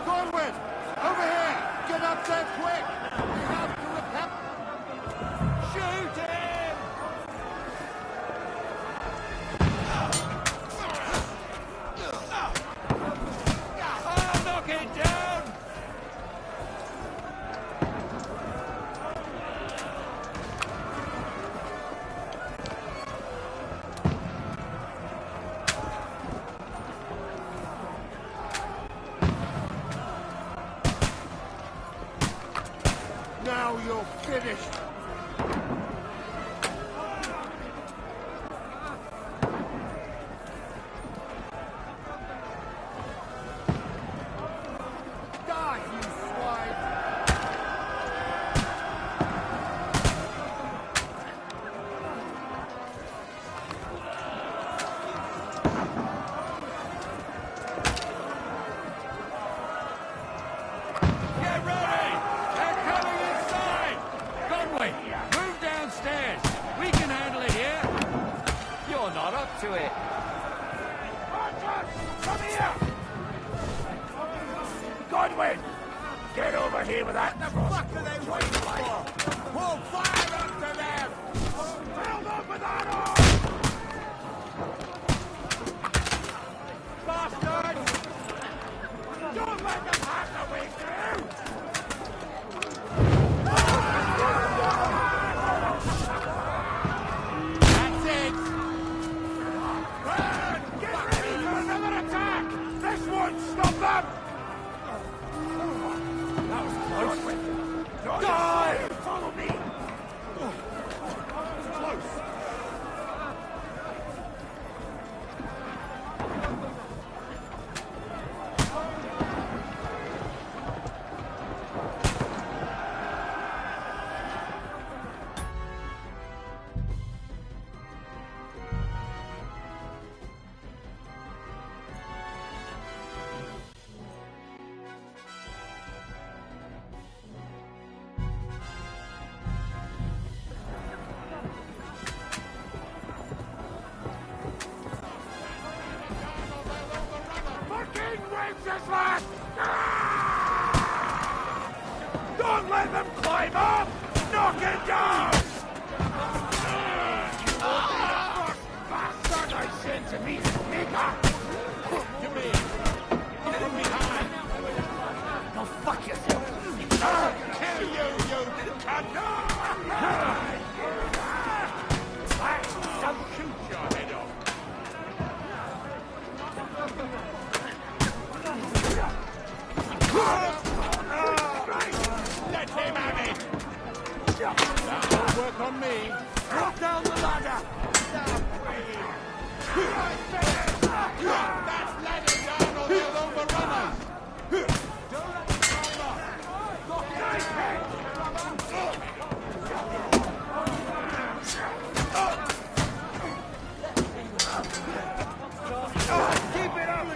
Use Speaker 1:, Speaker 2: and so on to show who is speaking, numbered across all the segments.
Speaker 1: Godwin! Over here! Get up there quick! We have to repel... Shoot him! I'll knock it down! Now you're finished! Die, you swine! Get ready! They're coming inside! Conway, move downstairs! We can handle it here! You're not up to it! Archer! Come here! Godwin! Get over here with that! What the fuck are they waiting for? Pull fire after them! Fill them with arrows! Bastards! Don't let them have the way through! That's it! Run! Get ready for another attack! This won't stop them! That was close. Die! Follow me! Close! Don't let them climb up! Knock it down! Bastard, I sent to meet his maker! Come in! Get from behind! Go fuck yourself! Kill you, you cunt! I'll shoot your head off! Let him have it! That'll work on me. Drop down the ladder! That's ladder down or they'll overrun us! Don't let them climb up! Keep it up!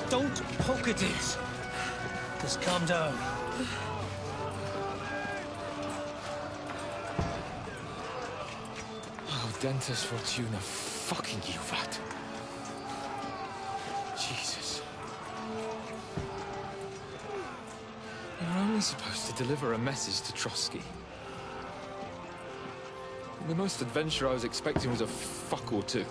Speaker 2: Don't poke at it. Just calm down.
Speaker 3: Oh, Dentes Fortuna, fucking you, vat. Jesus. You're only supposed to deliver a message to Trotsky. The most adventure I was expecting was a fuck or two.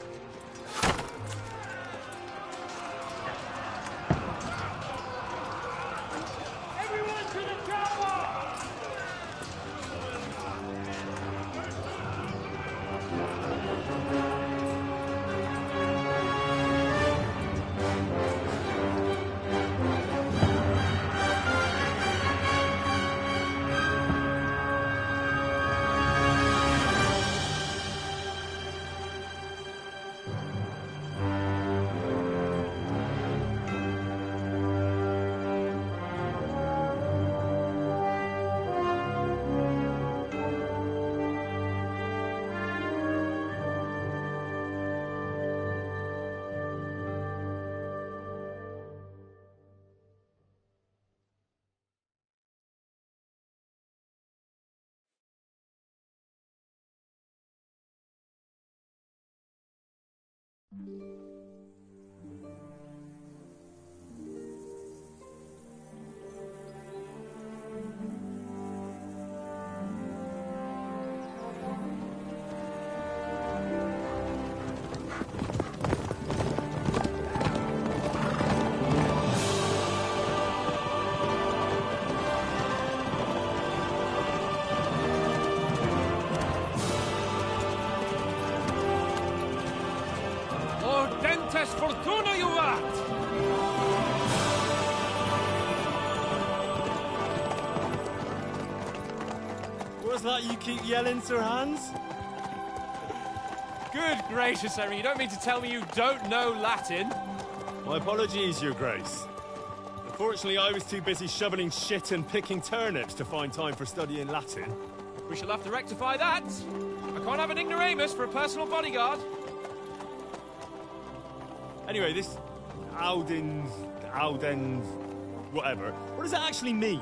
Speaker 1: Fortuna juvat!
Speaker 4: What's that you keep yelling, Sir Hans?
Speaker 1: Good gracious, Henry, you don't mean to tell me you don't know Latin?
Speaker 4: My apologies, Your Grace. Unfortunately, I was too busy shoveling shit and picking turnips to find time for studying Latin.
Speaker 1: We shall have to rectify that. I can't have an ignoramus for a personal bodyguard.
Speaker 4: Anyway, this Audens, whatever. What does that actually mean?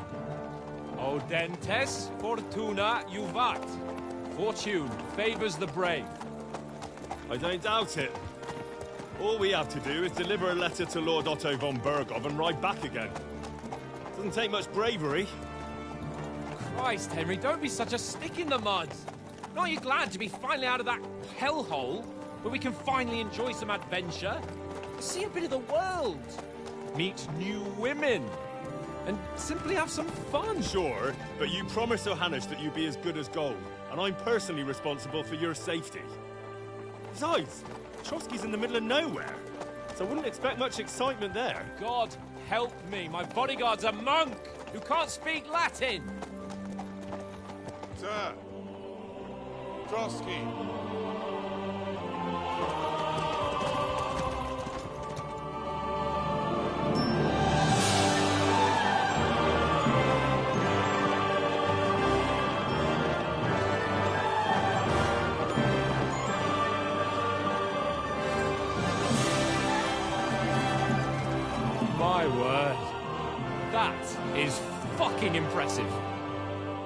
Speaker 1: Audentes fortuna juvat. Fortune favors the brave.
Speaker 4: I don't doubt it. All we have to do is deliver a letter to Lord Otto von Bergov and ride back again. Doesn't take much bravery.
Speaker 1: Christ, Henry, don't be such a stick in the mud. Aren't you glad to be finally out of that hellhole where we can finally enjoy some adventure? See a bit of the world, meet new women, and simply have some fun.
Speaker 4: Sure, but you promised Johannes that you'd be as good as gold, and I'm personally responsible for your safety. Besides, Trotsky's in the middle of nowhere, so I wouldn't expect much excitement there.
Speaker 1: God help me, my bodyguard's a monk who can't speak Latin.
Speaker 5: Sir, Trotsky.
Speaker 1: My word. That is fucking impressive.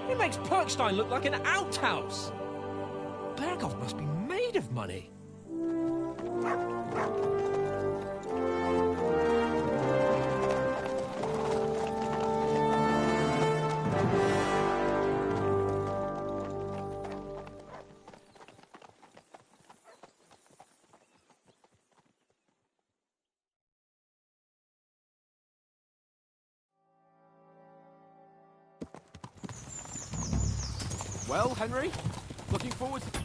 Speaker 1: It makes Perkstein look like an outhouse. Bergov must be made of money. Well, Henry, looking forward to...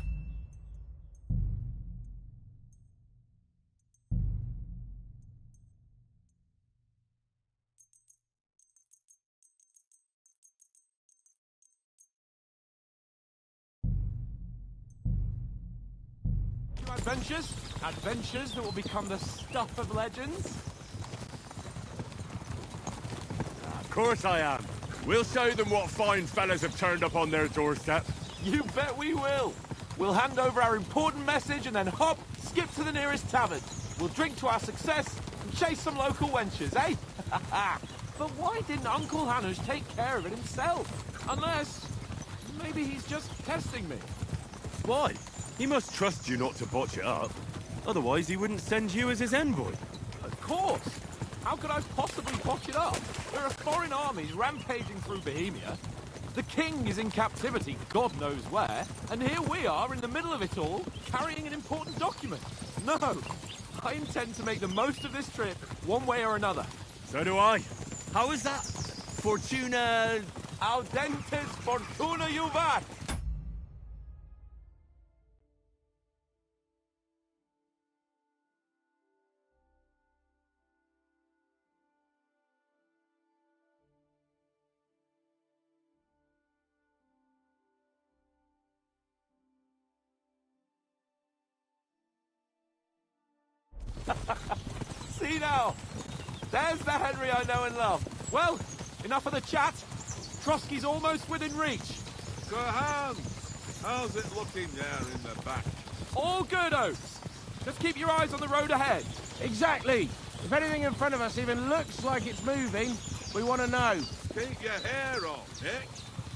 Speaker 1: Adventures? Adventures that will become the stuff of legends?
Speaker 5: Of course I am. We'll show them what fine fellas have turned up on their doorstep.
Speaker 1: You bet we will. We'll hand over our important message and then hop, skip to the nearest tavern. We'll drink to our success and chase some local wenches, eh? But why didn't Uncle Hanush take care of it himself? Unless, maybe he's just testing me.
Speaker 4: Why? He must trust you not to botch it up. Otherwise, he wouldn't send you as his envoy.
Speaker 1: Of
Speaker 6: course. How could I possibly botch it up? There are foreign armies rampaging through Bohemia. The king is in captivity, God knows where, and here we are in the middle of it all, carrying an important document. No, I intend to make the most of this trip, one way or another.
Speaker 5: So do I. How is that? Fortuna...
Speaker 6: Audentes fortuna juvat! See now, there's the Henry I know and love. Well, enough of the chat. Trotsky's almost within reach.
Speaker 7: Sir Hans, how's it looking there in the back?
Speaker 6: All good, Oates. Just keep your eyes on the road ahead.
Speaker 8: Exactly. If anything in front of us even looks like it's moving, we want to know.
Speaker 7: Keep your hair on, Nick.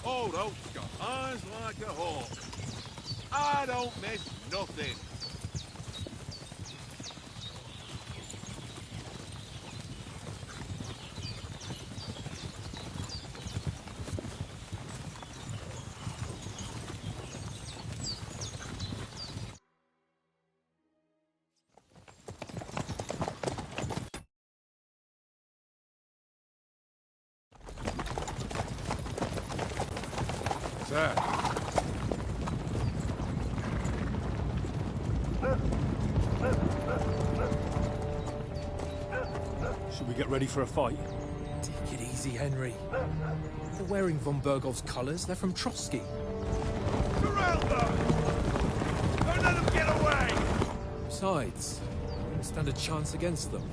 Speaker 7: Old Oak's got eyes like a hawk. I don't miss nothing.
Speaker 5: Sir.
Speaker 4: Should we get ready for a fight?
Speaker 3: Take it easy, Henry. They're wearing von Bergov's colours. They're from Trotsky.
Speaker 7: Surround them! Don't let them get away!
Speaker 3: Besides, we don't stand a chance against them.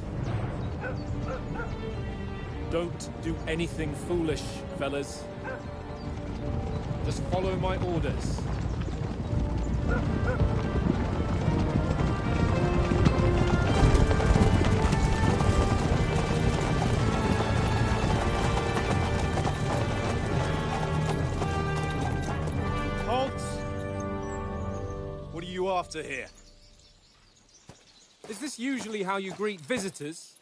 Speaker 9: Don't do anything foolish, fellas. Just follow my orders.
Speaker 4: Halt! What are you after here?
Speaker 9: Is this usually how you greet visitors?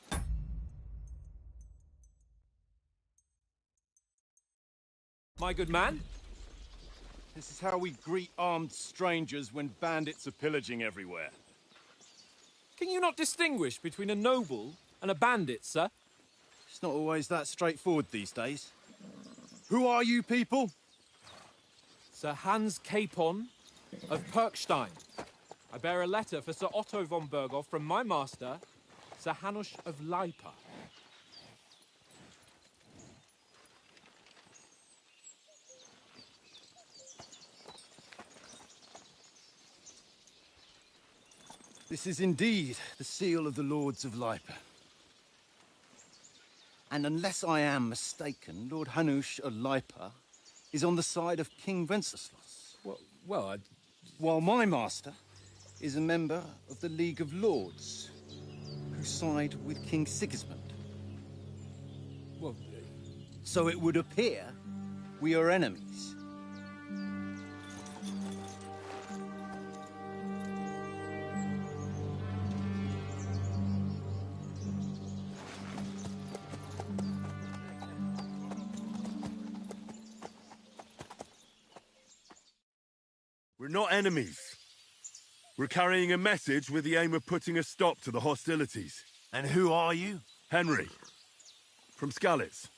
Speaker 9: My good man?
Speaker 4: This is how we greet armed strangers when bandits are pillaging everywhere.
Speaker 9: Can you not distinguish between a noble and a bandit, sir?
Speaker 4: It's not always that straightforward these days. Who are you people?
Speaker 9: Sir Hans Capon of Perkstein. I bear a letter for Sir Otto von Berghoff from my master, Sir Hanush of Lipa.
Speaker 10: This is indeed the seal of the Lords of Lipa. And unless I am mistaken, Lord Hanush of Lipa is on the side of King Wenceslas.
Speaker 3: Well,
Speaker 10: While my master is a member of the League of Lords, who side with King Sigismund.
Speaker 3: well,
Speaker 10: So it would appear we are enemies.
Speaker 5: We're not enemies. We're carrying a message with the aim of putting a stop to the hostilities.
Speaker 10: And who are you?
Speaker 5: Henry. From Skalitz.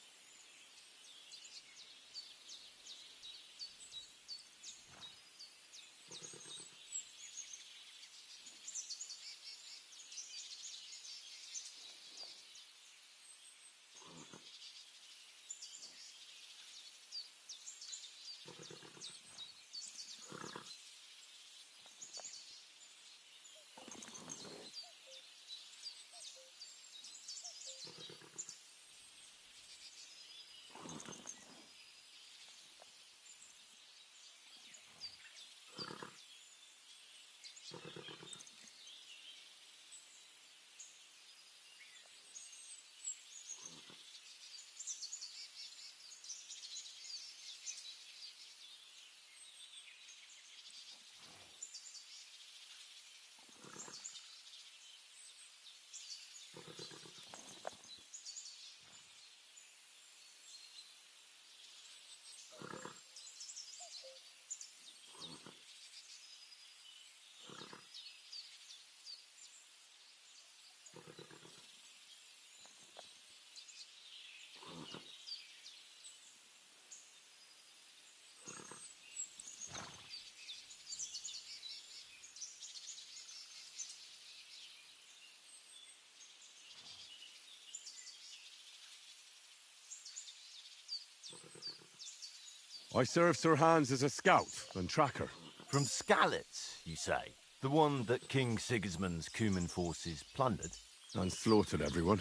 Speaker 5: I served Sir Hans as a scout and tracker.
Speaker 11: From Skalitz, you say? The one that King Sigismund's Cuman forces plundered?
Speaker 5: And slaughtered everyone.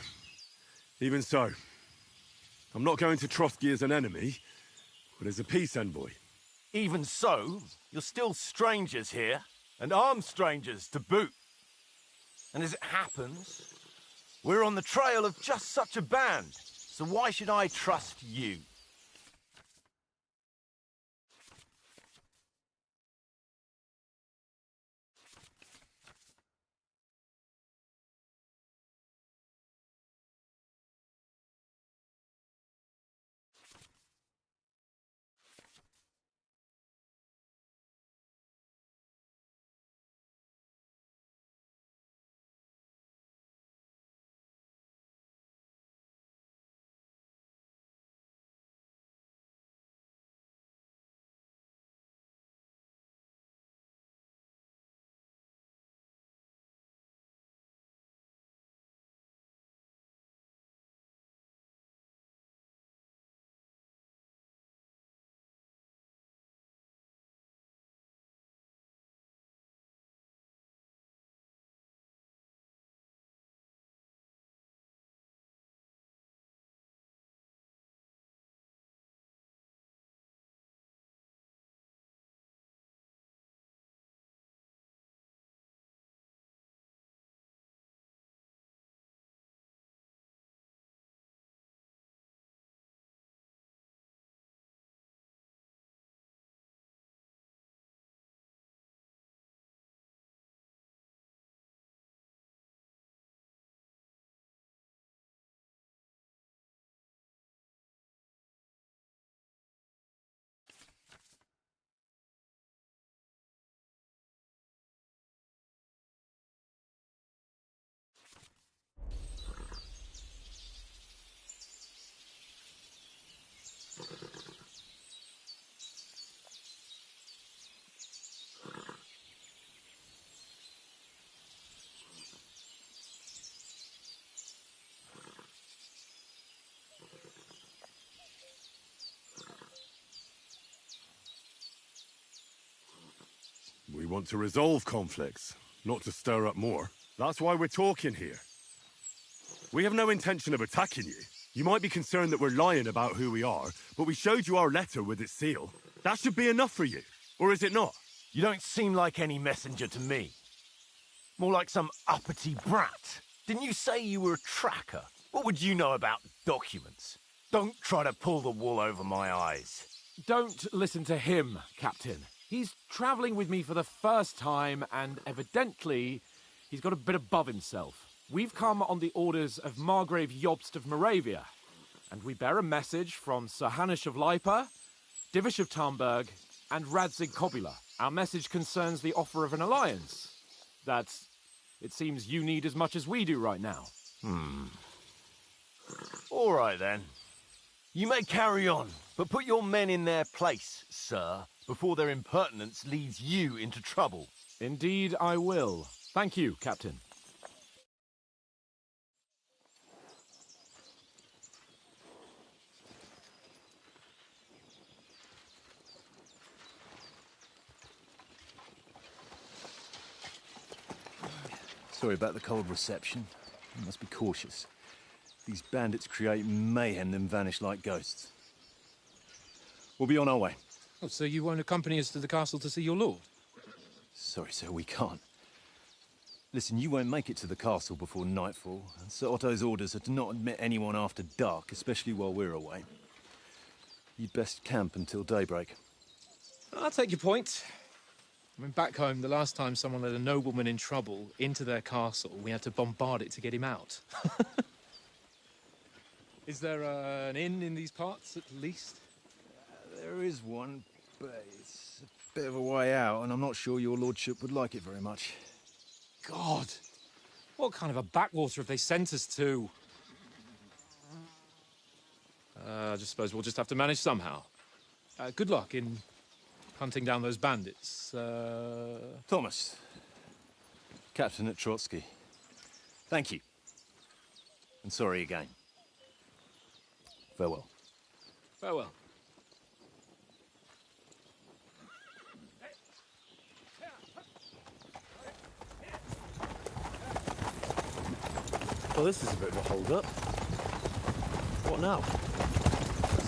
Speaker 5: Even so, I'm not going to Trotsky as an enemy, but as a peace envoy.
Speaker 11: Even so, you're still strangers here, and armed strangers to boot. And as it happens, we're on the trail of just such a band, so why should I trust you?
Speaker 5: We want to resolve conflicts, not to stir up more. That's why we're talking here. We have no intention of attacking you. You might be concerned that we're lying about who we are, but we showed you our letter with its seal. That should be enough for you, or is it not?
Speaker 11: You don't seem like any messenger to me. More like some uppity brat. Didn't you say you were a tracker? What would you know about documents? Don't try to pull the wool over my eyes.
Speaker 6: Don't listen to him, Captain. He's travelling with me for the first time, and evidently, he's got a bit above himself. We've come on the orders of Margrave Jobst of Moravia, and we bear a message from Sir Hanush of Lipa, Divish of Tarnberg, and Radzig Kobula. Our message concerns the offer of an alliance that it seems you need as much as we do right now.
Speaker 11: All right, then. You may carry on, but put your men in their place, sir, before their impertinence leads you into trouble.
Speaker 6: Indeed, I will. Thank you, Captain.
Speaker 10: Sorry about the cold reception. You must be cautious. These bandits create mayhem, then vanish like ghosts. We'll be on our way.
Speaker 3: Oh, so you won't accompany us to the castle to see your lord?
Speaker 10: Sorry, sir, we can't. Listen, you won't make it to the castle before nightfall, and Sir Otto's orders are to not admit anyone after dark, especially while we're away. You'd best camp until daybreak.
Speaker 3: I'll take your point. I mean, back home, the last time someone let a nobleman in trouble into their castle, we had to bombard it to get him out. Is there an inn in these parts, at least?
Speaker 10: There is one, but it's a bit of a way out, and I'm not sure your lordship would like it very much.
Speaker 3: God! What kind of a backwater have they sent us to? I just suppose we'll just have to manage somehow. Good luck in hunting down those bandits.
Speaker 10: Thomas, Captain at Trotsky. Thank you. And sorry again. Farewell.
Speaker 3: Farewell.
Speaker 6: Well, this is a bit of a hold-up. What now?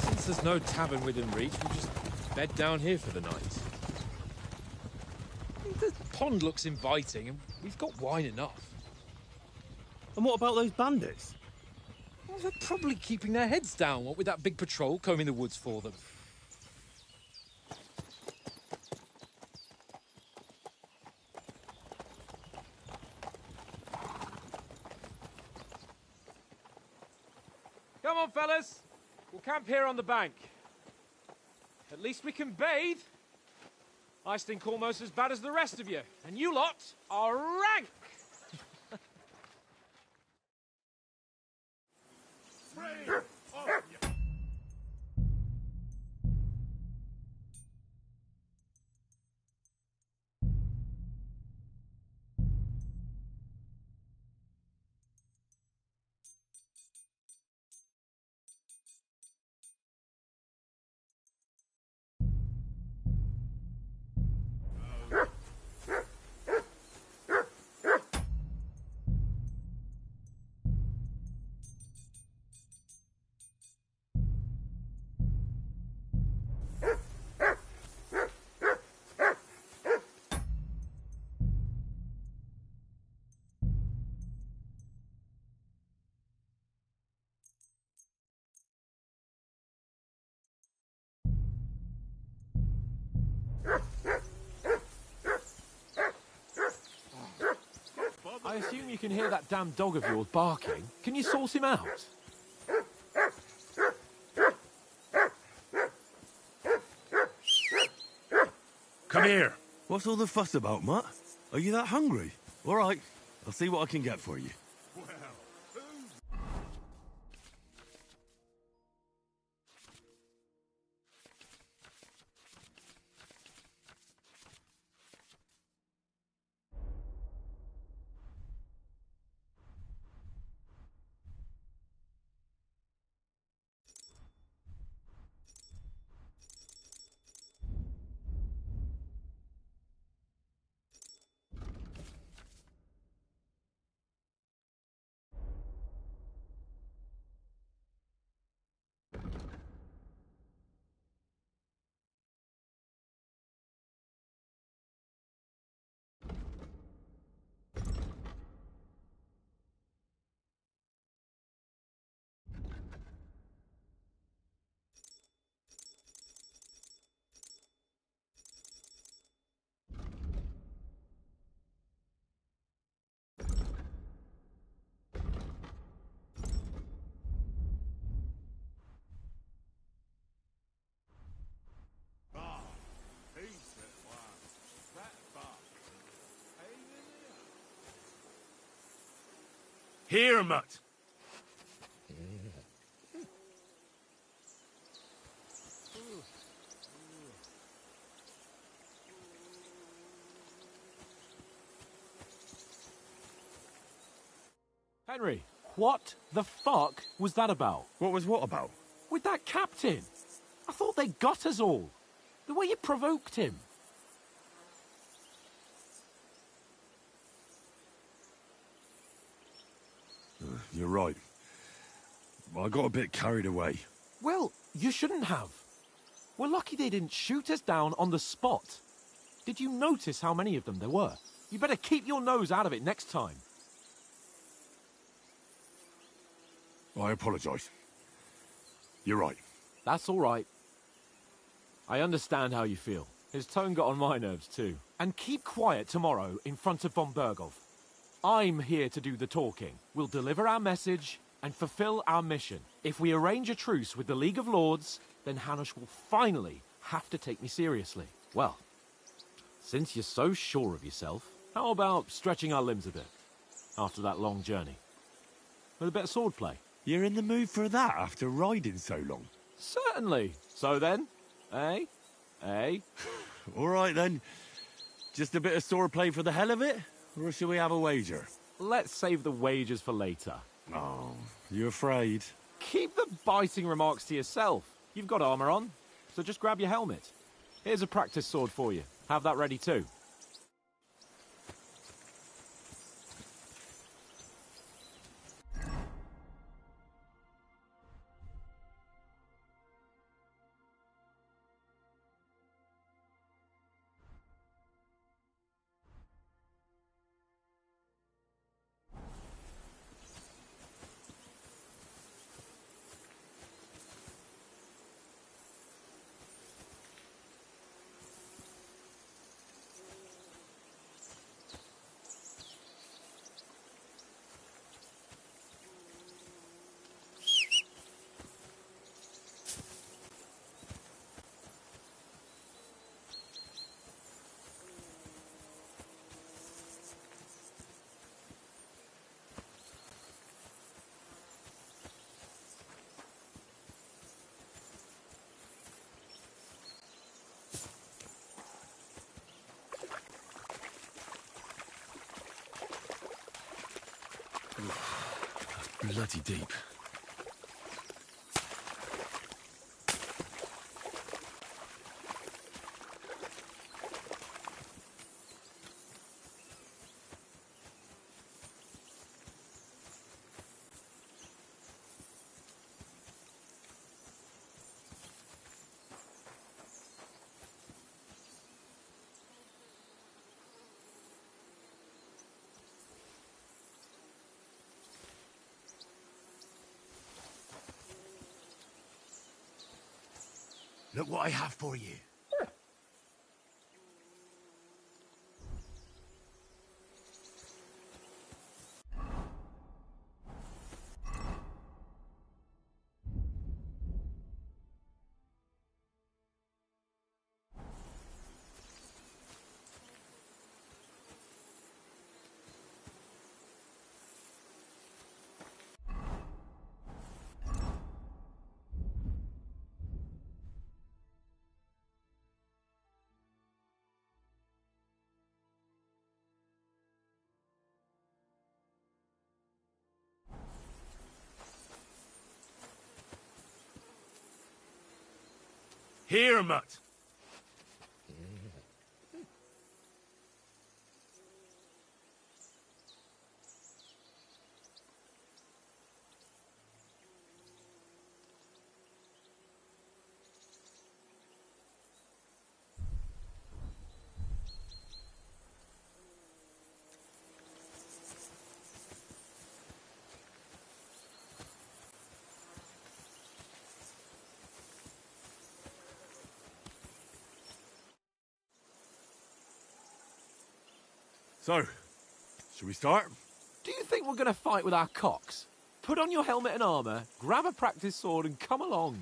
Speaker 3: Since there's no tavern within reach, we'll just bed down here for the night. The pond looks inviting, and we've got wine enough.
Speaker 6: And what about those bandits?
Speaker 3: Well, they're probably keeping their heads down, what with that big patrol combing the woods for them.
Speaker 9: Come on, fellas. We'll camp here on the bank. At least we can bathe. I stink almost as bad as the rest of you, and you lot are rank! I assume you can hear that damn dog of yours barking. Can you sort him out?
Speaker 5: Come here. What's all the fuss about, Mutt? Are you that hungry? All right, I'll see what I can get for you. Here, Mutt.
Speaker 6: Henry, what the fuck was that about?
Speaker 5: What was what about?
Speaker 6: With that captain? I thought they got us all. The way you provoked him.
Speaker 5: You're right. I got a bit carried away.
Speaker 6: Well, you shouldn't have. We're lucky they didn't shoot us down on the spot. Did you notice how many of them there were? You better keep your nose out of it next time.
Speaker 5: I apologise. You're right.
Speaker 6: That's all right. I understand how you feel. His tone got on my nerves too. And keep quiet tomorrow in front of von Berghoff. I'm here to do the talking. We'll deliver our message and fulfill our mission. If we arrange a truce with the League of Lords, then Hanush will finally have to take me seriously. Well, since you're so sure of yourself, how about stretching our limbs a bit after that long journey? With a bit of swordplay.
Speaker 5: You're in the mood for that after riding so long?
Speaker 6: Certainly. So then, eh? Eh?
Speaker 5: All right then. Just a bit of swordplay for the hell of it? Or shall we have a wager?
Speaker 6: Let's save the wagers for later.
Speaker 5: Oh, you afraid?
Speaker 6: Keep the biting remarks to yourself. You've got armor on, so just grab your helmet. Here's a practice sword for you. Have that ready too.
Speaker 5: Bloody deep.
Speaker 11: Look what I have for you. Here, mutt.
Speaker 5: So, should we start?
Speaker 6: Do you think we're going to fight with our cocks? Put on your helmet and armour, grab a practice sword and come along.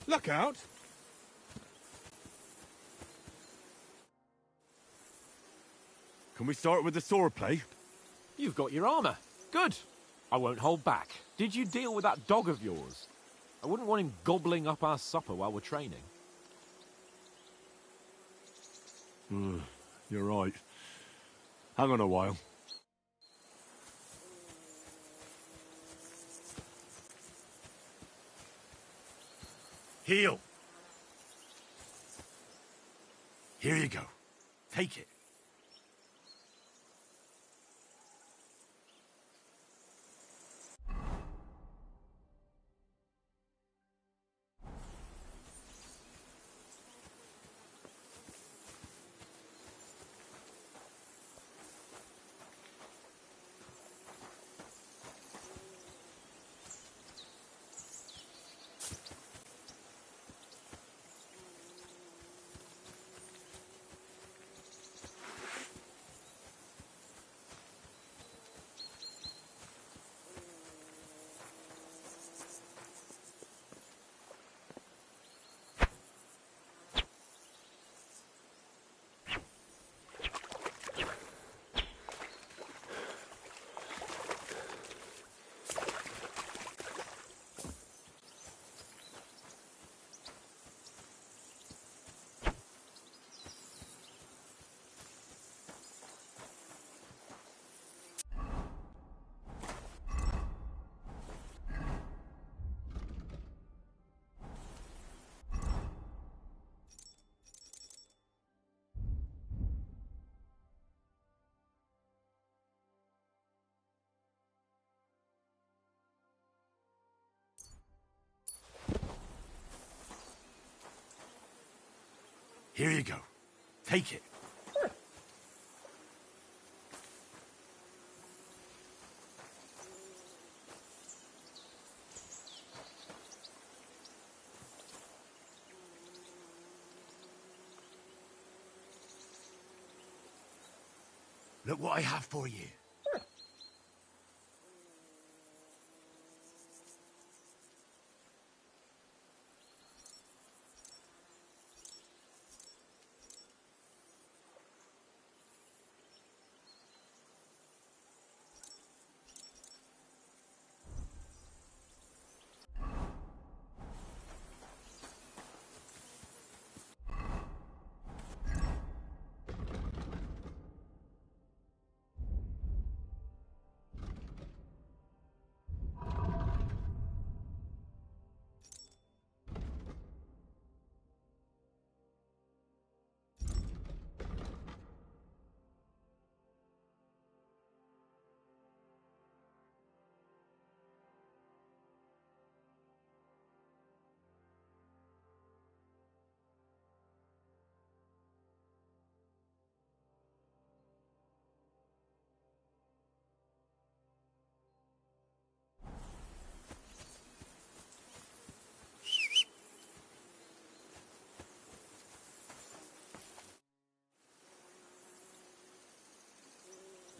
Speaker 7: Look out!
Speaker 5: Can we start with the sword play?
Speaker 6: You've got your armour. Good. I won't hold back. Did you deal with that dog of yours? I wouldn't want him gobbling up our supper while we're training.
Speaker 5: You're right. Hang on a while.
Speaker 11: Heal. Here you go. Take it. Here you go. Take it. Look what I have for you.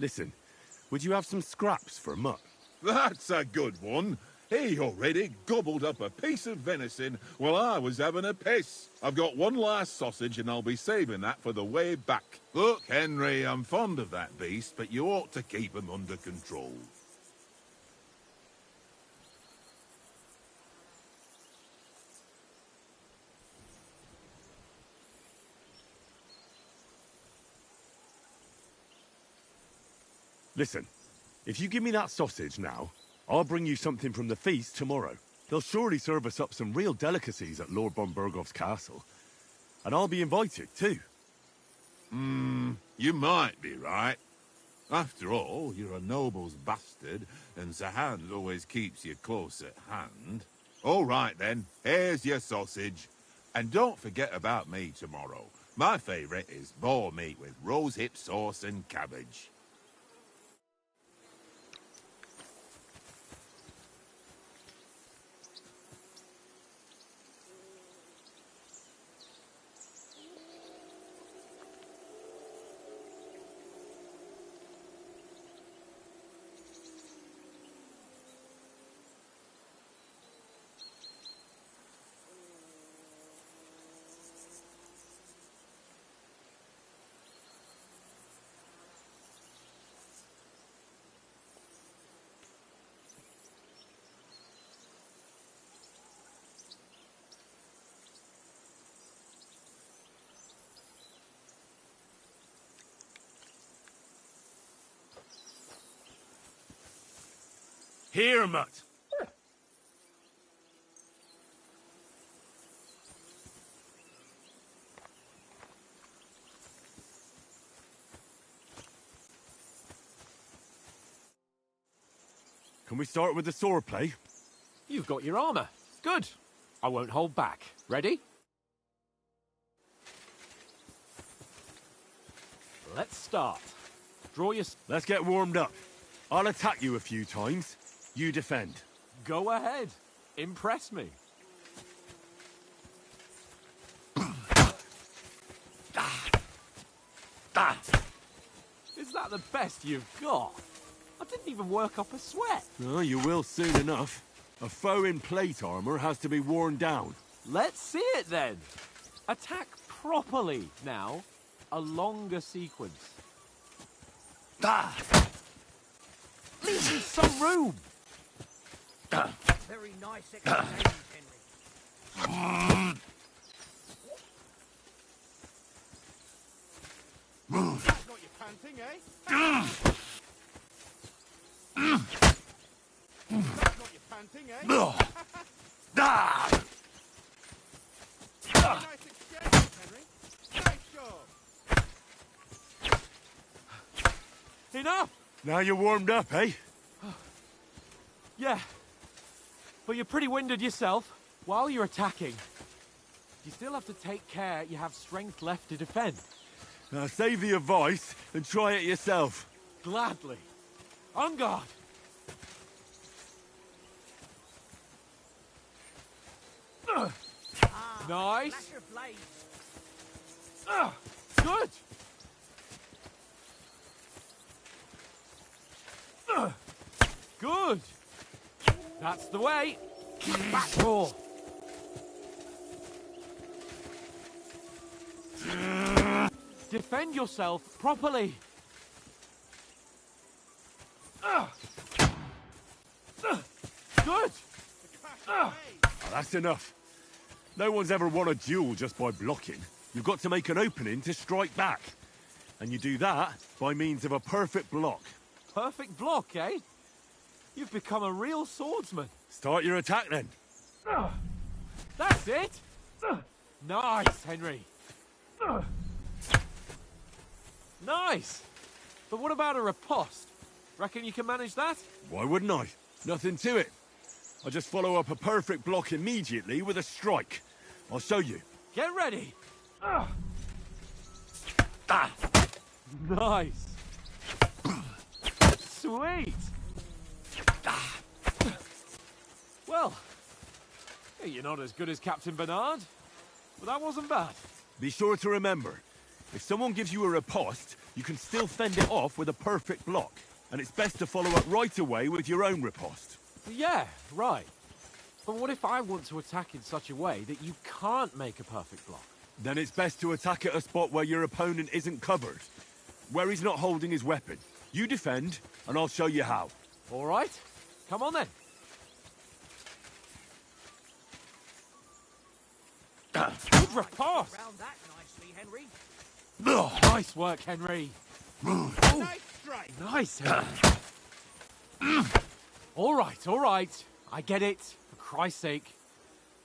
Speaker 5: Listen, would you have some scraps for Mutt?
Speaker 7: That's a good one. He already gobbled up a piece of venison while I was having a piss. I've got one last sausage and I'll be saving that for the way back. Look, Henry, I'm fond of that beast, but you ought to keep him under control.
Speaker 5: Listen, if you give me that sausage now, I'll bring you something from the feast tomorrow. They'll surely serve us up some real delicacies at Lord von Bergov's castle. And I'll be invited, too.
Speaker 7: You might be right. After all, you're a noble's bastard, and Sir Hans always keeps you close at hand. All right, then. Here's your sausage. And don't forget about me tomorrow. My favourite is boar meat with rosehip sauce and cabbage.
Speaker 11: Here, Mutt.
Speaker 5: Can we start with the swordplay?
Speaker 6: You've got your armor. Good. I won't hold back. Ready? Let's start. Draw your...
Speaker 5: Let's get warmed up. I'll attack you a few times. You defend.
Speaker 6: Go ahead. Impress me. Is that the best you've got? I didn't even work up a sweat.
Speaker 5: Oh, you will soon enough. A foe in plate armor has to be worn down.
Speaker 6: Let's see it then. Attack properly now. A longer sequence. Leave me some room.
Speaker 2: Very nice exercise, Henry.
Speaker 7: That's not your panting, eh? That's not your panting, eh? Nice exchange, Henry. Nice job.
Speaker 6: Enough!
Speaker 5: Now you're warmed up, eh?
Speaker 6: Yeah. But you're pretty winded yourself. While you're attacking, you still have to take care you have strength left to defend.
Speaker 5: Now save the advice and try it yourself.
Speaker 6: Gladly. On guard. Nice.
Speaker 2: Flash your blades.
Speaker 6: Good. Good. That's the way. Back door. Defend yourself properly. Good.
Speaker 5: That's enough. No one's ever won a duel just by blocking. You've got to make an opening to strike back. And you do that by means of a perfect block.
Speaker 6: Perfect block, eh? You've become a real swordsman.
Speaker 5: Start your attack then.
Speaker 6: That's it. Nice, Henry. Nice. But what about a riposte? Reckon you can manage that?
Speaker 5: Why wouldn't I? Nothing to it. I just follow up a perfect block immediately with a strike. I'll show you.
Speaker 6: Get ready. Nice. Sweet. Well, you're not as good as Captain Bernard, but that wasn't bad.
Speaker 5: Be sure to remember, if someone gives you a riposte, you can still fend it off with a perfect block. And it's best to follow up right away with your own riposte.
Speaker 6: Yeah, right. But what if I want to attack in such a way that you can't make a perfect block?
Speaker 5: Then it's best to attack at a spot where your opponent isn't covered. Where he's not holding his weapon. You defend, and I'll show you how.
Speaker 6: All right. Come on then. Good riposte.
Speaker 1: Round that nicely, Henry.
Speaker 6: Nice work, Henry.
Speaker 1: Nice strike.
Speaker 6: Nice, Henry. All right. I get it. For Christ's sake.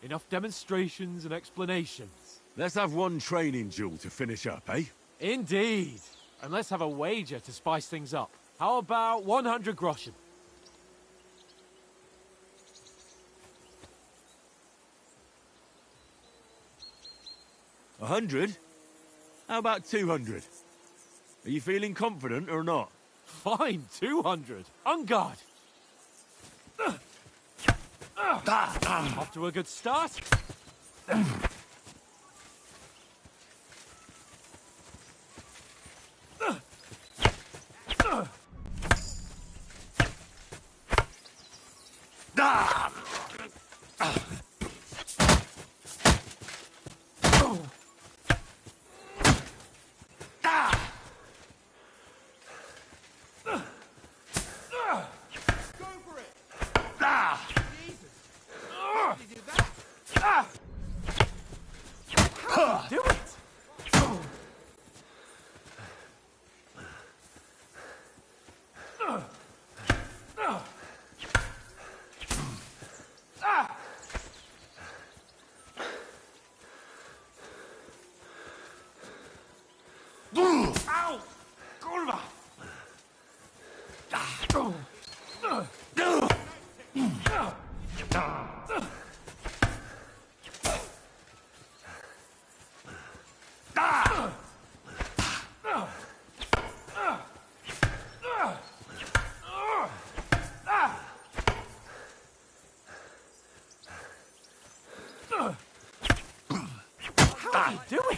Speaker 6: Enough demonstrations and explanations.
Speaker 5: Let's have one training duel to finish up, eh?
Speaker 6: Indeed. And let's have a wager to spice things up. How about 100 groschen?
Speaker 5: 100? How about 200? Are you feeling confident or not?
Speaker 6: Fine, 200. On guard. Off to a good start. Do it! Ow! Kurwa! How are you doing?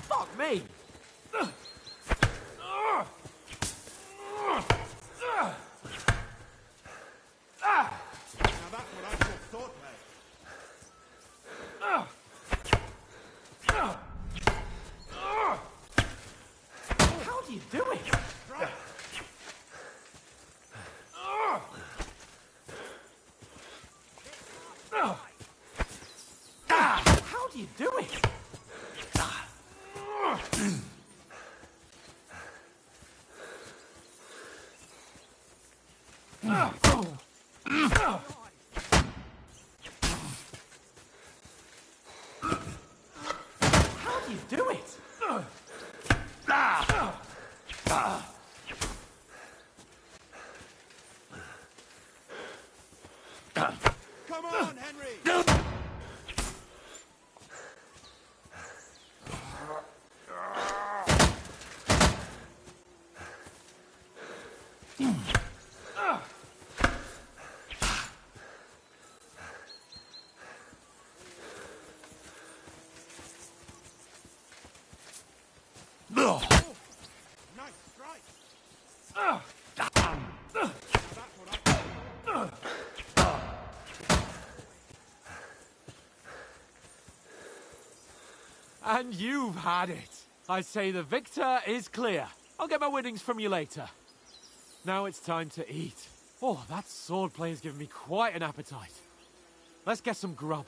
Speaker 6: Fuck me!
Speaker 7: Now that's what I call swordplay.
Speaker 6: How do you do it? How do you do it?
Speaker 7: Come on, Henry! Nice strike!
Speaker 6: And you've had it. I say the victor is clear. I'll get my winnings from you later. Now it's time to eat. Oh, that swordplay has given me quite an appetite. Let's get some grub.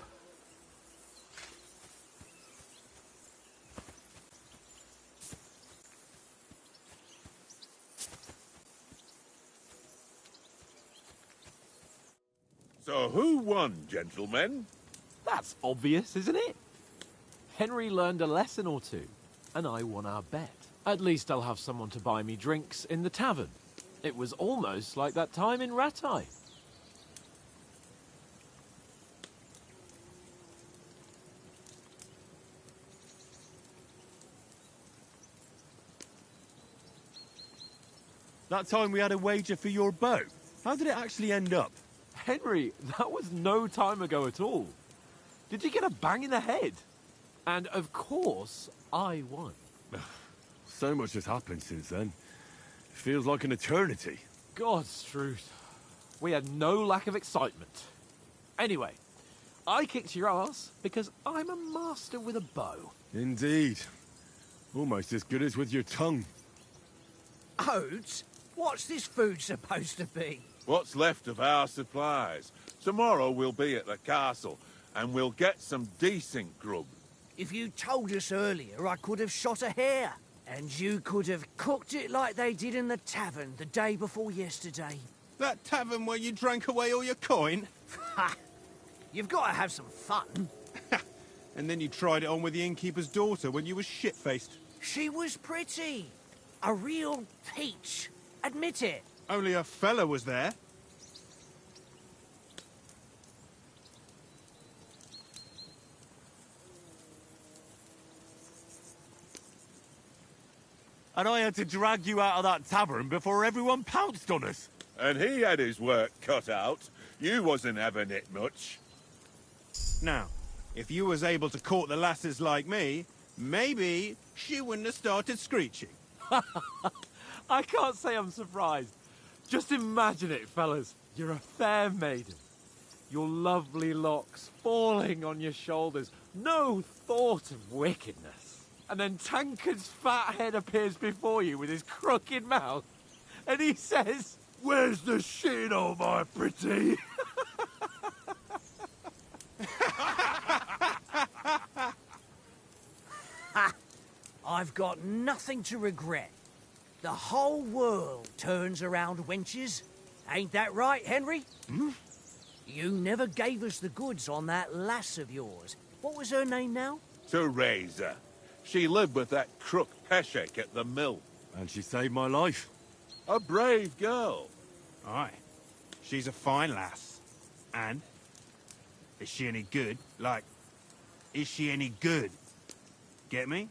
Speaker 7: So who won, gentlemen?
Speaker 6: That's obvious, isn't it? Henry learned a lesson or two, and I won our bet. At least I'll have someone to buy me drinks in the tavern. It was almost like that time in Rattay.
Speaker 5: That time we had a wager for your bow. How did it actually end up?
Speaker 6: Henry, that was no time ago at all. Did you get a bang in the head? And of course, I won.
Speaker 5: So much has happened since then. It feels like an eternity.
Speaker 6: God's truth. We had no lack of excitement. Anyway, I kicked your ass because I'm a master with a bow.
Speaker 5: Indeed. Almost as good as with your tongue.
Speaker 2: Oates? What's this food supposed to be?
Speaker 7: What's left of our supplies. Tomorrow we'll be at the castle, and we'll get some decent grub.
Speaker 2: If you told us earlier, I could have shot a hare. And you could have cooked it like they did in the tavern the day before yesterday.
Speaker 8: That tavern where you drank away all your coin?
Speaker 2: Ha! You've got to have some fun.
Speaker 8: And then you tried it on with the innkeeper's daughter when you were shit-faced.
Speaker 2: She was pretty. A real peach. Admit it.
Speaker 8: Only a fella was there.
Speaker 5: And I had to drag you out of that tavern before everyone pounced on us.
Speaker 7: And he had his work cut out. You wasn't having it much.
Speaker 8: Now, if you was able to court the lasses like me, maybe she wouldn't have started screeching.
Speaker 6: I can't say I'm surprised. Just imagine it, fellas. You're a fair maiden. Your lovely locks falling on your shoulders. No thought of wickedness. And then Tankard's fat head appears before you with his crooked mouth. And he says, "Where's the shit, oh my pretty?"
Speaker 2: I've got nothing to regret. The whole world turns around wenches. Ain't that right, Henry?
Speaker 7: Hmm?
Speaker 2: You never gave us the goods on that lass of yours. What was her name now?
Speaker 7: Teresa. She lived with that crook Peshek at the mill.
Speaker 5: And she saved my life.
Speaker 7: A brave girl.
Speaker 8: Aye. She's a fine lass. And? Is she any good? Like, is she any good? Get me?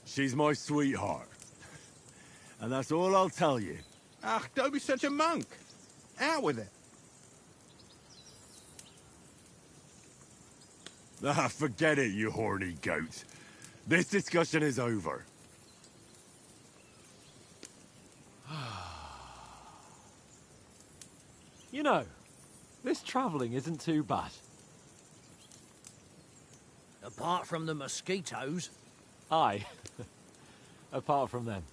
Speaker 5: She's my sweetheart. And that's all I'll tell you.
Speaker 8: Ah, don't be such a monk. Out with it.
Speaker 5: Ah, forget it, you horny goat. This discussion is over.
Speaker 6: You know, this travelling isn't too bad.
Speaker 2: Apart from the mosquitoes.
Speaker 6: Aye. Apart from them.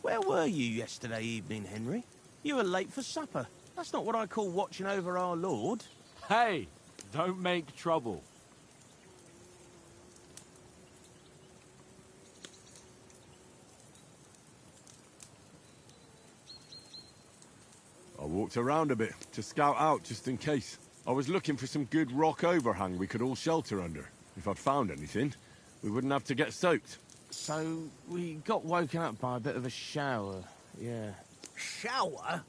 Speaker 12: Where were you yesterday evening, Henry? You were late for supper. That's not what I call watching over our Lord.
Speaker 6: Hey, don't make trouble.
Speaker 5: I walked around a bit to scout out just in case. I was looking for some good rock overhang we could all shelter under. If I'd found anything, we wouldn't have to get soaked.
Speaker 12: So, we got woken up by a bit of a shower, yeah.
Speaker 2: Shower?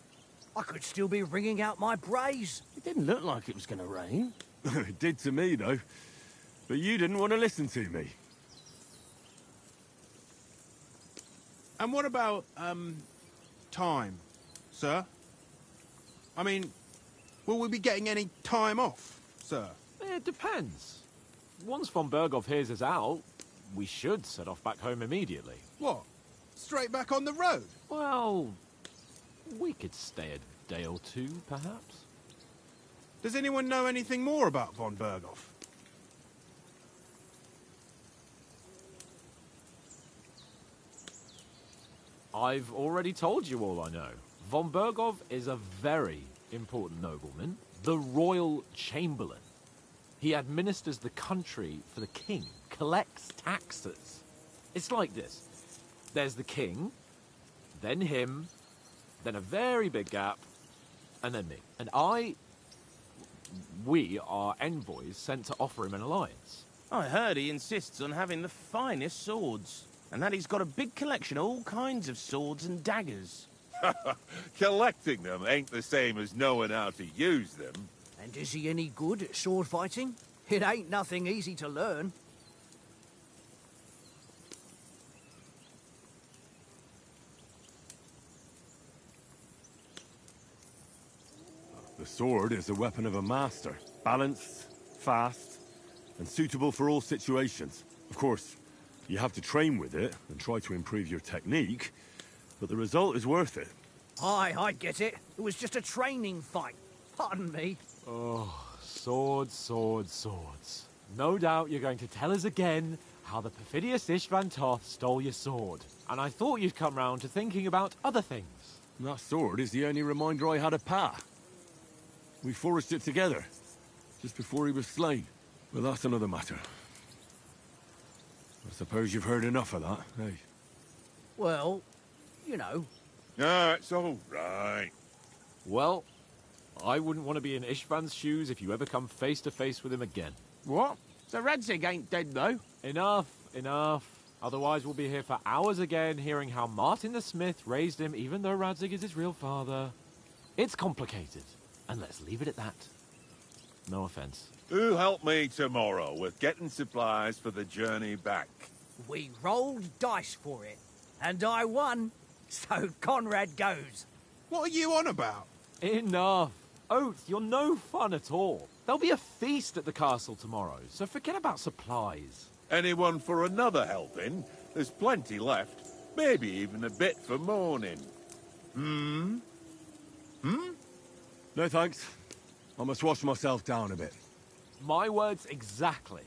Speaker 2: I could still be wringing out my brays.
Speaker 12: It didn't look like it was going to rain.
Speaker 5: It did to me, though. But you didn't want to listen to me.
Speaker 8: And what about, time, sir? I mean, will we be getting any time off, sir?
Speaker 6: It depends. Once von Berghoff hears us out, we should set off back home immediately.
Speaker 8: What? Straight back on the road?
Speaker 6: Well, we could stay a day or two, perhaps.
Speaker 8: Does anyone know anything more about von Berghoff?
Speaker 6: I've already told you all I know. Von Berghoff is a very important nobleman, the royal chamberlain. He administers the country for the king, collects taxes. It's like this. There's the king, then him, then a very big gap, and then me. And we are envoys sent to offer him an alliance.
Speaker 12: I heard he insists on having the finest swords, and that he's got a big collection of all kinds of swords and daggers.
Speaker 7: Collecting them ain't the same as knowing how to use them.
Speaker 2: And is he any good at sword fighting? It ain't nothing easy to learn.
Speaker 5: The sword is the weapon of a master. Balanced, fast, and suitable for all situations. Of course, you have to train with it and try to improve your technique, but the result is worth it.
Speaker 2: Aye, I get it. It was just a training fight. Pardon me.
Speaker 6: Oh, swords, swords, swords. No doubt you're going to tell us again how the perfidious Istvan Toth stole your sword. And I thought you'd come round to thinking about other things.
Speaker 5: That sword is the only reminder I had of Pa. We forged it together, just before he was slain. But that's another matter. I suppose you've heard enough of that, eh?
Speaker 2: Well, you know.
Speaker 7: No, it's all right.
Speaker 6: Well, I wouldn't want to be in Istvan's shoes if you ever come face to face with him again.
Speaker 12: What? So Radzig ain't dead, though?
Speaker 6: Enough, enough. Otherwise we'll be here for hours again hearing how Martin the Smith raised him even though Radzig is his real father. It's complicated, and let's leave it at that. No offense.
Speaker 7: Who'll help me tomorrow with getting supplies for the journey back?
Speaker 2: We rolled dice for it, and I won, so Conrad goes.
Speaker 8: What are you on about?
Speaker 6: Enough. Oath, you're no fun at all. There'll be a feast at the castle tomorrow, so forget about supplies.
Speaker 7: Anyone for another helping? There's plenty left. Maybe even a bit for morning.
Speaker 5: No thanks. I must wash myself down a bit.
Speaker 6: My words exactly.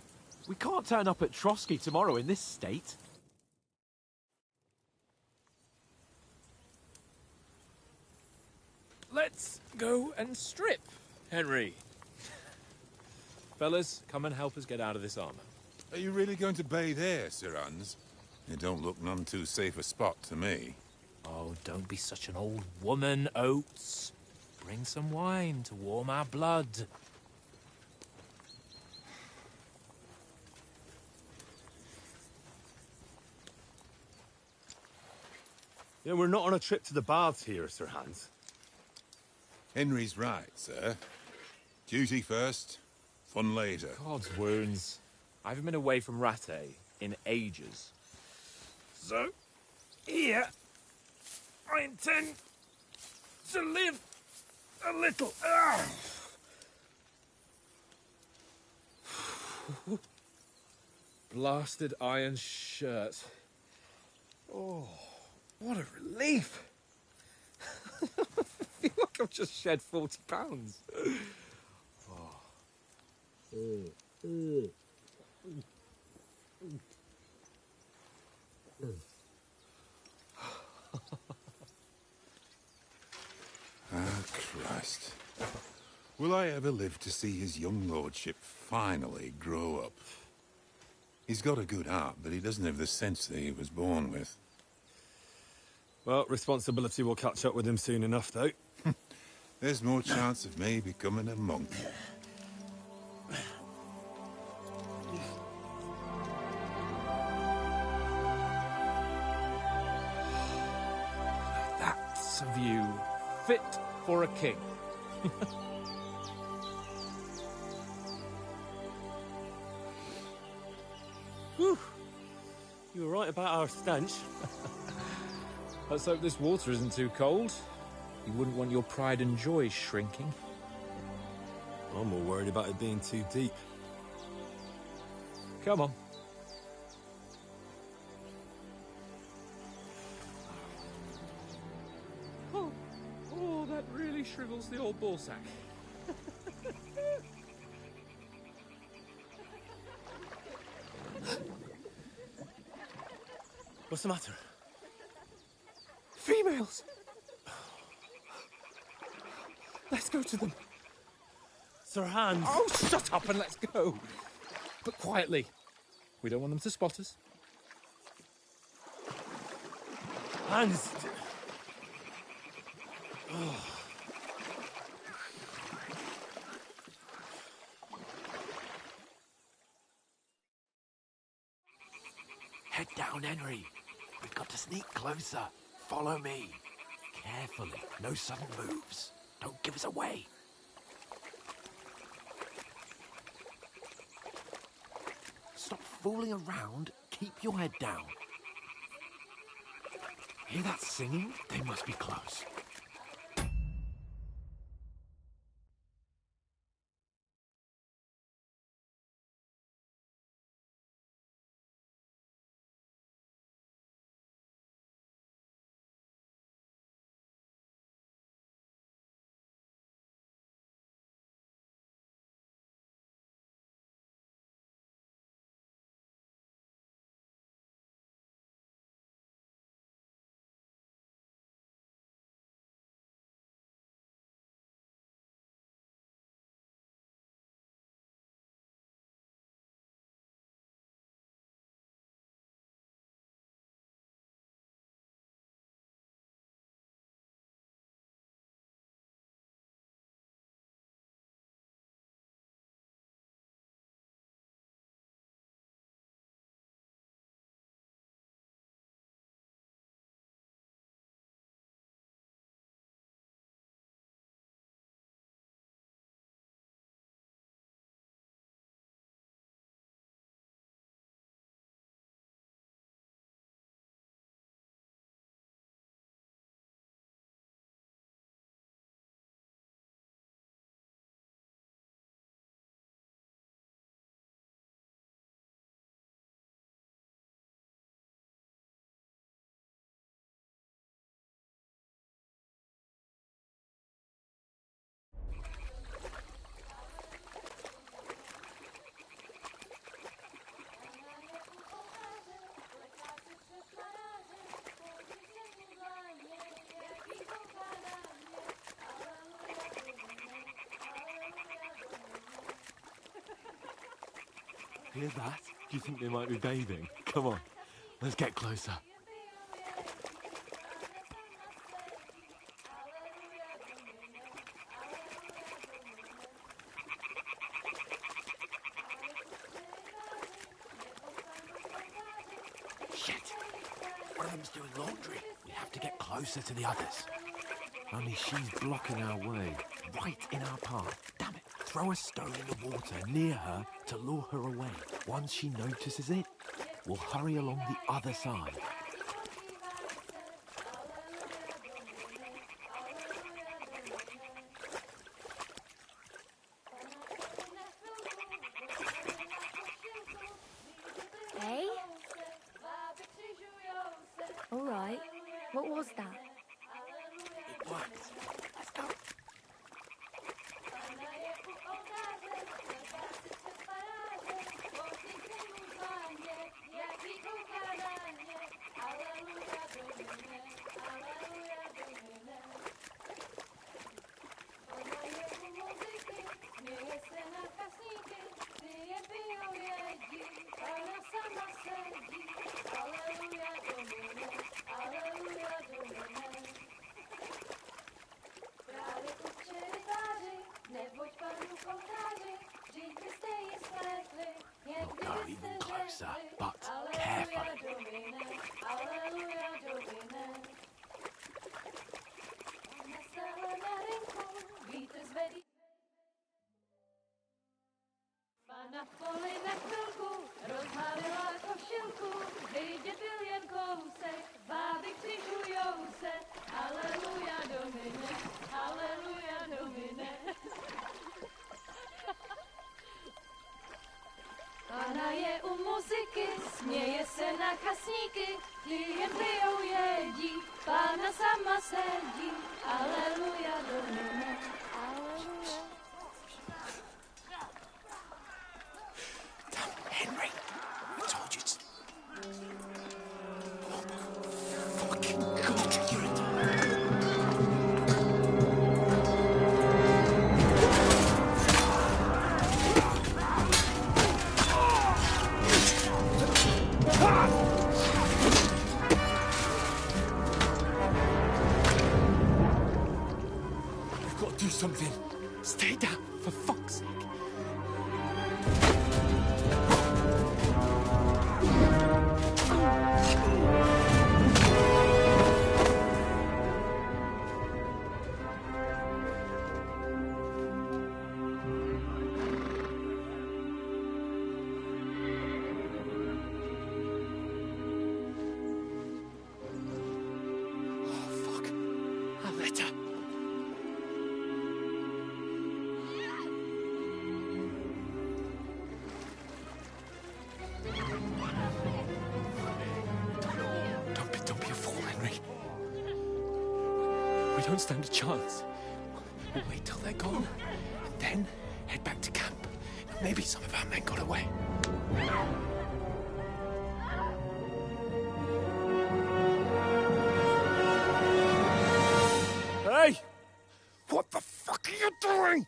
Speaker 6: We can't turn up at Trotsky tomorrow in this state.
Speaker 3: Let's go and strip, Henry. Fellas, come and help us get out of this armor.
Speaker 13: Are you really going to bathe here, Sir Hans? It don't look none too safe a spot to me.
Speaker 3: Oh, don't be such an old woman, Oates. Bring some wine to warm our blood.
Speaker 5: Yeah, we're not on a trip to the baths here, Sir Hans.
Speaker 13: Henry's right, sir. Duty first, fun later.
Speaker 3: God's wounds. I haven't been away from Rattay in ages. So, here, I intend to live a little. Blasted iron shirt. Oh, what a relief. I feel like I've just shed 40 pounds.
Speaker 13: Ah, Christ. Will I ever live to see his young lordship finally grow up? He's got a good heart, but he doesn't have the sense that he was born with.
Speaker 5: Well, responsibility will catch up with him soon enough, though.
Speaker 13: There's more chance of me becoming a monk.
Speaker 9: looks of you, fit for a king.
Speaker 4: Whew. You were right about our stench.
Speaker 9: Let's hope this water isn't too cold. You wouldn't want your pride and joy shrinking.
Speaker 4: I'm more worried about it being too deep.
Speaker 9: Come on. Oh, that really shrivels the old ball sack.
Speaker 4: What's the matter?
Speaker 9: Females! Let's go to them.
Speaker 4: Sir Hans!
Speaker 9: Oh, shut up and let's go. But quietly. We don't want them to spot us.
Speaker 4: Hans!
Speaker 11: Head down, Henry. We've got to sneak closer. Follow me. Carefully. No sudden moves. Don't give us away. Stop fooling around. Keep your head down. Hear that singing? They must be close.
Speaker 4: Hear that? Do you think they might be bathing? Come on, let's get closer.
Speaker 11: Shit! One of them's doing laundry. We have to get closer to the others. Only she's blocking our way, right in our path. Damn it! Throw a stone in the water near her to lure her away. Once she notices it, we'll hurry along the other side.
Speaker 14: Hey? All right. What was that?
Speaker 11: It worked. Let's go.
Speaker 15: Neboť panu komtáři, vždyť básníky, ty jen pijou jedí, Pán na sama sedí, aleluja, domine, aleluja.
Speaker 12: Damn, Henry, I told you to... Oh my fucking God, you're a...
Speaker 10: We've got to do something. Stay down, for fuck's sake. Don't be a fool, Henry. We don't stand a chance. We'll wait till they're gone, and then head back to camp. Maybe some of our men got away.
Speaker 5: Hey! What the fuck are you doing?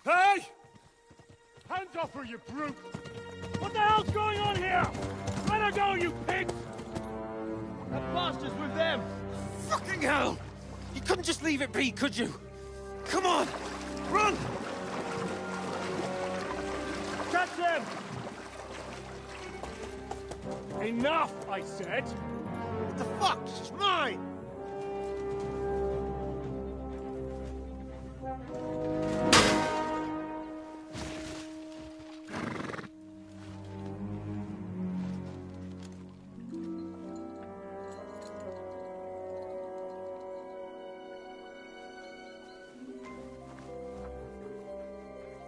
Speaker 5: Hey! Hands off her, you brute! What the hell's going on here? Let her go, you pigs!
Speaker 11: That bastard's with them! Fucking hell! You couldn't just leave it be, could you? Come on! Run!
Speaker 5: Catch them! Enough, I said!
Speaker 11: What the fuck? She's mine!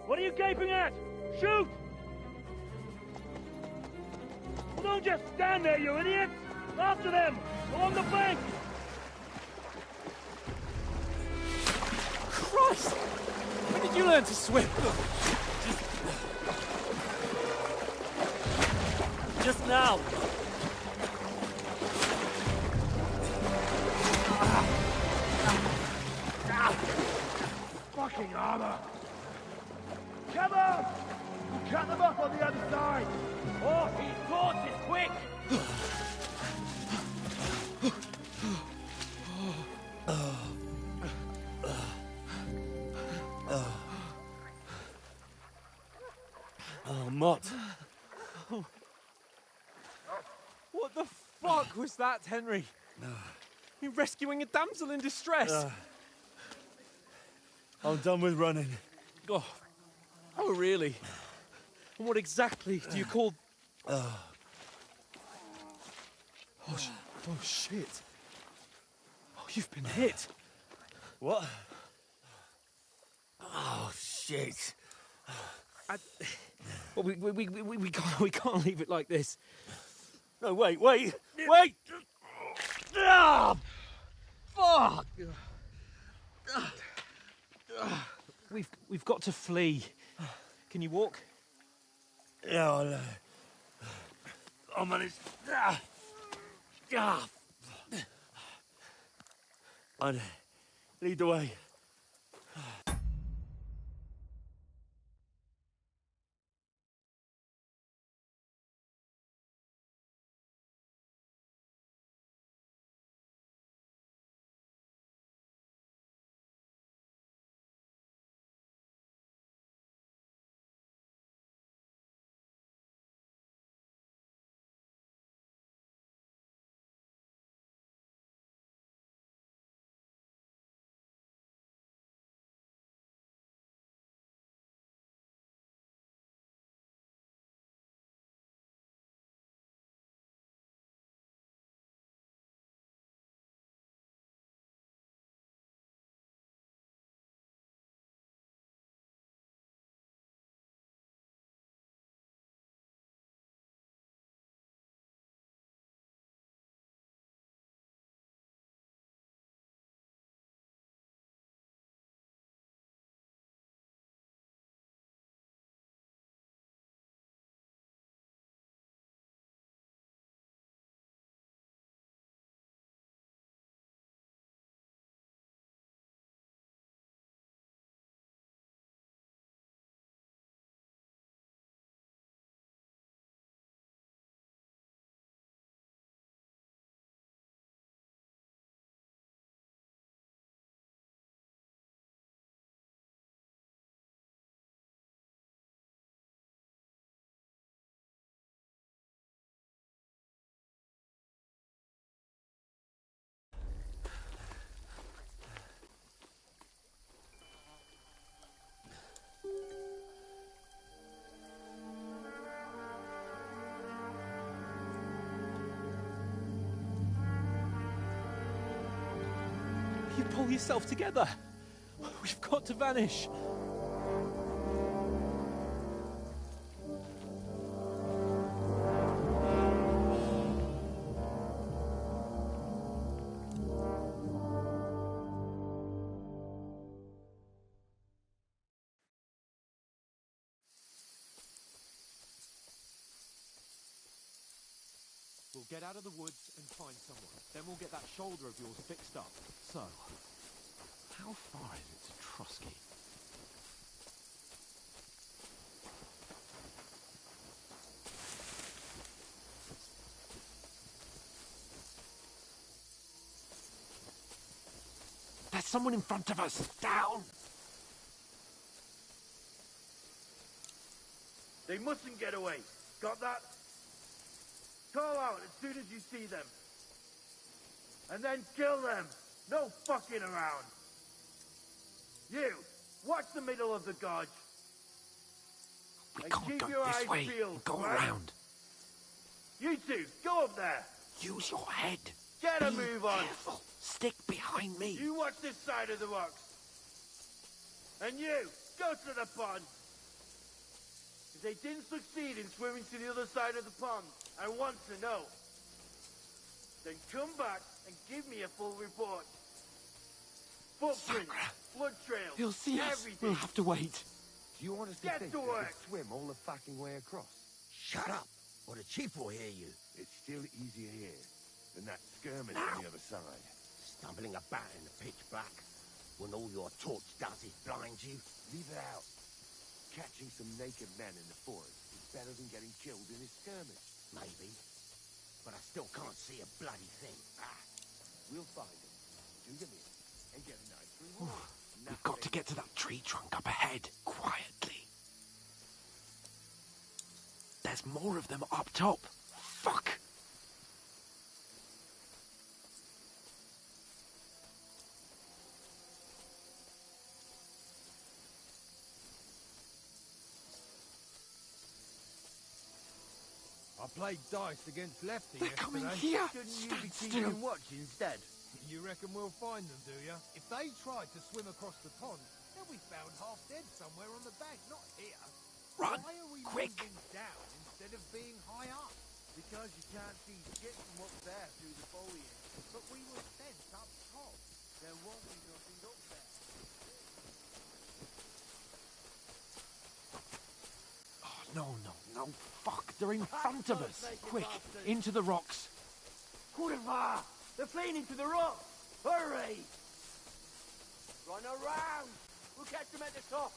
Speaker 5: What are you gaping at? Shoot! Well, don't just stand there, you idiots! After them! Along the bank!
Speaker 9: Christ! When did you learn to swim?
Speaker 5: Just now! Fucking armor! Come on! We'll cut them off on the other side! Oh, he's caught it! Quick!
Speaker 3: Oh, Mott.
Speaker 9: What the fuck was that, Henry? You rescuing a damsel in distress?
Speaker 3: I'm done with running.
Speaker 9: Oh, really? And what exactly do you call... Oh, shit. Oh, you've been hit.
Speaker 3: What?
Speaker 11: Oh, shit.
Speaker 9: Well, we can't leave it like this.
Speaker 3: No, wait! Wait!
Speaker 9: Ah, fuck! We've got to flee. Can you walk?
Speaker 3: Yeah, I'll manage. I'd lead the way.
Speaker 9: Pull yourself together. We've got to vanish. We'll get out of the woods and find someone. Then we'll get that shoulder of yours fixed up. So, how far is it to Trusky? There's someone in front of us! Down!
Speaker 11: They mustn't get away. Got that? Call out as soon as you see them. And then kill them. No fucking around. You, watch the middle of the gorge.
Speaker 9: We
Speaker 11: and
Speaker 9: can't
Speaker 11: keep
Speaker 9: go
Speaker 11: your
Speaker 9: this
Speaker 11: eyes
Speaker 9: way.
Speaker 11: peeled,
Speaker 9: Go
Speaker 11: right?
Speaker 9: around.
Speaker 11: You two, go up there.
Speaker 9: Use your head.
Speaker 11: Get a
Speaker 9: Be
Speaker 11: move on.
Speaker 9: careful. Stick behind me.
Speaker 11: You watch this side of the rocks. And you, go to the pond. If they didn't succeed in swimming to the other side of the pond, I want to know. Then come back and give me a full report. Footprints, blood trails,
Speaker 9: He'll see us.
Speaker 11: everything.
Speaker 9: We'll have to wait.
Speaker 16: Do you want us to
Speaker 11: Get
Speaker 16: think
Speaker 11: to
Speaker 16: they
Speaker 11: work.
Speaker 16: could swim all the fucking way across?
Speaker 12: Shut up, or the chief will hear you.
Speaker 16: It's still easier here than that skirmish on the other side.
Speaker 12: Stumbling about in the pitch black, when all your torch does is blind you.
Speaker 16: Leave it out. Catching some naked men in the forest is better than getting killed in a skirmish.
Speaker 12: Maybe, but I still can't see a bloody thing.
Speaker 16: We'll find them, do them in, and get a nice reward.
Speaker 9: We've got to get to that tree trunk up ahead, quietly. There's more of them up top. Fuck!
Speaker 17: I played dice against Lefty
Speaker 9: They're
Speaker 17: yesterday.
Speaker 9: coming here!
Speaker 11: Shouldn't you
Speaker 9: Stand
Speaker 11: be
Speaker 9: still!
Speaker 11: keeping watch instead?
Speaker 17: You reckon we'll find them, do you? If they tried to swim across the pond, they'll be found half dead somewhere on the bank, not here.
Speaker 9: Run!
Speaker 17: Why are we
Speaker 9: Quick!
Speaker 17: moving down instead of being high up?
Speaker 11: Because you can't see shit from up there through the foliage.
Speaker 17: But we were sent up top.
Speaker 11: There won't be nothing up there.
Speaker 9: Oh, no. Fuck, they're in front of us. Quick, into the rocks.
Speaker 11: Kurva! They're fleeing into the rocks! Hurry! Run around! We'll catch them at the top!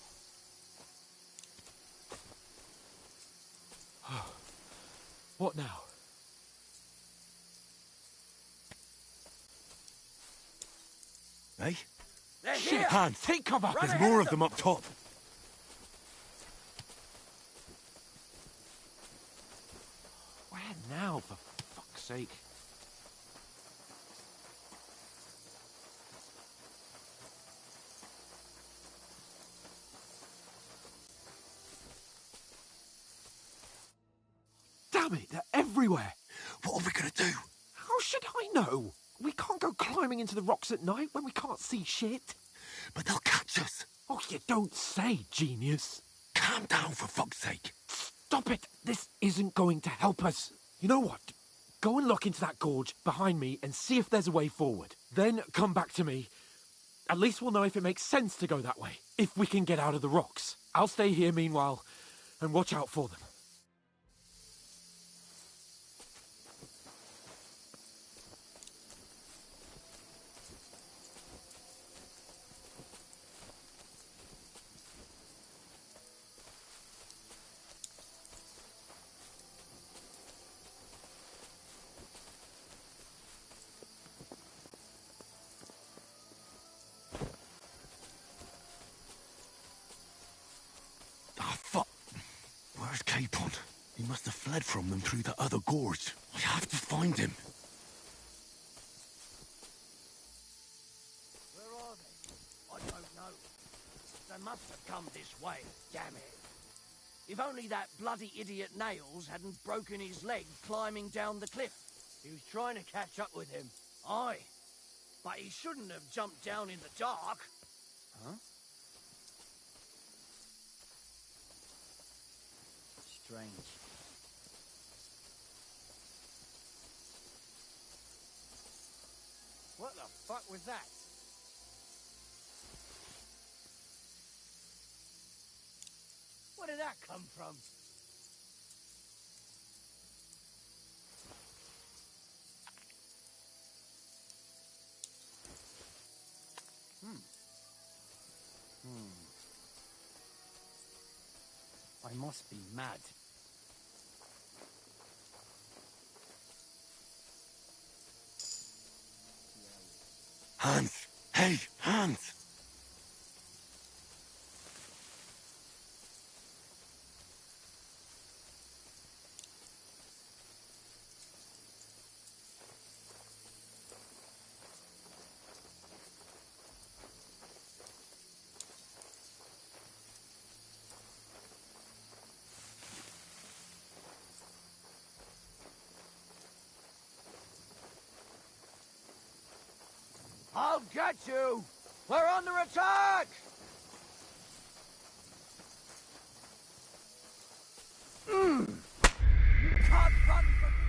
Speaker 9: What now?
Speaker 5: Hey?
Speaker 11: They're
Speaker 5: Shit,
Speaker 11: here!
Speaker 5: Hans!
Speaker 9: Take cover!
Speaker 11: Run
Speaker 5: There's
Speaker 11: ahead
Speaker 5: more
Speaker 11: of
Speaker 5: of them up top.
Speaker 9: Where now, for fuck's sake? Damn it, they're everywhere!
Speaker 5: What are we gonna do?
Speaker 9: How should I know? We can't go climbing into the rocks at night when we can't see shit.
Speaker 5: But they'll catch us.
Speaker 9: Oh, you don't say, genius.
Speaker 5: Calm down, for fuck's sake.
Speaker 9: Stop it! This isn't going to help us. You know what? Go and look into that gorge behind me and see if there's a way forward. Then come back to me. At least we'll know if it makes sense to go that way. If we can get out of the rocks. I'll stay here meanwhile and watch out for them.
Speaker 5: Ah, fuck. Where's Capon? He must have fled from them through the other gorge. I have to find him.
Speaker 2: Where are they? I don't know. They must have come this way, damn it. If only that bloody idiot Nails hadn't broken his leg climbing down the cliff.
Speaker 11: He was trying to catch up with him.
Speaker 2: Aye. But he shouldn't have jumped down in the dark. Huh? Strange. What the fuck was that? Where did that come from? I must be mad.
Speaker 5: Hans! Hey, Hans!
Speaker 2: I'll get you! We're under attack! You can't run from me!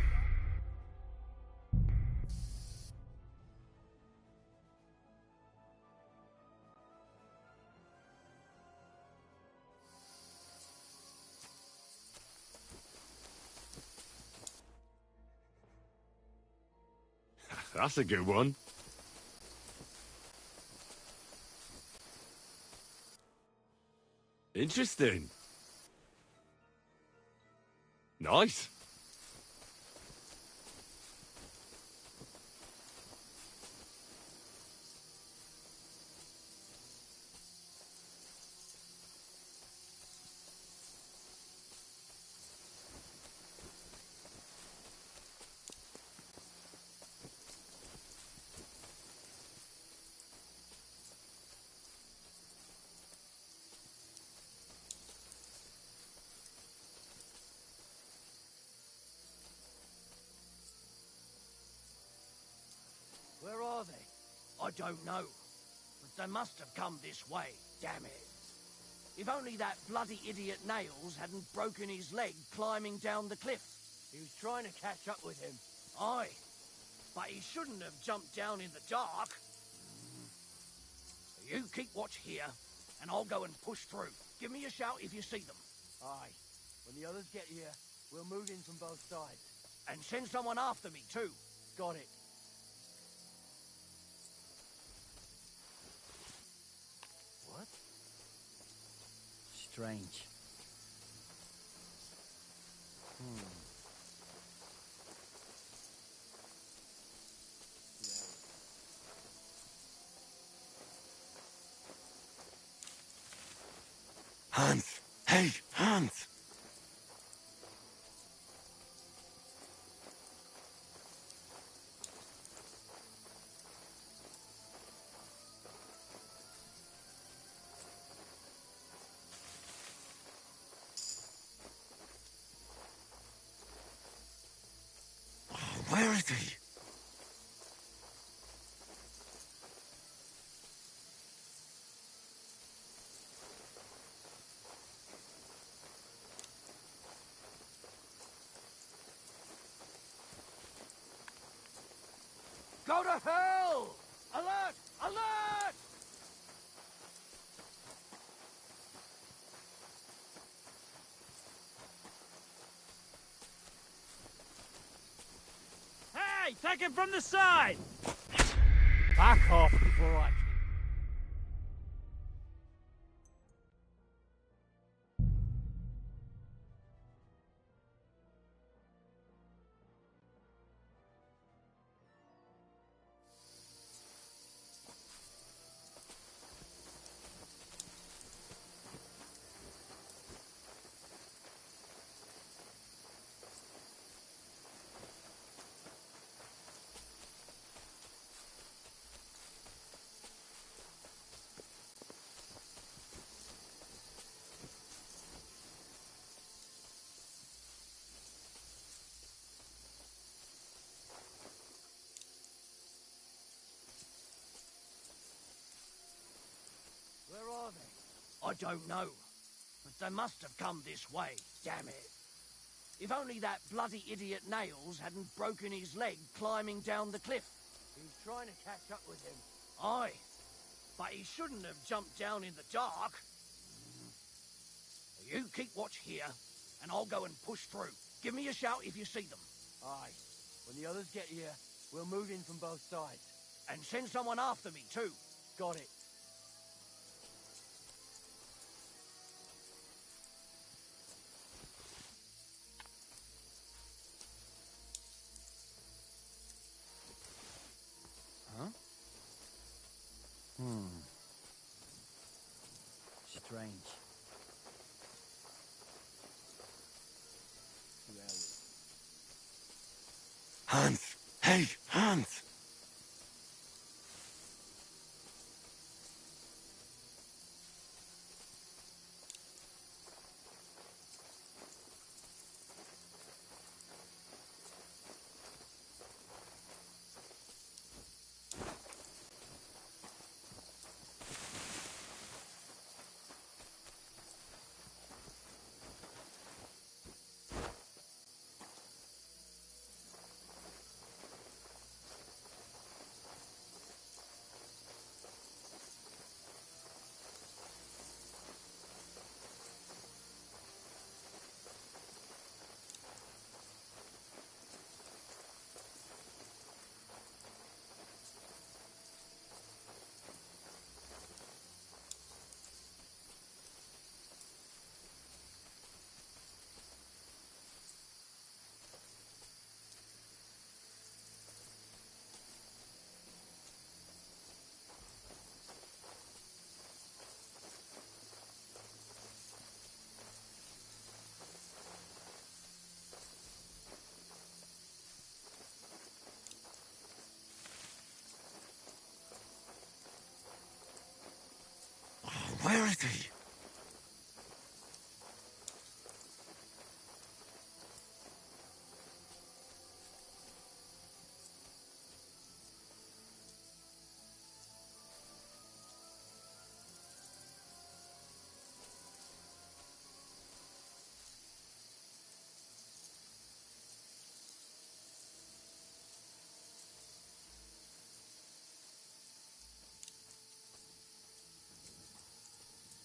Speaker 5: That's a good one. Interesting. Nice.
Speaker 2: Where are they? I don't know. But they must have come this way, damn it. If only that bloody idiot Nails hadn't broken his leg climbing down the cliff. He was trying to catch up with him. Aye. But he shouldn't have jumped down in the dark. You keep watch here, and I'll go and push through. Give me a shout if you see them. Aye. When the others get here, we'll move in from both sides. And send someone after me, too. Got it. What? Strange.
Speaker 5: Hans! Hey, Hans! Where is he?
Speaker 2: Go to hell! Alert! Alert!
Speaker 18: Hey, take him from the side!
Speaker 2: Back off before I... I don't know. But they must have come this way, damn it. If only that bloody idiot Nails hadn't broken his leg climbing down the cliff.
Speaker 12: He was trying to catch up with him.
Speaker 2: Aye, but he shouldn't have jumped down in the dark. You keep watch here, and I'll go and push through. Give me a shout if you see them.
Speaker 12: Aye. When the others get here, we'll move in from both sides.
Speaker 2: And send someone after me, too.
Speaker 12: Got it.
Speaker 2: Huh? Strange.
Speaker 5: Hans! Hey, Hans! Where is he?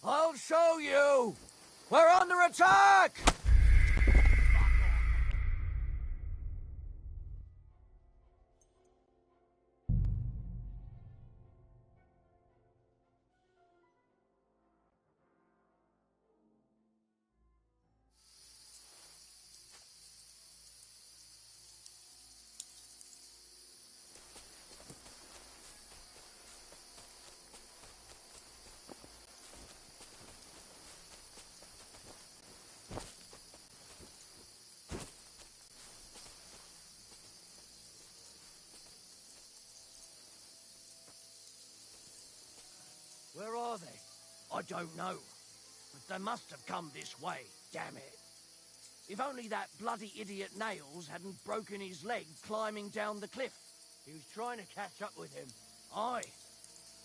Speaker 2: I'll show you! We're under attack! Where are they? I don't know. But they must have come this way, damn it. If only that bloody idiot Nails hadn't broken his leg climbing down the cliff.
Speaker 12: He was trying to catch up with him.
Speaker 2: Aye,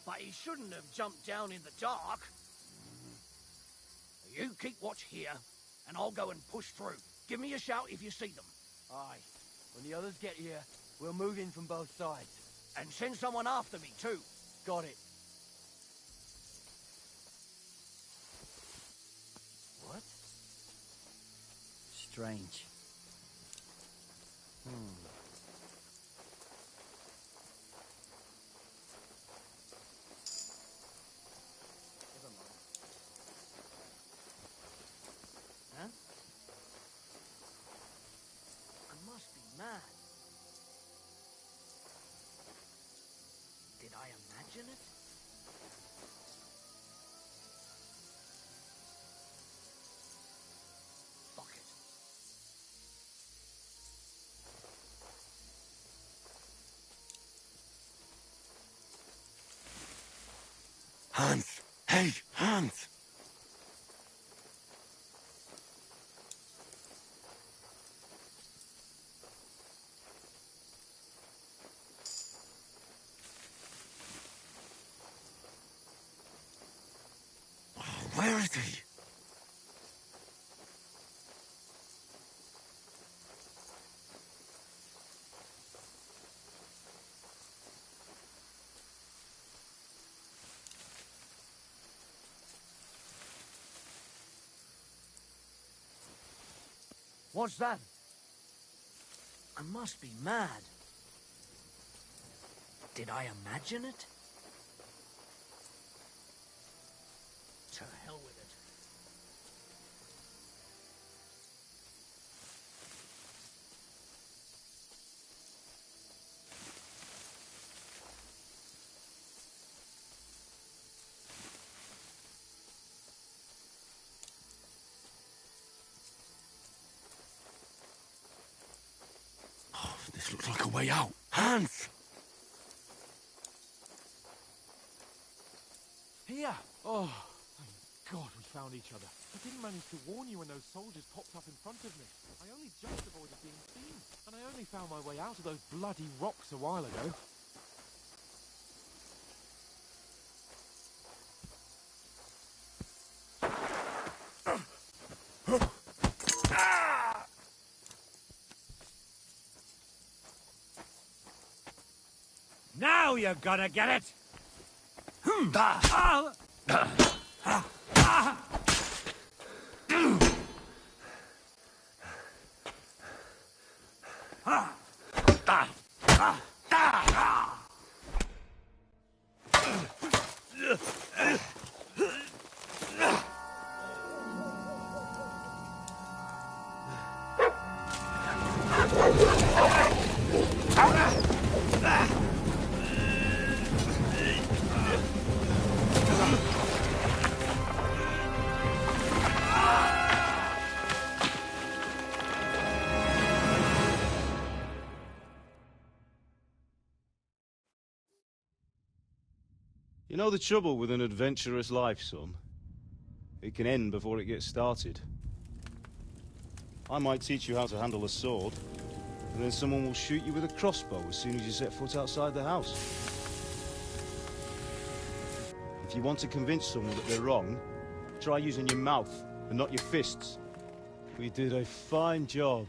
Speaker 2: but he shouldn't have jumped down in the dark. You keep watch here, and I'll go and push through. Give me a shout if you see them.
Speaker 12: Aye. When the others get here, we'll move in from both sides.
Speaker 2: And send someone after me, too.
Speaker 12: Got it.
Speaker 2: What? Strange. Never mind. Huh? I must be mad. Did I imagine it? Fuck it.
Speaker 5: Hans! Hey, Hans! Where
Speaker 11: Ratty!
Speaker 2: What's that? I must be mad. Did I imagine it? To hell with it.
Speaker 11: This looks like a way out. Hans!
Speaker 9: Here! Oh, thank God we found each other. I didn't manage to warn you when those soldiers popped up in front of me. I only just avoided being seen, and I only found my way out of those bloody rocks a while ago.
Speaker 18: Now you're gonna get it!
Speaker 4: You know the trouble with an adventurous life, son? It can end before it gets started. I might teach you how to handle a sword, and then someone will shoot you with a crossbow as soon as you set foot outside the house. If you want to convince someone that they're wrong, try using your mouth and not your fists. We did a fine job.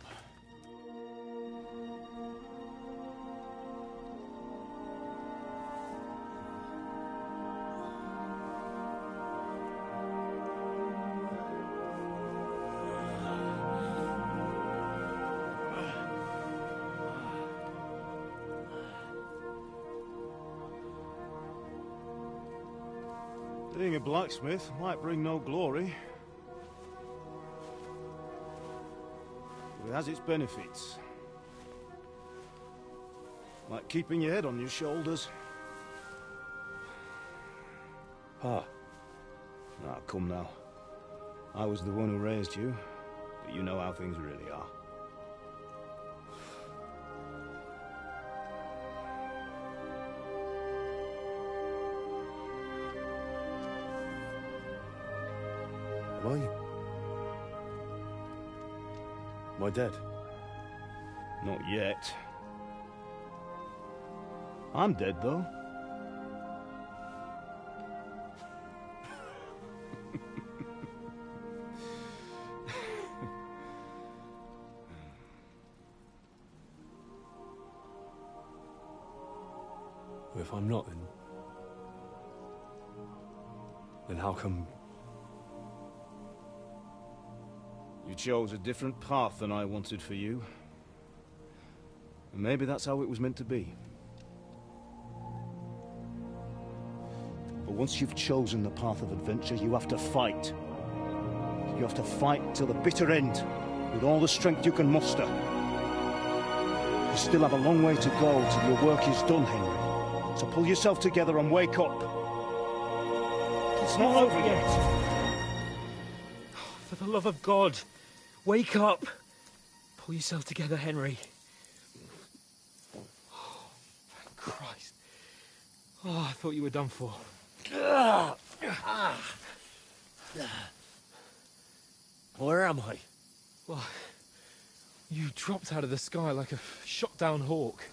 Speaker 4: Being a blacksmith might bring no glory, but it has its benefits. Like keeping your head on your shoulders. Ah. Ah, come now. I was the one who raised you, but you know how things really are. Am I dead? Not yet. I'm dead, though.
Speaker 5: Well, if I'm not, then how come...
Speaker 4: You chose a different path than I wanted for you. And maybe that's how it was meant to be. But once you've chosen the path of adventure, you have to fight. You have to fight till the bitter end, with all the strength you can muster. You still have a long way to go till your work is done, Henry. So pull yourself together and wake up. It's not over yet.
Speaker 9: For the love of God, wake up! Pull yourself together, Henry. Oh, thank Christ. Oh, I thought you were done for.
Speaker 11: Where am I?
Speaker 9: Well, you dropped out of the sky like a shot-down hawk.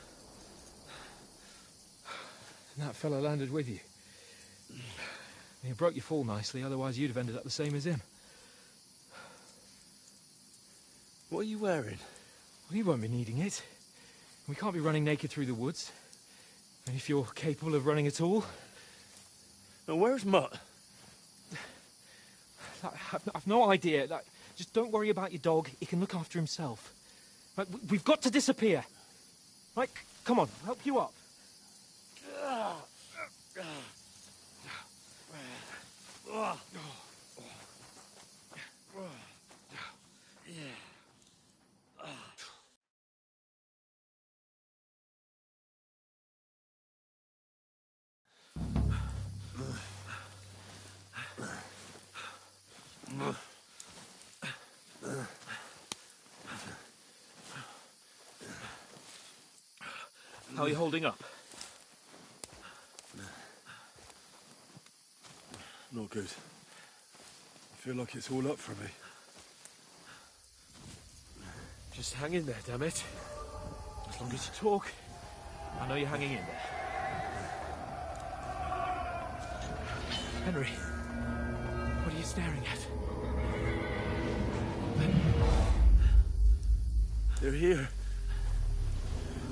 Speaker 9: And that fella landed with you. You broke your fall nicely, otherwise you'd have ended up the same as him.
Speaker 11: What are you wearing?
Speaker 9: Well, you won't be needing it. We can't be running naked through the woods. And if you're capable of running at all...
Speaker 11: And where's Mutt?
Speaker 9: I've no idea. Just don't worry about your dog. He can look after himself. We've got to disappear. Right, come on, I'll help you up. How are you holding up?
Speaker 5: Not good. I feel like it's all up for me.
Speaker 9: Just hang in there, damn it. As long as you talk, I know you're hanging in there. Henry, what are you staring at?
Speaker 5: They're here.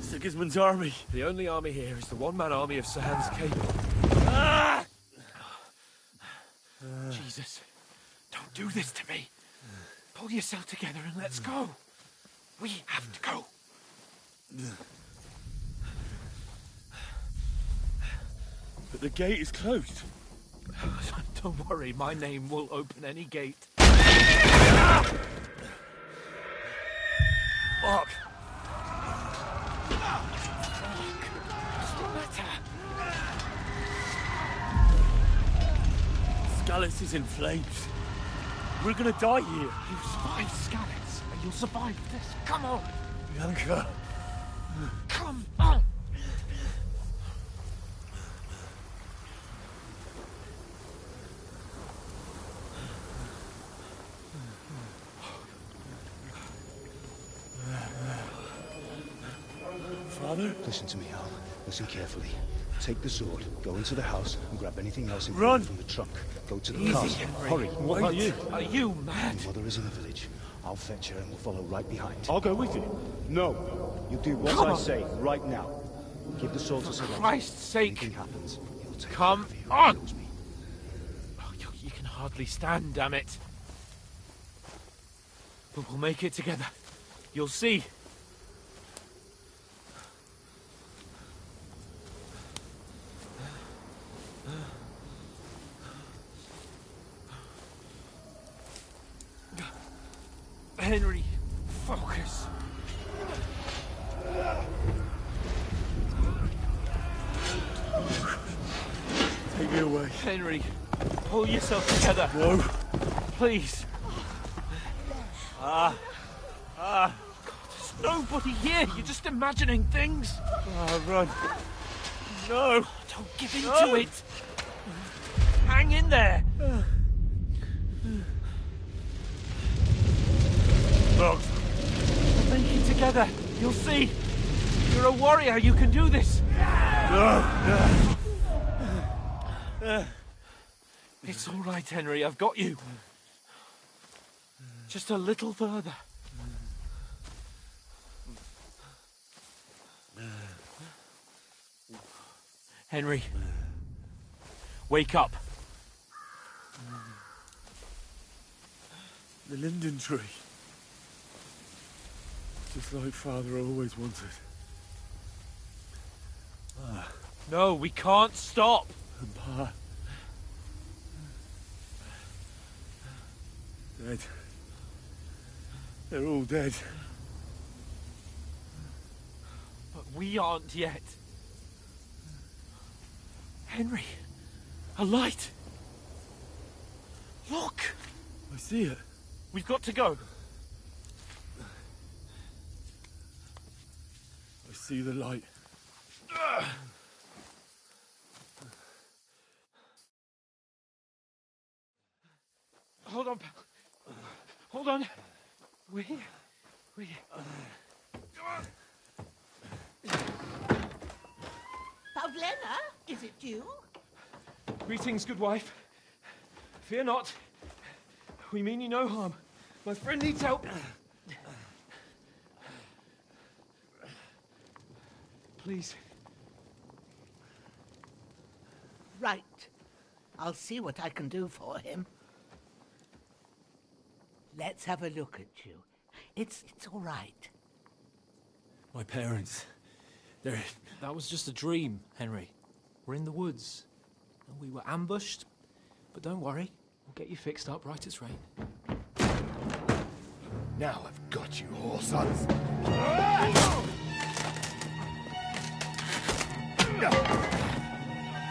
Speaker 5: Sigismund's army.
Speaker 9: The only army here is the one-man army of Sir Hans Cable.
Speaker 5: Ah!
Speaker 9: Jesus, don't do this to me. Pull yourself together and let's go. We have to go.
Speaker 5: But the gate is closed.
Speaker 9: Don't worry, my name will open any gate.
Speaker 5: Fuck! Scallis is in flames. We're gonna die here.
Speaker 9: You survived Scallis, and you'll survive this. Come on!
Speaker 5: Bianca.
Speaker 9: Come on!
Speaker 5: Father?
Speaker 19: Listen to me, Al. Listen carefully. Take the sword, go into the house, and grab anything else
Speaker 5: Run!
Speaker 19: from the trunk. Go to the
Speaker 9: Easy,
Speaker 19: castle.
Speaker 9: Henry.
Speaker 19: Hurry.
Speaker 9: What are you? Are you mad?
Speaker 19: Your mother is in the village. I'll fetch her and we'll follow right behind.
Speaker 5: I'll go with you.
Speaker 19: No. You do what
Speaker 9: Come
Speaker 19: I
Speaker 9: on.
Speaker 19: say right now. Give the sword to Sir
Speaker 9: For
Speaker 19: Roger.
Speaker 9: Christ's sake!
Speaker 19: Anything happens, he'll take
Speaker 9: Come
Speaker 19: care of you.
Speaker 9: on!
Speaker 19: He knows me.
Speaker 9: Oh, you can hardly stand, damn it. But we'll make it together. You'll see. Henry, focus.
Speaker 5: Take me away.
Speaker 9: Henry, pull yourself together.
Speaker 5: No.
Speaker 9: Please. There's nobody here. You're just imagining things.
Speaker 5: Run. No.
Speaker 9: Don't give in to it. Hang in there.
Speaker 5: Look.
Speaker 9: Make it together. You'll see. You're a warrior. You can do this. It's all right, Henry. I've got you. Just a little further. Henry. Wake up.
Speaker 5: The linden tree. Just like Father always wanted.
Speaker 9: No, we can't stop.
Speaker 5: And Pa. Dead. They're all dead.
Speaker 9: But we aren't yet. Henry, a light. Look.
Speaker 5: I see it.
Speaker 9: We've got to go.
Speaker 5: I see the light.
Speaker 9: Hold on, pal. Hold on. We're here. We're here.
Speaker 20: Pavlena, is it you?
Speaker 9: Greetings, good wife. Fear not. We mean you no harm. My friend needs help. Please.
Speaker 20: Right. I'll see what I can do for him. Let's have a look at you. It's all right.
Speaker 3: My parents, they're...
Speaker 9: That was just a dream, Henry. We're in the woods. And we were ambushed. But don't worry. We'll get you fixed up right as rain.
Speaker 16: Now I've got you, whore sons.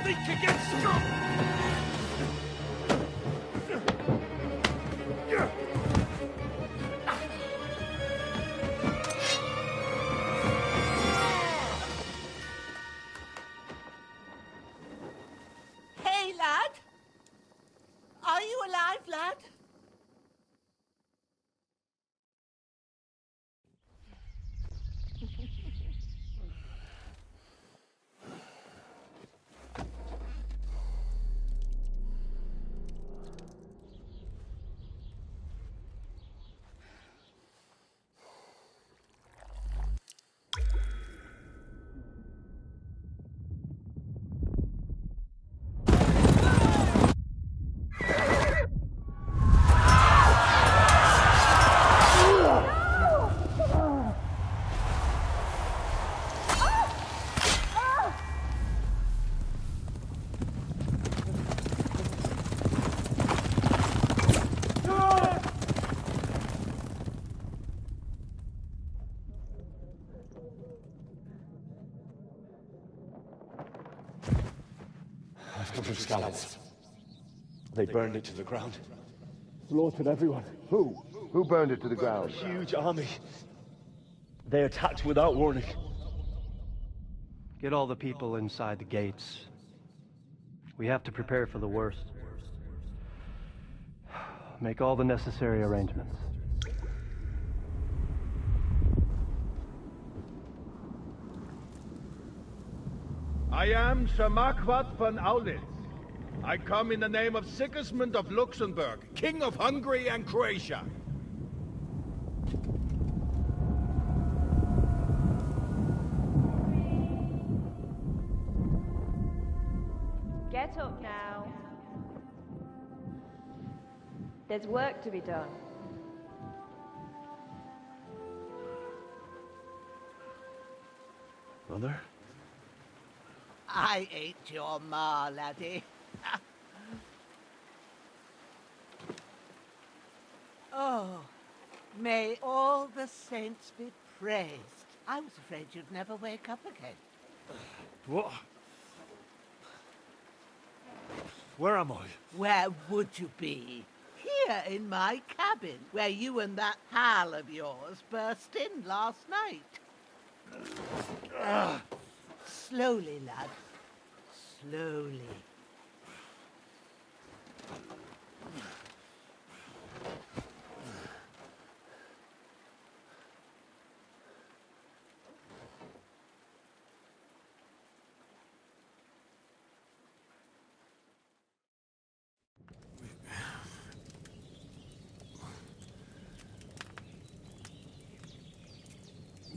Speaker 11: Think again, strong!
Speaker 20: Hey, lad! Are you alive, lad?
Speaker 19: I've come from Scallops. They burned it to the ground. Slaughtered everyone.
Speaker 16: Who? Who burned it to the
Speaker 19: A
Speaker 16: ground?
Speaker 19: huge army. They attacked without warning.
Speaker 21: Get all the people inside the gates. We have to prepare for the worst. Make all the necessary arrangements.
Speaker 22: I am Sir Marquardt von Aulitz. I come in the name of Sigismund of Luxembourg, King of Hungary and Croatia.
Speaker 23: Get up now. There's work to be done.
Speaker 19: Mother?
Speaker 20: I ain't your ma, laddie. Oh, may all the saints be praised. I was afraid you'd never wake up again.
Speaker 9: What? Where am I?
Speaker 20: Where would you be? Here in my cabin, where you and that pal of yours burst in last night. Slowly, lad. Slowly.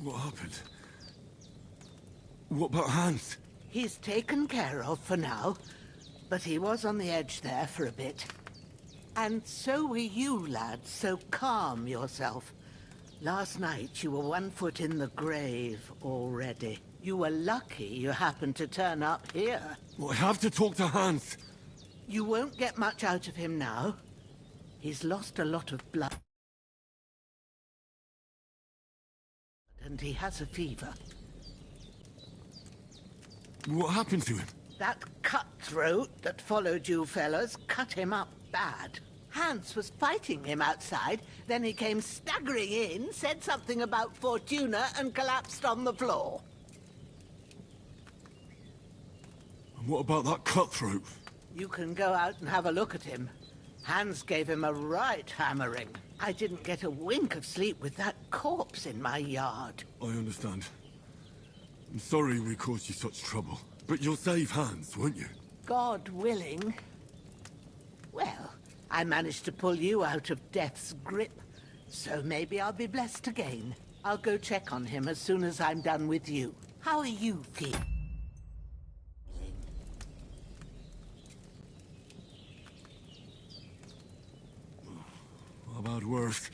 Speaker 5: What happened? What about Hans?
Speaker 20: He's taken care of for now, but he was on the edge there for a bit. And so were you, lad, so calm yourself. Last night you were 1 foot in the grave already. You were lucky you happened to turn up here.
Speaker 5: Well, I have to talk to Hans.
Speaker 20: You won't get much out of him now. He's lost a lot of blood. And he has a fever.
Speaker 5: What happened to him?
Speaker 20: That cutthroat that followed you fellas cut him up bad. Hans was fighting him outside, then he came staggering in, said something about Fortuna, and collapsed on the floor.
Speaker 5: And what about that cutthroat?
Speaker 20: You can go out and have a look at him. Hans gave him a right hammering. I didn't get a wink of sleep with that corpse in my yard.
Speaker 5: I understand. I'm sorry we caused you such trouble. But you'll save Hans, won't you?
Speaker 20: God willing. Well, I managed to pull you out of death's grip, so maybe I'll be blessed again. I'll go check on him as soon as I'm done with you. How are you feeling?
Speaker 5: I've had worse.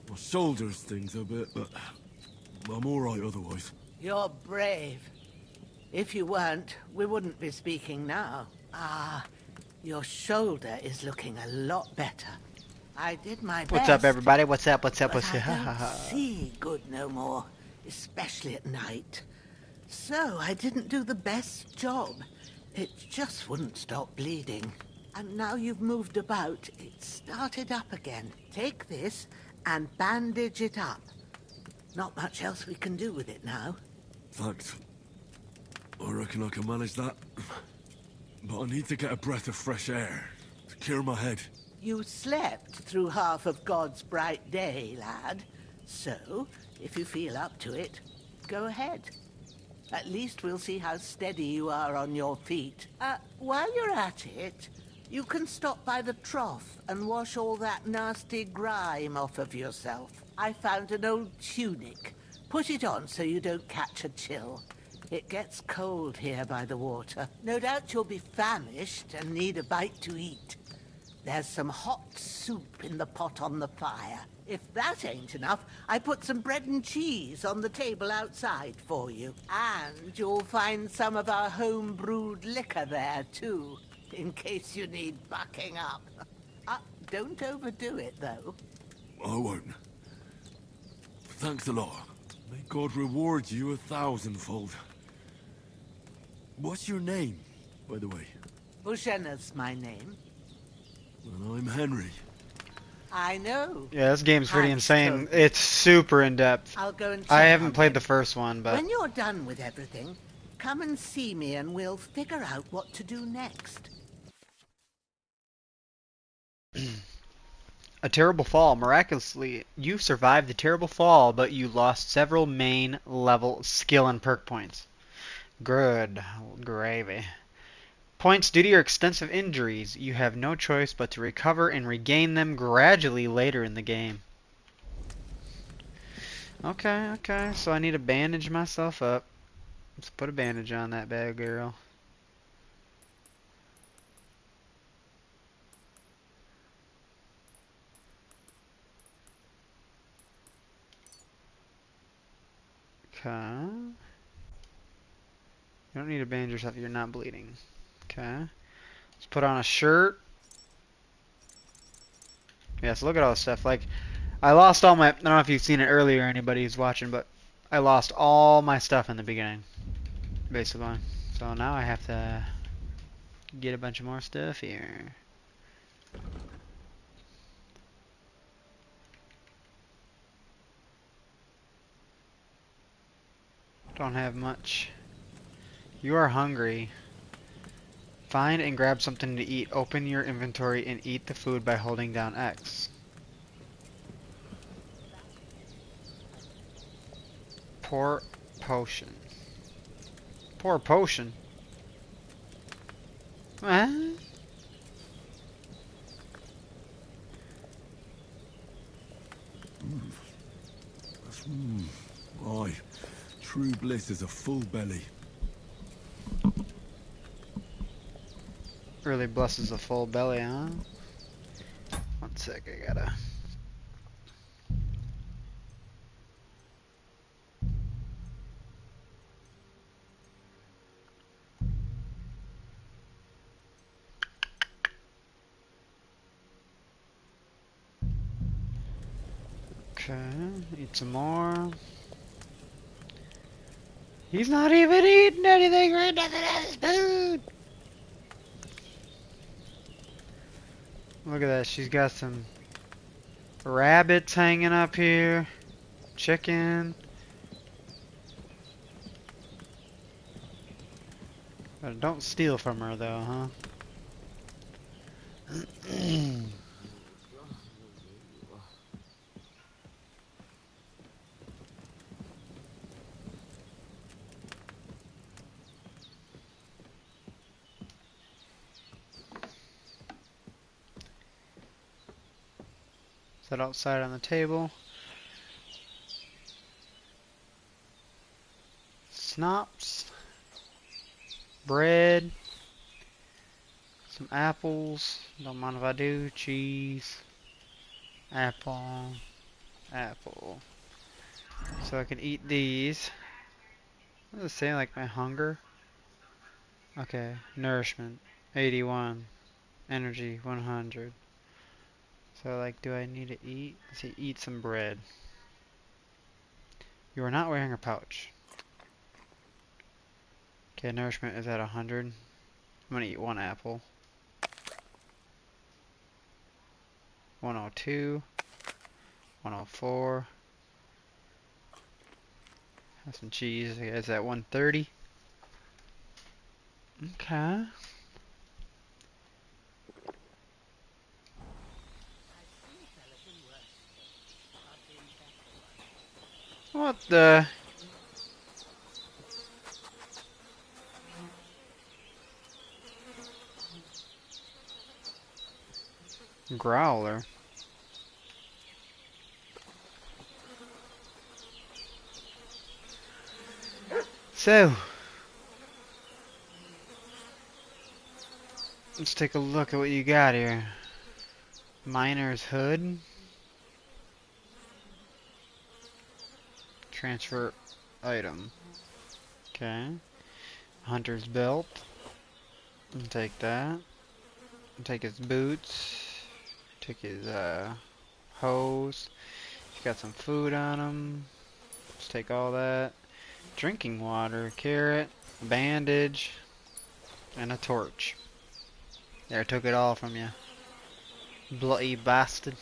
Speaker 5: My shoulder stings a bit, but I'm all right otherwise.
Speaker 20: You're brave. If you weren't, we wouldn't be speaking now. Ah, your shoulder is looking a lot better. I did my best.
Speaker 1: What's up, everybody? What's up? What's up?
Speaker 20: But
Speaker 1: What's up?
Speaker 20: I don't see good no more, especially at night. So I didn't do the best job. It just wouldn't stop bleeding. And now you've moved about, it started up again. Take this and bandage it up. Not much else we can do with it now.
Speaker 5: Thanks. I reckon I can manage that. But I need to get a breath of fresh air to clear my head.
Speaker 20: You slept through half of God's bright day, lad. So, if you feel up to it, go ahead. At least we'll see how steady you are on your feet. While you're at it, you can stop by the trough and wash all that nasty grime off of yourself. I found an old tunic. Put it on so you don't catch a chill. It gets cold here by the water. No doubt you'll be famished and need a bite to eat. There's some hot soup in the pot on the fire. If that ain't enough, I put some bread and cheese on the table outside for you. And you'll find some of our home-brewed liquor there, too, in case you need bucking up. Don't overdo it, though.
Speaker 5: I won't. Thanks a lot. May God reward you 1,000-fold. What's your name, by the way?
Speaker 20: Bushenna's my name.
Speaker 5: And I'm Henry.
Speaker 20: I know.
Speaker 1: Yeah, this game's pretty insane. It's super in-depth.
Speaker 20: I'll go and check
Speaker 1: I haven't
Speaker 20: on
Speaker 1: played
Speaker 20: him.
Speaker 1: the first one, but...
Speaker 20: When you're done with everything, come and see me and we'll figure out what to do next.
Speaker 1: A terrible fall. Miraculously, you survived the terrible fall, but you lost several main level skill and perk points. Good gravy. Points due to your extensive injuries. You have no choice but to recover and regain them gradually later in the game. Okay, so I need to bandage myself up. Let's put a bandage on that bad girl. Okay. You don't need to bandage yourself if you're not bleeding. Okay. Let's put on a shirt. Yeah, so look at all this stuff. Like, I lost all my... I don't know if you've seen it earlier, anybody who's watching, but I lost all my stuff in the beginning, basically. So now I have to get a bunch of more stuff here. Don't have much. You are hungry. Find and grab something to eat. Open your inventory and eat the food by holding down X. Pour potion. Pour potion? What?
Speaker 5: Aye. True bliss is a full belly.
Speaker 1: Really blesses a full belly, huh? One sec, I gotta... Okay, eat some more. He's not even eating anything right now. His food. Look at that. She's got some rabbits hanging up here. Chicken. But don't steal from her though, huh? Set outside on the table. Snops. Bread. Some apples. Don't mind if I do. Cheese. Apple. Apple. So I can eat these. What does it say, like my hunger? Okay. Nourishment. 81. Energy. 100. So like, do I need to eat? Let's see, eat some bread. You are not wearing a pouch. Okay, nourishment is at 100. I'm gonna eat one apple. 102. 104. Have some cheese. Okay, it's at 130. Okay. What the? Growler. So, let's take a look at what you got here. Miner's hood. Transfer item. Okay. Hunter's belt. I'll take that. I'll take his boots. Take his hose. He's got some food on him. Let's take all that. Drinking water, carrot, bandage, and a torch. There, I took it all from you. Bloody bastard.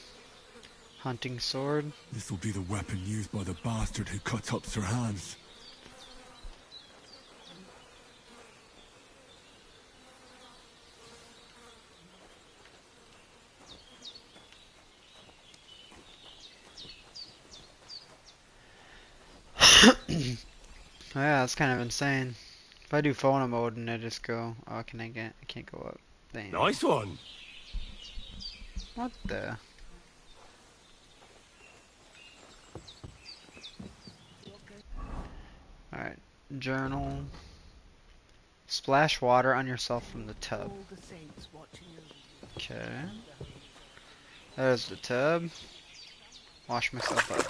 Speaker 1: Hunting sword.
Speaker 5: This will be the weapon used by the bastard who cut up Sir Hans.
Speaker 1: Yeah, that's kind of insane. If I do phono mode and I just go, oh, can I get? I can't go up. Dang.
Speaker 11: Nice one.
Speaker 1: What the? Alright, journal. Splash water on yourself from the tub. Okay. There's the tub. Wash myself up.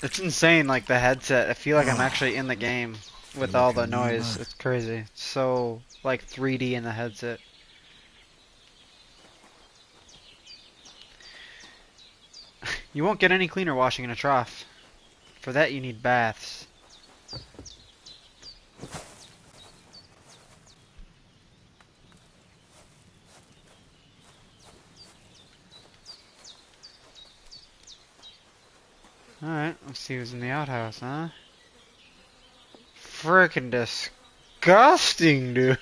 Speaker 1: It's insane, like the headset. I feel like I'm actually in the game with all the noise. It's crazy. It's so, like 3D in the headset. You won't get any cleaner washing in a trough. For that you need baths. Alright, let's see who's in the outhouse, huh? Frickin' disgusting, dude.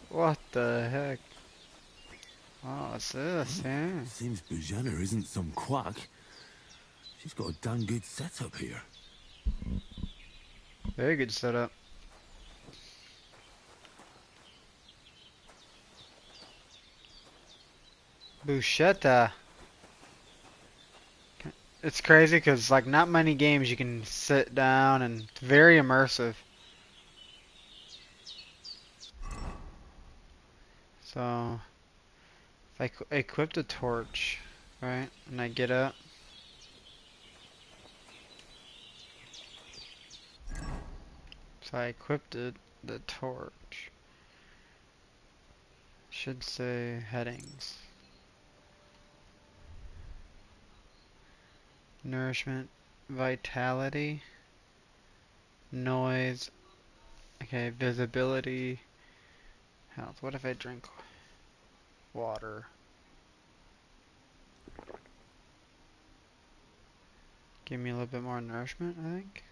Speaker 1: What the heck? Oh, what's this, yeah?
Speaker 11: Seems Bujana isn't some quack. She's got a damn good setup here.
Speaker 1: Very good setup. Bruschetta. It's crazy because like not many games you can sit down and it's very immersive. So if I equip the torch, right, and I get up. So I equipped the torch. Should say headings. Nourishment, vitality, noise, okay, visibility, health. What if I drink water? Give me a little bit more nourishment, I think.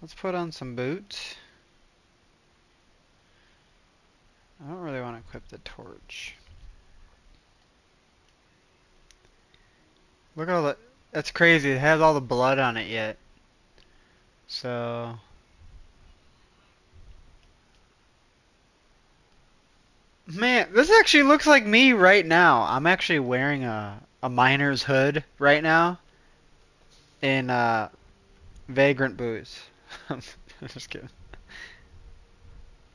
Speaker 1: Let's put on some boots. I don't really want to equip the torch. Look at all the... That's crazy. It has all the blood on it yet. So... Man, this actually looks like me right now. I'm actually wearing a miner's hood right now in vagrant boots. I'm just kidding.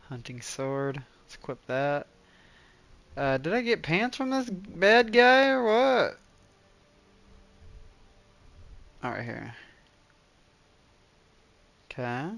Speaker 1: Hunting sword. Let's equip that. Did I get pants from this bad guy or what? Oh, right here. Okay.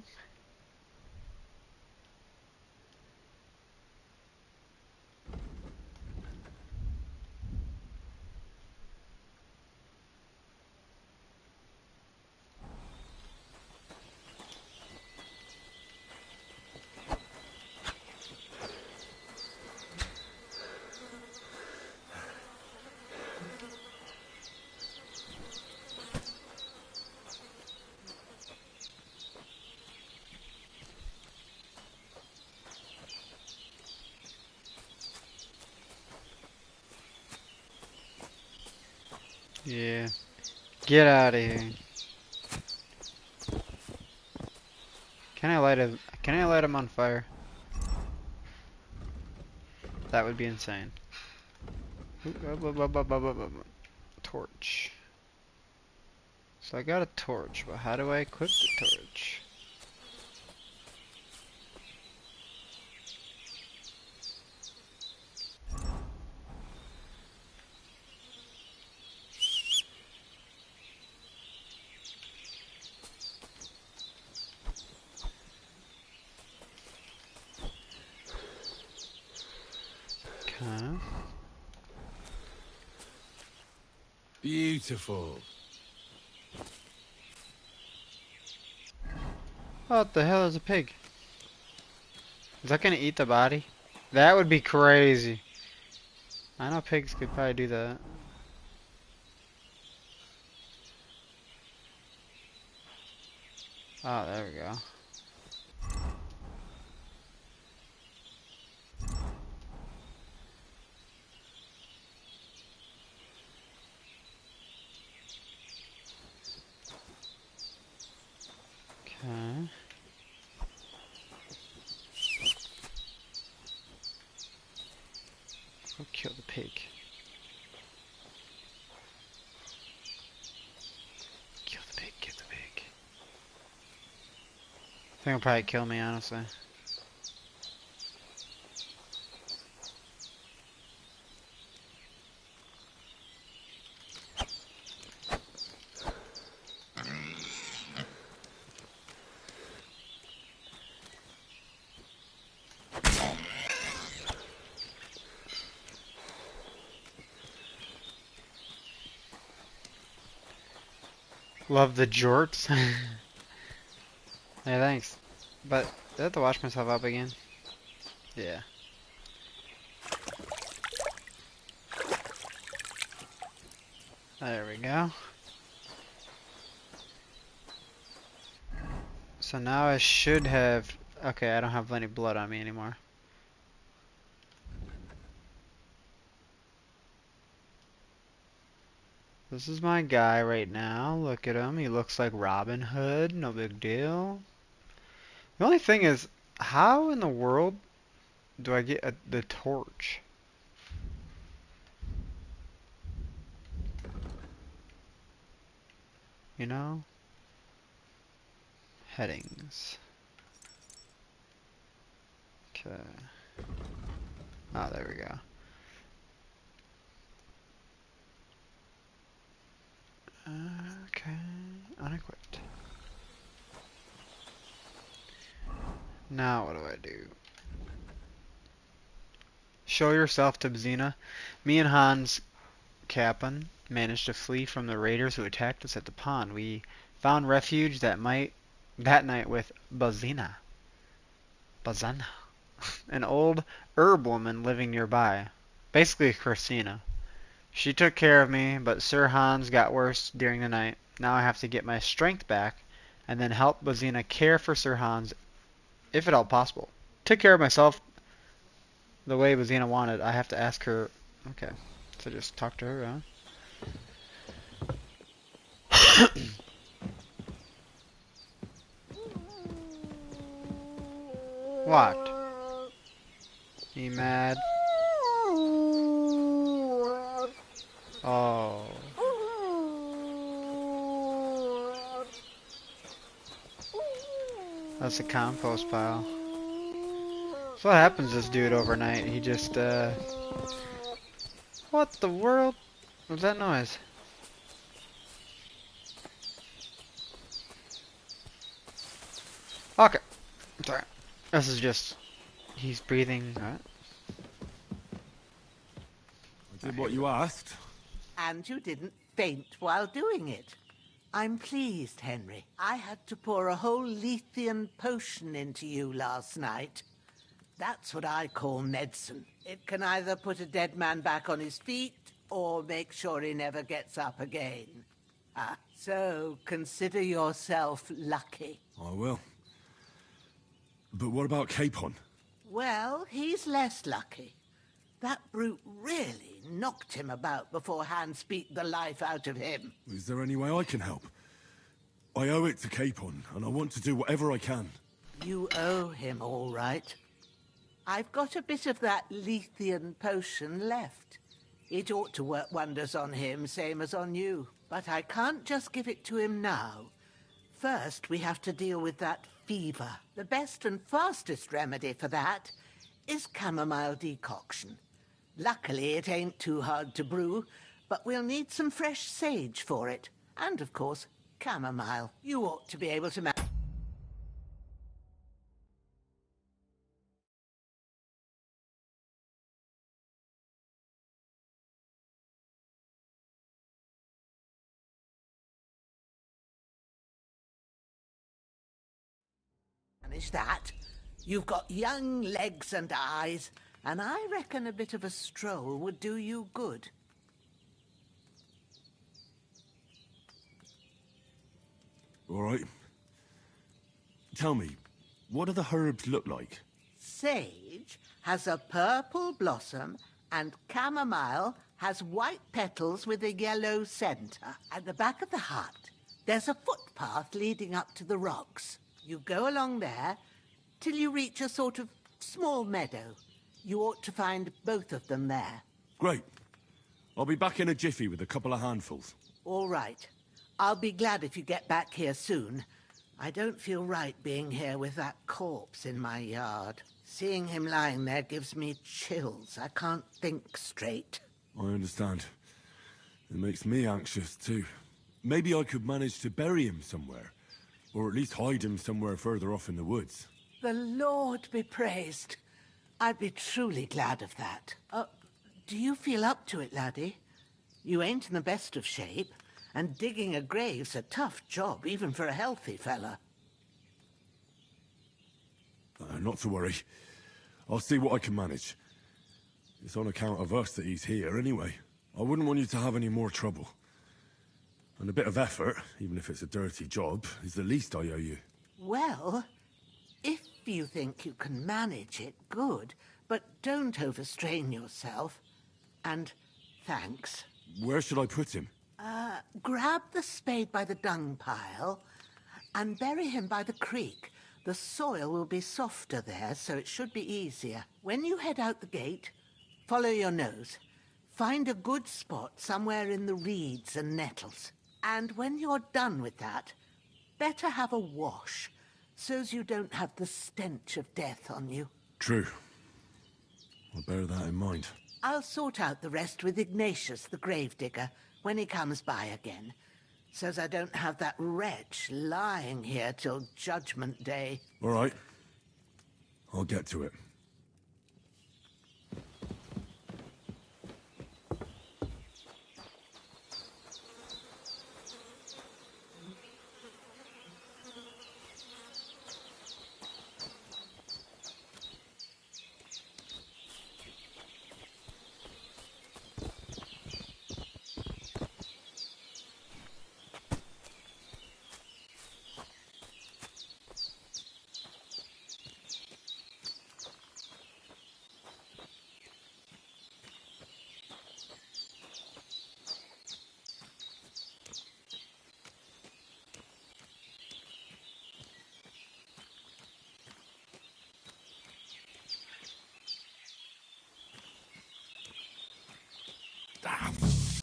Speaker 1: Yeah. Get out of here. Can I light him on fire? That would be insane. Torch. So I got a torch, but how do I equip the torch? Okay.
Speaker 13: Beautiful.
Speaker 1: What the hell is a pig? Is that gonna eat the body? That would be crazy. I know pigs could probably do that. Oh, there we go. Okay. Go kill the pig. Kill the pig, kill the pig. I think it'll probably kill me, honestly. Love the jorts. Hey, thanks. But, do I have to wash myself up again? Yeah. There we go. So now I should have... Okay, I don't have any blood on me anymore. This is my guy right now. Look at him. He looks like Robin Hood. No big deal. The only thing is, how in the world do I get the torch? You know? Headings. Okay. Oh, there we go. Okay. Unequipped. Now what do I do? Show yourself to Bzina. Me and Hans Kaplan managed to flee from the raiders who attacked us at the pond. We found refuge that night with Bzina. Bazana. An old herb woman living nearby. Basically Christina. She took care of me, but Sir Hans got worse during the night. Now I have to get my strength back and then help Bzina care for Sir Hans if at all possible. Took care of myself the way Bzina wanted. I have to ask her. Okay. So just talk to her, huh? What? You mad? Oh. That's a compost pile. So what happens to this dude overnight? He just, what the world? What's that noise? Okay. Sorry. This is just, he's breathing.
Speaker 5: I did what you asked.
Speaker 20: And you didn't faint while doing it. I'm pleased, Henry. I had to pour a whole Lethean potion into you last night. That's what I call medicine. It can either put a dead man back on his feet or make sure he never gets up again. So consider yourself lucky.
Speaker 5: I will. But what about Capon?
Speaker 20: Well, he's less lucky. That brute really knocked him about before Hans beat the life out of him.
Speaker 5: Is there any way I can help? I owe it to Capon, and I want to do whatever I can.
Speaker 20: You owe him, all right. I've got a bit of that Lethean potion left. It ought to work wonders on him, same as on you. But I can't just give it to him now. First, we have to deal with that fever. The best and fastest remedy for that is chamomile decoction. Luckily, it ain't too hard to brew, but we'll need some fresh sage for it. And, of course, chamomile. You ought to be able to manage that. You've got young legs and eyes, and I reckon a bit of a stroll would do you good.
Speaker 5: All right. Tell me, what do the herbs look like?
Speaker 20: Sage has a purple blossom, and chamomile has white petals with a yellow center. At the back of the hut, there's a footpath leading up to the rocks. You go along there till you reach a sort of small meadow. You ought to find both of them there.
Speaker 5: Great. I'll be back in a jiffy with a couple of handfuls.
Speaker 20: All right. I'll be glad if you get back here soon. I don't feel right being here with that corpse in my yard. Seeing him lying there gives me chills. I can't think straight.
Speaker 5: I understand. It makes me anxious, too. Maybe I could manage to bury him somewhere. Or at least hide him somewhere further off in the woods.
Speaker 20: The Lord be praised. I'd be truly glad of that. Do you feel up to it, laddie? You ain't in the best of shape, and digging a grave's a tough job, even for a healthy fella.
Speaker 5: Not to worry. I'll see what I can manage. It's on account of us that he's here, anyway. I wouldn't want you to have any more trouble. And a bit of effort, even if it's a dirty job, is the least I owe you.
Speaker 20: Well, if you think you can manage it, good. But don't overstrain yourself. And thanks.
Speaker 5: Where should I put him?
Speaker 20: Grab the spade by the dung pile and bury him by the creek. The soil will be softer there, so it should be easier. When you head out the gate, follow your nose. Find a good spot somewhere in the reeds and nettles. And when you're done with that, better have a wash, so's you don't have the stench of death on you.
Speaker 5: True. I'll bear that in mind.
Speaker 20: I'll sort out the rest with Ignatius, the gravedigger, when he comes by again, so's I don't have that wretch lying here till Judgment Day.
Speaker 5: All right. I'll get to it.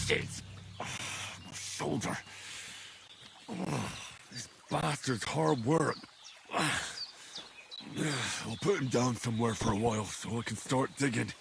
Speaker 5: bastards! My shoulder. This bastard's hard work. I'll put him down somewhere for a while so I can start digging.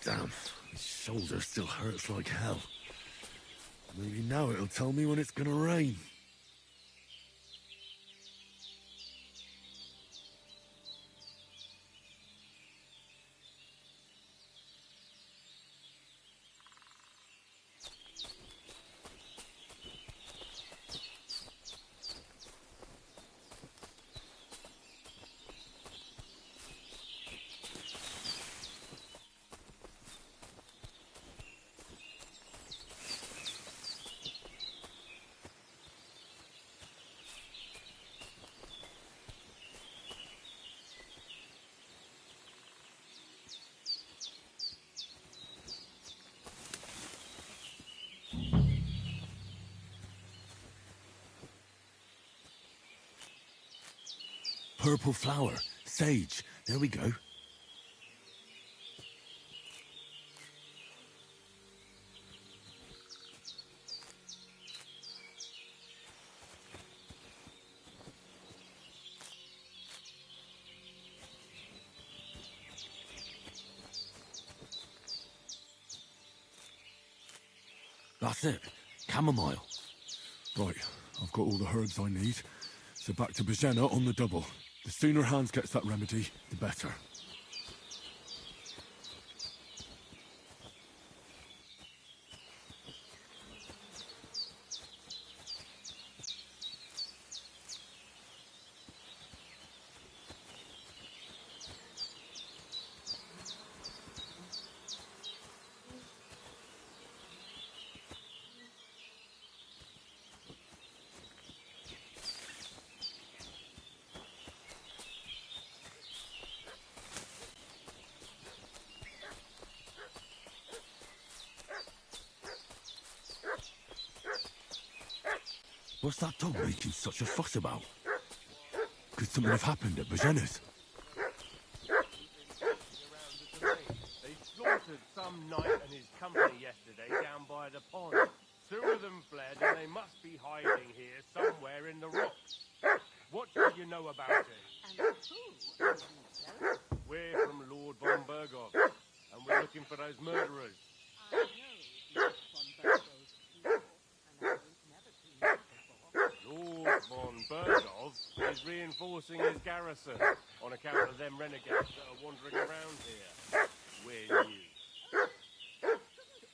Speaker 5: Damn, his shoulder still hurts like hell. Maybe now it'll tell me when it's gonna rain. purple flower. Sage. There we go. That's it. Chamomile. Right, I've got all the herbs I need. So back to Bajena on the double. The sooner Hans gets that remedy, the better. What's that dog making such a fuss about? Could something have happened at Bajena's?
Speaker 11: They slaughtered some knight and his company yesterday down by the pond. Two of them fled and they must be hiding here somewhere in the rocks. What do you know about it?
Speaker 20: And who?
Speaker 11: We're from Lord von Bergov, and we're looking for those murderers.
Speaker 20: I know Lord von Bergo's people, and I ain't never seen them before.
Speaker 11: Lord von Bergov is reinforcing his garrison on account of them renegades that are wandering around here. We're new.
Speaker 20: Shouldn't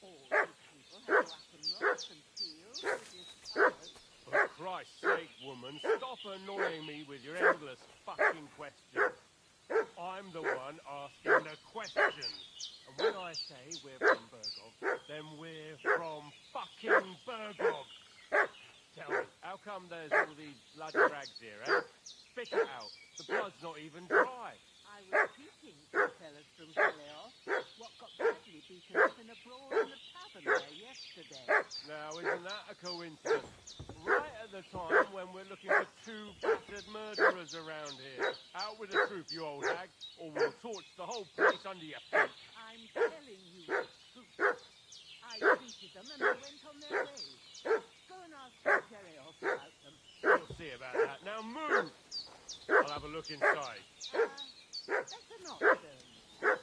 Speaker 20: all his people have weapon rocks and shields with his powers?
Speaker 11: For Christ's sake, woman, stop annoying me with your endless fucking questions. I'm the one asking the questions. And when I say we're from Bergov, then we're from fucking Bergov. Tell me, how come there's all these bloody rags here, eh? Spit it out. The blood's not even dry.
Speaker 20: I was teaching some fellas from Teleos what got badly beaten up in a brawl in the tavern there yesterday.
Speaker 11: Now, isn't that a coincidence? Right at the time when we're looking for two battered murderers around here. Out with the truth, you old hag, or we'll torch the whole place under your feet.
Speaker 20: I'm telling you the truth. I beated them and they went on their way. Go and ask Teleos about them.
Speaker 11: We'll see about that. Now move! I'll have a look inside.
Speaker 20: Better not, Burns.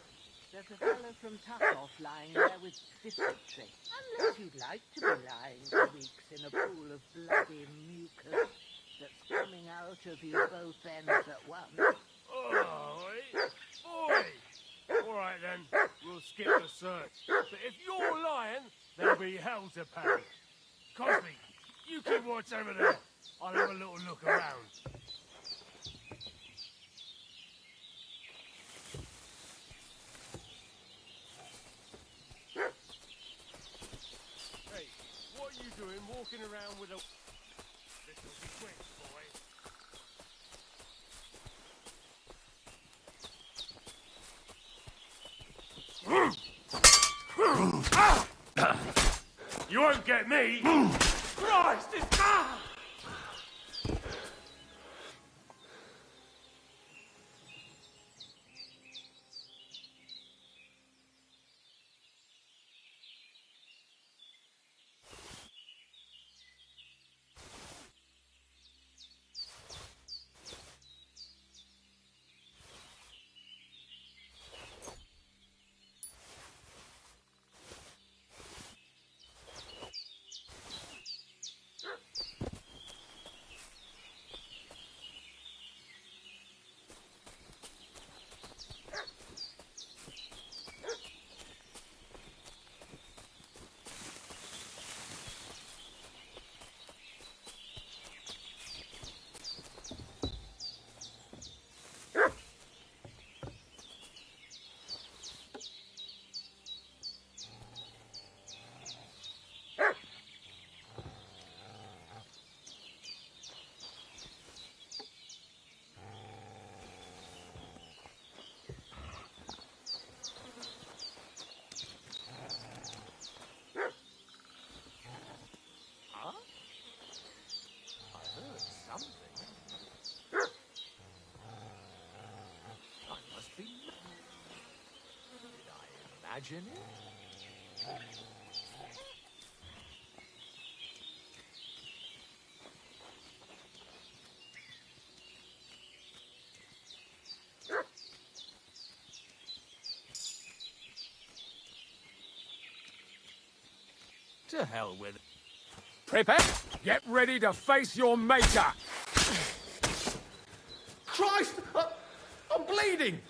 Speaker 20: There's a fellow from Takov lying there with dysentery. Unless you'd like to be lying for weeks in a pool of bloody mucus that's coming out of you both ends at once.
Speaker 11: Oh, boy! All right then, we'll skip the search. But if you're lying, there'll be hell to pay. Cosby, you keep watch over there. I'll have a little look around. Hey, what are you doing walking around with a... This'll be quick, boy. You won't get me! Christ, it's... imagine it? To hell with it.
Speaker 18: Prepare! Get ready to face your maker!
Speaker 11: Christ! I'm bleeding!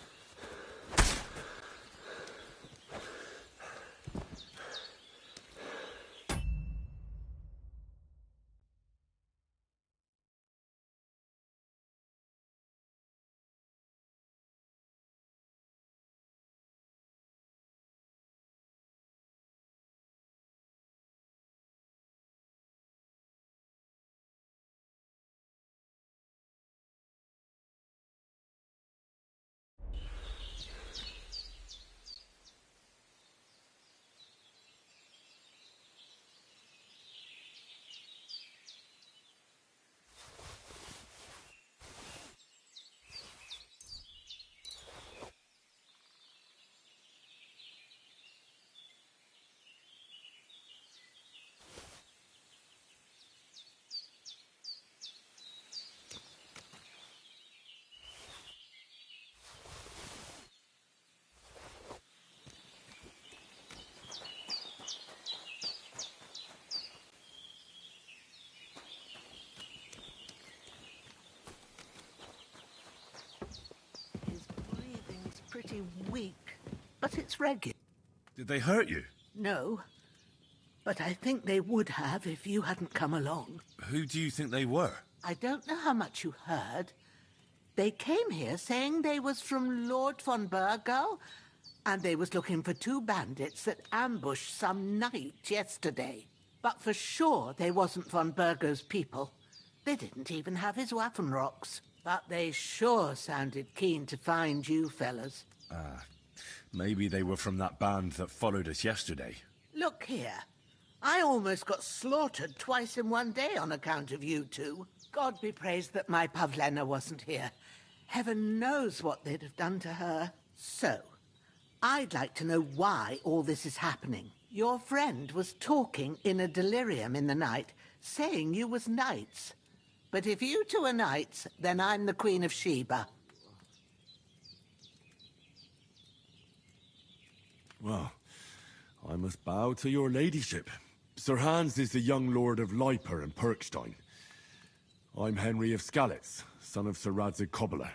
Speaker 20: His breathing's pretty weak, but it's regular.
Speaker 5: Did they hurt you?
Speaker 20: No, but I think they would have if you hadn't come along.
Speaker 5: Who do you think they were?
Speaker 20: I don't know how much you heard. They came here saying they was from Lord von Burgo, and they was looking for 2 bandits that ambushed some knight yesterday. But for sure they wasn't von Burgo's people. They didn't even have his Waffenrocks. But they sure sounded keen to find you fellas.
Speaker 5: Maybe they were from that band that followed us yesterday.
Speaker 20: Look here. I almost got slaughtered twice in one day on account of you two. God be praised that my Pavlena wasn't here. Heaven knows what they'd have done to her. So, I'd like to know why all this is happening. Your friend was talking in a delirium in the night, saying you was knights. But if you two are knights, then I'm the Queen of Sheba.
Speaker 5: Well, I must bow to your ladyship. Sir Hans is the young lord of Leiper and Perkstein. I'm Henry of Skalitz, son of Sir Radzig Kobyla,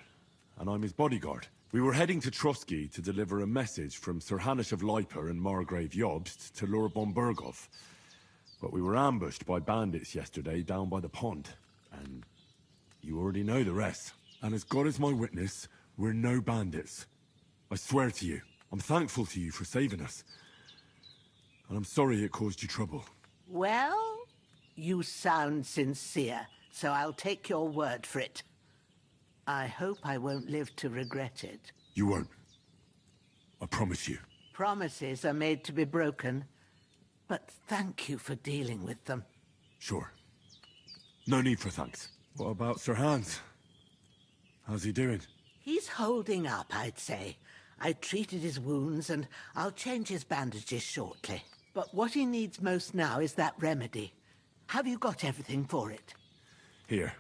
Speaker 5: and I'm his bodyguard. We were heading to Trotsky to deliver a message from Sir Hanush of Leiper and Margrave Jobst to Lord von Burgov. But we were ambushed by bandits yesterday down by the pond. And you already know the rest. And as God is my witness, we're no bandits. I swear to you, I'm thankful to you for saving us. And I'm sorry it caused you trouble.
Speaker 20: Well, you sound sincere, so I'll take your word for it. I hope I won't live to regret it.
Speaker 5: You won't. I promise you.
Speaker 20: Promises are made to be broken, but thank you for dealing with them.
Speaker 5: Sure. No need for thanks. What about Sir Hans? How's he doing?
Speaker 20: He's holding up, I'd say. I treated his wounds, and I'll change his bandages shortly. But what he needs most now is that remedy. Have you got everything for it?
Speaker 5: Here.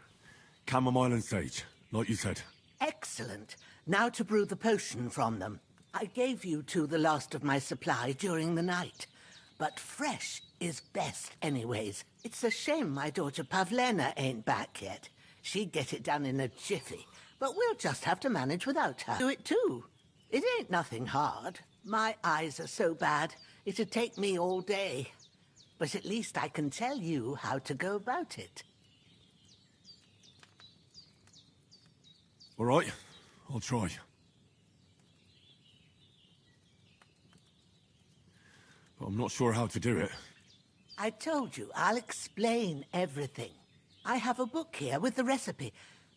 Speaker 5: Chamomile and sage, like you said.
Speaker 20: Excellent. Now to brew the potion from them. I gave you two the last of my supply during the night. But fresh is best anyways. It's a shame my daughter Pavlena ain't back yet. She'd get it done in a jiffy. But we'll just have to manage without her. Do it too. It ain't nothing hard. My eyes are so bad, it'd take me all day. But at least I can tell you how to go about it.
Speaker 5: All right, I'll try. But I'm not sure how to do it.
Speaker 20: I told you, I'll explain everything. I have a book here with the recipe,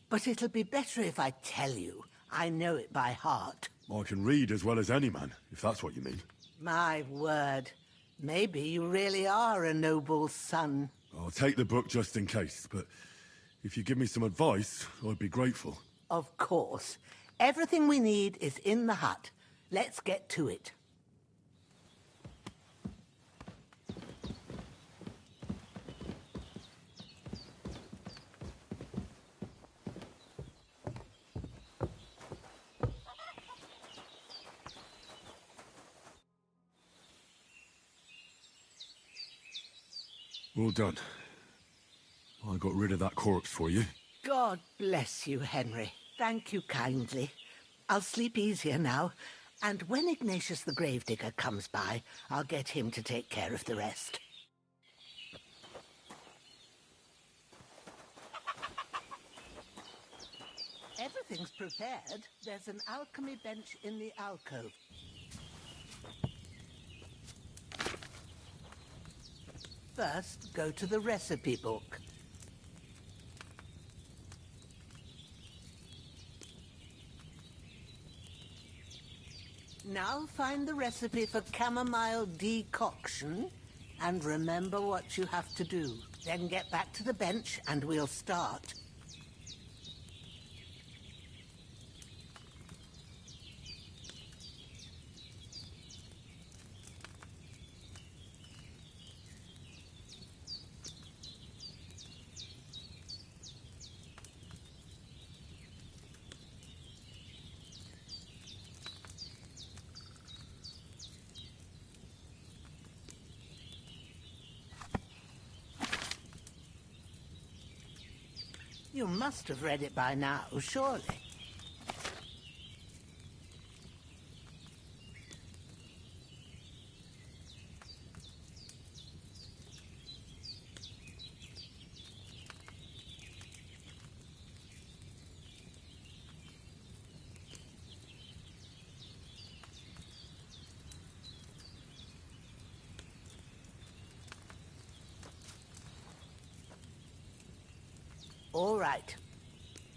Speaker 20: but it'll be better if I tell you. I know it by heart.
Speaker 5: I can read as well as any man, if that's what you mean.
Speaker 20: My word. Maybe you really are a noble son.
Speaker 5: I'll take the book just in case, but if you give me some advice, I'd be grateful.
Speaker 20: Of course. Everything we need is in the hut. Let's get to it.
Speaker 5: Well done. I got rid of that corpse for you.
Speaker 20: God bless you, Henry. Thank you kindly. I'll sleep easier now, and when Ignatius the Gravedigger comes by, I'll get him to take care of the rest. Everything's prepared. There's an alchemy bench in the alcove. First, go to the recipe book. Now find the recipe for chamomile decoction and remember what you have to do. Then get back to the bench and we'll start. You must have read it by now, surely. All right.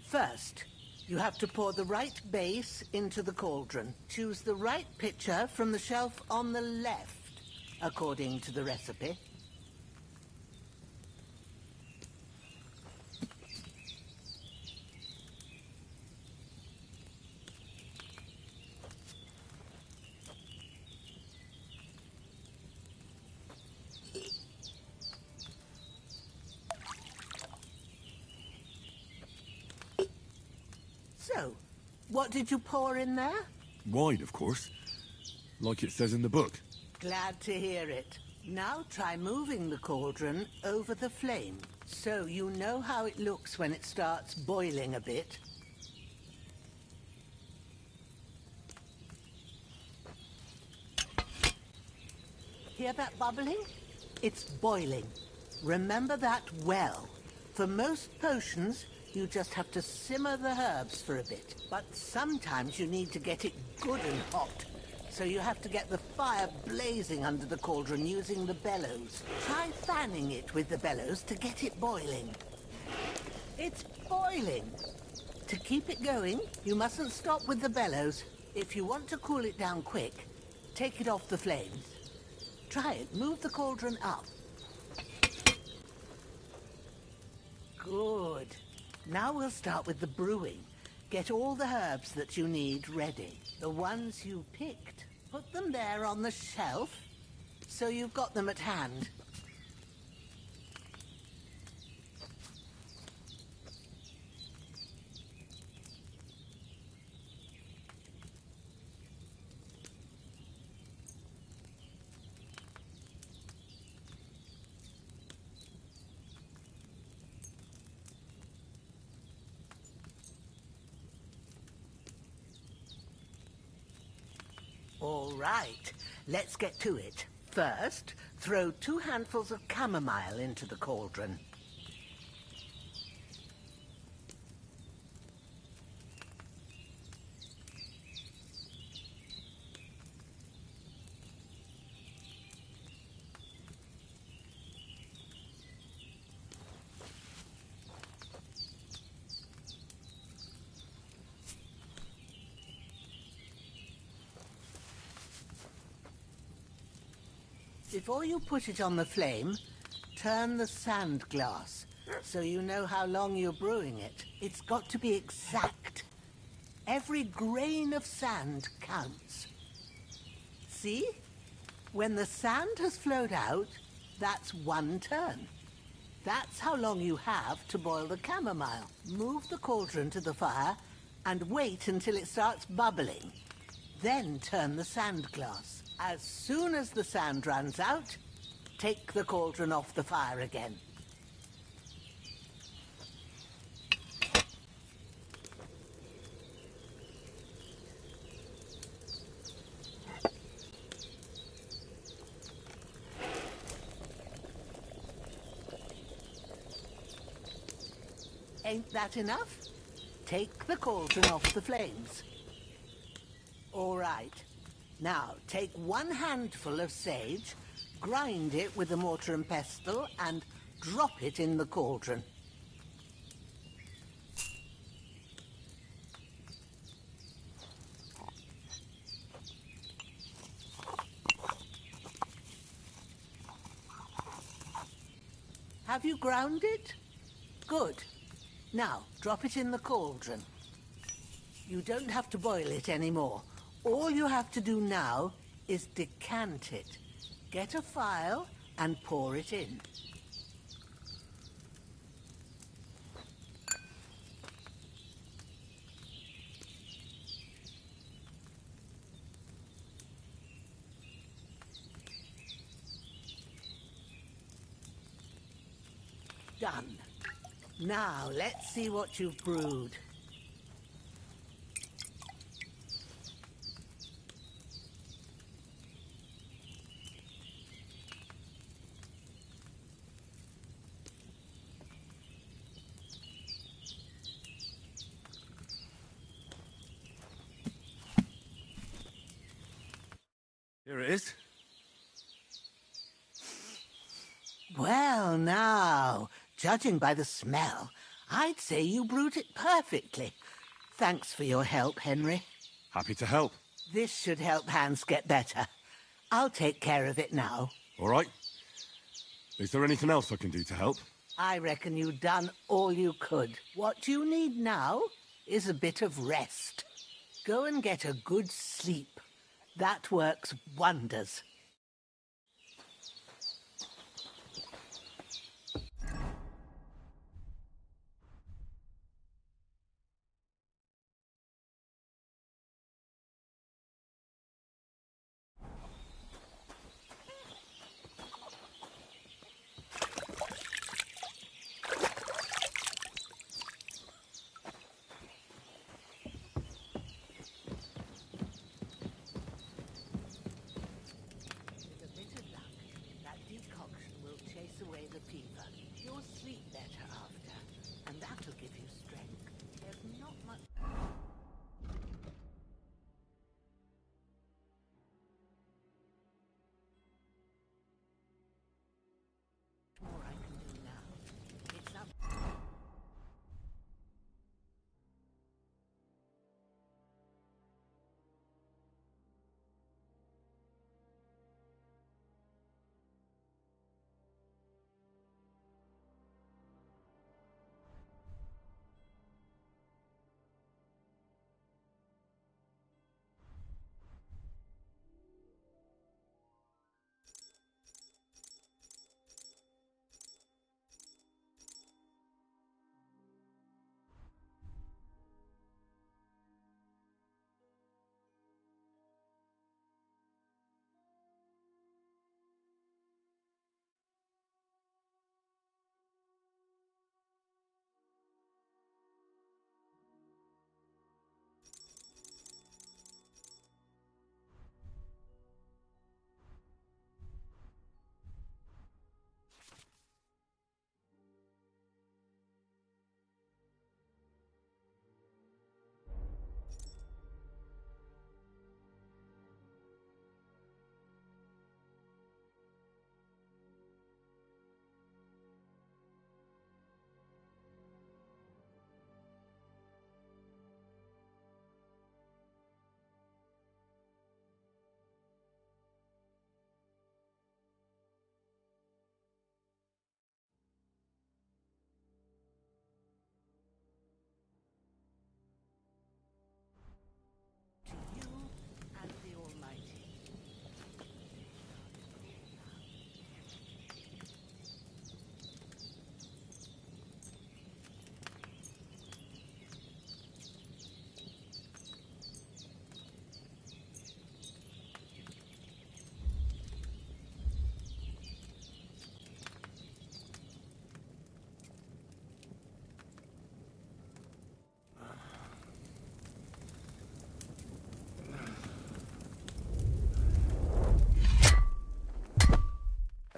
Speaker 20: First, you have to pour the right base into the cauldron. Choose the right pitcher from the shelf on the left, according to the recipe. So, what did you pour in there?
Speaker 5: Wine, of course. Like it says in the book.
Speaker 20: Glad to hear it. Now try moving the cauldron over the flame, so you know how it looks when it starts boiling a bit. Hear that bubbling? It's boiling. Remember that well. For most potions, you just have to simmer the herbs for a bit. But sometimes you need to get it good and hot. So you have to get the fire blazing under the cauldron using the bellows. Try fanning it with the bellows to get it boiling. It's boiling. To keep it going, you mustn't stop with the bellows. If you want to cool it down quick, take it off the flames. Try it. Move the cauldron up. Good. Now we'll start with the brewing. Get all the herbs that you need ready. The ones you picked. Put them there on the shelf, so you've got them at hand. All right, let's get to it. First, throw 2 handfuls of chamomile into the cauldron. Before you put it on the flame, turn the sand glass so you know how long you're brewing it. It's got to be exact. Every grain of sand counts. See? When the sand has flowed out, that's 1 turn. That's how long you have to boil the chamomile. Move the cauldron to the fire and wait until it starts bubbling. Then turn the sand glass. As soon as the sand runs out, take the cauldron off the fire again. Ain't that enough? Take the cauldron off the flames. All right. Now, take 1 handful of sage, grind it with a mortar and pestle, and drop it in the cauldron. Have you ground it? Good. Now, drop it in the cauldron. You don't have to boil it anymore. All you have to do now is decant it. Get a phial and pour it in. Done. Now, let's see what you've brewed.
Speaker 5: Here it is.
Speaker 20: Well, now, judging by the smell, I'd say you brewed it perfectly. Thanks for your help, Henry.
Speaker 5: Happy to help.
Speaker 20: This should help Hans get better. I'll take care of it now.
Speaker 5: All right. Is there anything else I can do to help?
Speaker 20: I reckon you've done all you could. What you need now is a bit of rest. Go and get a good sleep. That works wonders.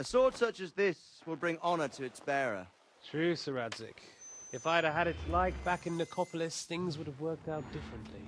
Speaker 6: A sword such as this will bring honor to its bearer.
Speaker 7: True, Sir Radzik. If I'd have had it like back in Nicopolis, things would have worked out differently.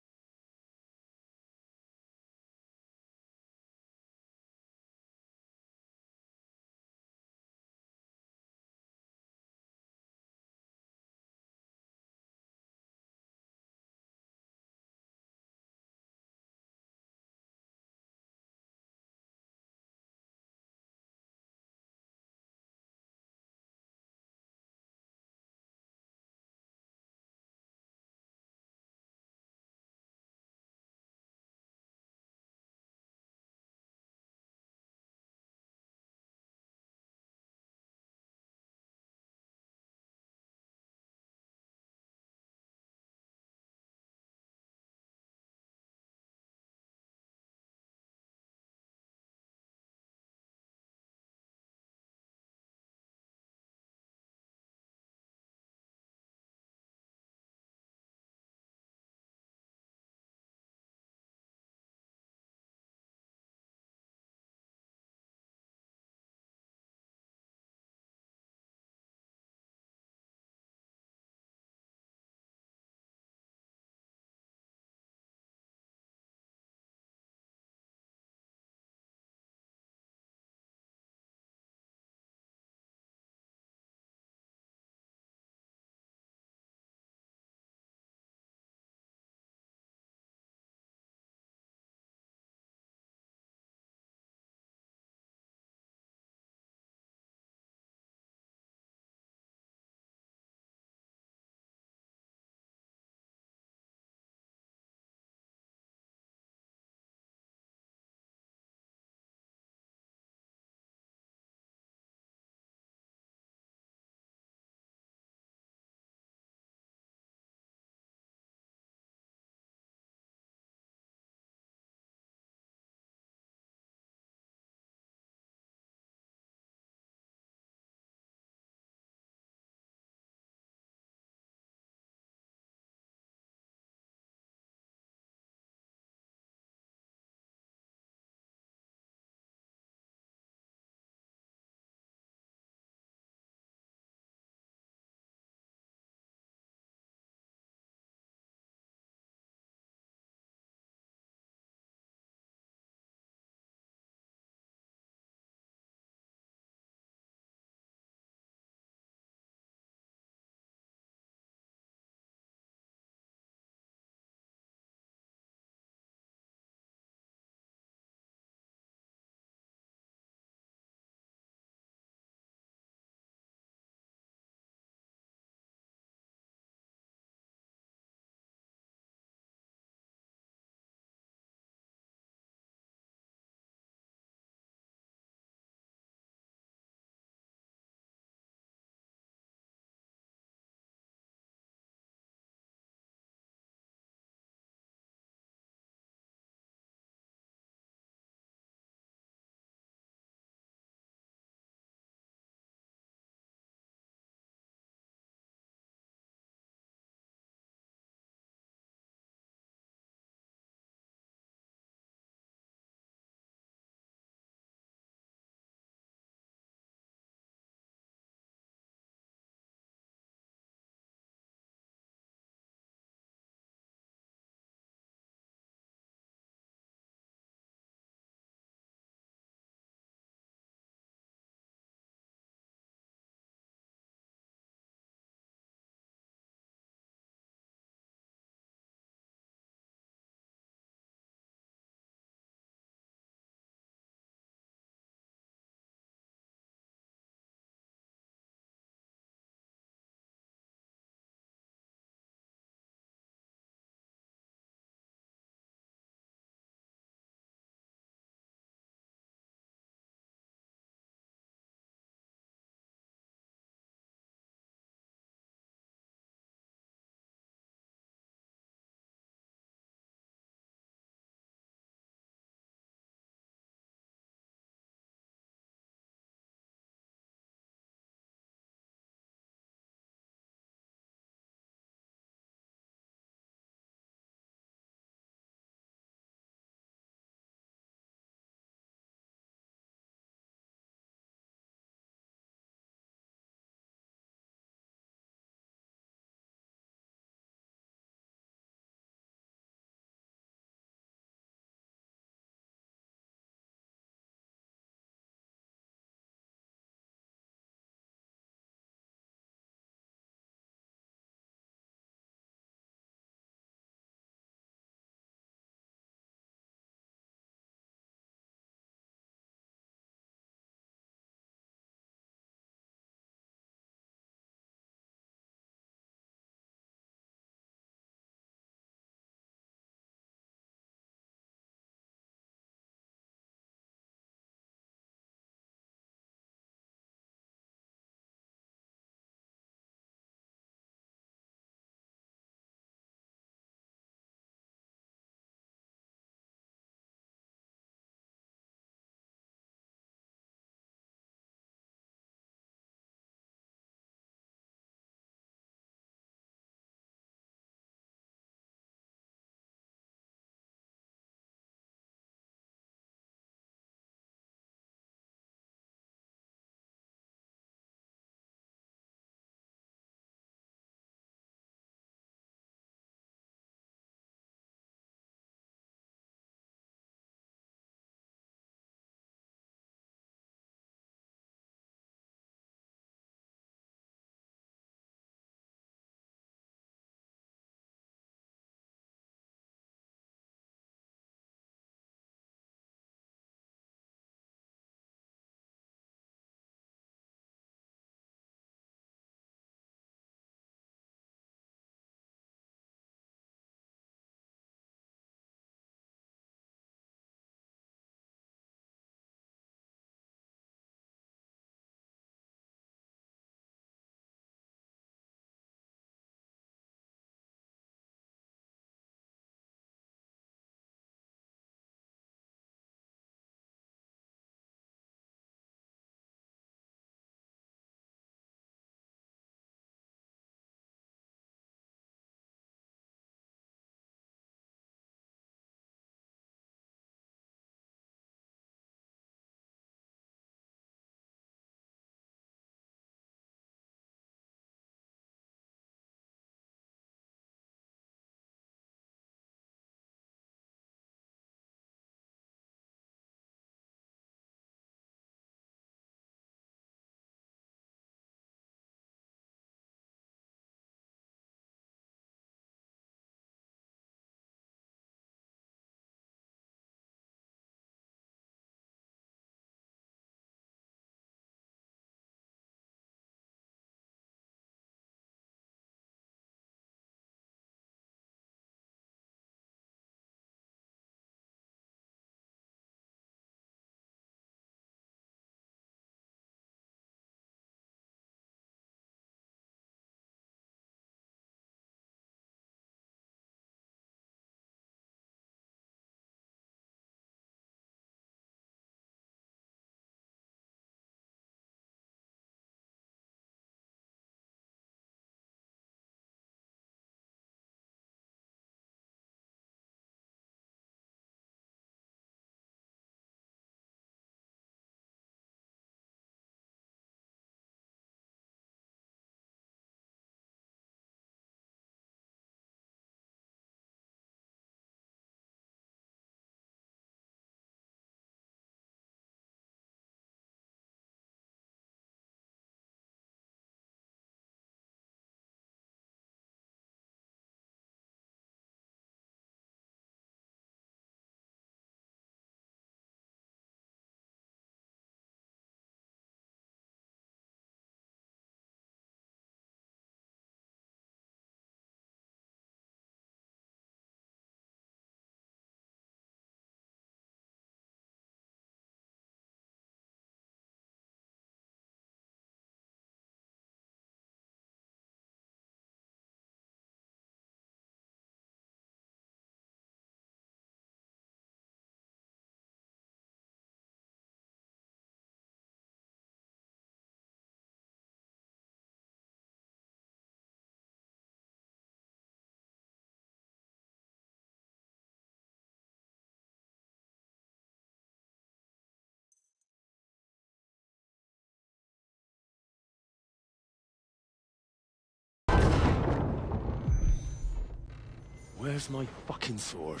Speaker 19: Where's my fucking sword?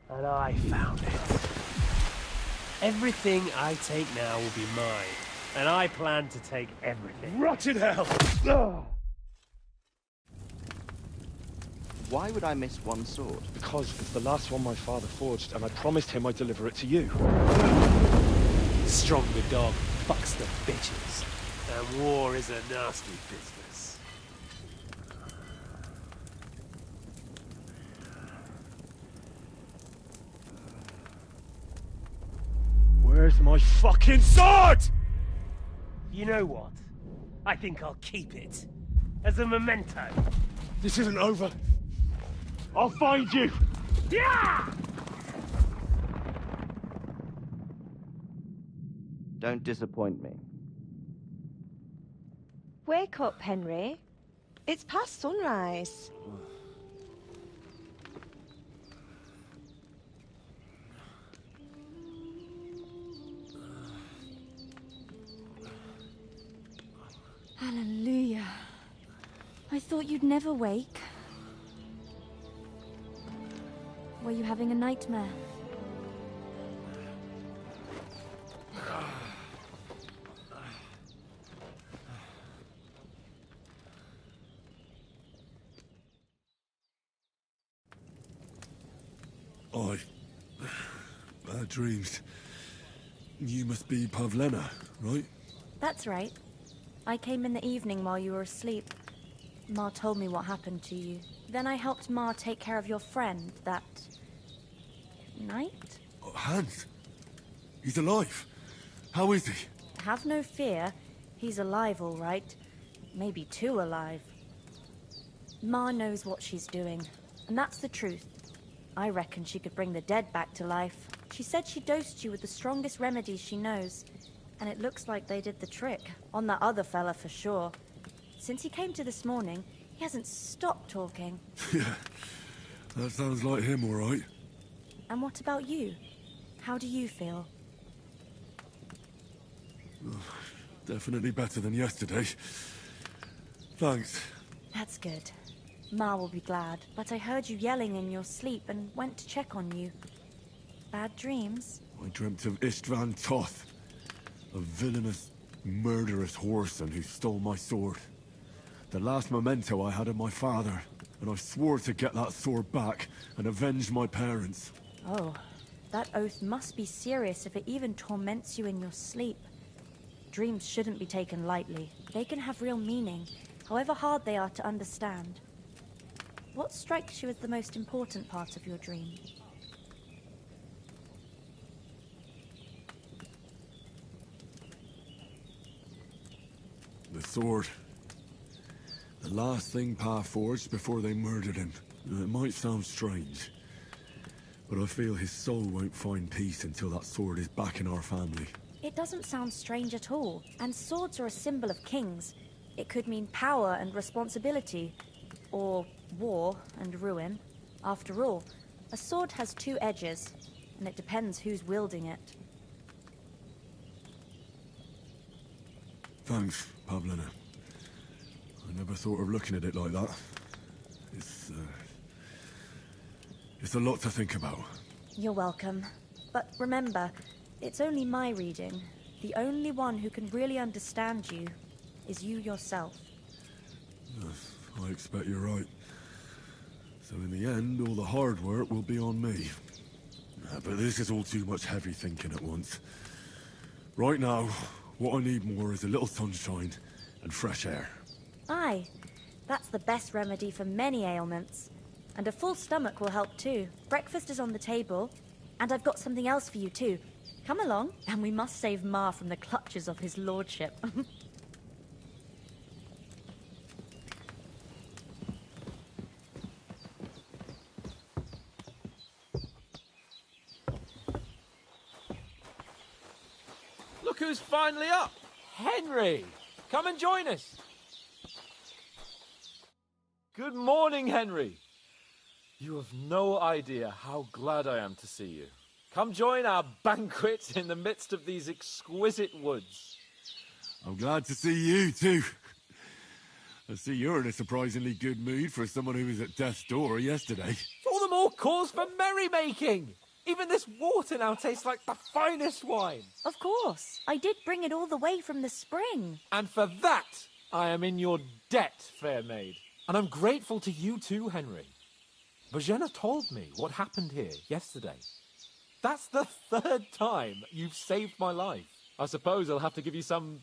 Speaker 7: And I found it. Everything I take now will be mine, and I plan to take everything.
Speaker 19: Rot in hell! Ugh.
Speaker 6: Why would I miss one sword?
Speaker 19: Because it's the last one my father forged, and I promised him I'd deliver it to you.
Speaker 7: Stronger dog fucks the bitches, and war is a nasty business.
Speaker 19: Where's my fucking sword?
Speaker 7: You know what? I think I'll keep it. As a memento.
Speaker 19: This isn't over. I'll find you!
Speaker 7: Yeah!
Speaker 6: Don't disappoint me.
Speaker 23: Wake up, Henry. It's past sunrise.
Speaker 8: Hallelujah. I thought you'd never wake. Were you having a nightmare?
Speaker 5: Bad dreams. You must be Pavlena, right?
Speaker 8: That's right. I came in the evening while you were asleep. Ma told me what happened to you. Then I helped Ma take care of your friend that night?
Speaker 5: Hans? He's alive. How is he?
Speaker 8: Have no fear. He's alive, all right. Maybe too alive. Ma knows what she's doing, and that's the truth. I reckon she could bring the dead back to life. She said she dosed you with the strongest remedies she knows, and it looks like they did the trick. On that other fella for sure. Since he came to this morning, he hasn't stopped talking.
Speaker 5: Yeah, that sounds like him, all right.
Speaker 8: And what about you? How do you feel?
Speaker 5: Definitely better than yesterday. Thanks.
Speaker 8: That's good. Ma will be glad, but I heard you yelling in your sleep and went to check on you. Bad dreams?
Speaker 5: I dreamt of Istvan Toth, a villainous, murderous whoreson who stole my sword. The last memento I had of my father, and I swore to get that sword back and avenge my parents.
Speaker 8: Oh, that oath must be serious if it even torments you in your sleep. Dreams shouldn't be taken lightly. They can have real meaning, however hard they are to understand. What strikes you as the most important part of your dream?
Speaker 5: The sword. The last thing Pa forged before they murdered him. It might sound strange, but I feel his soul won't find peace until that sword is back in our family.
Speaker 8: It doesn't sound strange at all, and swords are a symbol of kings. It could mean power and responsibility, or war and ruin. After all, a sword has two edges, and it depends who's wielding it.
Speaker 5: Thanks, Pavlina. I never thought of looking at it like that. It's a lot to think about.
Speaker 8: You're welcome. But remember, it's only my reading. The only one who can really understand you is you yourself.
Speaker 5: Yes, I expect you're right. So in the end, all the hard work will be on me. But this is all too much heavy thinking at once. Right now, what I need more is a little sunshine and fresh air.
Speaker 8: Aye, that's the best remedy for many ailments. And a full stomach will help too. Breakfast is on the table, and I've got something else for you too. Come along, and we must save Ma from the clutches of his lordship.
Speaker 3: Look who's finally up! Henry! Come and join us! Good morning, Henry! You have no idea how glad I am to see you. Come join our banquet in the midst of these exquisite woods.
Speaker 5: I'm glad to see you too. I see you're in a surprisingly good mood for someone who was at death's door yesterday.
Speaker 9: All the more cause for merrymaking! Even this water now tastes like the finest wine.
Speaker 8: Of course. I did bring it all the way from the spring.
Speaker 9: And for that, I am in your debt, fair maid. And I'm grateful to you too, Henry. Bojena told me what happened here yesterday. That's the 3rd time you've saved my life. I suppose I'll have to give you some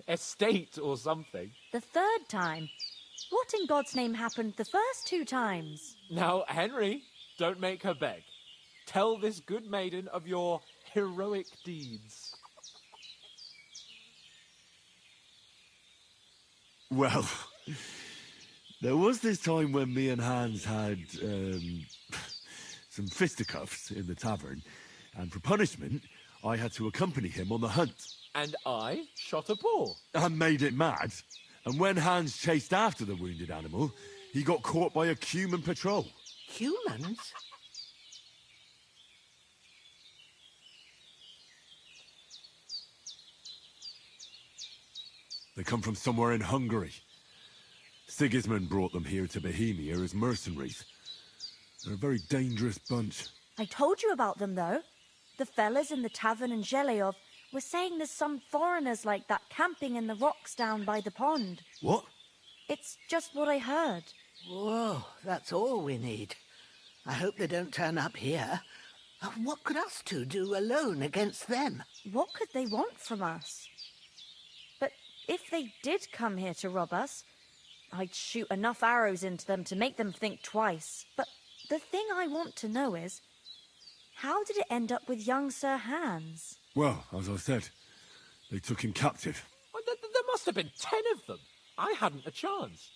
Speaker 9: estate or something.
Speaker 8: The 3rd time? What in God's name happened the first 2 times?
Speaker 9: Now, Henry, don't make her beg. Tell this good maiden of your heroic deeds.
Speaker 5: Well, there was this time when me and Hans had, some fisticuffs in the tavern, and for punishment, I had to accompany him on the hunt.
Speaker 9: And I shot a boar.
Speaker 5: And made it mad. And when Hans chased after the wounded animal, he got caught by a human patrol.
Speaker 20: Humans?
Speaker 5: They come from somewhere in Hungary. Sigismund brought them here to Bohemia as mercenaries. They're a very dangerous bunch.
Speaker 8: I told you about them, though. The fellas in the tavern in Zheleov were saying there's some foreigners like that camping in the rocks down by the pond.
Speaker 5: What?
Speaker 8: It's just what I heard.
Speaker 20: Whoa, that's all we need. I hope they don't turn up here. What could us two do alone against them?
Speaker 8: What could they want from us? But if they did come here to rob us, I'd shoot enough arrows into them to make them think twice. But the thing I want to know is, how did it end up with young Sir Hans?
Speaker 5: Well, as I said, they took him captive.
Speaker 9: Well, there must have been 10 of them. I hadn't a chance.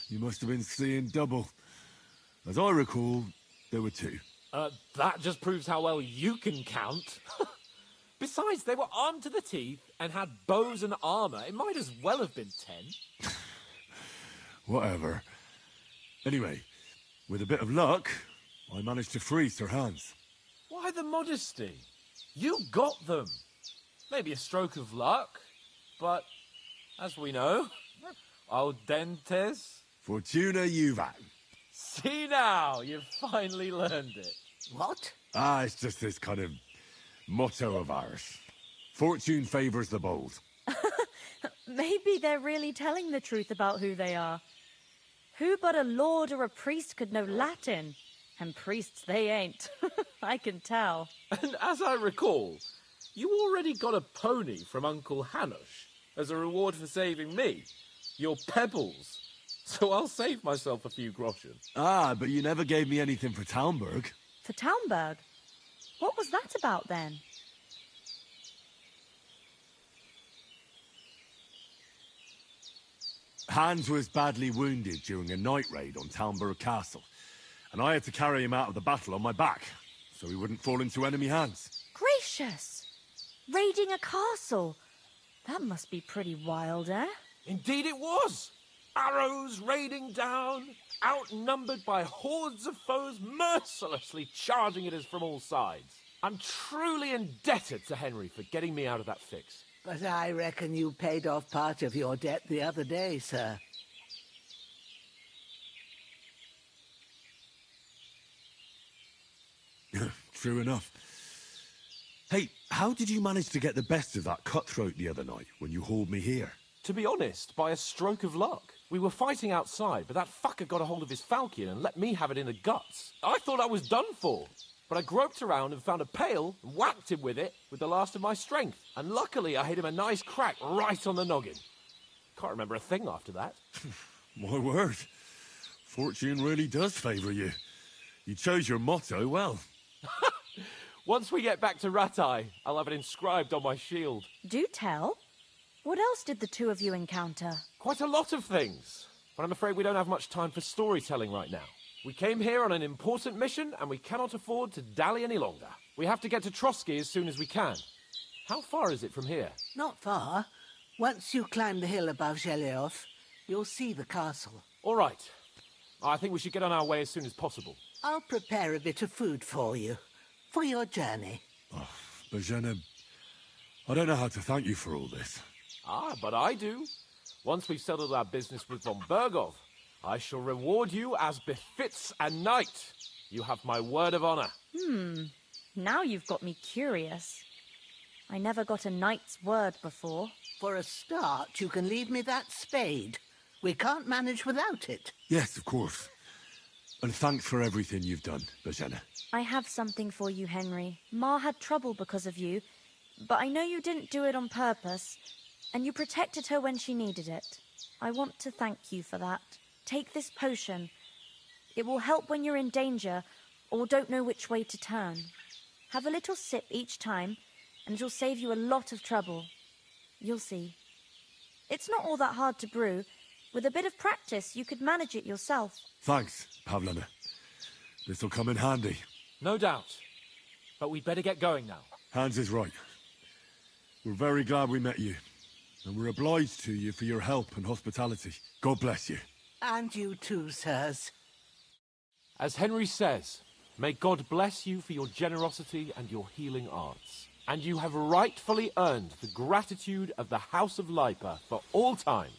Speaker 5: You must have been seeing double. As I recall, there were 2.
Speaker 9: That just proves how well you can count. Besides, they were armed to the teeth and had bows and armor. It might as well have been 10.
Speaker 5: Whatever. Anyway, with a bit of luck, I managed to free Sir Hans.
Speaker 9: Why the modesty? You got them. Maybe a stroke of luck, but as we know, audentes.
Speaker 5: Fortuna juvat.
Speaker 9: See now, you've finally learned it.
Speaker 20: What?
Speaker 5: It's just this kind of motto of ours. Fortune favours the bold.
Speaker 8: Maybe they're really telling the truth about who they are. Who but a lord or a priest could know Latin? And priests they ain't. I can tell.
Speaker 9: And as I recall, you already got a pony from Uncle Hanush as a reward for saving me. Your pebbles. So I'll save myself a few groschen.
Speaker 5: But you never gave me anything for Talmberg.
Speaker 8: For Talmberg? What was that about then?
Speaker 5: Hans was badly wounded during a night raid on Talmberg Castle, and I had to carry him out of the battle on my back, so he wouldn't fall into enemy hands.
Speaker 8: Gracious! Raiding a castle? That must be pretty wild, eh?
Speaker 9: Indeed it was! Arrows raining down, outnumbered by hordes of foes mercilessly charging at us from all sides. I'm truly indebted to Henry for getting me out of that fix.
Speaker 20: But I reckon you paid off part of your debt the other day, sir.
Speaker 5: True enough. Hey, how did you manage to get the best of that cutthroat the other night when you hauled me here?
Speaker 9: To be honest, by a stroke of luck. We were fighting outside, but that fucker got a hold of his falchion and let me have it in the guts. I thought I was done for. But I groped around and found a pail and whacked him with it with the last of my strength. And luckily I hit him a nice crack right on the noggin. Can't remember a thing after that.
Speaker 5: My word. Fortune really does favour you. You chose your motto well.
Speaker 9: Once we get back to Ratai, I'll have it inscribed on my shield.
Speaker 8: Do tell. What else did the two of you encounter?
Speaker 9: Quite a lot of things. But I'm afraid we don't have much time for storytelling right now. We came here on an important mission, and we cannot afford to dally any longer. We have to get to Trotsky as soon as we can. How far is it from here?
Speaker 20: Not far. Once you climb the hill above Zheleov, you'll see the castle.
Speaker 9: All right. I think we should get on our way as soon as possible.
Speaker 20: I'll prepare a bit of food for you, for your journey.
Speaker 5: Oh, Bojena, I don't know how to thank you for all this.
Speaker 9: But I do.
Speaker 3: Once we've settled our business with von Bergov, I shall reward you as befits a knight. You have my word of honor.
Speaker 8: Now you've got me curious. I never got a knight's word before.
Speaker 20: For a start, you can leave me that spade. We can't manage without it.
Speaker 5: Yes, of course. And thanks for everything you've done, Bajana.
Speaker 8: I have something for you, Henry. Ma had trouble because of you, but I know you didn't do it on purpose, and you protected her when she needed it. I want to thank you for that. Take this potion. It will help when you're in danger or don't know which way to turn. Have a little sip each time, and it'll save you a lot of trouble. You'll see. It's not all that hard to brew. With a bit of practice, you could manage it yourself.
Speaker 5: Thanks, Pavlana. This'll come in handy.
Speaker 3: No doubt. But we'd better get going now.
Speaker 5: Hans is right. We're very glad we met you. And we're obliged to you for your help and hospitality. God bless you.
Speaker 20: And you too, sirs.
Speaker 3: As Henry says, may God bless you for your generosity and your healing arts. And you have rightfully earned the gratitude of the House of Lipa for all time.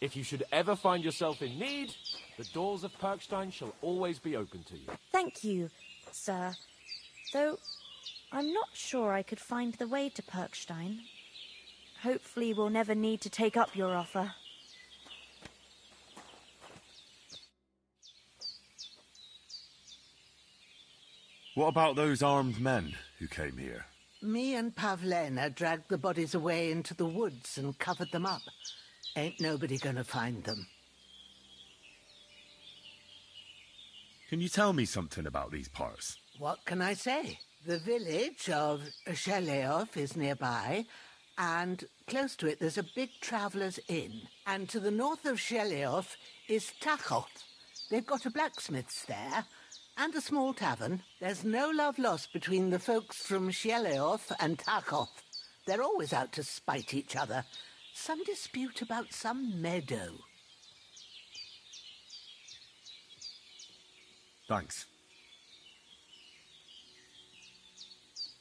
Speaker 3: If you should ever find yourself in need, the doors of Perkstein shall always be open to you.
Speaker 8: Thank you, sir. Though I'm not sure I could find the way to Perkstein. Hopefully we'll never need to take up your offer.
Speaker 5: What about those armed men who came here?
Speaker 20: Me and Pavlena dragged the bodies away into the woods and covered them up. Ain't nobody gonna find them.
Speaker 5: Can you tell me something about these parts?
Speaker 20: What can I say? The village of Sheleov is nearby, and close to it there's a big traveller's inn. And to the north of Sheleov is Tachov. They've got a blacksmith's there, and a small tavern. There's no love lost between the folks from Sheleov and Tachov. They're always out to spite each other. Some dispute about some meadow.
Speaker 5: Thanks.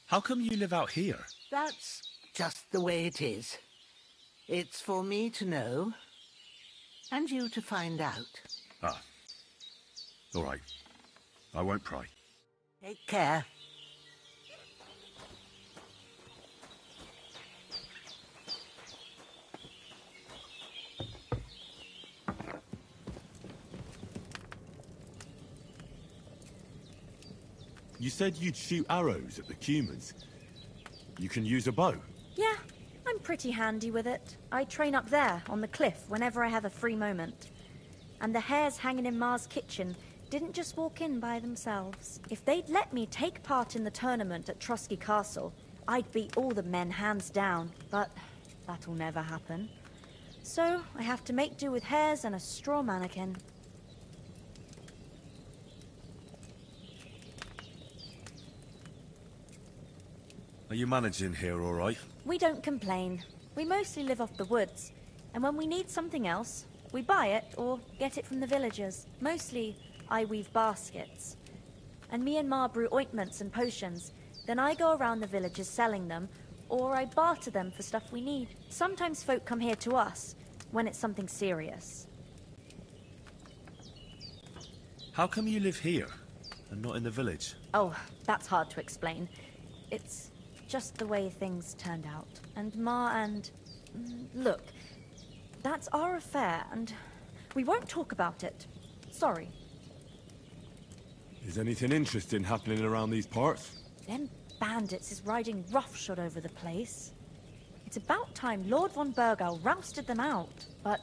Speaker 5: How come you live out here?
Speaker 20: That's just the way it is. It's for me to know, and you to find out.
Speaker 5: Ah. All right. I won't pry.
Speaker 20: Take care.
Speaker 5: You said you'd shoot arrows at the humans. You can use a bow.
Speaker 8: Yeah, I'm pretty handy with it. I train up there, on the cliff, whenever I have a free moment. And the hares hanging in Ma's kitchen didn't just walk in by themselves. If they'd let me take part in the tournament at Trotsky Castle, I'd beat all the men hands down, but that'll never happen. So I have to make do with hares and a straw mannequin.
Speaker 5: Are you managing here all right?
Speaker 8: We don't complain. We mostly live off the woods, and when we need something else, we buy it or get it from the villagers. Mostly, I weave baskets. And me and Ma brew ointments and potions. Then I go around the villages selling them, or I barter them for stuff we need. Sometimes folk come here to us, when it's something serious.
Speaker 5: How come you live here, and not in the village?
Speaker 8: Oh, that's hard to explain. It's just the way things turned out. And Ma and... Look, that's our affair, and we won't talk about it. Sorry.
Speaker 5: Is anything interesting happening around these parts?
Speaker 8: Them bandits is riding roughshod over the place. It's about time Lord von Burgau rousted them out, but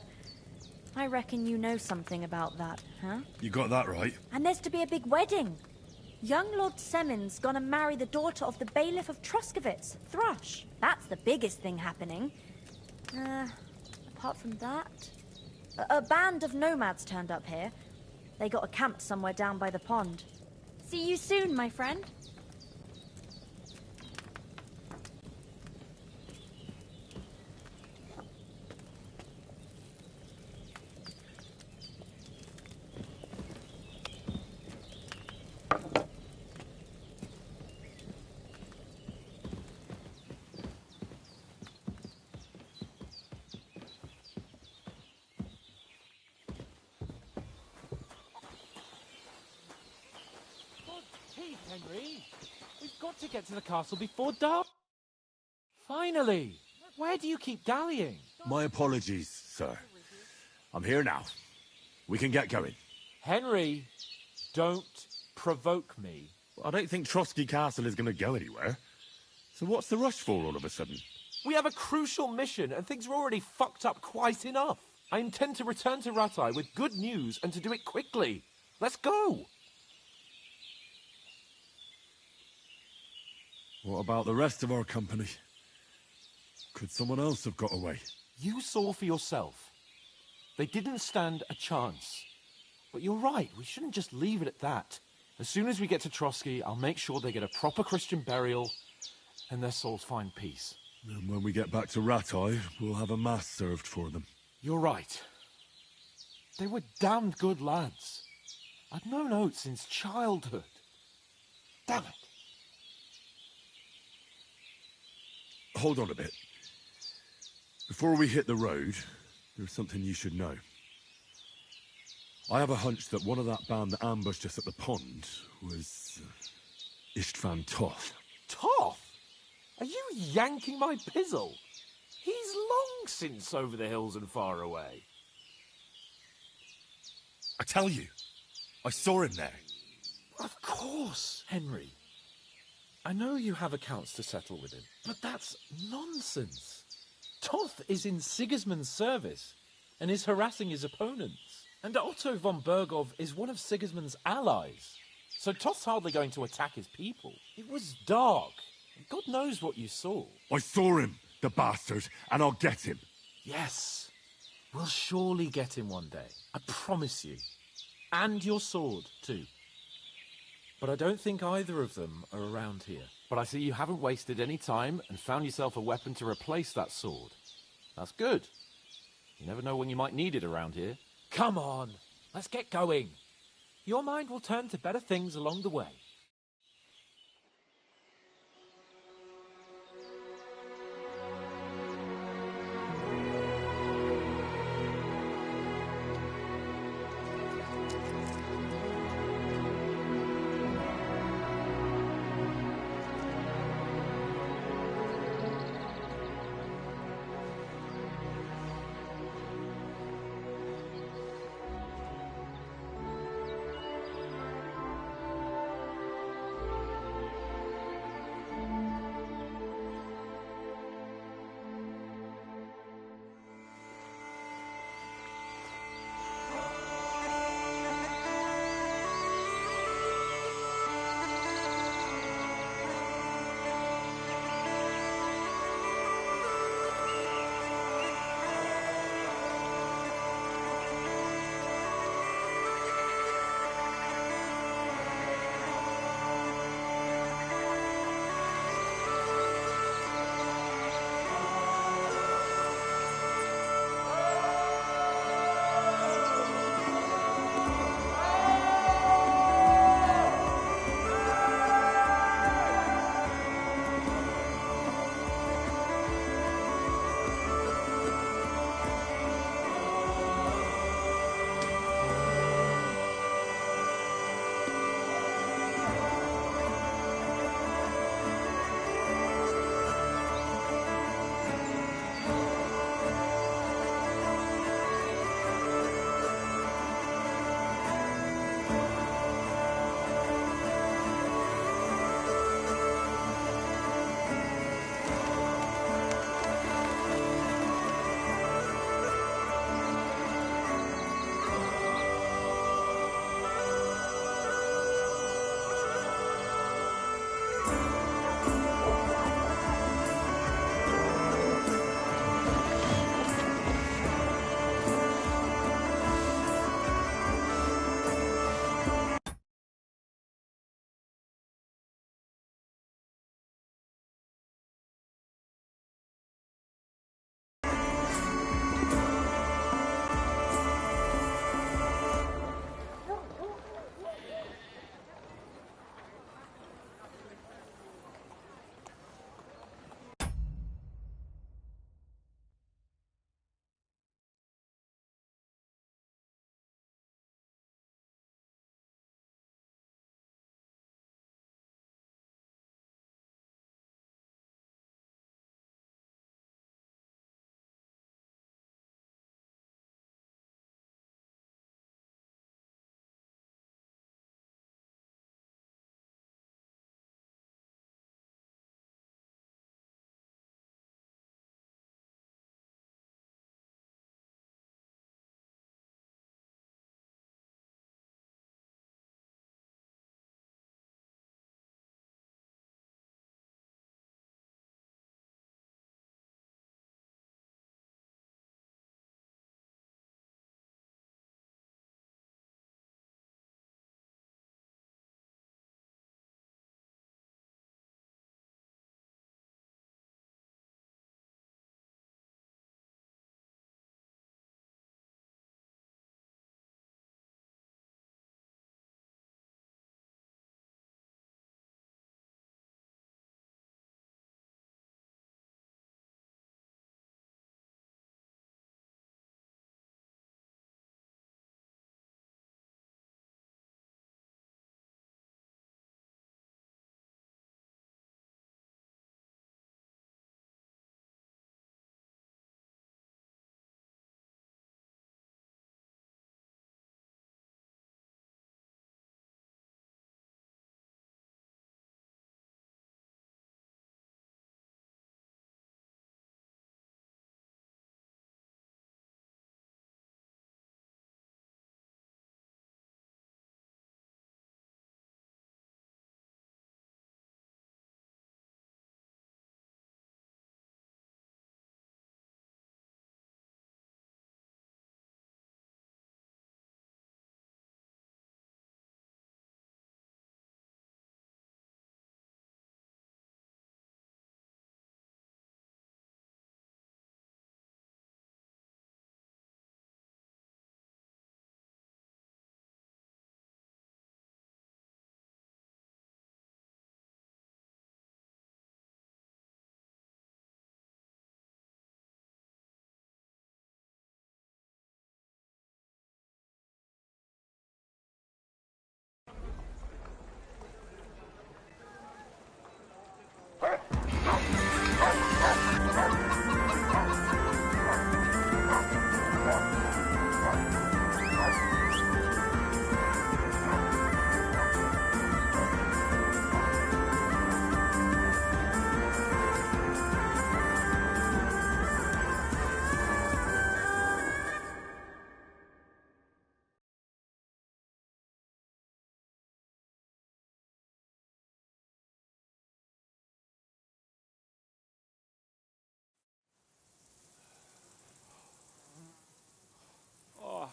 Speaker 8: I reckon you know something about that, huh?
Speaker 5: You got that right.
Speaker 8: And there's to be a big wedding. Young Lord Semin's gonna marry the daughter of the bailiff of Troskovitz, Thrush. That's the biggest thing happening. Apart from that... A band of nomads turned up here. They got a camp somewhere down by the pond. See you soon, my friend.
Speaker 9: Henry. We've got to get to the castle before dark. Finally! Where do you keep dallying?
Speaker 5: My apologies, sir. I'm here now. We can get going.
Speaker 9: Henry, don't provoke me.
Speaker 5: I don't think Trotsky Castle is going to go anywhere. So what's the rush for all of a sudden?
Speaker 9: We have a crucial mission, and things are already fucked up quite enough. I intend to return to Rattay with good news, and to do it quickly. Let's go!
Speaker 5: What about the rest of our company? Could someone else have got away?
Speaker 9: You saw for yourself. They didn't stand a chance. But you're right, we shouldn't just leave it at that. As soon as we get to Trotsky, I'll make sure they get a proper Christian burial, and their souls find peace.
Speaker 5: And when we get back to Rattay, we'll have a mass served for them.
Speaker 9: You're right. They were damned good lads. I've known Oates since childhood. Damn it.
Speaker 5: Hold on a bit. Before we hit the road, there's something you should know. I have a hunch that one of that band that ambushed us at the pond was Istvan Toth.
Speaker 9: Toth? Are you yanking my pizzle? He's long since over the hills and far away.
Speaker 5: I tell you, I saw him there.
Speaker 9: Of course, Henry. I know you have accounts to settle with him, but that's nonsense. Toth is in Sigismund's service and is harassing his opponents. And Otto von Bergov is one of Sigismund's allies. So Toth's hardly going to attack his people. It was dark. God knows what you saw.
Speaker 5: I saw him, the bastard, and I'll get him.
Speaker 9: Yes. We'll surely get him one day. I promise you. And your sword, too. But I don't think either of them are around here. But I see you haven't wasted any time and found yourself a weapon to replace that sword. That's good. You never know when you might need it around here. Come on, let's get going. Your mind will turn to better things along the way.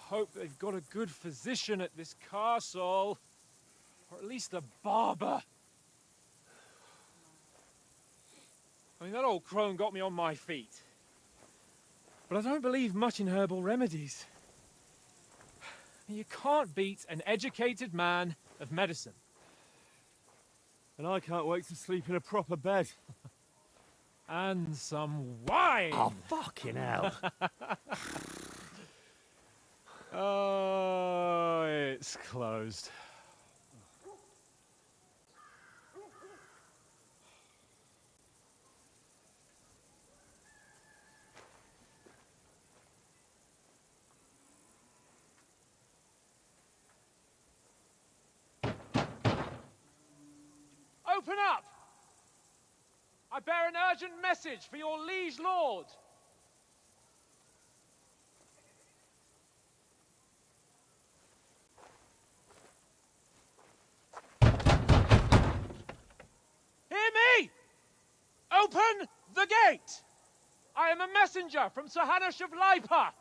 Speaker 7: hope they've got a good physician at this castle. Or at least a barber. I mean, that old crone got me on my feet. But I don't believe much in herbal remedies. You can't beat an educated man of medicine.
Speaker 4: And I can't wait to sleep in a proper bed.
Speaker 7: And some wine!
Speaker 3: Oh, fucking hell.
Speaker 7: Oh, it's closed. Open up! I bear an urgent message for your liege lord. Hear me! Open the gate! I am a messenger from Sir Hanush of Lipa.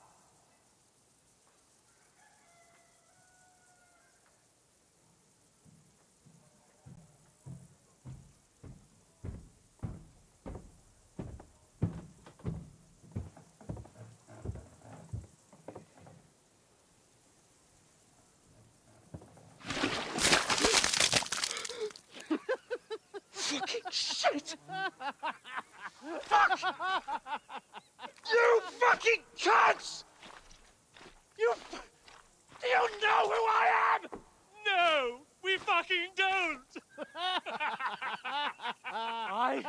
Speaker 7: Fucking shit! Fuck! You fucking cunts! Do you know who I am? No, we fucking don't! I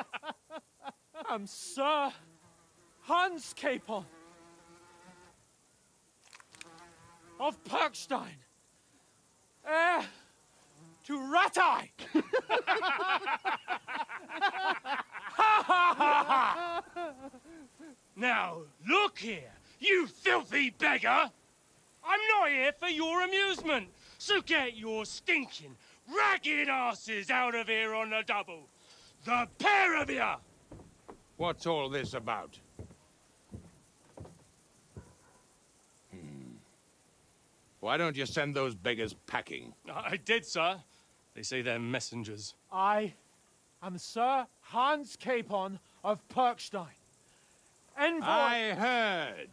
Speaker 7: am Sir Hans Capon of Perkstein, heir to Ratai! Now, look here, you filthy beggar! I'm not here for your amusement, so get your stinking, ragged asses out of here on the double. The pair of you!
Speaker 10: What's all this about? Why don't you send those beggars packing?
Speaker 7: I did, sir. They say they're messengers. I am Sir Hans Capon of Perkstein. Envoy...
Speaker 10: I heard.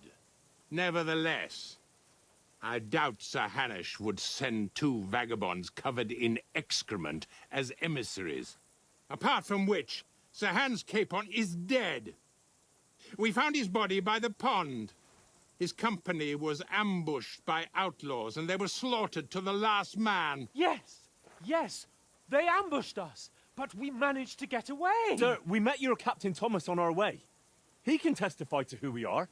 Speaker 10: Nevertheless, I doubt Sir Hanush would send two vagabonds covered in excrement as emissaries. Apart from which, Sir Hans Capon is dead. We found his body by the pond. His company was ambushed by outlaws, and they were slaughtered to the last man.
Speaker 7: Yes, yes, they ambushed us, but we managed to get away.
Speaker 4: Sir, we met your Captain Thomas on our way. He can testify to who we are.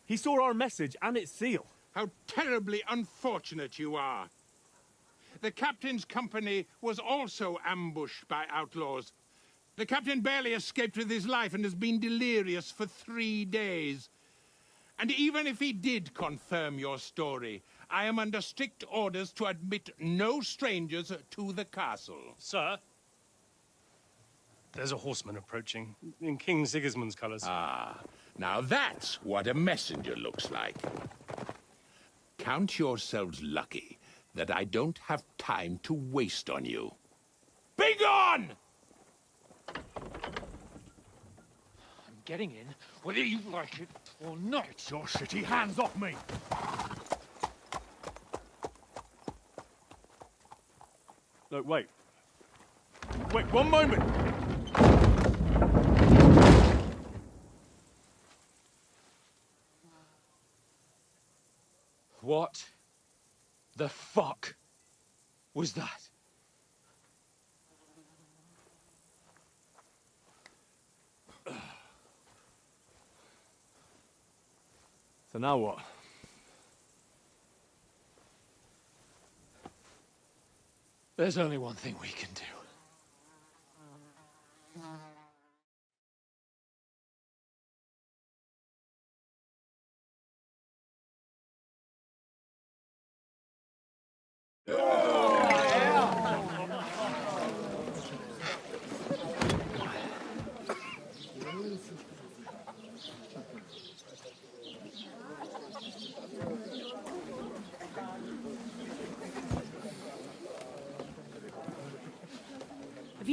Speaker 4: He saw our message and its seal.
Speaker 10: How terribly unfortunate you are. The captain's company was also ambushed by outlaws. The captain barely escaped with his life and has been delirious for 3 days. And even if he did confirm your story, I am under strict orders to admit no strangers to the castle.
Speaker 7: Sir, there's a horseman approaching in King Sigismund's colours.
Speaker 10: Ah, now that's what a messenger looks like. Count yourselves lucky that I don't have time to waste on you. Be gone!
Speaker 7: I'm getting in, whether you like it or not.
Speaker 4: Your shitty hands off me! Look, wait. Wait, one moment!
Speaker 7: What the fuck was that?
Speaker 4: So now what?
Speaker 7: There's only one thing we can do.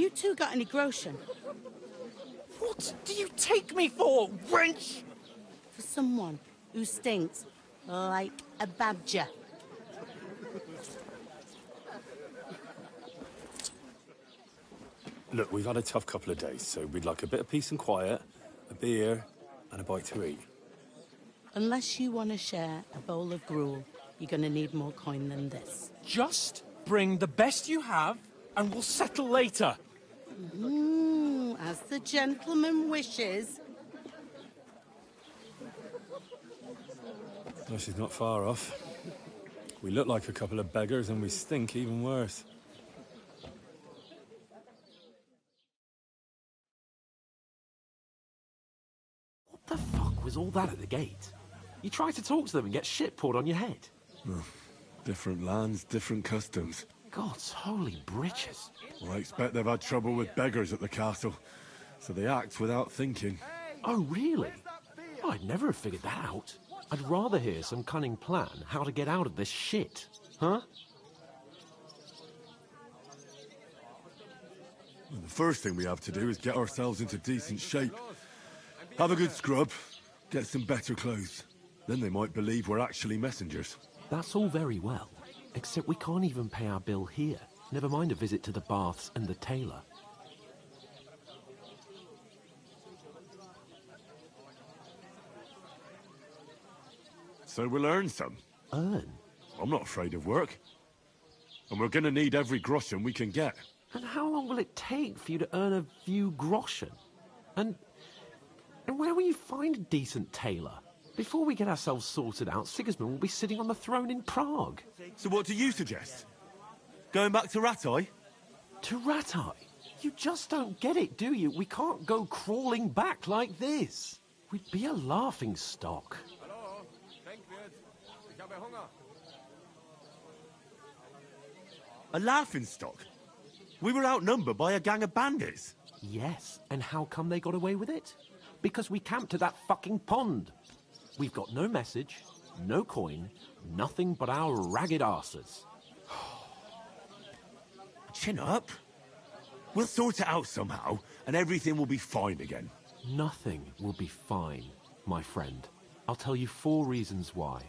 Speaker 20: You two got any groschen?
Speaker 9: What do you take me for, wench?
Speaker 20: For someone who stinks like a badger.
Speaker 4: Look, we've had a tough couple of days, so we'd like a bit of peace and quiet, a beer, and a bite to eat.
Speaker 20: Unless you want to share a bowl of gruel, you're going to need more coin than this.
Speaker 9: Just bring the best you have, and we'll settle later.
Speaker 20: As the gentleman wishes.
Speaker 4: No, she's not far off. We look like a couple of beggars, and we stink even worse.
Speaker 9: What the fuck was all that at the gate? You try to talk to them and get shit poured on your head.
Speaker 5: Oh, different lands, different customs.
Speaker 9: God's holy britches.
Speaker 5: Well, I expect they've had trouble with beggars at the castle, so they act without thinking.
Speaker 9: Oh, really? I'd never have figured that out. I'd rather hear some cunning plan how to get out of this shit. Huh?
Speaker 5: Well, the first thing we have to do is get ourselves into decent shape. Have a good scrub, get some better clothes. Then they might believe we're actually messengers.
Speaker 9: That's all very well, except we can't even pay our bill here. Never mind a visit to the baths and the tailor.
Speaker 5: So we'll earn some.
Speaker 9: Earn?
Speaker 5: I'm not afraid of work. And we're gonna need every groschen we can get.
Speaker 9: And how long will it take for you to earn a few groschen? And where will you find a decent tailor? Before we get ourselves sorted out, Sigismund will be sitting on the throne in Prague.
Speaker 5: So what do you suggest? Going back to Ratai?
Speaker 9: To Ratai? You just don't get it, do you? We can't go crawling back like this. We'd be a laughing stock.
Speaker 5: A laughing stock? We were outnumbered by a gang of bandits.
Speaker 9: Yes, and how come they got away with it? Because we camped at that fucking pond. We've got no message, no coin, nothing but our ragged arses.
Speaker 5: Chin up. We'll sort it out somehow, and everything will be fine again.
Speaker 9: Nothing will be fine, my friend. I'll tell you 4 reasons why.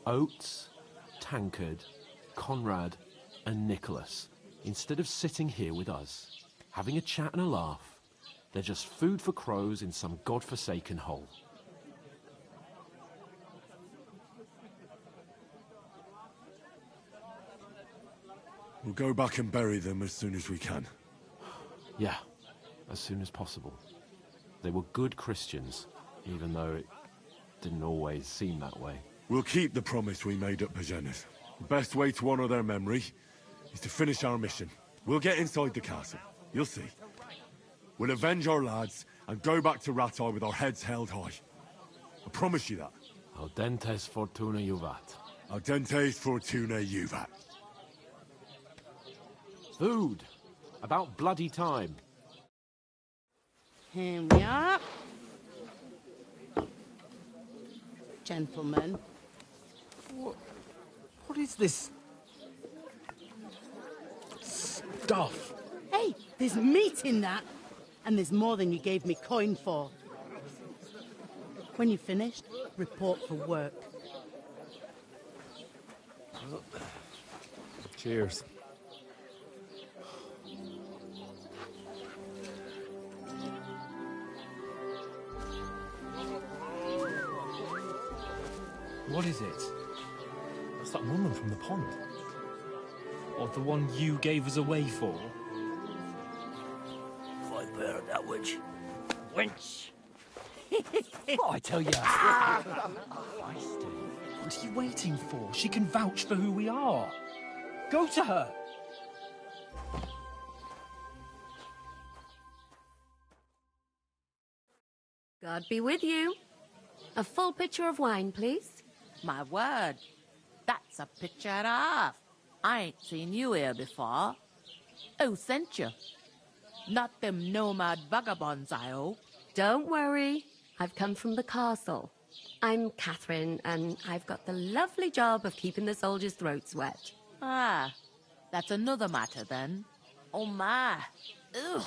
Speaker 9: Oates, Tankard, Conrad, and Nicholas, instead of sitting here with us, having a chat and a laugh, they're just food for crows in some godforsaken hole.
Speaker 5: We'll go back and bury them as soon as we can.
Speaker 9: Yeah, as soon as possible. They were good Christians, even though it didn't always seem that way.
Speaker 5: We'll keep the promise we made at Pagenes. The best way to honor their memory is to finish our mission. We'll get inside the castle. You'll see. We'll avenge our lads and go back to Ratai with our heads held high. I promise you that.
Speaker 9: Audentes fortuna juvat.
Speaker 5: Audentes fortuna juvat.
Speaker 9: Food. About bloody time.
Speaker 20: Here we are. Gentlemen.
Speaker 9: What is this stuff?
Speaker 20: Hey, there's meat in that. And there's more than you gave me coin for. When you're finished, report for work.
Speaker 4: Cheers.
Speaker 3: What is it? That's that woman from the pond. Or the one you gave us away for?
Speaker 2: If I bear that witch. Wench!
Speaker 3: What I tell you? What are you waiting for? She can vouch for who we are. Go to her.
Speaker 14: God be with you. A full pitcher of wine, please.
Speaker 15: My word, that's a picture and a half. I ain't seen you here before. Who sent you? Not them nomad vagabonds, I hope.
Speaker 14: Don't worry. I've come from the castle. I'm Catherine, and I've got the lovely job of keeping the soldiers' throats wet.
Speaker 15: Ah, that's another matter then. Oh my. Ugh.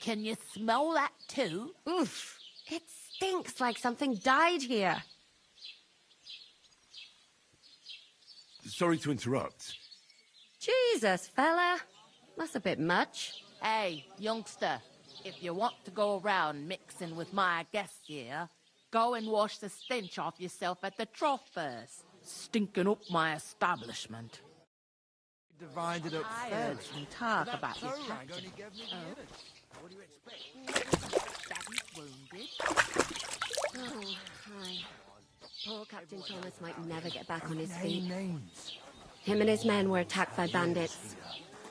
Speaker 15: Can you smell that too?
Speaker 14: Oof. It stinks like something died here.
Speaker 5: Sorry to interrupt.
Speaker 14: Jesus, fella. That's a bit much.
Speaker 15: Hey, youngster. If you want to go around mixing with my guests here, go and wash the stench off yourself at the trough first. Stinking up my establishment.
Speaker 2: Divided up
Speaker 15: I
Speaker 2: fairly.
Speaker 15: heard some talk
Speaker 2: That
Speaker 15: about your
Speaker 2: toe rag
Speaker 15: captain.
Speaker 2: only gave me
Speaker 15: Oh.
Speaker 2: minutes. What do you expect?
Speaker 15: That he's wounded.
Speaker 14: Oh, hi. Poor Captain Thomas might never get back on his feet.
Speaker 2: Names.
Speaker 14: Him and his men were attacked by bandits.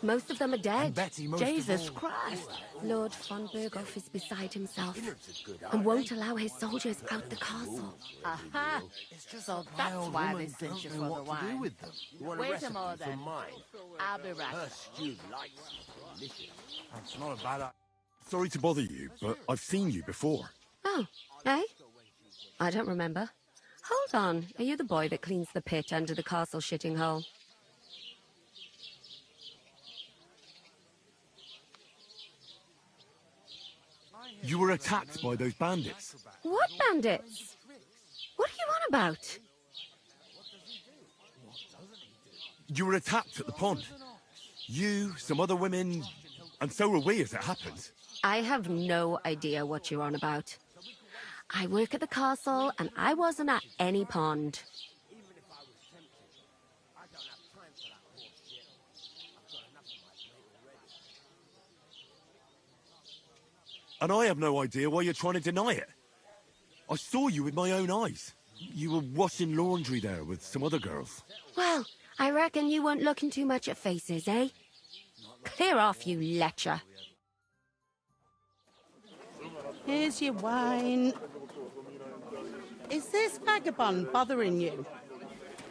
Speaker 14: Most of them are dead.
Speaker 15: Jesus Christ.
Speaker 14: Lord von Berghoff is beside himself and won't allow his soldiers out the castle.
Speaker 15: Aha! So that's why they sent you for the wine. Wait a moment. I'll be right back.
Speaker 2: That's not a bad idea.
Speaker 5: Sorry to bother you, but I've seen you before.
Speaker 14: Oh, eh? I don't remember. Hold on. Are you the boy that cleans the pit under the castle shitting hole?
Speaker 5: You were attacked by those bandits.
Speaker 14: What bandits? What are you on about?
Speaker 5: You were attacked at the pond. You, some other women, and so were we as it happened.
Speaker 14: I have no idea what you're on about. I work at the castle, and I wasn't at any pond.
Speaker 5: And I have no idea why you're trying to deny it. I saw you with my own eyes. You were washing laundry there with some other girls.
Speaker 14: Well, I reckon you weren't looking too much at faces, eh? Clear off, you lecher.
Speaker 12: Here's your wine. Is this vagabond bothering you?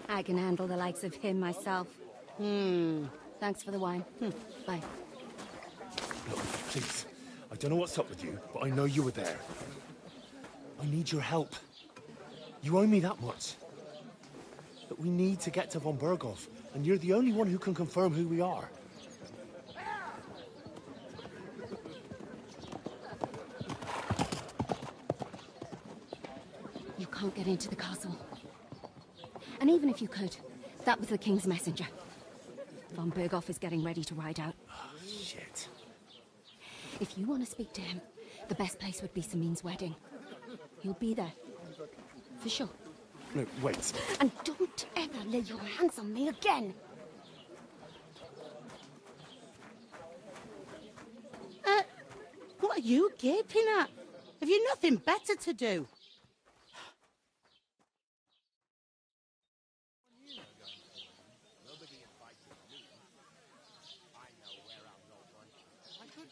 Speaker 14: I can handle the likes of him myself. Thanks for the wine. Bye.
Speaker 19: Look, please. I don't know what's up with you, but I know you were there. I need your help. You owe me that much. But we need to get to von Berghoff, and you're the only one who can confirm who we are.
Speaker 14: You can't get into the castle. And even if you could, that was the King's messenger. Von Berghoff is getting ready to ride out.
Speaker 19: Shit.
Speaker 14: If you want to speak to him, the best place would be Samin's wedding. He'll be there. For sure.
Speaker 19: No, wait.
Speaker 14: And don't ever lay your hands on me again!
Speaker 12: What are you gaping at? Have you nothing better to do?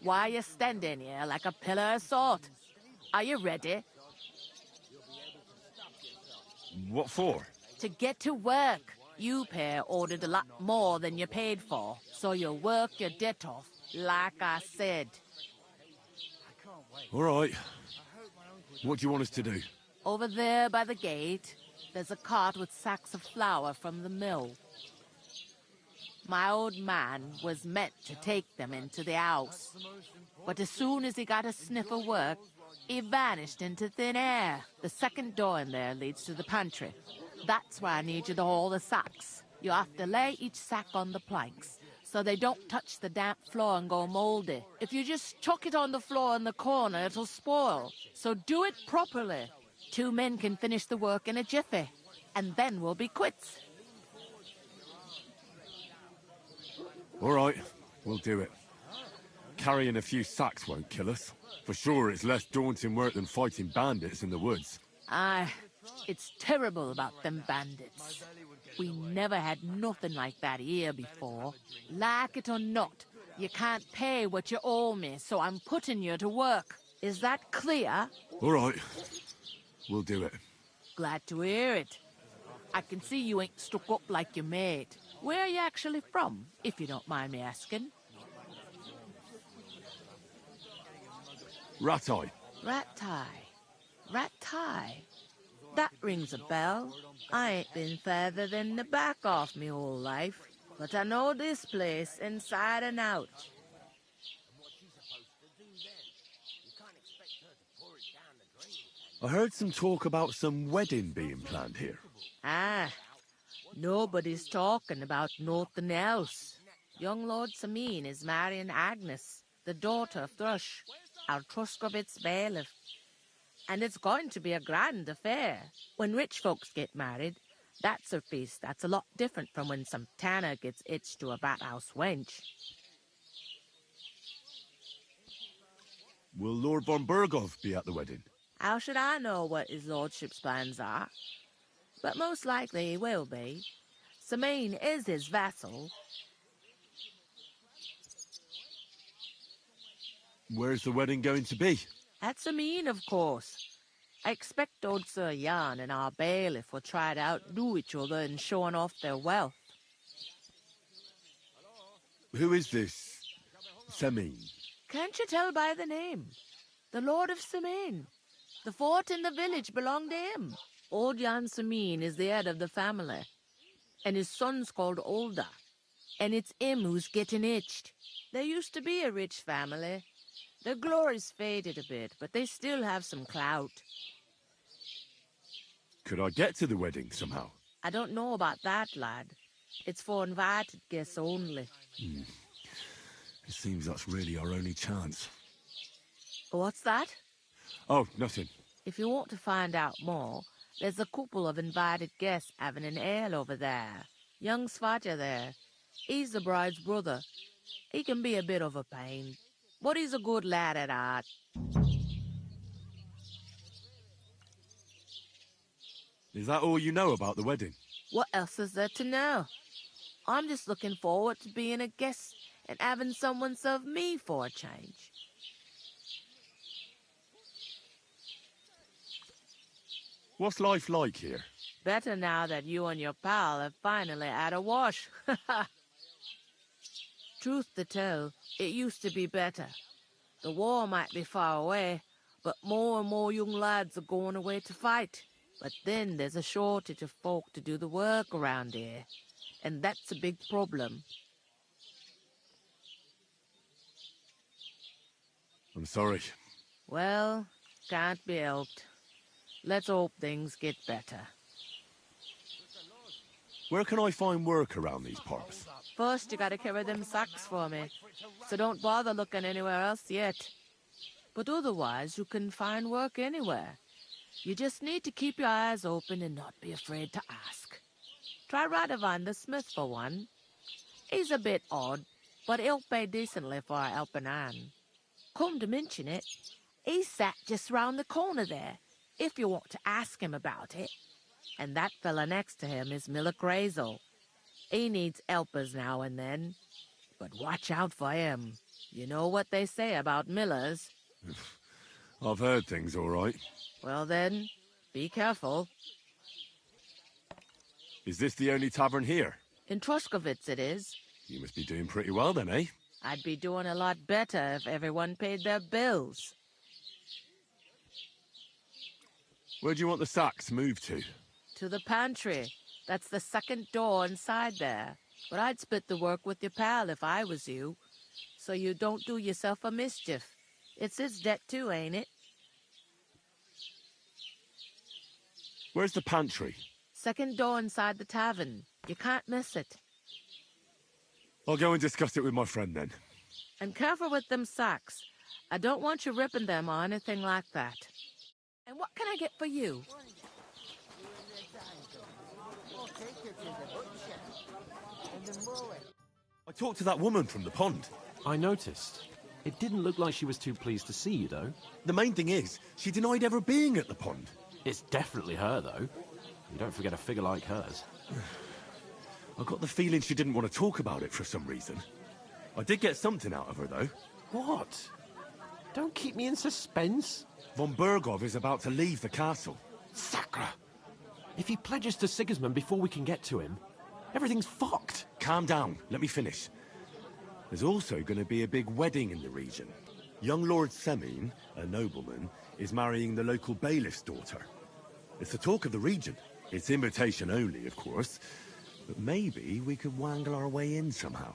Speaker 15: Why are you standing here like a pillar of salt? Are you ready?
Speaker 5: What for?
Speaker 15: To get to work. You pair ordered a lot more than you paid for, so you'll work your debt off, like I said.
Speaker 5: All right. What do you want us to do?
Speaker 15: Over there by the gate, there's a cart with sacks of flour from the mill. My old man was meant to take them into the house, but as soon as he got a sniff of work, he vanished into thin air. The second door in there leads to the pantry. That's why I need you to haul the sacks. You have to lay each sack on the planks, so they don't touch the damp floor and go moldy. If you just chuck it on the floor in the corner, it'll spoil. So do it properly. 2 men can finish the work in a jiffy, and then we'll be quits.
Speaker 5: All right, we'll do it. Carrying a few sacks won't kill us. For sure, it's less daunting work than fighting bandits in the woods.
Speaker 15: Aye, it's terrible about them bandits. We never had nothing like that here before. Like it or not, you can't pay what you owe me, so I'm putting you to work. Is that clear?
Speaker 5: All right, we'll do it.
Speaker 15: Glad to hear it. I can see you ain't stuck up like your mate. Where are you actually from, if you don't mind me asking?
Speaker 5: Ratai.
Speaker 15: Ratai. That rings a bell. I ain't been further than the back off me whole life, but I know this place inside and out.
Speaker 5: I heard some talk about some wedding being planned here.
Speaker 15: Ah, nobody's talking about nothing else. Young Lord Samine is marrying Agnes, the daughter of Thrush, our Truscovitz bailiff. And it's going to be a grand affair. When rich folks get married, that's a feast that's a lot different from when some tanner gets hitched to a bathouse wench.
Speaker 5: Will Lord von Berghoff be at the wedding?
Speaker 15: How should I know what his lordship's plans are? But most likely he will be. Samine is his vassal.
Speaker 5: Where's the wedding going to be?
Speaker 15: At Samine, of course. I expect old Sir Jan and our bailiff will try to outdo each other in showing off their wealth.
Speaker 5: Who is this Semin?
Speaker 15: Can't you tell by the name? The Lord of Samine. The fort in the village belonged to him. Old Jan Samine is the head of the family, and his son's called Olda, and it's him who's getting itched. There used to be a rich family. Their glory's faded a bit, but they still have some clout.
Speaker 5: Could I get to the wedding somehow?
Speaker 15: I don't know about that, lad. It's for invited guests only.
Speaker 5: It seems that's really our only chance.
Speaker 15: What's that?
Speaker 5: Oh, nothing.
Speaker 15: If you want to find out more, there's a couple of invited guests having an ale over there. Young Svaja there. He's the bride's brother. He can be a bit of a pain, but he's a good lad at heart.
Speaker 5: Is that all you know about the wedding?
Speaker 15: What else is there to know? I'm just looking forward to being a guest and having someone serve me for a change.
Speaker 5: What's life like here?
Speaker 15: Better now that you and your pal have finally had a wash. Truth to tell, it used to be better. The war might be far away, but more and more young lads are going away to fight. But then there's a shortage of folk to do the work around here, and that's a big problem.
Speaker 5: I'm sorry.
Speaker 15: Well, can't be helped. Let's hope things get better.
Speaker 5: Where can I find work around these parts?
Speaker 15: First, you gotta carry them sacks for me, so don't bother looking anywhere else yet. But otherwise, you can find work anywhere. You just need to keep your eyes open and not be afraid to ask. Try Radovan the smith for one. He's a bit odd, but he'll pay decently for a helping hand. Come to mention it, he's sat just round the corner there, if you want to ask him about it. And that fella next to him is Miller Crazel. He needs helpers now and then. But watch out for him. You know what they say about Millers.
Speaker 5: I've heard things all right.
Speaker 15: Well then, be careful.
Speaker 5: Is this the only tavern here?
Speaker 15: In Truscovitz it is.
Speaker 5: You must be doing pretty well then, eh?
Speaker 15: I'd be doing a lot better if everyone paid their bills.
Speaker 5: Where do you want the sacks moved to?
Speaker 15: To the pantry. That's the second door inside there. But I'd split the work with your pal if I was you. So you don't do yourself a mischief. It's his debt too, ain't it?
Speaker 5: Where's the pantry?
Speaker 15: Second door inside the tavern. You can't miss it.
Speaker 5: I'll go and discuss it with my friend then.
Speaker 15: And careful with them sacks. I don't want you ripping them or anything like that. And what can I get for you?
Speaker 5: I talked to that woman from the pond.
Speaker 9: I noticed. It didn't look like she was too pleased to see you, though.
Speaker 5: The main thing is, she denied ever being at the pond.
Speaker 9: It's definitely her, though. You don't forget a figure like hers.
Speaker 5: I got the feeling she didn't want to talk about it for some reason. I did get something out of her, though.
Speaker 9: What? Don't keep me in suspense.
Speaker 5: Von Berghoff is about to leave the castle.
Speaker 9: Sacra! If he pledges to Sigismund before we can get to him, everything's fucked.
Speaker 5: Calm down. Let me finish. There's also going to be a big wedding in the region. Young Lord Semin, a nobleman, is marrying the local bailiff's daughter. It's the talk of the region. It's invitation only, of course. But maybe we could wangle our way in somehow.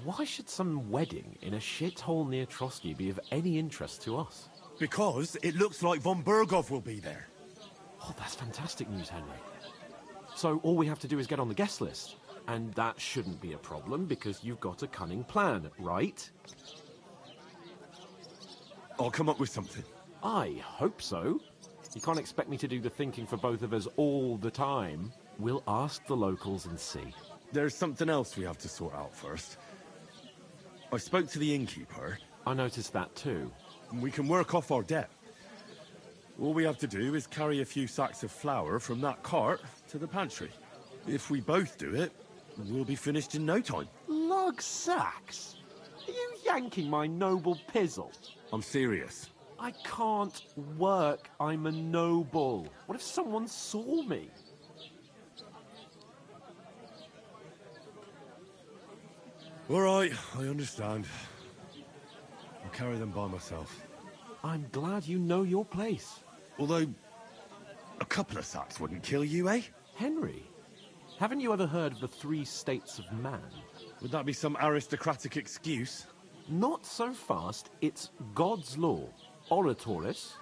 Speaker 9: Why should some wedding in a shithole near Trotsky be of any interest to us?
Speaker 5: Because it looks like von Berghoff will be there.
Speaker 9: Oh, that's fantastic news, Henry. So all we have to do is get on the guest list. And that shouldn't be a problem because you've got a cunning plan, right?
Speaker 5: I'll come up with something.
Speaker 9: I hope so. You can't expect me to do the thinking for both of us all the time. We'll ask the locals and see.
Speaker 5: There's something else we have to sort out first. I spoke to the innkeeper.
Speaker 9: I noticed that too.
Speaker 5: We can work off our debt. All we have to do is carry a few sacks of flour from that cart to the pantry. If we both do it, we'll be finished in no time.
Speaker 9: Lug sacks? Are you yanking my noble pizzle?
Speaker 5: I'm serious.
Speaker 9: I can't work. I'm a noble. What if someone saw me?
Speaker 5: All right, I understand. I'll carry them by myself.
Speaker 9: I'm glad you know your place.
Speaker 5: Although, a couple of sacks wouldn't kill you, eh?
Speaker 9: Henry, haven't you ever heard of the 3 states of man?
Speaker 5: Would that be some aristocratic excuse?
Speaker 9: Not so fast. It's God's law. Oratoris,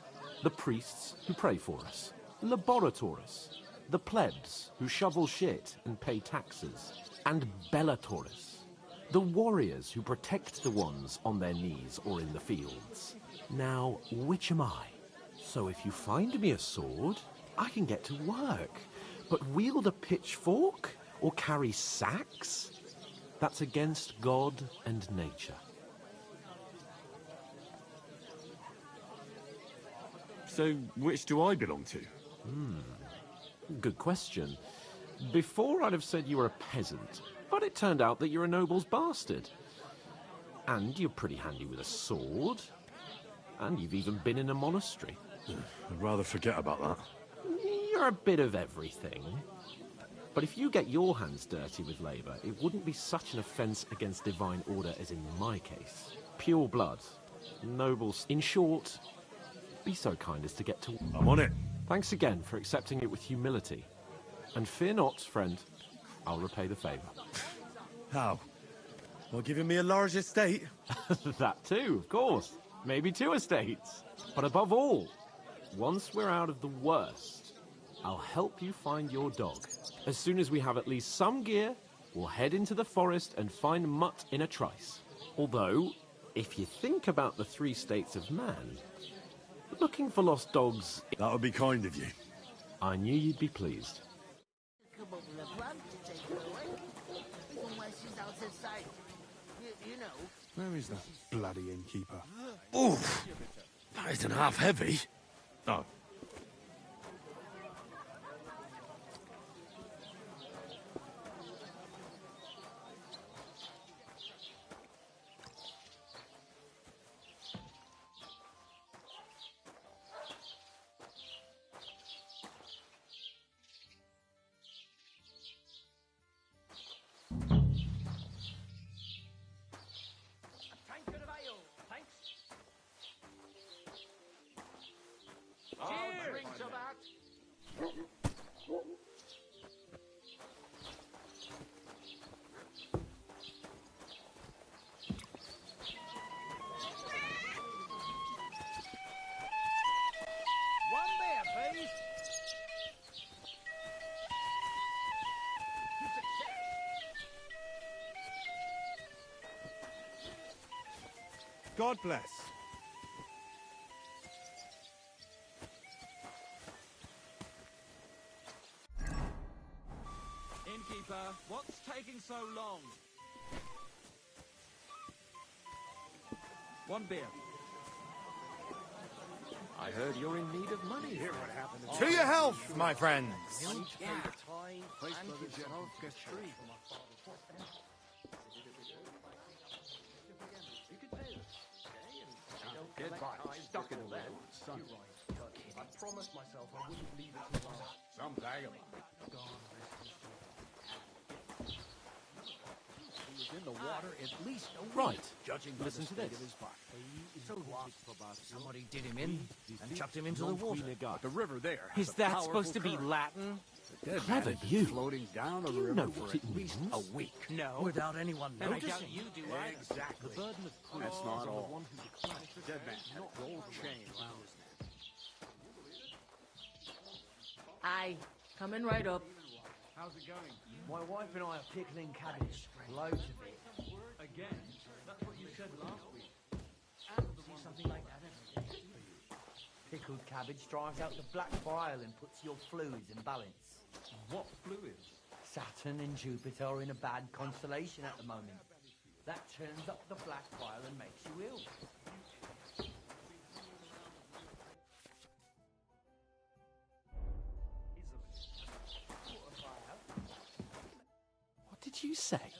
Speaker 9: the priests who pray for us. Laboratoris, the plebs who shovel shit and pay taxes. And Bellatoris, the warriors who protect the ones on their knees or in the fields. Now, which am I? So if you find me a sword, I can get to work. But wield a pitchfork or carry sacks? That's against God and nature.
Speaker 5: So, which do I belong to?
Speaker 9: Good question. Before I'd have said you were a peasant, but it turned out that you're a noble's bastard. And you're pretty handy with a sword. And you've even been in a monastery.
Speaker 5: I'd rather forget about that.
Speaker 9: You're a bit of everything. But if you get your hands dirty with labour, it wouldn't be such an offence against divine order as in my case. Pure blood. Nobles. In short, be so kind as to get to...
Speaker 5: I'm on it.
Speaker 9: Thanks again for accepting it with humility. And fear not, friend. I'll repay the favour.
Speaker 5: How? By giving me a large estate?
Speaker 9: That too, of course. Maybe 2 estates. But above all, once we're out of the worst, I'll help you find your dog. As soon as we have at least some gear, we'll head into the forest and find Mutt in a trice. Although, if you think about the 3 states of man, looking for lost dogs...
Speaker 5: That would be kind of you.
Speaker 9: I knew you'd be pleased.
Speaker 19: Where is that bloody innkeeper?
Speaker 5: Oof! That isn't half heavy. Oh.
Speaker 19: God bless.
Speaker 2: Innkeeper, what's taking so long? 1 beer. I heard you're in need of money. Hear what happened
Speaker 11: To your health, my friends.
Speaker 2: Stuck in the lead. I promised myself I wouldn't leave it too long. Some vagabond. He was in the water at least a week.
Speaker 9: Right.
Speaker 2: Judging by
Speaker 9: Listen
Speaker 2: the
Speaker 9: to
Speaker 2: state
Speaker 9: this.
Speaker 2: of his body. So what? Somebody did him in and chucked him into the water. The river there.
Speaker 7: Is that supposed to be Latin?
Speaker 9: Clever you.
Speaker 2: Floating down the
Speaker 9: Do you
Speaker 2: river
Speaker 9: know
Speaker 2: for
Speaker 9: what
Speaker 2: at
Speaker 9: it
Speaker 2: least
Speaker 9: means?
Speaker 2: a week.
Speaker 7: No.
Speaker 2: Without anyone
Speaker 7: And I
Speaker 2: noticing.
Speaker 7: doubt you do either.
Speaker 2: Exactly.
Speaker 9: The burden of proof
Speaker 2: That's
Speaker 9: is
Speaker 2: not
Speaker 9: on the
Speaker 2: all.
Speaker 9: one who declares the
Speaker 2: Dead man
Speaker 9: case,
Speaker 2: had
Speaker 9: not
Speaker 2: a gold
Speaker 9: the
Speaker 2: chain
Speaker 9: one
Speaker 2: around his neck.
Speaker 15: Aye, coming right up.
Speaker 2: How's it going?
Speaker 16: My wife and I are pickling cabbage. Loads of it.
Speaker 2: Again? That's what you said last week.
Speaker 16: See something like that every day. Pickled cabbage drives out the black bile and puts your fluids in balance.
Speaker 2: What fluids?
Speaker 16: Saturn and Jupiter are in a bad constellation at the moment. That turns up the black bile and makes you ill.
Speaker 9: What did you say?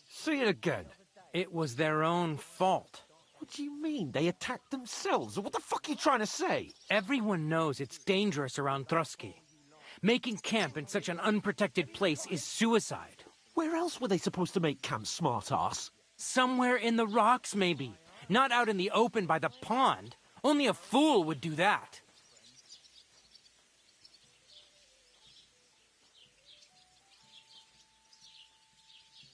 Speaker 7: Say it again. It was their own fault.
Speaker 9: What do you mean? They attacked themselves? What the fuck are you trying to say?
Speaker 7: Everyone knows it's dangerous around Trotsky. Making camp in such an unprotected place is suicide.
Speaker 9: Where else were they supposed to make camp, smart-ass?
Speaker 7: Somewhere in the rocks, maybe. Not out in the open by the pond. Only a fool would do that.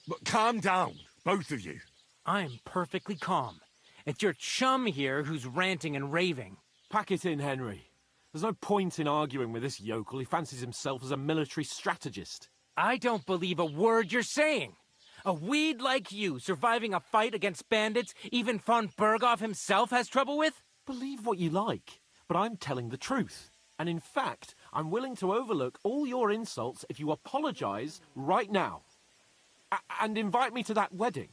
Speaker 5: But calm down, both of you.
Speaker 7: I'm perfectly calm. It's your chum here who's ranting and raving.
Speaker 9: Pack it in, Henry. There's no point in arguing with this yokel. He fancies himself as a military strategist.
Speaker 7: I don't believe a word you're saying. A weed like you surviving a fight against bandits even von Berghoff himself has trouble with?
Speaker 9: Believe what you like, but I'm telling the truth. And in fact, I'm willing to overlook all your insults if you apologize right now. And invite me to that wedding.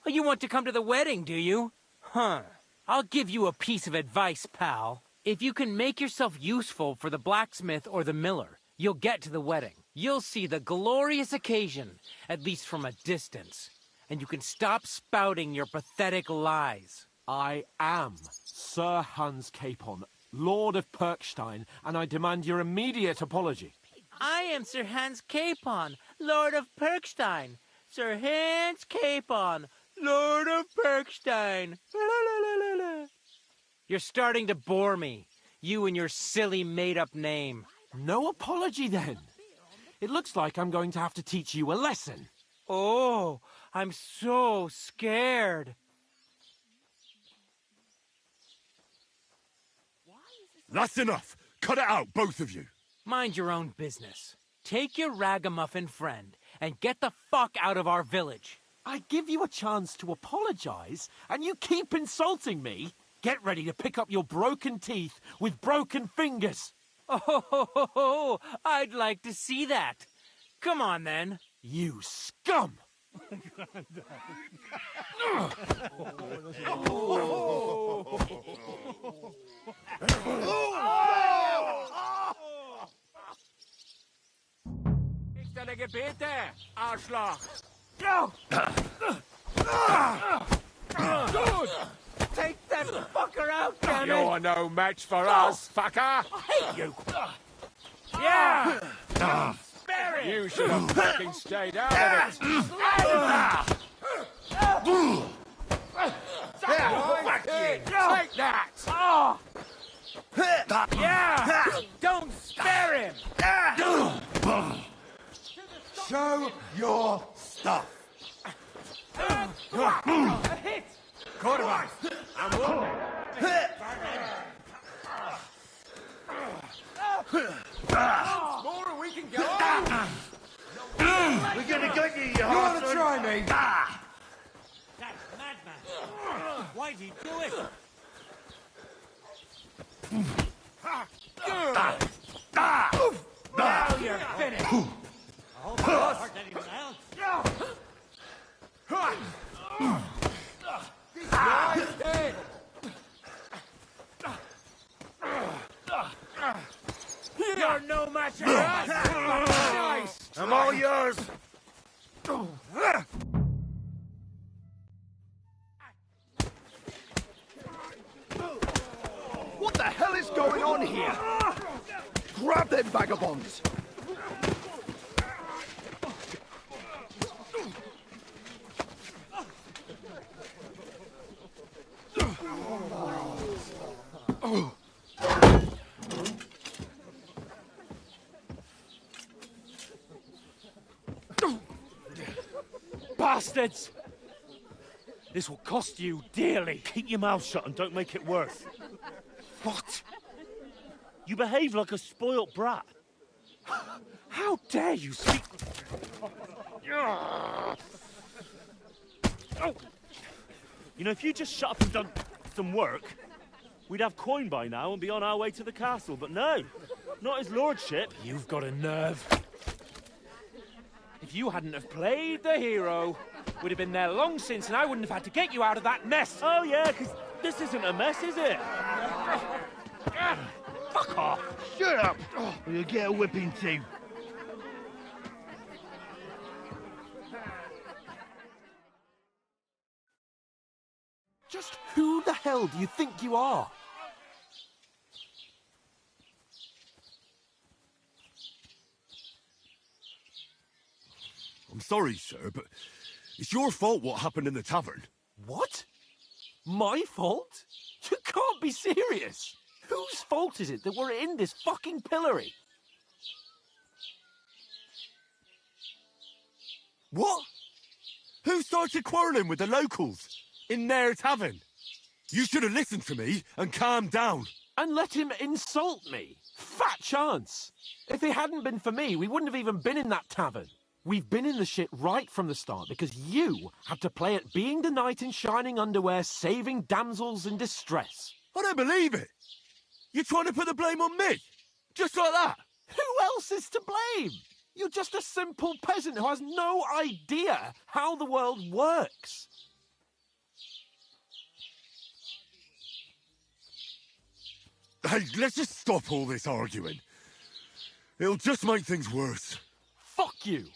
Speaker 7: Oh, you want to come to the wedding, do you? Huh. I'll give you a piece of advice, pal. If you can make yourself useful for the blacksmith or the miller, you'll get to the wedding. You'll see the glorious occasion, at least from a distance. And you can stop spouting your pathetic lies.
Speaker 9: I am Sir Hans Capon, Lord of Perkstein, and I demand your immediate apology.
Speaker 7: I am Sir Hans Capon, Lord of Perkstein. Sir Hans Capon, Lord of Perkstein. You're starting to bore me. You and your silly made-up name.
Speaker 9: No apology, then. It looks like I'm going to have to teach you a lesson.
Speaker 7: Oh, I'm so scared.
Speaker 5: That's enough. Cut it out, both of you.
Speaker 7: Mind your own business. Take your ragamuffin friend and get the fuck out of our village.
Speaker 9: I give you a chance to apologize, and you keep insulting me. Get ready to pick up your broken teeth with broken fingers.
Speaker 7: Oh, I'd like to see that. Come on, then.
Speaker 9: You scum!
Speaker 2: Ich deine Gebete, Arschloch!
Speaker 7: Take that fucker out, damn it!
Speaker 10: You're no match for us, fucker!
Speaker 7: I hate you!
Speaker 10: Yeah! Spare it! You should have fucking stayed out of it!
Speaker 2: Fuck you!
Speaker 10: Take that!
Speaker 2: Yeah! Don't spare him!
Speaker 11: Show your stuff.
Speaker 2: A hit!
Speaker 10: Quarterback! I'm wounded!
Speaker 2: More and we can go on!
Speaker 11: We're gonna get you, you
Speaker 2: wanna try
Speaker 11: me?
Speaker 18: That madman! Why'd he do it?
Speaker 2: Now you're finished!
Speaker 18: I hope I hurt anyone else.
Speaker 2: This guy's dead! You're no match for us! Nice!
Speaker 11: I'm all yours.
Speaker 22: What the hell is going on here? Grab them vagabonds!
Speaker 9: bastards! This will cost you dearly.
Speaker 19: Keep your mouth shut and don't make it worse.
Speaker 9: What?
Speaker 19: You behave like a spoilt brat.
Speaker 9: How dare you speak...
Speaker 19: Oh. You know, if you just shut up and done some work, we'd have coin by now and be on our way to the castle. But no, not his lordship.
Speaker 9: You've got a nerve. If you hadn't have played the hero, we'd have been there long since and I wouldn't have had to get you out of that mess.
Speaker 19: Oh yeah, because this isn't a mess, is it?
Speaker 9: Fuck off.
Speaker 16: Shut up, or you'll get a whipping too.
Speaker 9: Just who the hell do you think you are?
Speaker 5: I'm sorry, sir, but it's your fault what happened in the tavern.
Speaker 9: What? My fault? You can't be serious. Whose fault is it that we're in this fucking pillory?
Speaker 5: What? Who started quarrelling with the locals in their tavern? You should have listened to me and calmed down.
Speaker 9: And let him insult me? Fat chance. If it hadn't been for me, we wouldn't have even been in that tavern. We've been in the shit right from the start because you had to play at being the knight in shining underwear, saving damsels in distress.
Speaker 5: I don't believe it. You're trying to put the blame on me? Just like that?
Speaker 9: Who else is to blame? You're just a simple peasant who has no idea how the world works.
Speaker 5: Hey, let's just stop all this arguing. It'll just make things worse.
Speaker 9: Fuck you.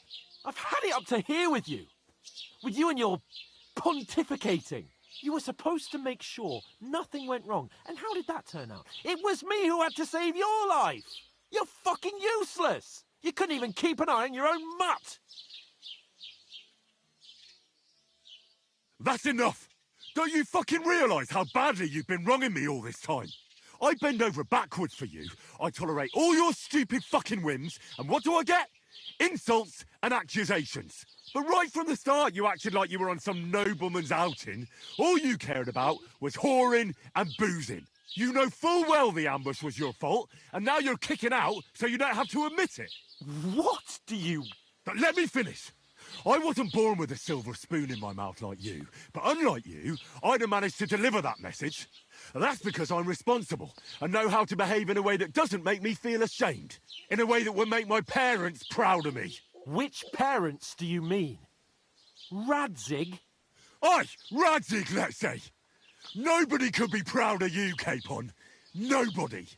Speaker 9: I've had it up to here with you. With you and your pontificating. You were supposed to make sure nothing went wrong. And how did that turn out? It was me who had to save your life. You're fucking useless. You couldn't even keep an eye on your own mutt.
Speaker 5: That's enough. Don't you fucking realise how badly you've been wronging me all this time? I bend over backwards for you. I tolerate all your stupid fucking whims. And what do I get? Insults and accusations. But right from the start, you acted like you were on some nobleman's outing. All you cared about was whoring and boozing. You know full well the ambush was your fault, and now you're kicking out so you don't have to admit it.
Speaker 9: What do you...
Speaker 5: But let me finish. I wasn't born with a silver spoon in my mouth like you, but unlike you, I'd have managed to deliver that message. That's because I'm responsible and know how to behave in a way that doesn't make me feel ashamed. In a way that would make my parents proud of me.
Speaker 9: Which parents do you mean? Radzig?
Speaker 5: Aye, Radzig, let's say. Nobody could be proud of you, Capon. Nobody.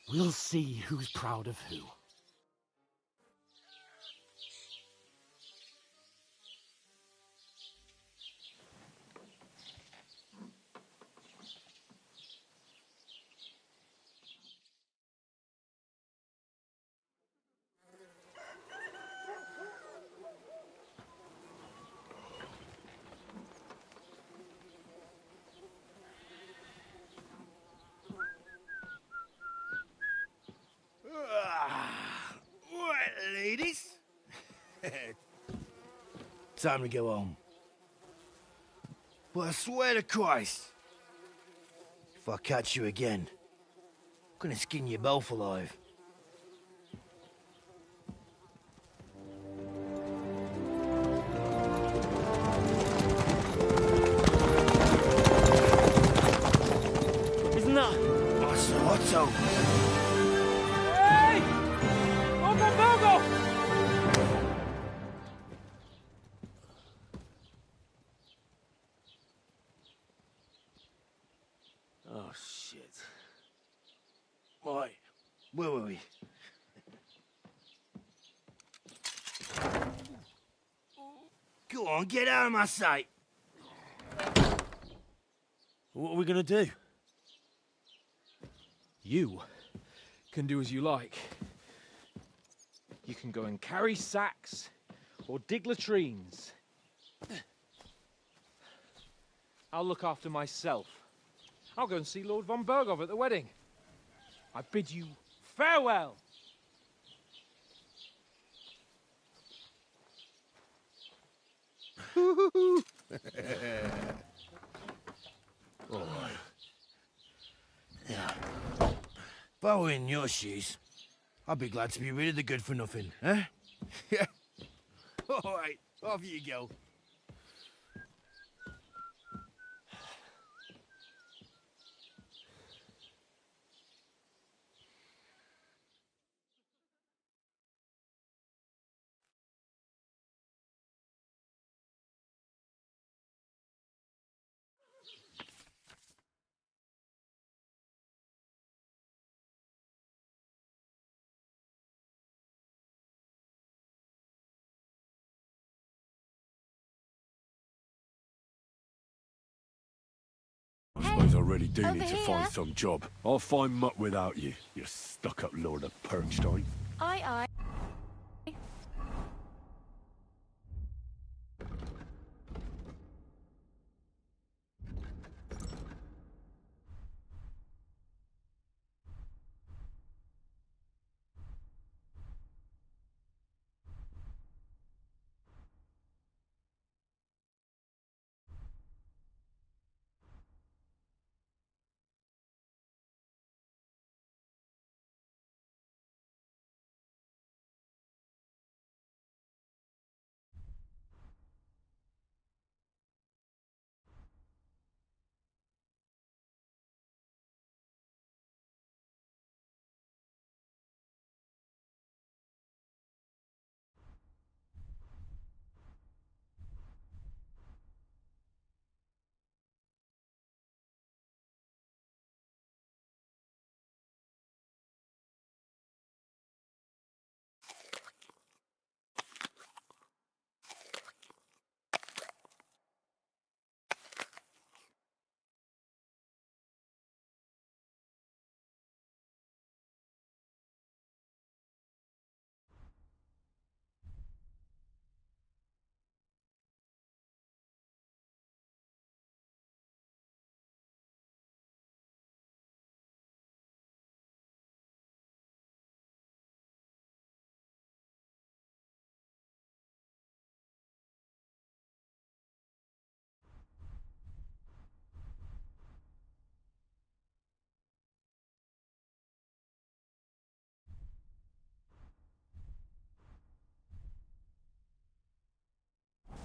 Speaker 9: We'll see who's proud of who.
Speaker 16: Right, ladies. Time to go home. But I swear to Christ, if I catch you again, I'm gonna skin you both alive.
Speaker 19: Isn't that...
Speaker 16: Otto!
Speaker 9: Hey! Bogo!
Speaker 16: Oh, shit. Right, where were we? Go on, get out of my sight.
Speaker 19: What are we going to do?
Speaker 9: You can do as you like. You can go and carry sacks or dig latrines. I'll look after myself. I'll go and see Lord von Bergov at the wedding.
Speaker 7: I bid you farewell.
Speaker 2: All right. Yeah. If I were in your shoes, I'd be glad to be rid of the good-for-nothing, eh? Yeah. All right, off you go.
Speaker 5: I suppose I really do
Speaker 8: over
Speaker 5: need to
Speaker 8: here.
Speaker 5: find some job. I'll find muck without you, you stuck-up Lord of Perkstein.
Speaker 8: Aye.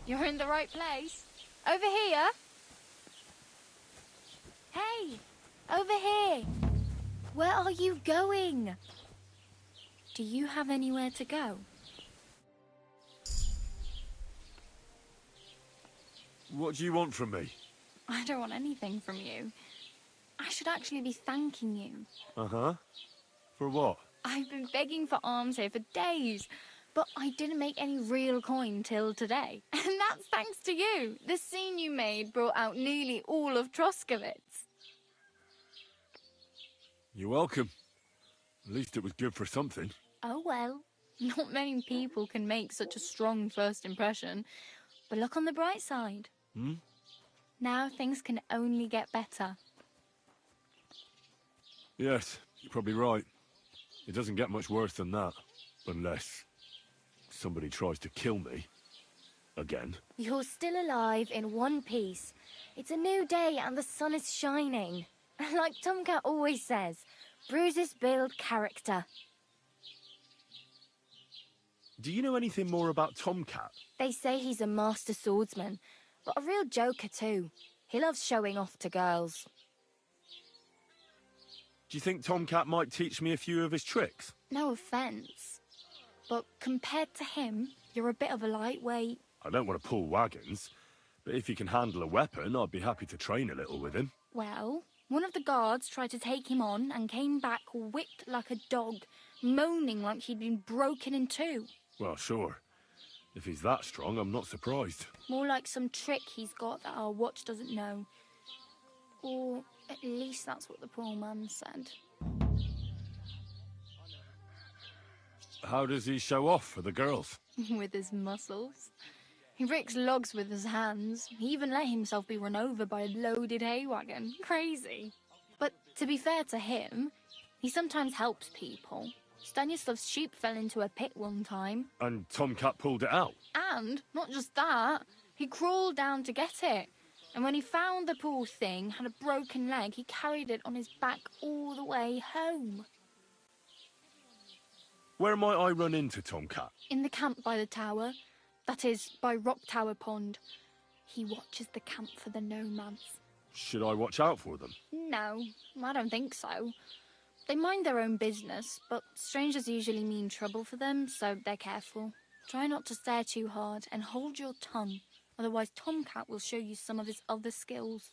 Speaker 8: You're in the right place. Over here. Hey, over here. Where are you going? Do you have anywhere to go?
Speaker 5: What do you want from me?
Speaker 8: I don't want anything from you. I should actually be thanking you.
Speaker 5: Uh-huh. For what?
Speaker 8: I've been begging for alms here for days, but I didn't make any real coin till today. And that's thanks to you. The scene you made brought out nearly all of Troskowitz.
Speaker 5: You're welcome. At least it was good for something.
Speaker 8: Oh well, not many people can make such a strong first impression. But look on the bright side.
Speaker 5: Hmm?
Speaker 8: Now things can only get better.
Speaker 5: Yes, you're probably right. It doesn't get much worse than that. Unless somebody tries to kill me. Again.
Speaker 8: You're still alive in one piece. It's a new day and the sun is shining. Like Tomcat always says, bruises build character.
Speaker 5: Do you know anything more about Tomcat?
Speaker 8: They say he's a master swordsman, but a real joker too. He loves showing off to girls.
Speaker 5: Do you think Tomcat might teach me a few of his tricks?
Speaker 8: No offence, but compared to him, you're a bit of a lightweight.
Speaker 5: I don't want to pull wagons, but if he can handle a weapon, I'd be happy to train a little with him.
Speaker 8: Well, one of the guards tried to take him on and came back whipped like a dog, moaning like he'd been broken in two.
Speaker 5: Well, sure. If he's that strong, I'm not surprised.
Speaker 8: More like some trick he's got that our watch doesn't know. Or at least that's what the poor man said.
Speaker 5: How does he show off for the girls?
Speaker 8: With his muscles. He ricks logs with his hands. He even let himself be run over by a loaded hay wagon. Crazy. But to be fair to him,
Speaker 13: He sometimes helps people. Stanislav's sheep fell into a pit one time.
Speaker 5: And Tomcat pulled it out.
Speaker 13: And, not just that, he crawled down to get it. And when he found the poor thing had a broken leg, he carried it on his back all the way home.
Speaker 5: Where might I run into Tomcat?
Speaker 13: In the camp by the tower. That is, by Rock Tower Pond. He watches the camp for the nomads.
Speaker 5: Should I watch out for them?
Speaker 13: No, I don't think so. They mind their own business, but strangers usually mean trouble for them, so they're careful. Try not to stare too hard and hold your tongue, otherwise Tomcat will show you some of his other skills.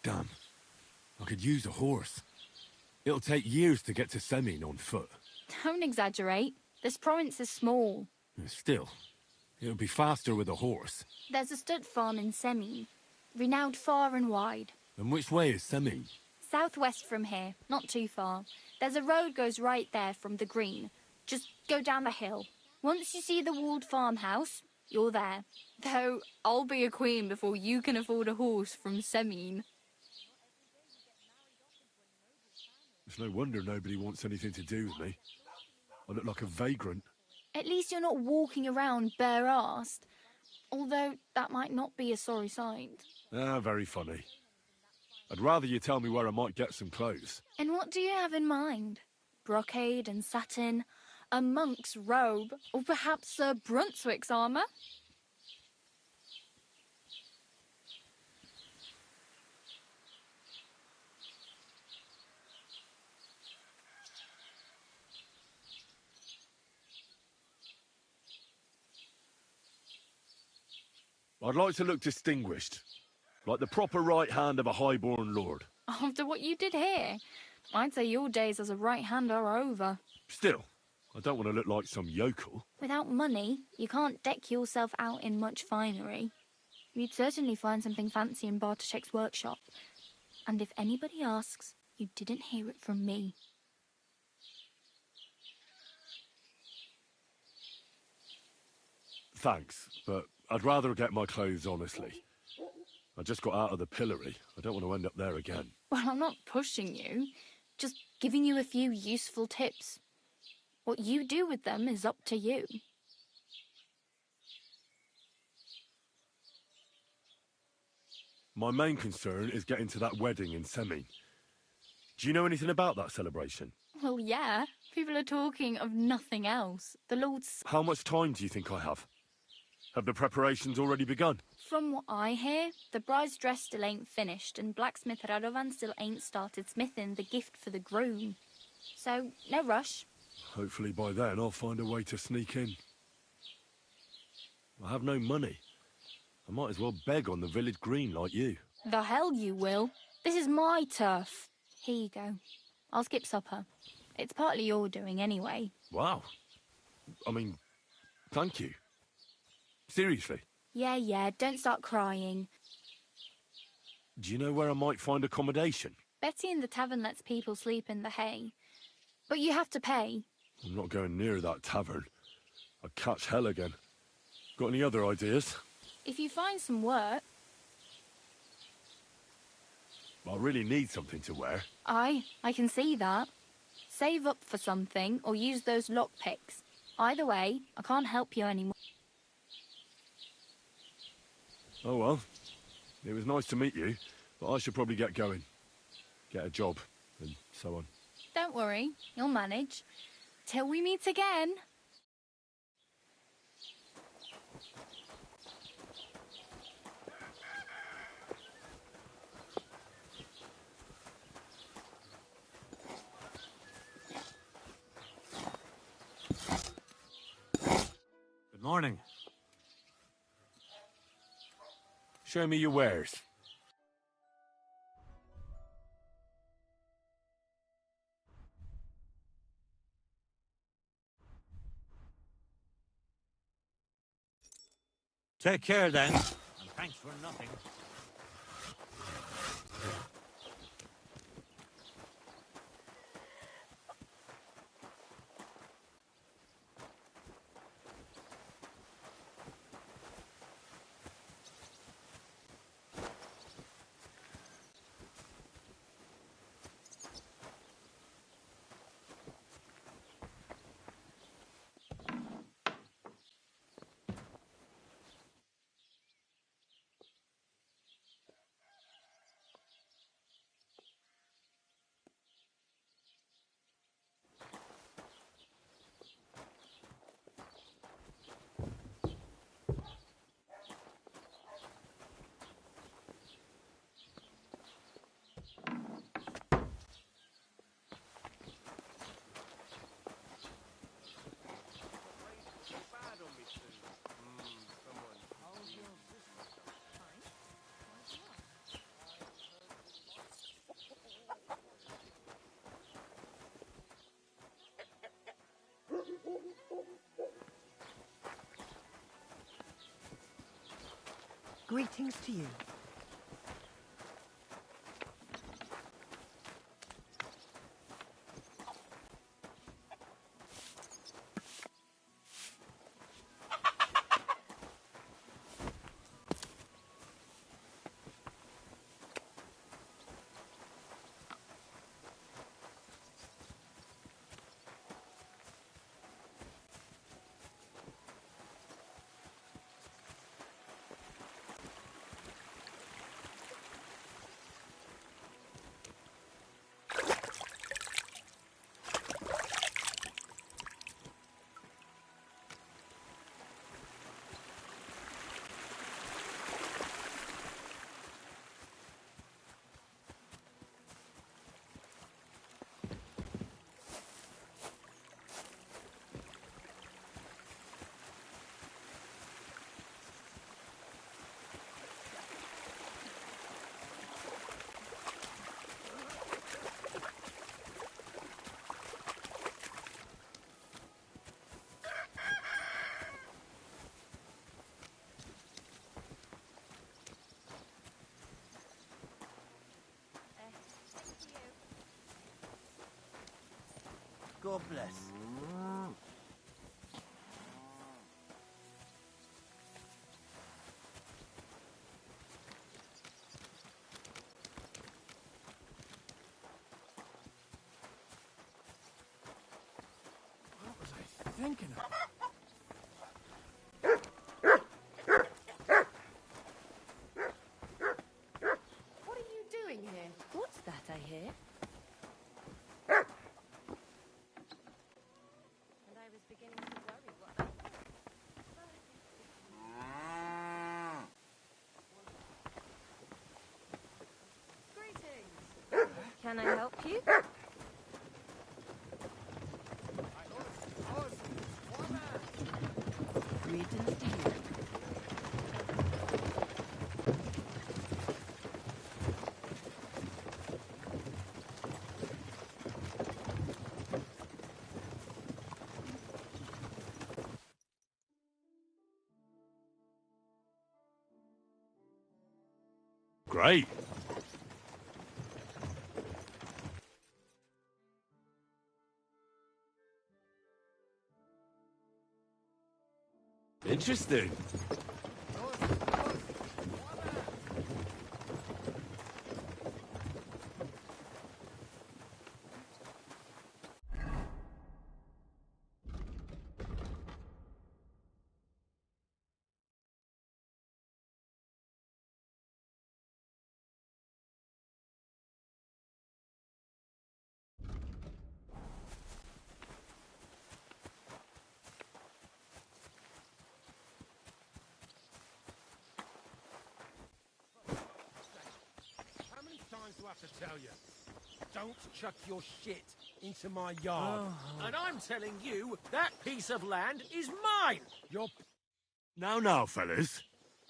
Speaker 5: Damn. I could use a horse. It'll take years to get to Semin on foot.
Speaker 13: Don't exaggerate. This province is small.
Speaker 5: Still, it'll be faster with a horse.
Speaker 13: There's a stud farm in Semin, renowned far and wide.
Speaker 5: And which way is Semin?
Speaker 13: Southwest from here, not too far. There's a road goes right there from the green. Just go down the hill. Once you see the walled farmhouse, you're there. Though, I'll be a queen before you can afford a horse from Semin.
Speaker 5: It's no wonder nobody wants anything to do with me. I look like a vagrant.
Speaker 13: At least you're not walking around bare-arsed. Although, that might not be a sorry sight.
Speaker 5: Ah, very funny. I'd rather you tell me where I might get some clothes.
Speaker 13: And what do you have in mind? Brocade and satin? A monk's robe? Or perhaps Sir Brunswick's armour?
Speaker 5: I'd like to look distinguished. Like the proper right hand of a highborn lord.
Speaker 13: After what you did here, I'd say your days as a right hand are over.
Speaker 5: Still, I don't want to look like some yokel.
Speaker 13: Without money, you can't deck yourself out in much finery. You'd certainly find something fancy in Bartoszek's workshop. And if anybody asks, you didn't hear it from me.
Speaker 5: Thanks, but I'd rather get my clothes honestly. I just got out of the pillory. I don't want to end up there again.
Speaker 13: Well, I'm not pushing you, just giving you a few useful tips. What you do with them is up to you.
Speaker 5: My main concern is getting to that wedding in Semin. Do you know anything about that celebration?
Speaker 13: Well, yeah. People are talking of nothing else. The Lord's...
Speaker 5: How much time do you think I have? Have the preparations already begun?
Speaker 13: From what I hear, the bride's dress still ain't finished, and blacksmith Radovan still ain't started smithing the gift for the groom. So, no rush.
Speaker 5: Hopefully by then I'll find a way to sneak in. I have no money. I might as well beg on the village green like you.
Speaker 13: The hell you will. This is my turf. Here you go. I'll skip supper. It's partly your doing anyway.
Speaker 5: Wow. I mean, thank you. Seriously.
Speaker 13: Yeah, don't start crying.
Speaker 5: Do you know where I might find accommodation?
Speaker 13: Betty in the tavern lets people sleep in the hay. But you have to pay.
Speaker 5: I'm not going near that tavern. I'd catch hell again. Got any other ideas?
Speaker 13: If you find some work...
Speaker 5: I really need something to wear.
Speaker 13: I can see that. Save up for something or use those lockpicks. Either way, I can't help you anymore.
Speaker 5: Oh well. It was nice to meet you, but I should probably get going. Get a job, and so on.
Speaker 13: Don't worry, you'll manage. Till we meet again.
Speaker 3: Good morning.
Speaker 5: Show me your wares.
Speaker 18: Take care then, and thanks for nothing.
Speaker 1: Greetings to you.
Speaker 16: God bless.
Speaker 9: What was I thinking of?
Speaker 8: What are you doing here? What's that I hear? And I was beginning to worry what that Greetings. Can I help you?
Speaker 15: Greetings to you.
Speaker 5: Great. Interesting.
Speaker 18: How many times do I have to tell you? Don't chuck your shit into my yard. And I'm telling you, that piece of land is mine. You're...
Speaker 5: Now, fellas.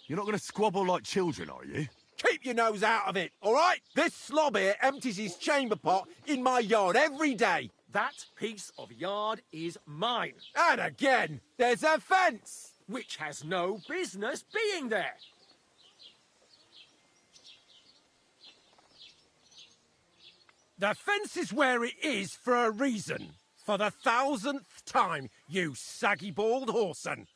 Speaker 5: You're not going to squabble like children, are you?
Speaker 9: Keep your nose out of it, all right? This slob here empties his chamber pot in my yard every day.
Speaker 18: That piece of yard is mine.
Speaker 9: And again, there's a fence.
Speaker 18: Which has no business being there. The fence is where it is for a reason. For the 1000th time, you saggy bald whoreson.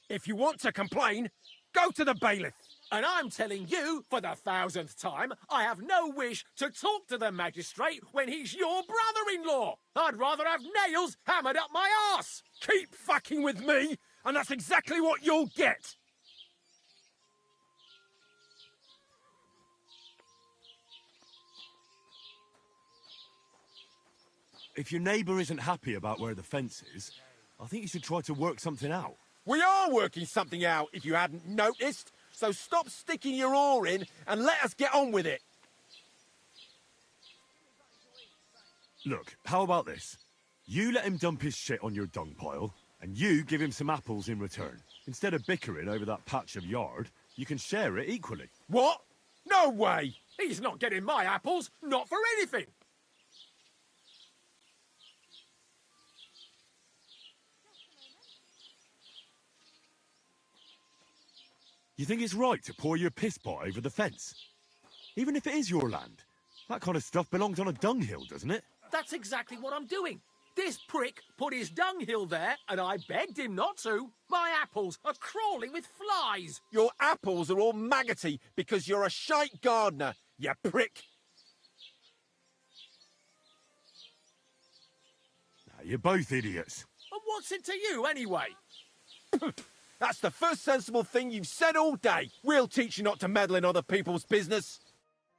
Speaker 18: If you want to complain, go to the bailiff. And I'm telling you, for the 1000th time, I have no wish to talk to the magistrate when he's your brother-in-law. I'd rather have nails hammered up my arse. Keep fucking with me, and that's exactly what you'll get.
Speaker 5: If your neighbour isn't happy about where the fence is, I think you should try to work something out.
Speaker 9: We are working something out, if you hadn't noticed. So stop sticking your oar in and let us get on with it.
Speaker 5: Look, how about this? You let him dump his shit on your dung pile, and you give him some apples in return. Instead of bickering over that patch of yard, you can share it equally.
Speaker 9: What? No way!
Speaker 18: He's not getting my apples, not for anything.
Speaker 5: You think it's right to pour your piss pot over the fence? Even if it is your land, that kind of stuff belongs on a dunghill, doesn't it?
Speaker 9: That's exactly what I'm doing. This prick put his dunghill there, and I begged him not to. My apples are crawling with flies. Your apples are all maggoty because you're a shite gardener, you prick.
Speaker 5: Now, you're both idiots.
Speaker 9: And what's it to you, anyway? That's the first sensible thing you've said all day. We'll teach you not to meddle in other people's business.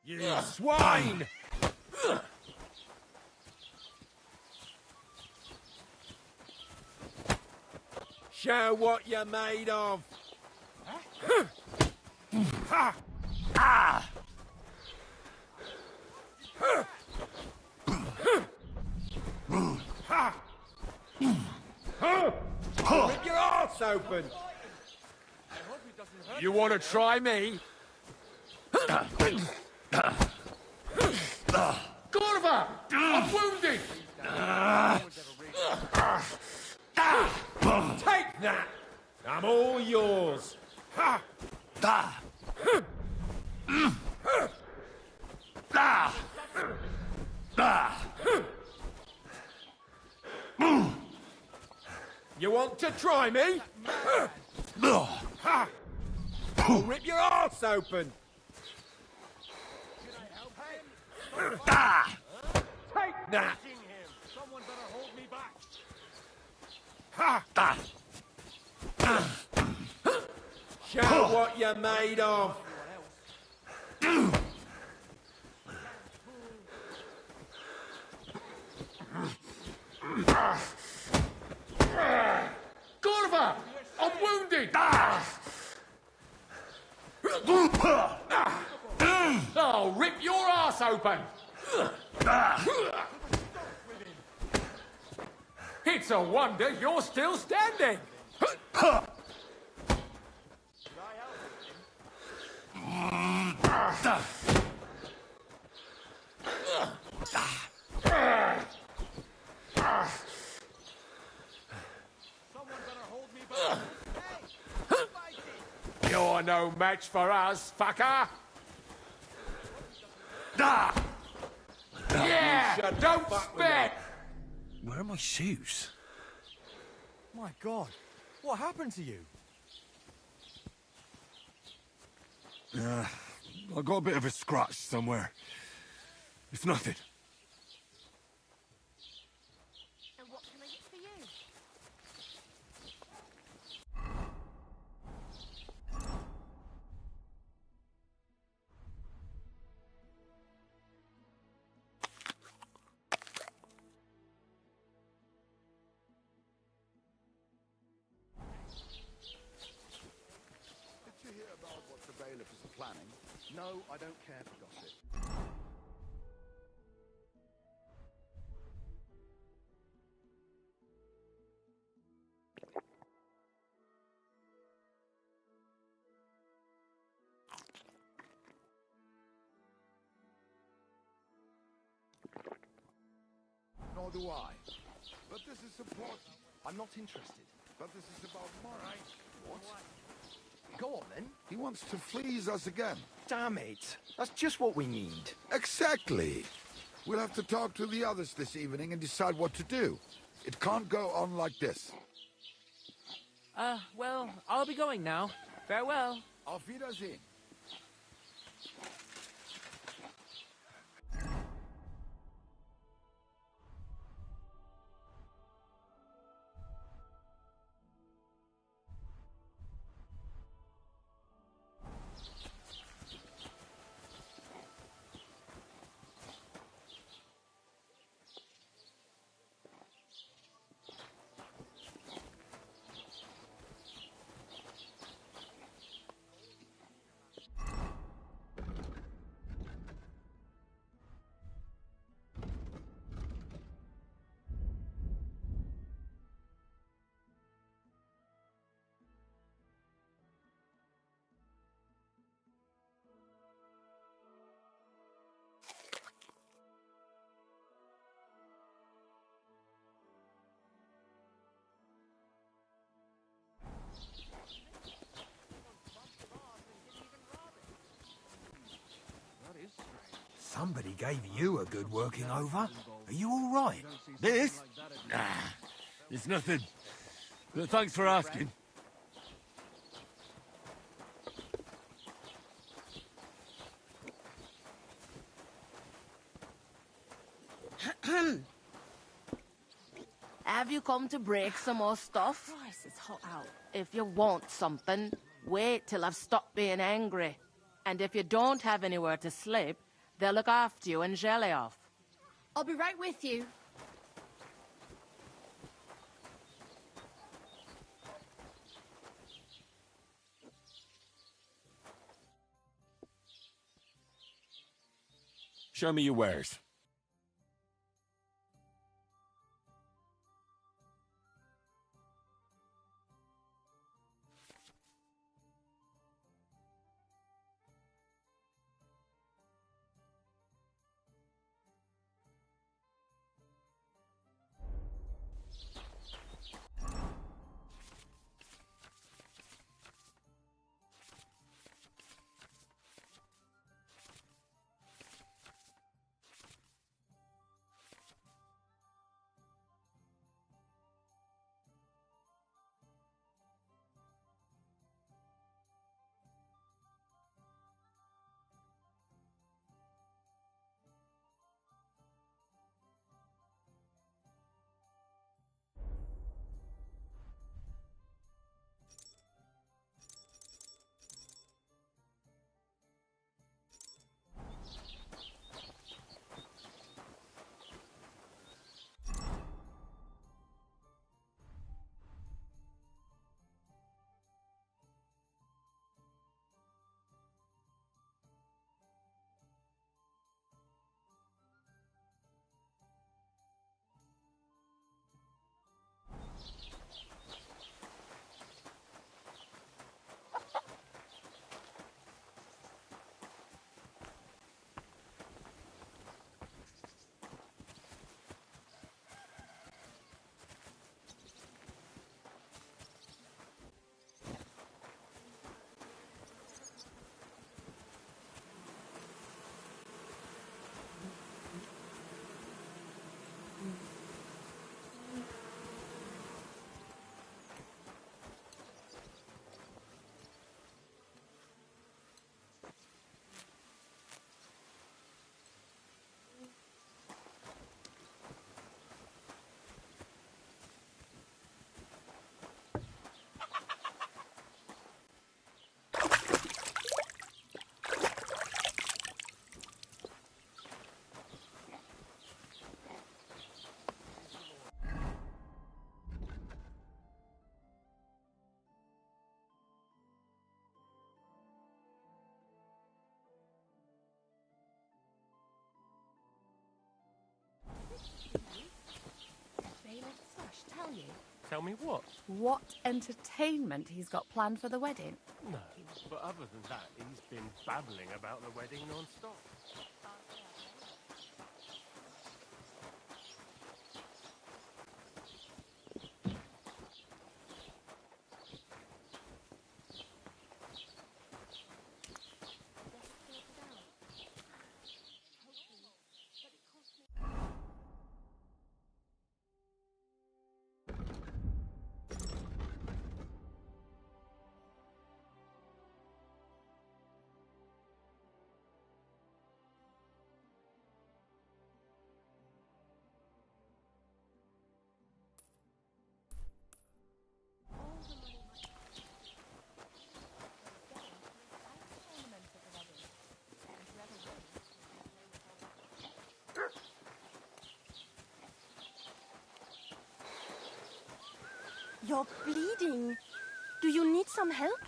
Speaker 9: You swine! Show what you're made of. Rip your arse open. You want to try me? Gorva! I'm wounded! Take that! I'm all yours! You want to try me? I'll rip your arse open! Take that!
Speaker 7: Someone better hold me back.
Speaker 9: Show what you're made of! Gorva! I'm wounded! I'll rip your ass open! It's a wonder you're still standing! You're no match for us, fucker! Yeah! Don't spit!
Speaker 1: Where are my shoes? My God, what happened to you?
Speaker 5: I got a bit of a scratch somewhere. It's nothing.
Speaker 14: And what can I get for you?
Speaker 22: Did you hear about what the bailiff is planning? No, I don't care for gossip. Nor do I. But this is important. I'm not interested. But this is about money. What? Go on, then. He wants to fleece us again.
Speaker 1: Damn it. That's just what we need.
Speaker 22: Exactly. We'll have to talk to the others this evening and decide what to do. It can't go on like this.
Speaker 3: Well, I'll be going now. Farewell.
Speaker 22: Auf Wiedersehen.
Speaker 1: gave you a good working over. Are you all right?
Speaker 5: This? Nah, it's nothing. But thanks for asking.
Speaker 15: Have you come to break some more stuff? Christ, it's hot out. If you want something, wait till I've stopped being angry. And if you don't have anywhere to sleep, they'll look after you in Jelly-off.
Speaker 13: I'll be right with you.
Speaker 5: Show me your wares.
Speaker 13: Tell you
Speaker 7: Tell me what?
Speaker 15: What entertainment he's got planned for the wedding?
Speaker 7: No, but other than that, he's been babbling about the wedding non-stop.
Speaker 8: You're bleeding. Do you need some help?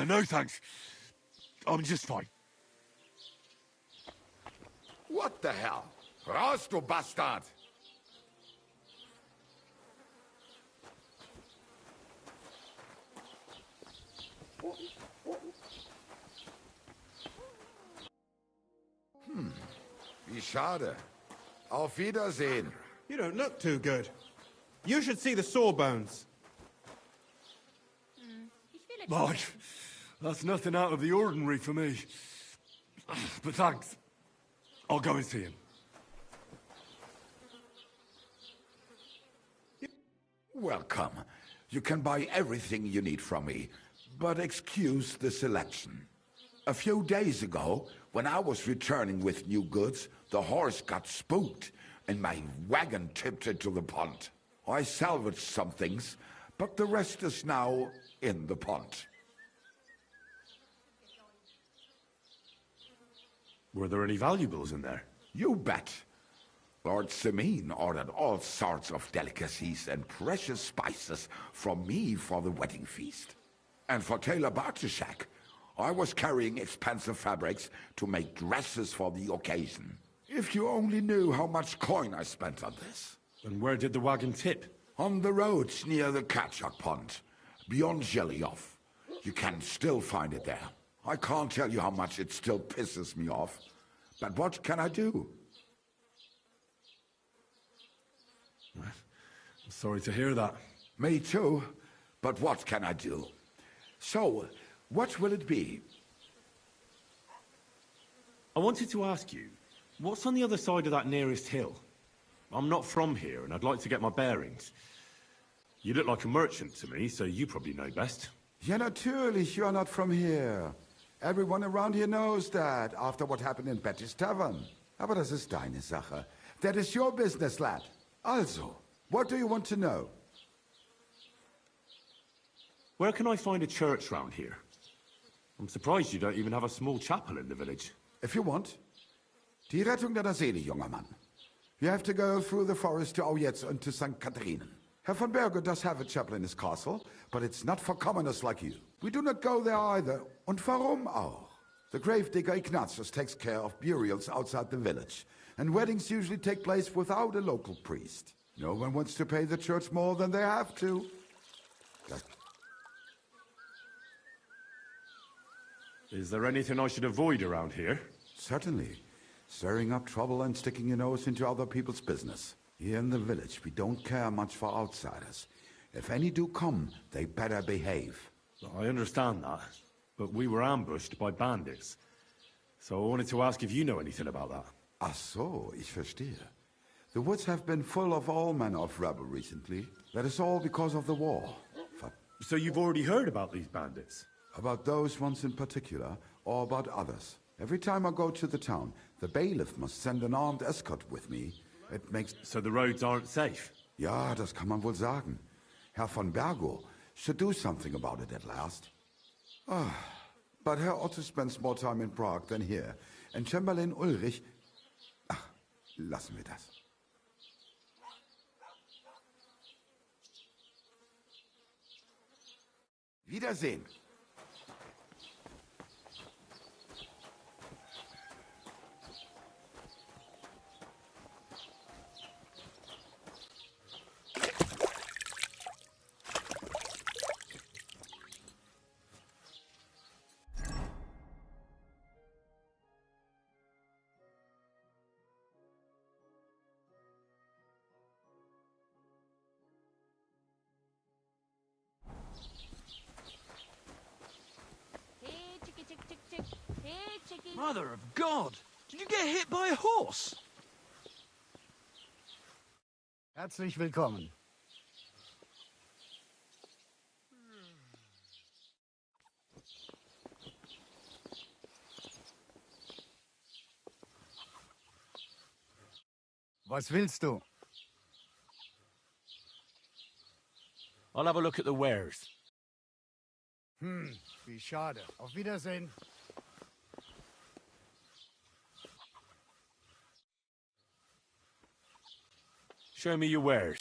Speaker 5: No thanks. I'm just fine.
Speaker 22: What the hell? Raus, du Bastard! Wie schade. Auf Wiedersehen.
Speaker 6: You don't look too good. You should see the sawbones.
Speaker 5: Mike, that's nothing out of the ordinary for me. But thanks. I'll go and see him.
Speaker 22: Welcome. You can buy everything you need from me, but excuse the selection. A few days ago, when I was returning with new goods, the horse got spooked and my wagon tipped into the pond. I salvaged some things, but the rest is now in the pond.
Speaker 5: Were there any valuables in there?
Speaker 22: You bet. Lord Semin ordered all sorts of delicacies and precious spices from me for the wedding feast. And for Taylor Bartishak, I was carrying expensive fabrics to make dresses for the occasion. If you only knew how much coin I spent on this.
Speaker 5: And where did the wagon tip?
Speaker 22: On the roads near the Katchak Pond, beyond Zhelyov. You can still find it there. I can't tell you how much it still pisses me off. But what can I do?
Speaker 5: I'm sorry to hear that.
Speaker 22: Me too. But what can I do? So, what will it be?
Speaker 5: I wanted to ask you, what's on the other side of that nearest hill? I'm not from here, and I'd like to get my bearings. You look like a merchant to me, so you probably know best.
Speaker 22: Ja, natürlich, you are not from here. Everyone around here knows that, after what happened in Betty's Tavern. Aber das ist deine Sache. That is your business, lad. Also, what do you want to know?
Speaker 5: Where can I find a church round here? I'm surprised you don't even have a small chapel in the village.
Speaker 22: If you want. Die Rettung deiner Seele, junger Mann. You have to go through the forest to Aujetz and to St. Catharinen. Herr von Berger does have a chapel in his castle, but it's not for commoners like you. We do not go there either. Und warum auch? The gravedigger Ignatius takes care of burials outside the village, and weddings usually take place without a local priest. No one wants to pay the church more than they have to.
Speaker 5: Is there anything I should avoid around here?
Speaker 22: Certainly. Stirring up trouble and sticking your nose into other people's business. Here in the village, we don't care much for outsiders. If any do come, they better behave.
Speaker 5: I understand that, but we were ambushed by bandits. So I wanted to ask if you know anything about that.
Speaker 22: Ach so, ich verstehe. The woods have been full of all manner of rebel recently. That is all because of the war.
Speaker 5: So you've already heard about these bandits?
Speaker 22: About those ones in particular, or about others. Every time I go to the town, the bailiff must send an armed escort with me. It makes...
Speaker 5: So the roads aren't safe?
Speaker 22: Ja, das kann man wohl sagen. Herr von Bergo should do something about it at last. But Herr Otto spends more time in Prague than here. And Chamberlain Ulrich... Ach, lassen wir das. Wiedersehen.
Speaker 1: Mother of God! Did you get hit by a horse?
Speaker 17: Herzlich willkommen. Was willst du?
Speaker 3: I'll have a look at the wares.
Speaker 17: Wie schade. Auf Wiedersehen.
Speaker 3: Show me your wares.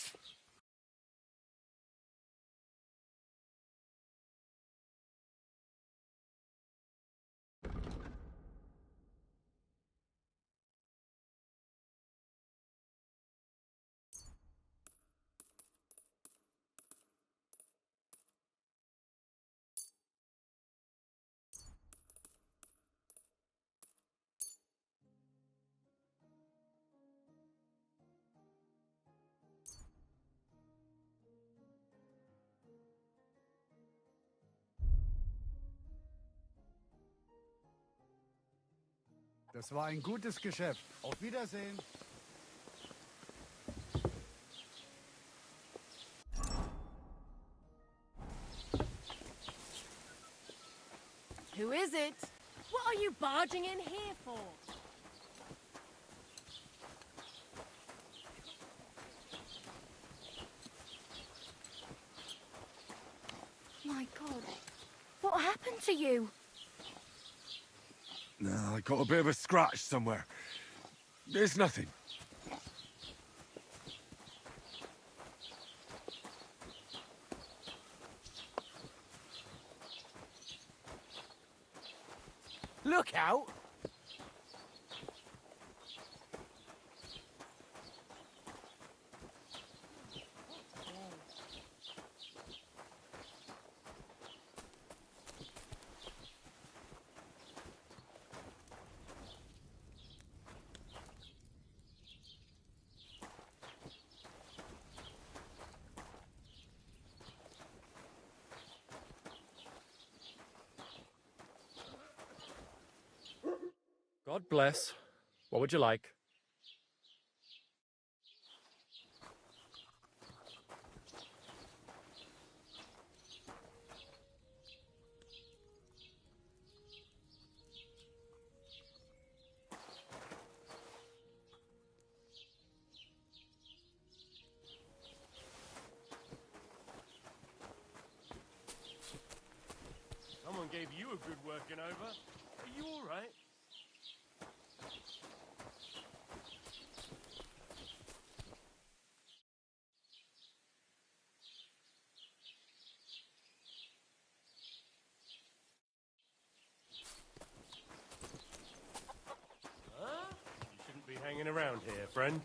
Speaker 17: Das war ein gutes Geschäft. Auf Wiedersehen.
Speaker 15: Who is it?
Speaker 20: What are you barging in here for?
Speaker 8: My God. What happened to you?
Speaker 5: No, I got a bit of a scratch somewhere. It's nothing.
Speaker 2: Look out!
Speaker 3: God bless. What would you like?
Speaker 7: Someone gave you a good working over. Are you all right? Huh? You shouldn't be hanging around here, friend.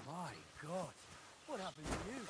Speaker 2: My God, what happened to you?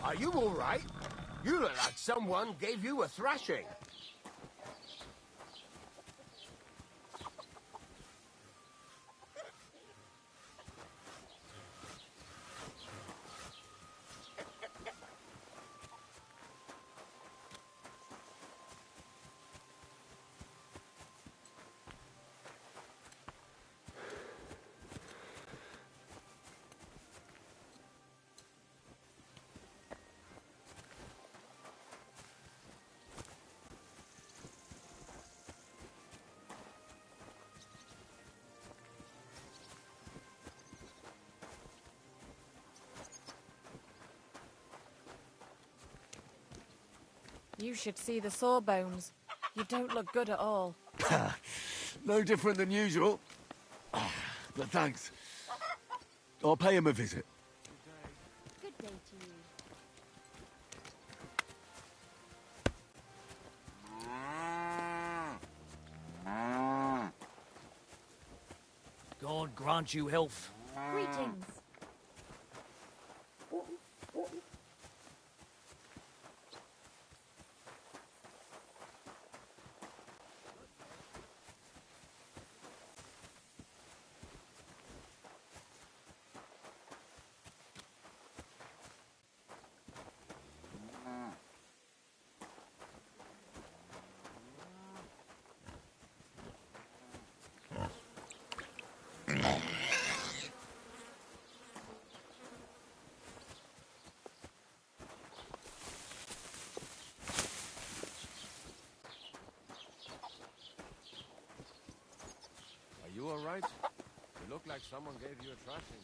Speaker 2: Are you all right? You look like someone gave you a thrashing.
Speaker 8: You should see the sawbones.
Speaker 20: You don't look good at all.
Speaker 5: No different than usual. But thanks. I'll pay him a visit.
Speaker 14: Good day to you.
Speaker 2: God grant you health.
Speaker 8: Greetings.
Speaker 3: Are you all right? You look like someone gave you a thrashing.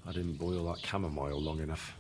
Speaker 5: I didn't boil that chamomile long enough.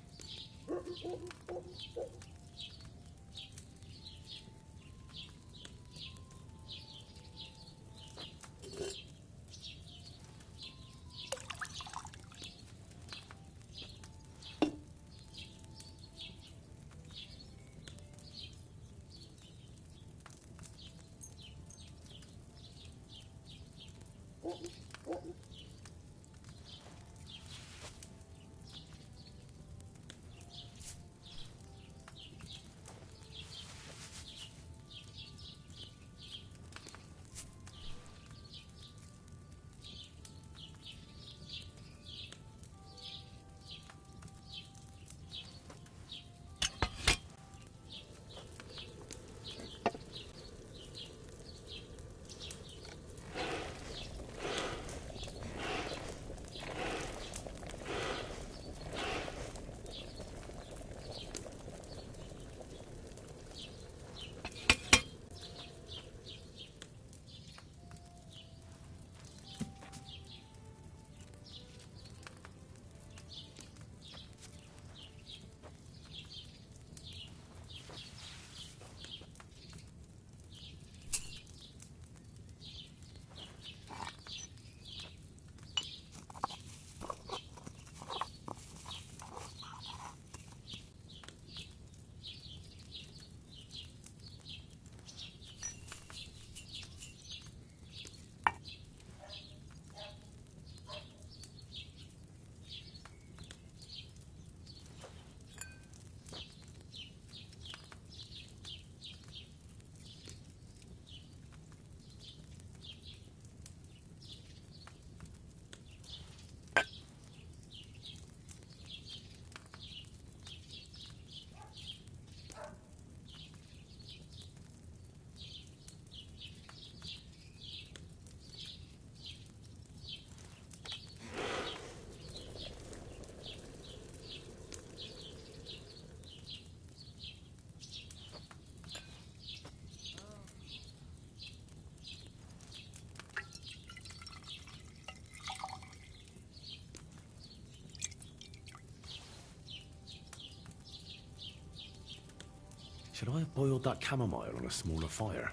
Speaker 5: Should I have boiled that chamomile on a smaller fire?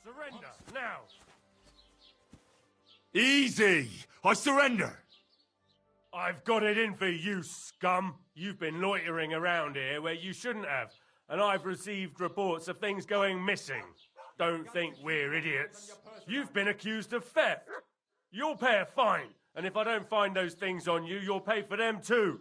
Speaker 7: Surrender, now!
Speaker 5: Easy! I surrender!
Speaker 7: I've got it in for you, scum! You've been loitering around here where you shouldn't have, and I've received reports of things going missing. Don't think we're idiots. You've been accused of theft. You'll pay a fine, and if I don't find those things on you, you'll pay for them too.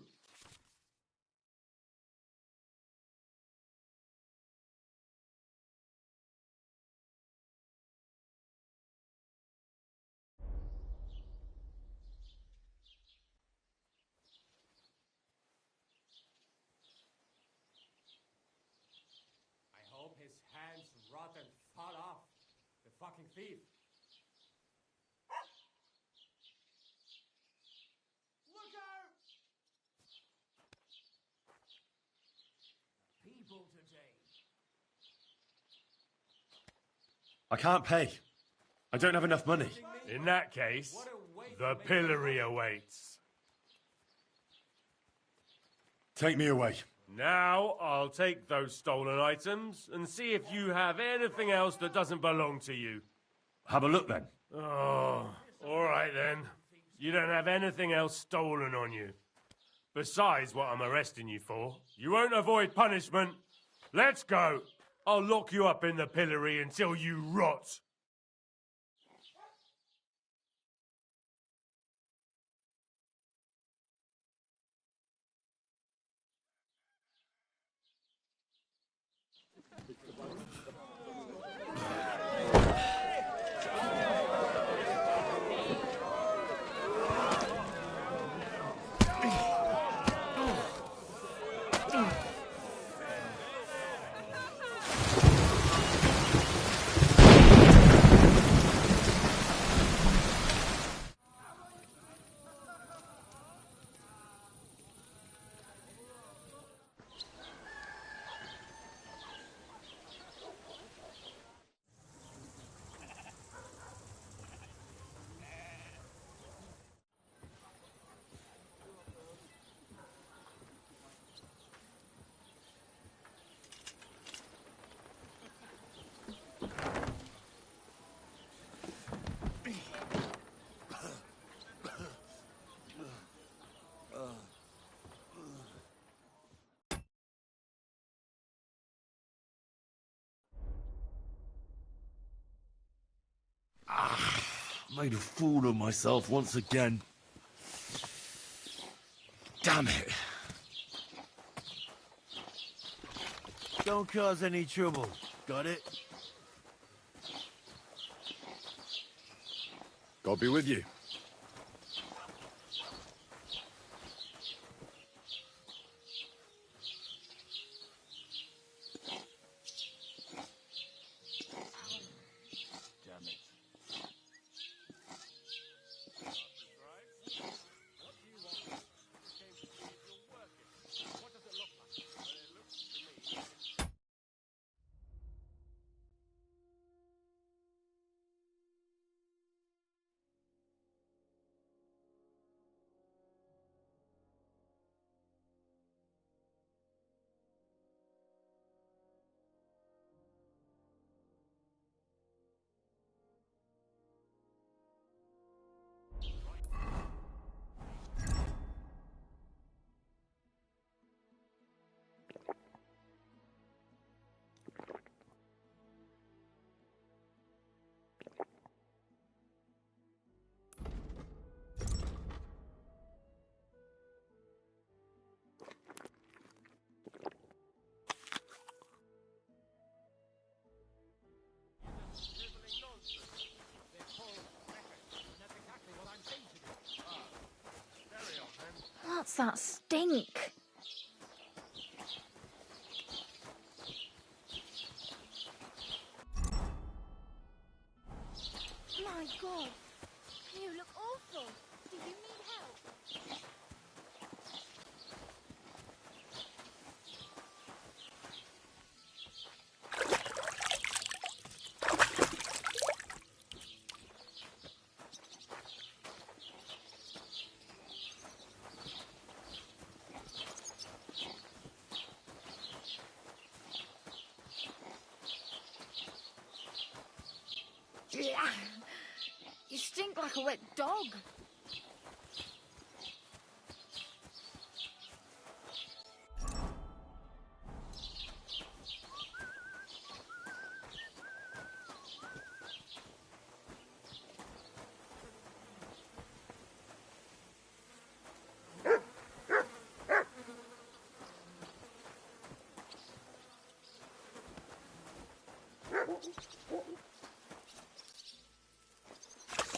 Speaker 18: I hope his hands rot and fall off. The fucking thief.
Speaker 2: Look out! People today.
Speaker 5: I can't pay. I don't have enough money.
Speaker 7: In that case, the pillory awaits.
Speaker 5: Take me away.
Speaker 7: Now I'll take those stolen items and see if you have anything else that doesn't belong to you.
Speaker 5: Have a look then.
Speaker 7: Oh, all right then. You don't have anything else stolen on you. Besides what I'm arresting you for, you won't avoid punishment. Let's go. I'll lock you up in the pillory until you rot.
Speaker 3: Made a fool of myself once again. Damn it.
Speaker 11: Don't cause any trouble. Got it?
Speaker 5: God be with you.
Speaker 13: What's that stink? My God, you look awful. Do you need help? You stink like a wet dog.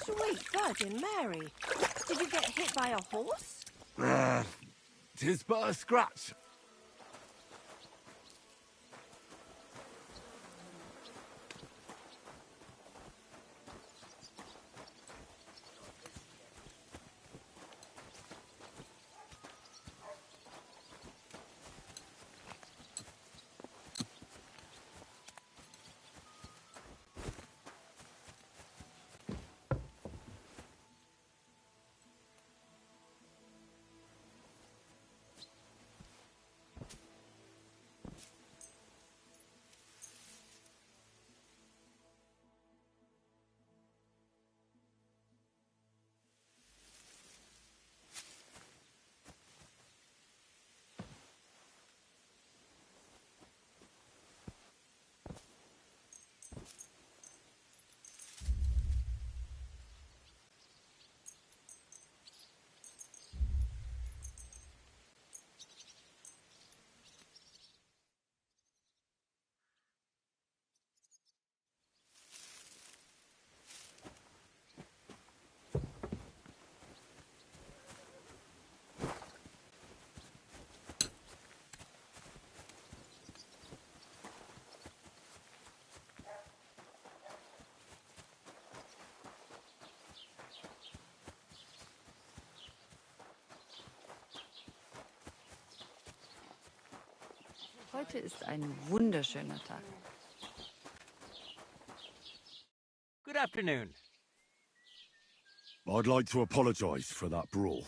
Speaker 20: Sweet Virgin Mary. Did you get hit by a horse?
Speaker 5: Tis but a scratch.
Speaker 4: Heute ist ein wunderschöner Tag.
Speaker 2: Good afternoon.
Speaker 5: I'd like to apologise for that brawl.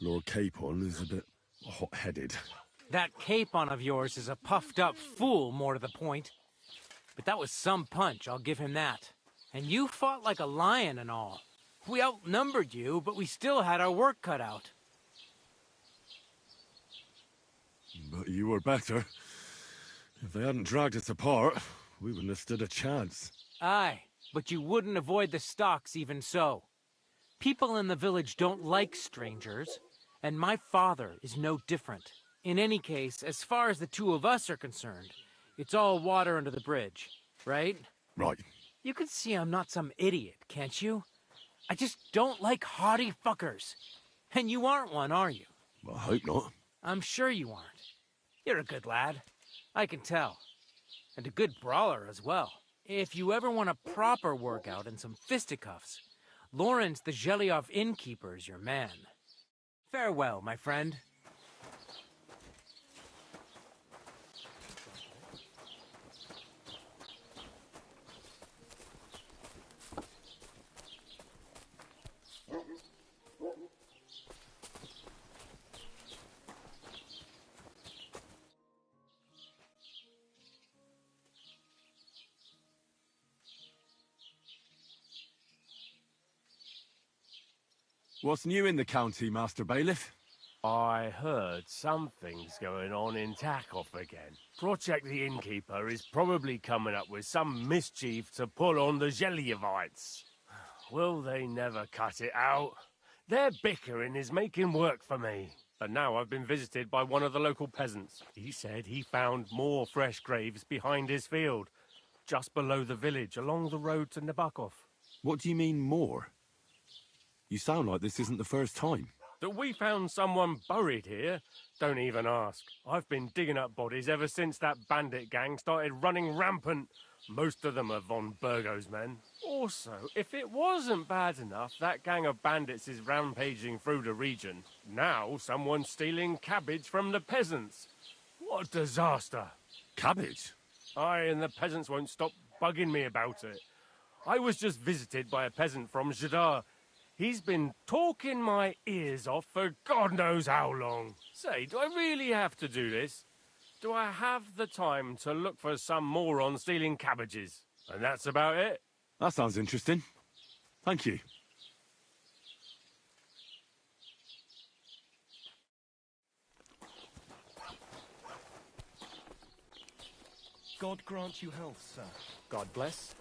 Speaker 5: Lord Capon is a bit hot-headed.
Speaker 21: That Capon of yours is a puffed-up fool, more to the point. But that was some punch, I'll give him that. And you fought like a lion and all. We outnumbered you, but we still had our work cut out.
Speaker 5: But you were better. If they hadn't dragged us apart, we wouldn't have stood a chance.
Speaker 21: Aye, but you wouldn't avoid the stocks even so. People in the village don't like strangers, and my father is no different. In any case, as far as the two of us are concerned, it's all water under the bridge, right?
Speaker 5: Right.
Speaker 21: You can see I'm not some idiot, can't you? I just don't like haughty fuckers. And you aren't one, are you?
Speaker 5: Well, I hope not.
Speaker 21: I'm sure you aren't. You're a good lad. I can tell. And a good brawler as well. If you ever want a proper workout and some fisticuffs, Lawrence the Zhelyov innkeeper is your man. Farewell, my friend.
Speaker 5: What's new in the county, Master Bailiff?
Speaker 7: I heard something's going on in Takoff again. Project the Innkeeper is probably coming up with some mischief to pull on the Zhelyevites. Will they never cut it out? Their bickering is making work for me. And now I've been visited by one of the local peasants. He said he found more fresh graves behind his field, just below the village, along the road to Nabokov.
Speaker 5: What do you mean, more? You sound like this isn't the first time.
Speaker 7: That we found someone buried here? Don't even ask. I've been digging up bodies ever since that bandit gang started running rampant. Most of them are von Burgo's men. Also, if it wasn't bad enough, that gang of bandits is rampaging through the region. Now someone's stealing cabbage from the peasants. What a disaster.
Speaker 5: Cabbage?
Speaker 7: Aye, and the peasants won't stop bugging me about it. I was just visited by a peasant from Jadar. He's been talking my ears off for God knows how long. Say, do I really have to do this? Do I have the time to look for some moron stealing cabbages? And that's about it.
Speaker 5: That sounds interesting. Thank you.
Speaker 1: God grant you health, sir.
Speaker 3: God bless.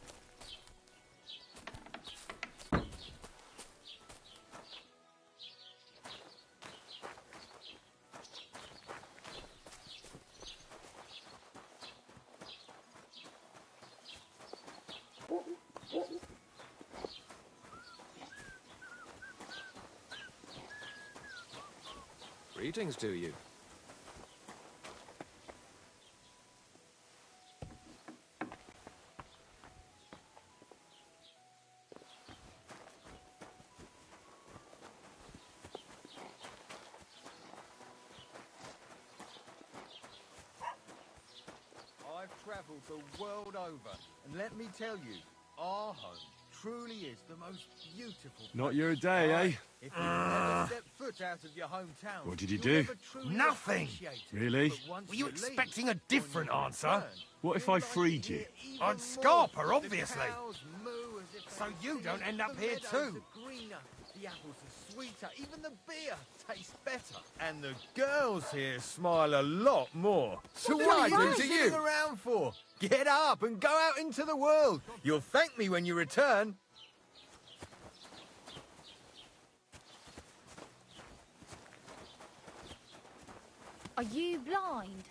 Speaker 10: Greetings to you.
Speaker 1: I've travelled the world over, and let me tell you, our home truly is the most beautiful.
Speaker 5: Not your day, eh?
Speaker 1: If you never step foot out of your hometown,
Speaker 5: What did you
Speaker 1: you'll
Speaker 5: do?
Speaker 1: never truly
Speaker 6: Nothing.
Speaker 1: appreciate it.
Speaker 5: Really?
Speaker 1: But once
Speaker 6: Were you
Speaker 1: leave,
Speaker 6: expecting a different
Speaker 1: when you
Speaker 6: answer?
Speaker 1: return,
Speaker 5: What if I freed you?
Speaker 6: I'd scarp her,
Speaker 1: the
Speaker 6: obviously.
Speaker 1: cows moo as if
Speaker 6: So
Speaker 1: they
Speaker 6: you
Speaker 1: sing,
Speaker 6: don't end up
Speaker 1: the
Speaker 6: here
Speaker 1: meadows
Speaker 6: too.
Speaker 1: are greener, the apples are sweeter, even the beer tastes better. And the girls here smile a lot more. So what are you sitting around for? Get up and go out into the world. You'll thank me when you return.
Speaker 13: Are you blind?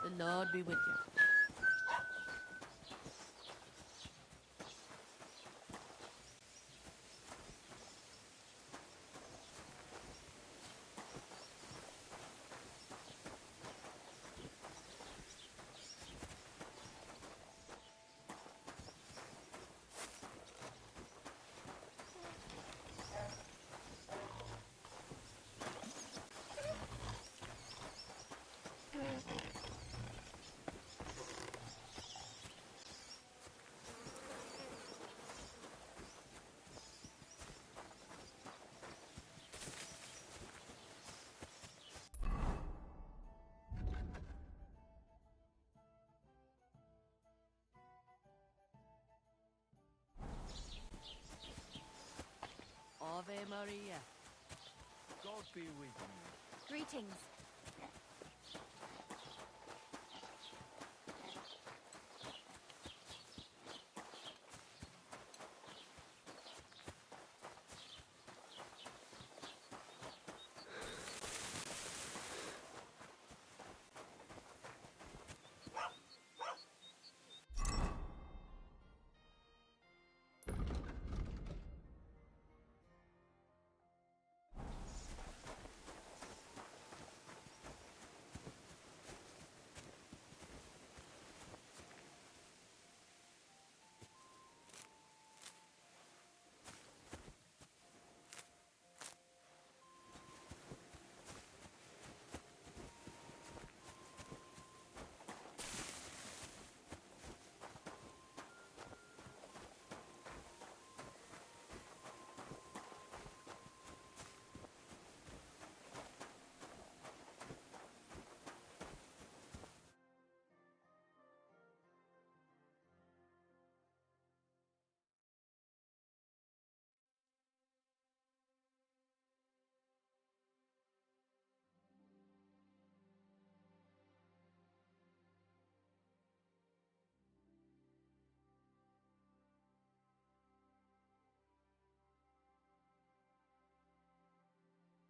Speaker 15: The Lord be with you. Ave Maria.
Speaker 11: God be with you.
Speaker 13: Greetings.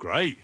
Speaker 5: Great.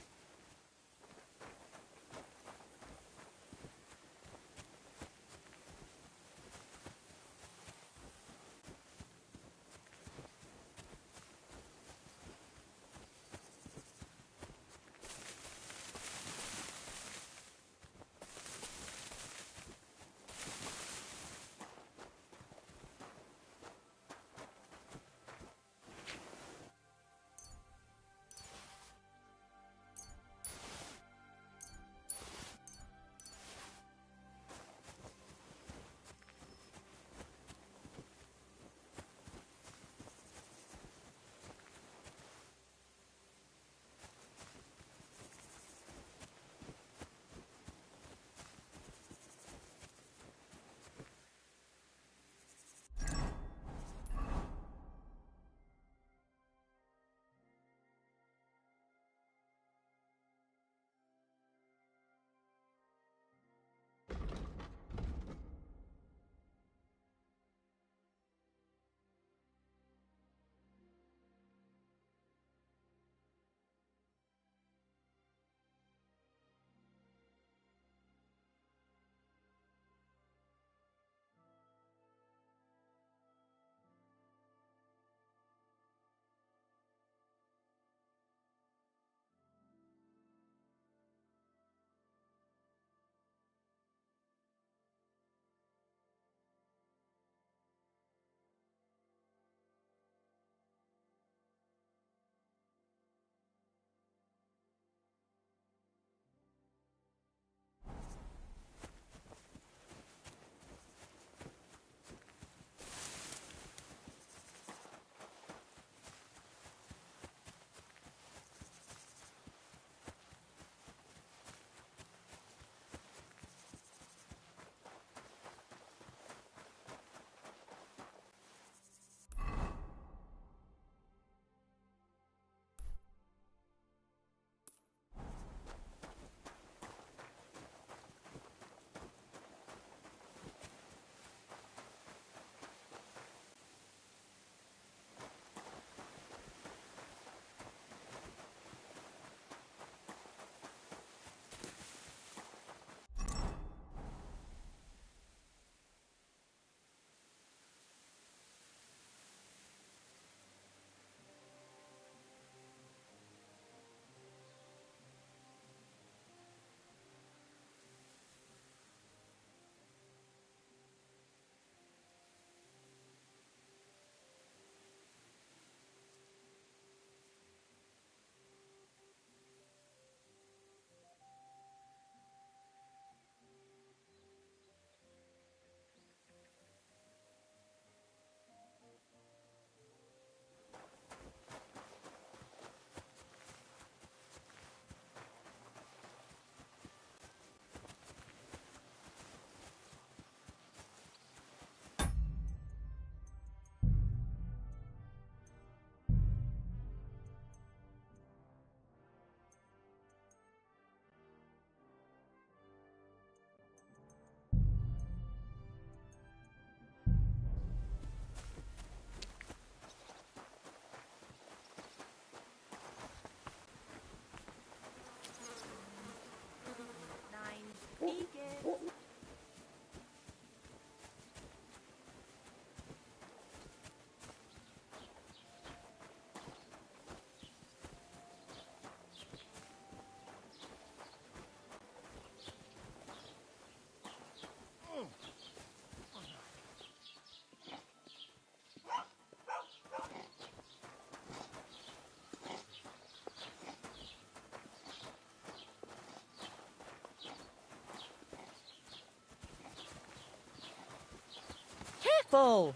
Speaker 4: full.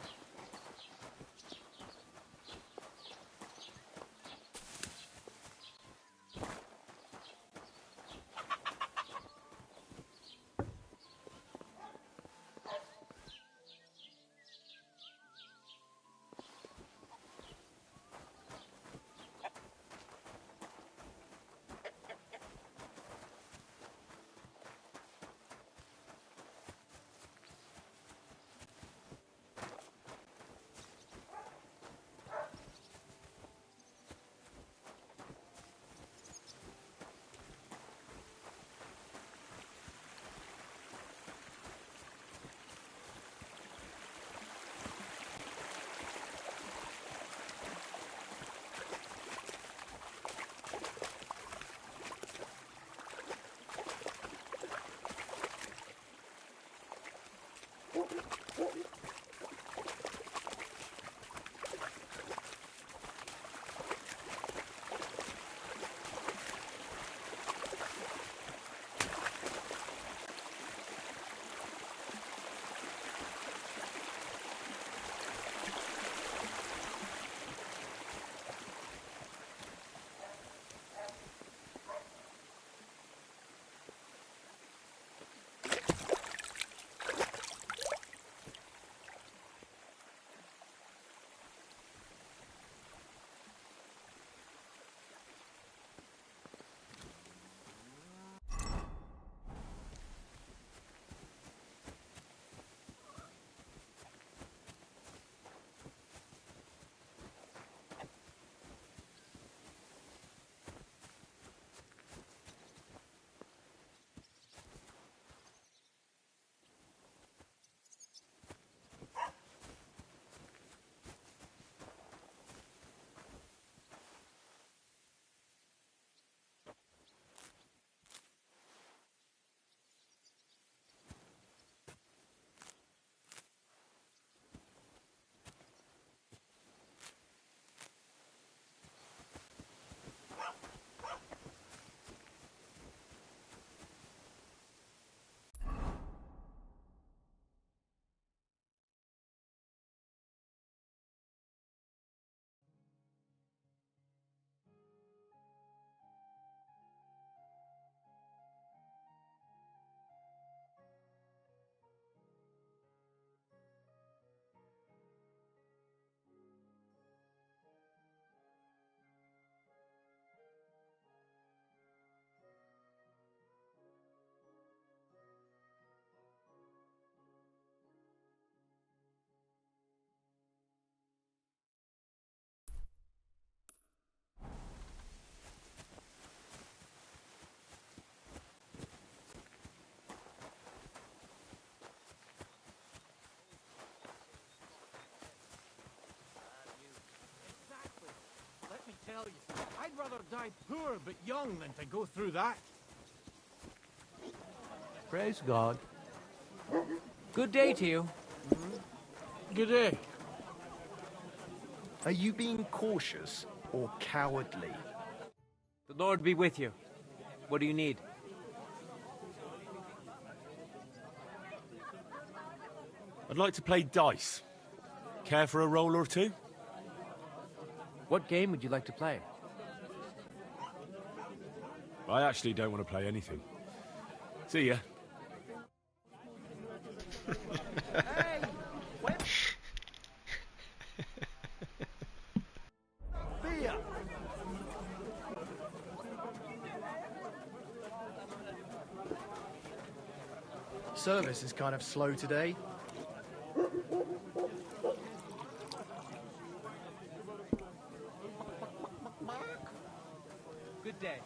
Speaker 18: Let me tell you, I'd rather die poor but young than to go through that.
Speaker 10: Praise God.
Speaker 21: Good day to you.
Speaker 18: Good day.
Speaker 10: Are you being cautious or cowardly?
Speaker 21: The Lord be with you. What do you need?
Speaker 5: I'd like to play dice. Care for a roll or two?
Speaker 21: What game would you like to play?
Speaker 5: I actually don't want to play anything. See ya.
Speaker 2: Beer!
Speaker 12: Service is kind of slow today.
Speaker 21: Good day.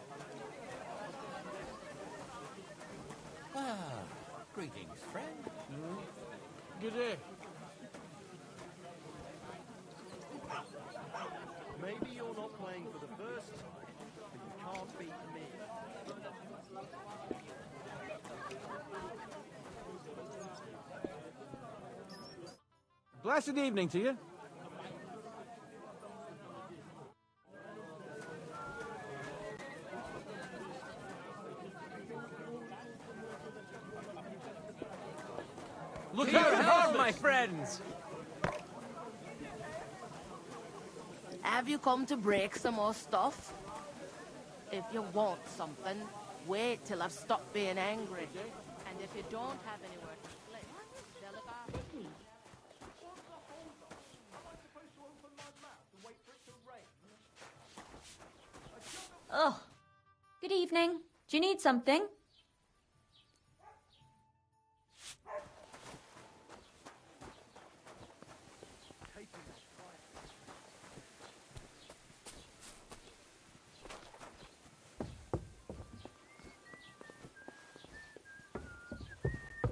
Speaker 16: Ah, greetings, friend.
Speaker 18: Good day.
Speaker 16: Maybe you're not playing for the first time, but you can't beat me.
Speaker 18: Blessed evening to you.
Speaker 21: Look out, my friends!
Speaker 15: Have you come to break some more stuff? If you want something, wait till I've stopped being angry. And if you don't have anywhere to sleep, they'll look after you.
Speaker 8: Oh, good evening. Do you need something?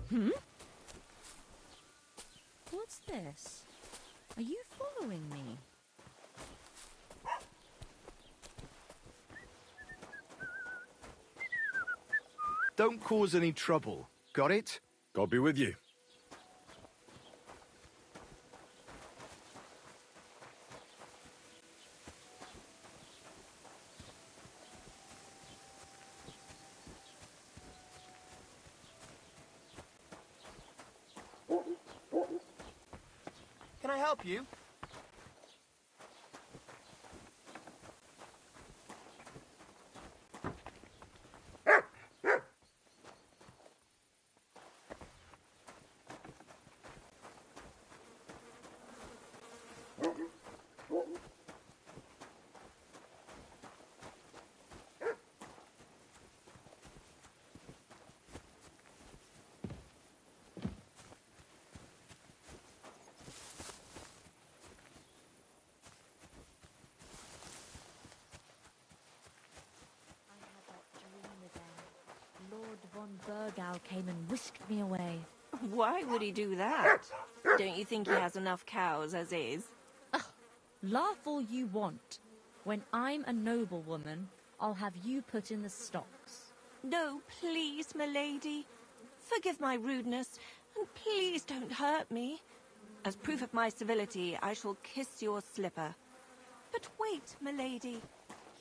Speaker 8: Hmm? What's this? Are you following me?
Speaker 10: Don't cause any trouble. Got it?
Speaker 5: God be with you.
Speaker 12: Can I help you?
Speaker 8: Lord von Burgau came and whisked me away.
Speaker 20: Why would he do that? Don't you think he has enough cows as is?
Speaker 8: Laugh all you want. When I'm a noblewoman, I'll have you put in the stocks.
Speaker 20: No, please, milady. Forgive my rudeness, and please don't hurt me. As proof of my civility, I shall kiss your slipper. But wait, milady.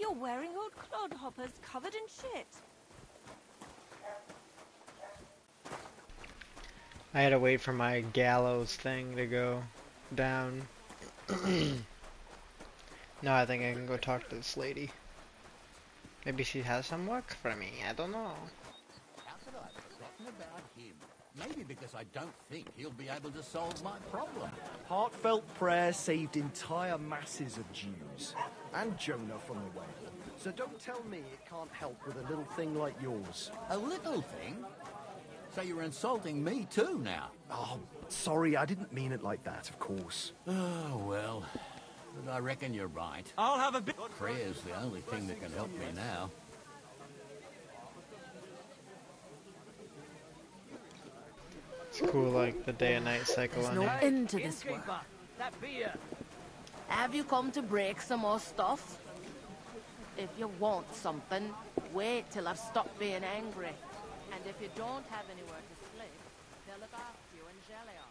Speaker 20: You're wearing old clodhoppers covered in shit.
Speaker 9: I had to wait for my gallows thing to go down. No, I think I can go talk to this lady. Maybe she has some work for me, I don't know.
Speaker 16: How could I have forgotten about him? Maybe because I don't think he'll be able to solve my problem.
Speaker 10: Heartfelt prayer saved entire masses of Jews. And Jonah from the whale. So don't tell me it can't help with a little thing like yours.
Speaker 16: A little thing? So you're insulting me too now?
Speaker 10: Oh, sorry, I didn't mean it like that, of course.
Speaker 16: Oh, well. But I reckon you're right.
Speaker 2: I'll have a bit.
Speaker 16: Prayer's the only thing that can help me now.
Speaker 9: It's cool, like the day and night cycle
Speaker 15: There's
Speaker 9: on
Speaker 15: no
Speaker 9: here.
Speaker 15: end to this work.
Speaker 2: That beer.
Speaker 15: Have you come to break some more stuff? If you want something, wait till I've stopped being angry. And if you don't have anywhere to sleep, they'll look after you in Jelliot.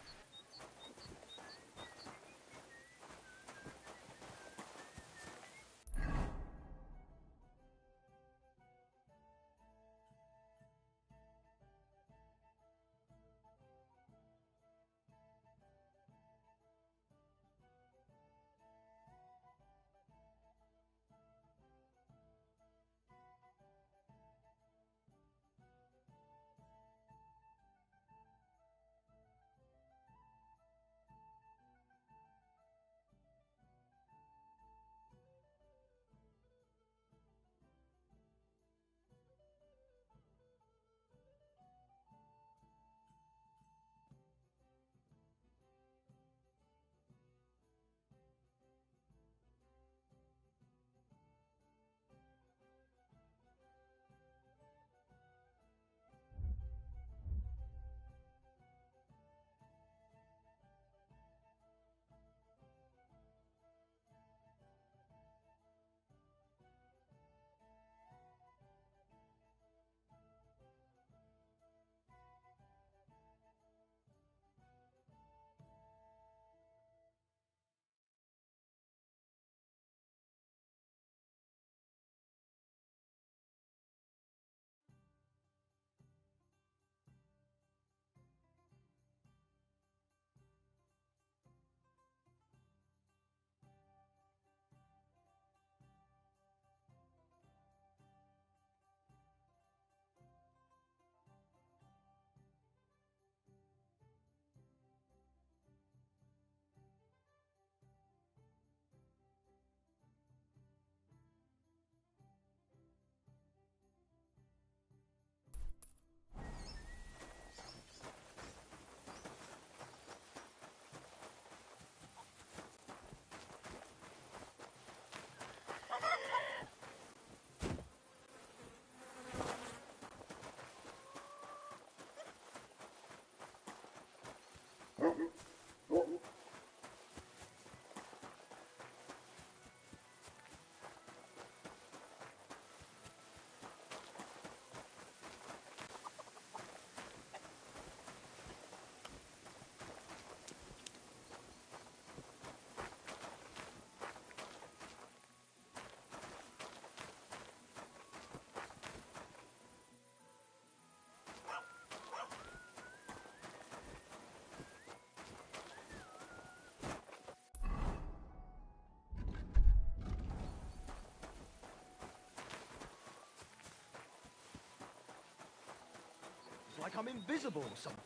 Speaker 10: become invisible or something.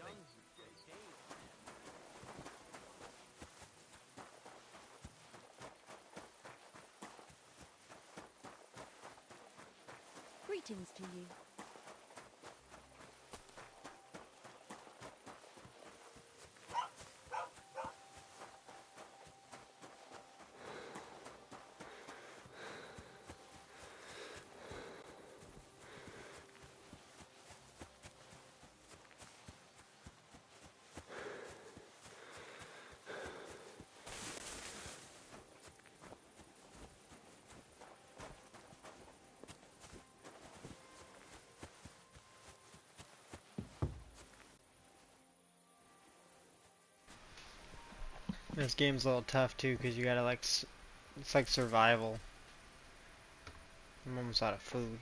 Speaker 4: Greetings to you.
Speaker 9: This game's a little tough too, because you gotta like, it's like survival. I'm almost out of food.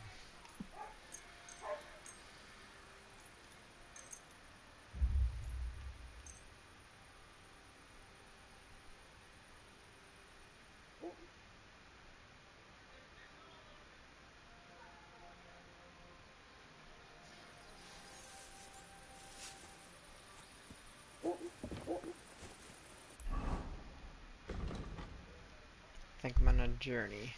Speaker 9: I think I'm on a journey.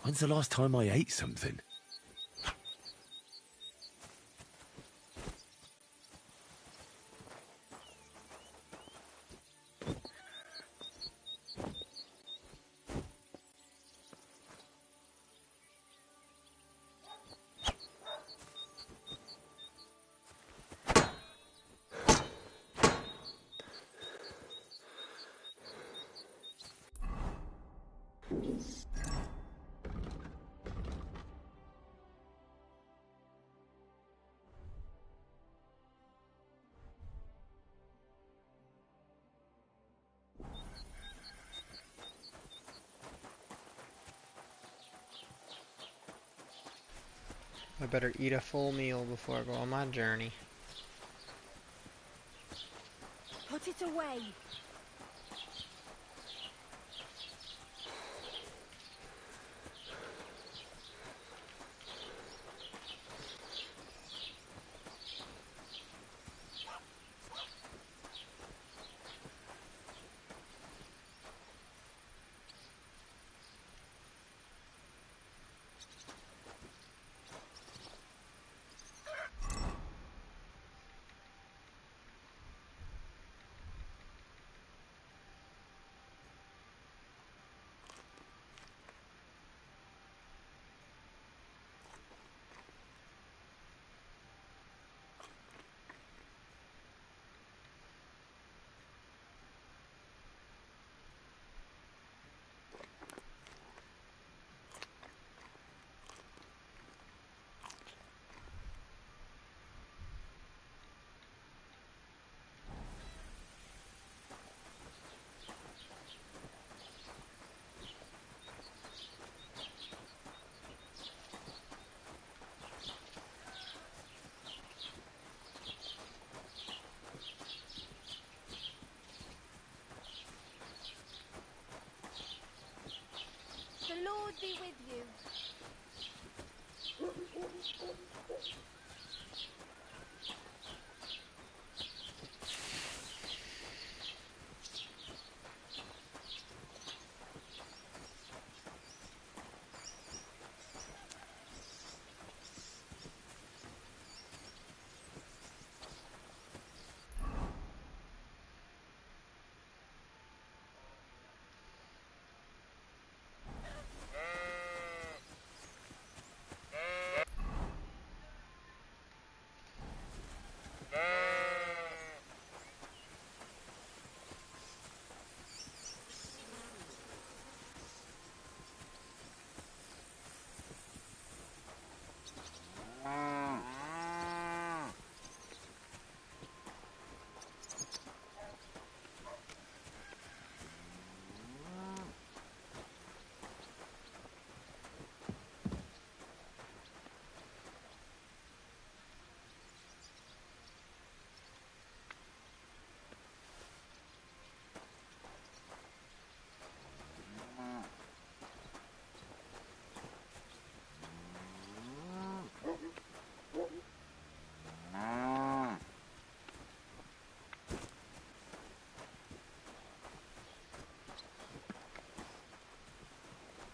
Speaker 5: When's the last time I ate something?
Speaker 9: I better eat a full meal before I go on my journey.
Speaker 8: Put it away.
Speaker 13: Lord be with you.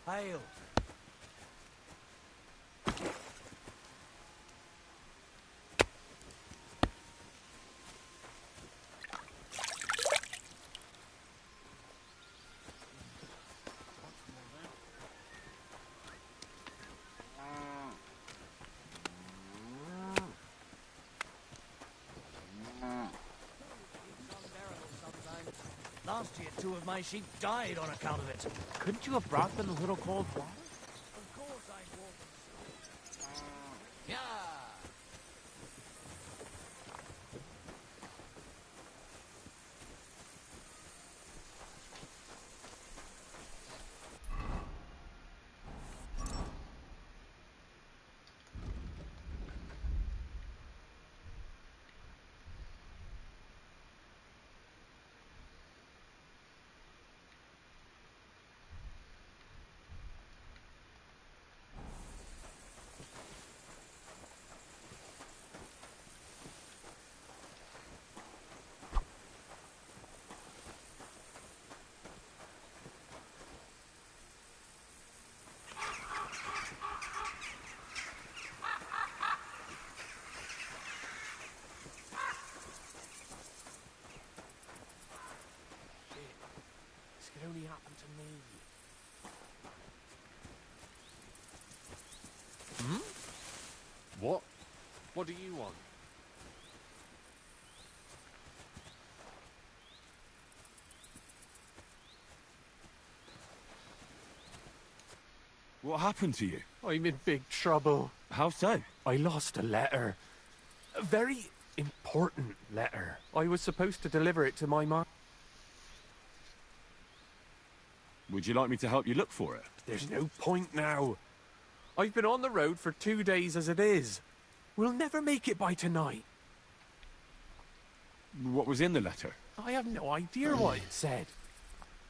Speaker 2: Hail. Last year, 2 of my sheep died on account of it.
Speaker 21: Couldn't you have brought them a little cold water?
Speaker 2: Of course I walk. Yeah.
Speaker 21: This could only happen to me.
Speaker 3: What? What do you want?
Speaker 5: What happened to you?
Speaker 21: I'm in big trouble.
Speaker 5: How so?
Speaker 21: I lost a letter. A very important letter. I was supposed to deliver it to my mom.
Speaker 5: Would you like me to help you look for it?
Speaker 21: There's no point now. I've been on the road for 2 days as it is. We'll never make it by tonight.
Speaker 5: What was in the letter?
Speaker 21: I have no idea what it said.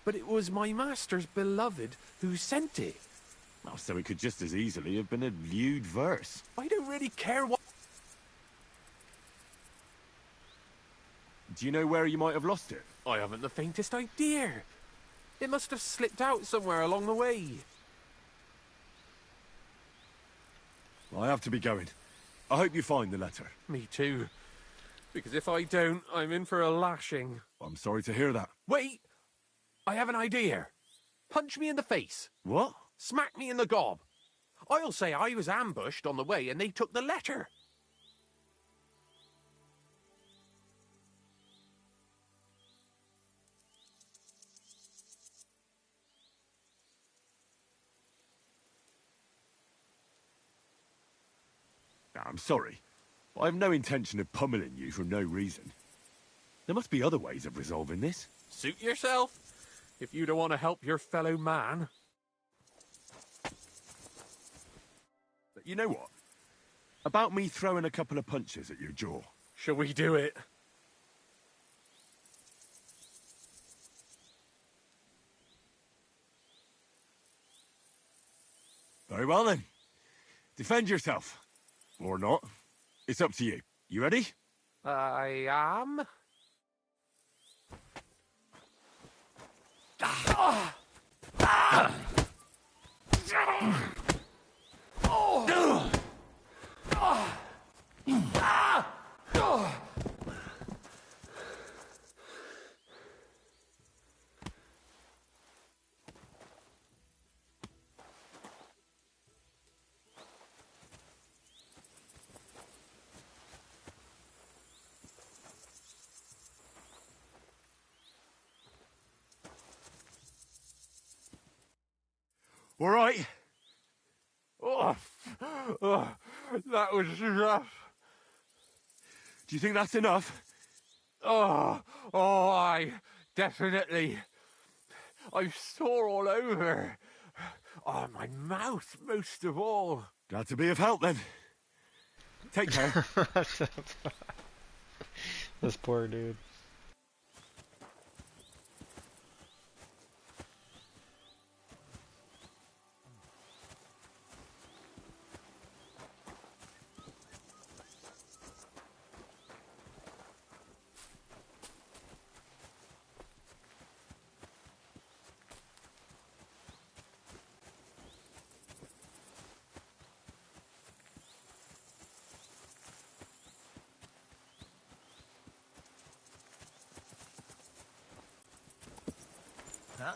Speaker 21: But it was my master's beloved who sent it.
Speaker 5: Oh, so it could just as easily have been a lewd verse.
Speaker 21: I don't really care what...
Speaker 5: Do you know where you might have lost it?
Speaker 21: I haven't the faintest idea. It must have slipped out somewhere along the way.
Speaker 5: I have to be going. I hope you find the letter.
Speaker 21: Me too. Because if I don't, I'm in for a lashing.
Speaker 5: I'm sorry to hear that.
Speaker 21: Wait! I have an idea. Punch me in the face.
Speaker 5: What?
Speaker 21: Smack me in the gob. I'll say I was ambushed on the way and they took the letter.
Speaker 5: I'm sorry. I have no intention of pummeling you for no reason. There must be other ways of resolving this.
Speaker 21: Suit yourself, if you don't want to help your fellow man.
Speaker 5: But you know what? About me throwing a couple of punches at your jaw.
Speaker 21: Shall we do it?
Speaker 5: Very well then. Defend yourself. Or not. It's up to you. You ready?
Speaker 21: I am.
Speaker 5: All right.
Speaker 21: That was rough.
Speaker 5: Do you think that's enough?
Speaker 21: I definitely. I'm sore all over. Oh, my mouth most of all.
Speaker 5: Glad to be of help then. Take care.
Speaker 9: This poor dude.
Speaker 10: Huh?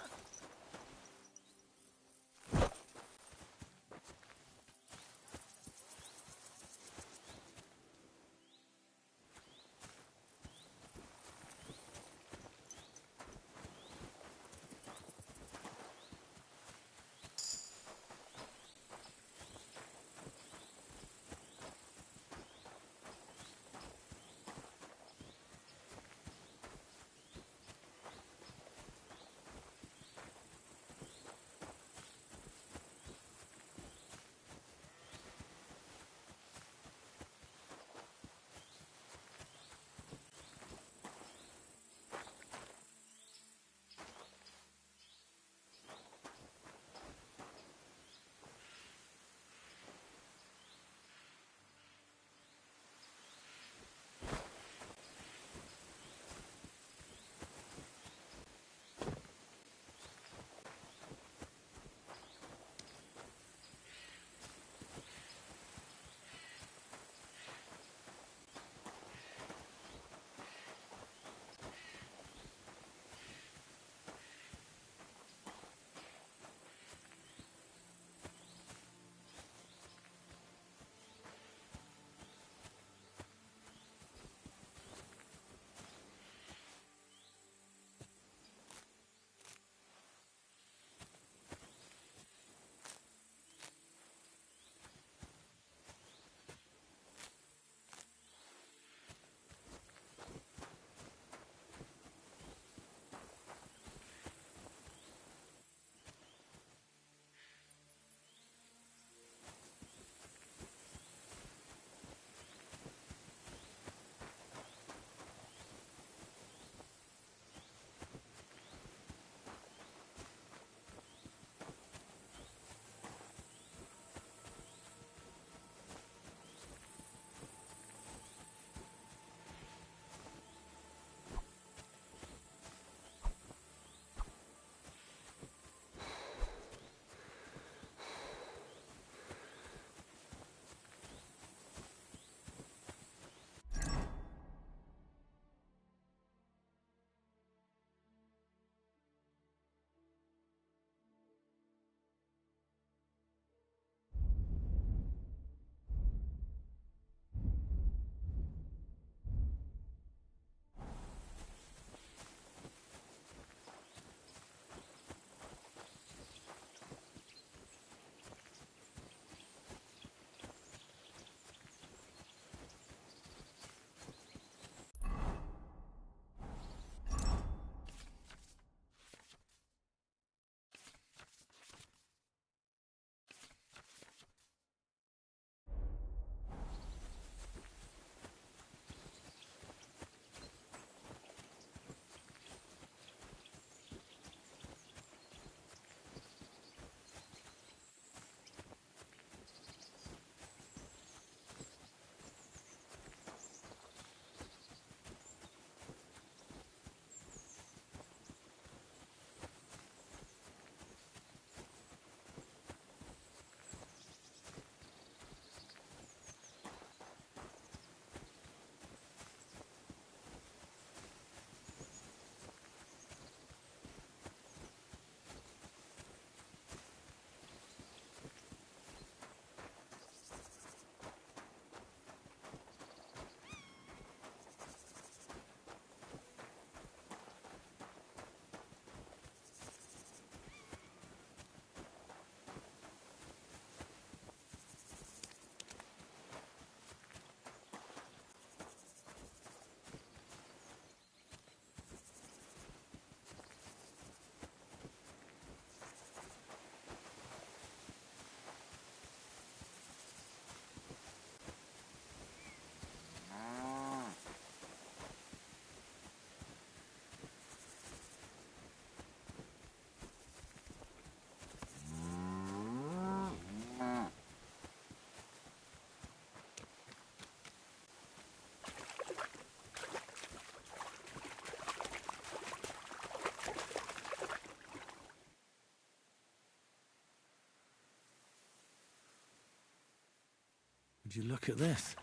Speaker 5: Would you look at this?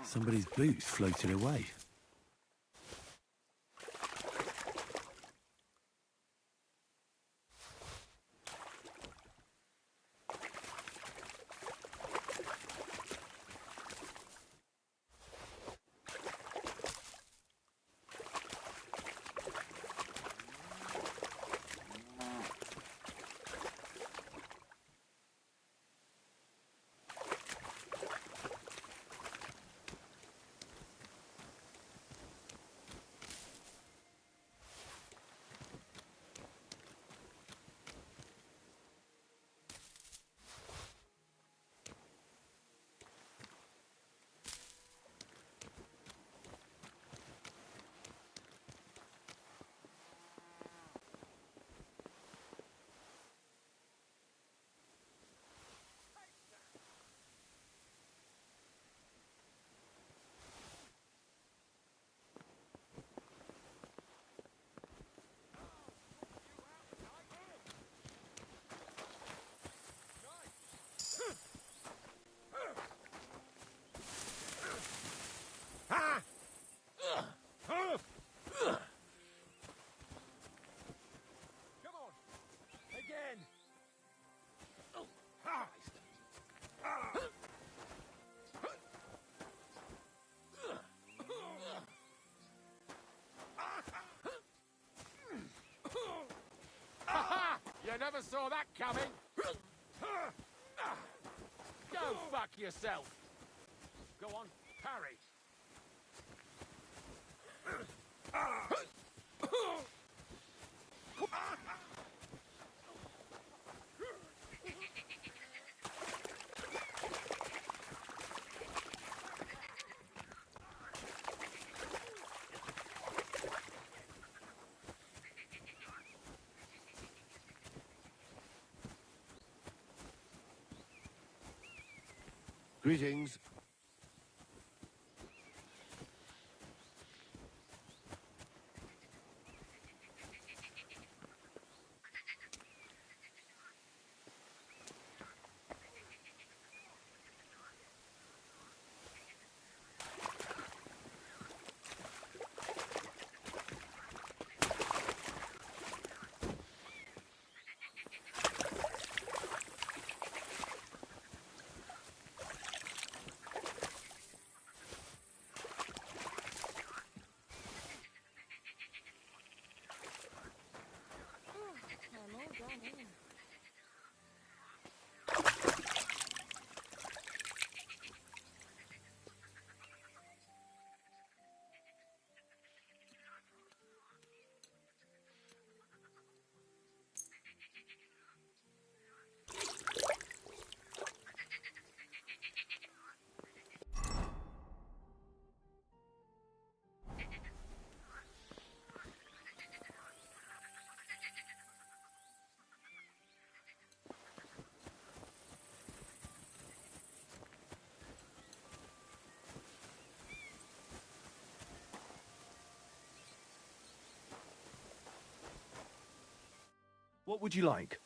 Speaker 5: Somebody's boots floated away.
Speaker 3: You never saw that coming. Go fuck yourself. Go on, parry.
Speaker 10: Greetings. What would you like?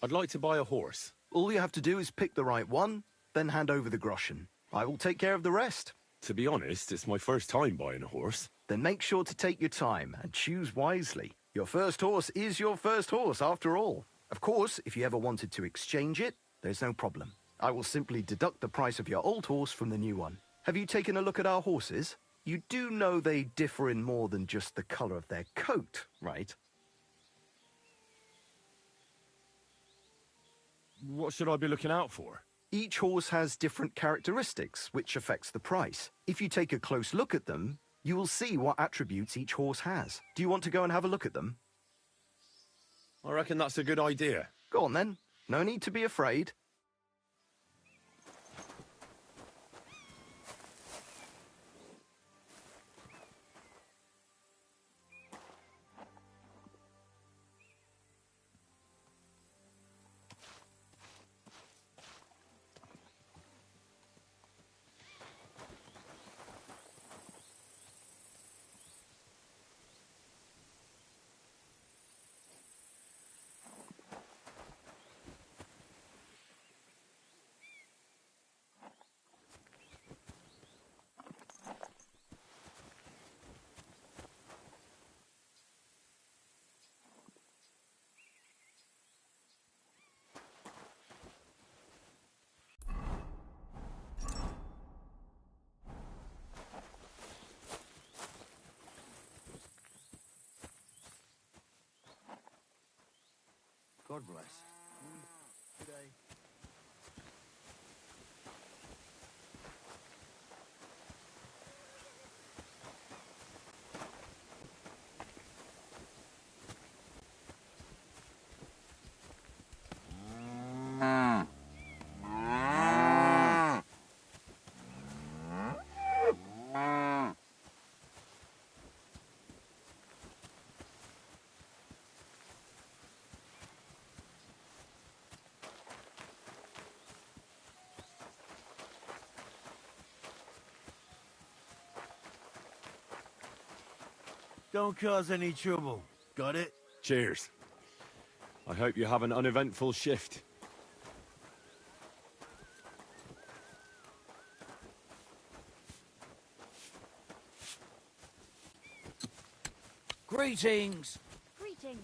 Speaker 5: I'd like to buy a horse.
Speaker 10: All you have to do is pick the right one, then hand over the groschen. I will take care of the rest.
Speaker 5: To be honest, it's my first time buying a horse.
Speaker 10: Then make sure to take your time and choose wisely. Your first horse is your first horse, after all. Of course, if you ever wanted to exchange it, there's no problem. I will simply deduct the price of your old horse from the new one. Have you taken a look at our horses? You do know they differ in more than just the colour of their coat, right?
Speaker 5: What should I be looking out for?
Speaker 10: Each horse has different characteristics, which affects the price. If you take a close look at them, you will see what attributes each horse has. Do you want to go and have a look at them?
Speaker 5: I reckon that's a good idea.
Speaker 10: Go on then. No need to be afraid.
Speaker 2: God bless.
Speaker 12: Good day.
Speaker 11: Don't cause any trouble. Got it?
Speaker 5: Cheers. I hope you have an uneventful shift.
Speaker 2: Greetings!
Speaker 8: Greetings.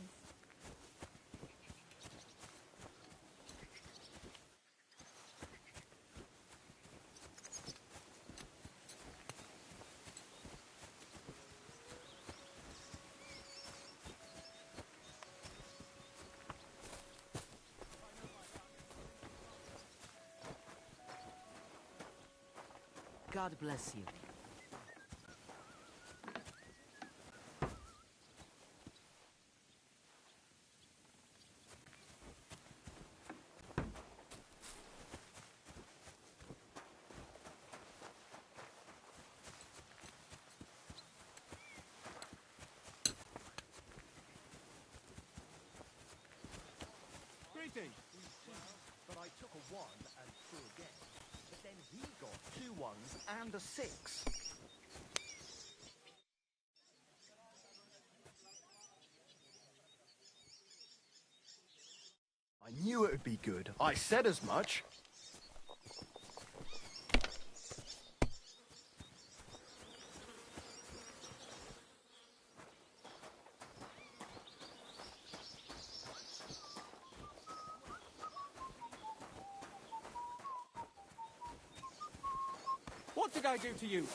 Speaker 16: God bless you.
Speaker 10: Greetings. But I took a 1 and threw again. But then he got 2 1s and a 6. I knew it would be good. I said as much.
Speaker 18: What did I do to you?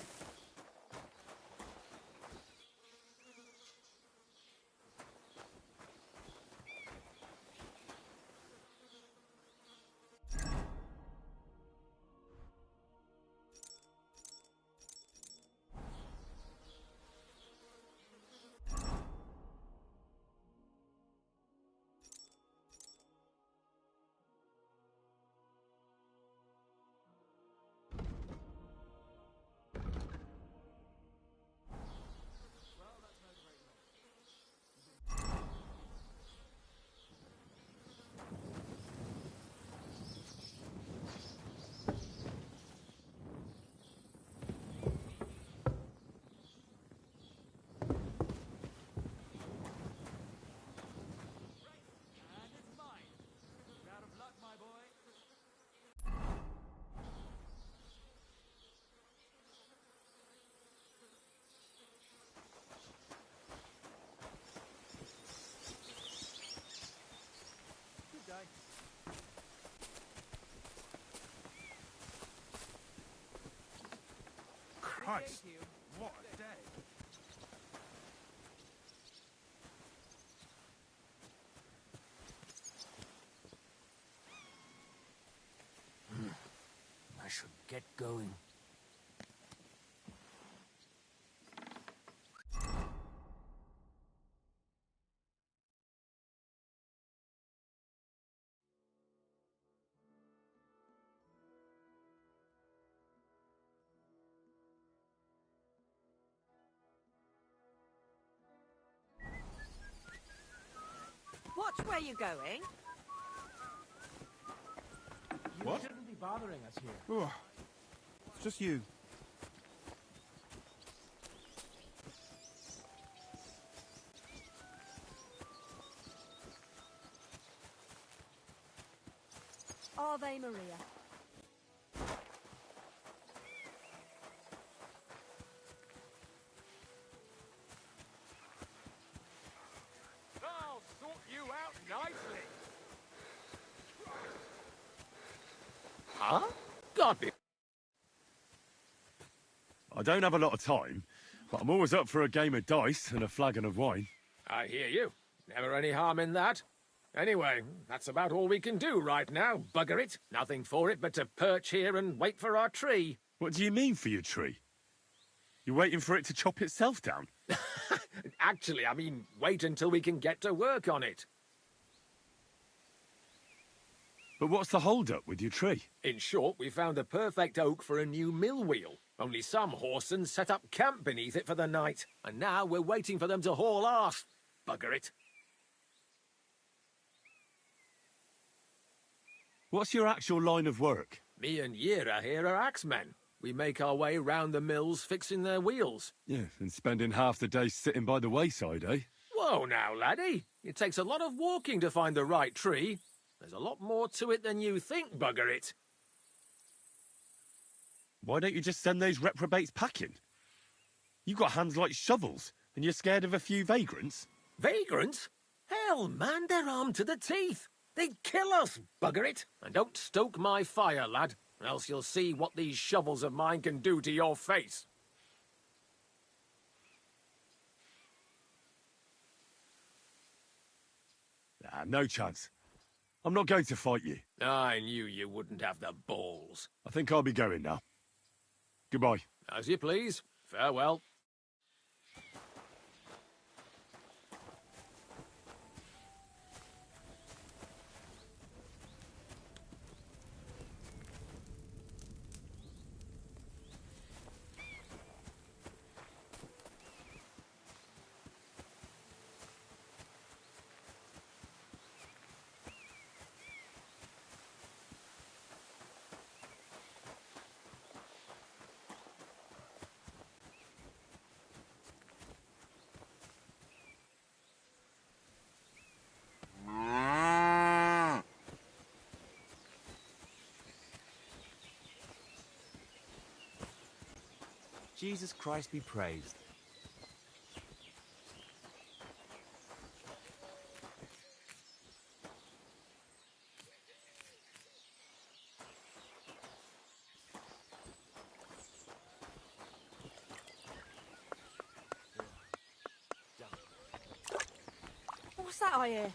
Speaker 6: Christ, what a day.
Speaker 2: I should get going.
Speaker 20: Watch where you're going.
Speaker 21: You
Speaker 6: What?
Speaker 21: shouldn't be bothering us here.
Speaker 6: Oh, it's just you.
Speaker 8: Ave Maria.
Speaker 18: I'll sort you out nicely.
Speaker 11: Huh? God be...
Speaker 5: I don't have a lot of time, but I'm always up for a game of dice and a flagon of wine.
Speaker 3: I hear you. Never any harm in that.
Speaker 19: Anyway, that's about all we can do right now, bugger it. Nothing for it but to perch here and wait for our tree.
Speaker 5: What do you mean for your tree? You're waiting for it to chop itself down?
Speaker 19: Actually, I mean, wait until we can get to work on it.
Speaker 5: But what's the hold-up with your tree?
Speaker 19: In short, we found the perfect oak for a new mill wheel. Only some horsens set up camp beneath it for the night. And now we're waiting for them to haul ass. Bugger it.
Speaker 5: What's your actual line of work?
Speaker 19: Me and Yira here are axemen. We make our way round the mills fixing their wheels.
Speaker 5: Yeah, and spending half the day sitting by the wayside, eh?
Speaker 19: Whoa now, laddie. It takes a lot of walking to find the right tree. There's a lot more to it than you think, bugger it.
Speaker 5: Why don't you just send those reprobates packing? You've got hands like shovels, and you're scared of a few vagrants?
Speaker 19: Vagrants? Hell, man, they're armed to the teeth. They'd kill us, bugger it. And don't stoke my fire, lad, else you'll see what these shovels of mine can do to your face.
Speaker 5: Nah, no chance. I'm not going to fight you.
Speaker 19: I knew you wouldn't have the balls.
Speaker 5: I think I'll be going now. Goodbye.
Speaker 19: As you please. Farewell.
Speaker 3: Jesus Christ be praised.
Speaker 20: What's that I hear?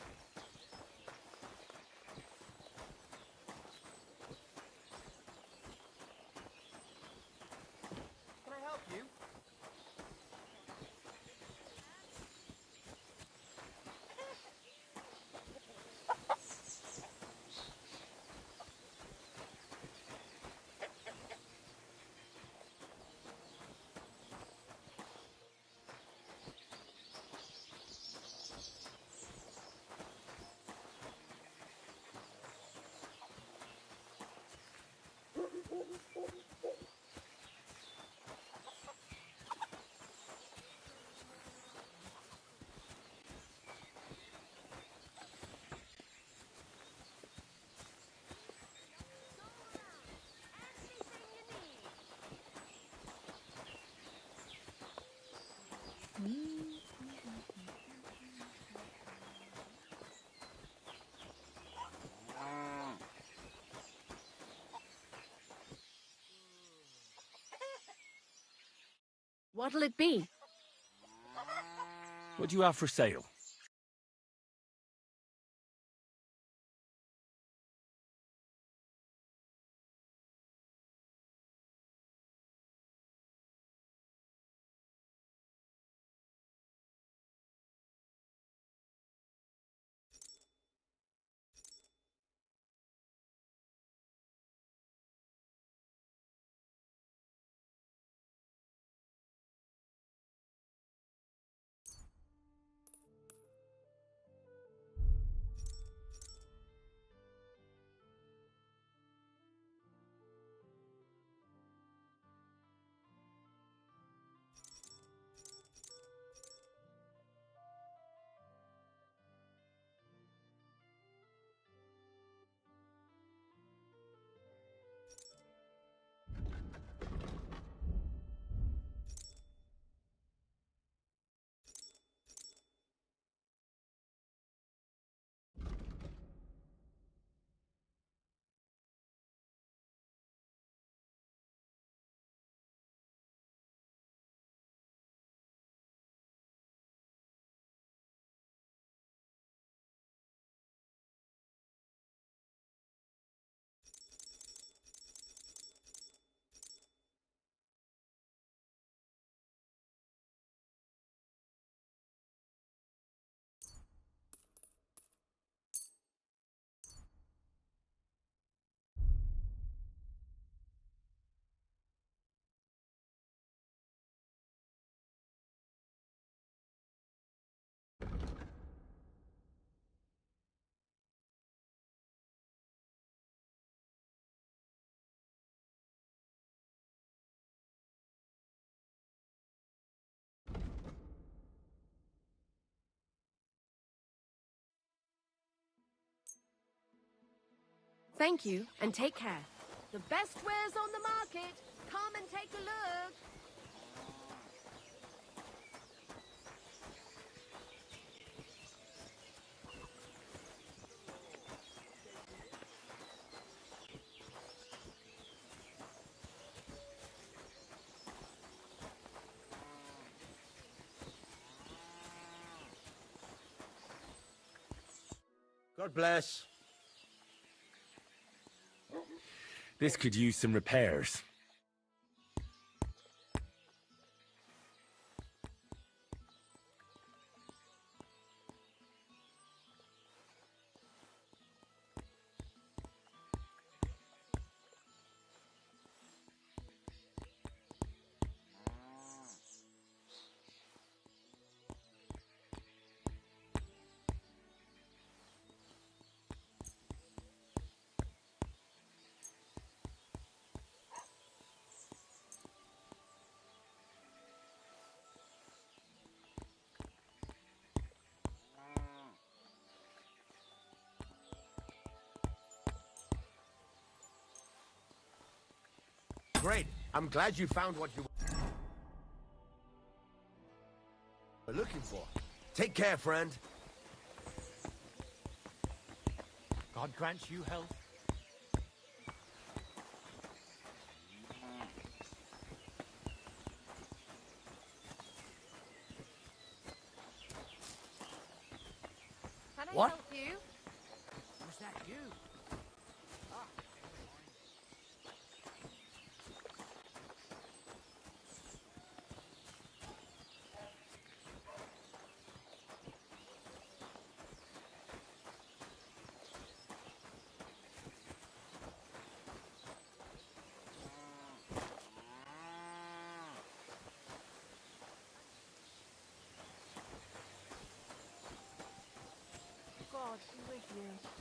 Speaker 16: Can I help you?
Speaker 14: What'll it be?
Speaker 5: What do you have for sale?
Speaker 17: Thank you, and take care. The best wares on the market. Come and take a look.
Speaker 1: God bless.
Speaker 3: This could use some repairs.
Speaker 1: Great. I'm glad you found what you were looking for. Take care, friend.
Speaker 21: God grant you health.
Speaker 17: Can I
Speaker 1: What?
Speaker 17: help you?
Speaker 2: Was that you?
Speaker 17: God be with you.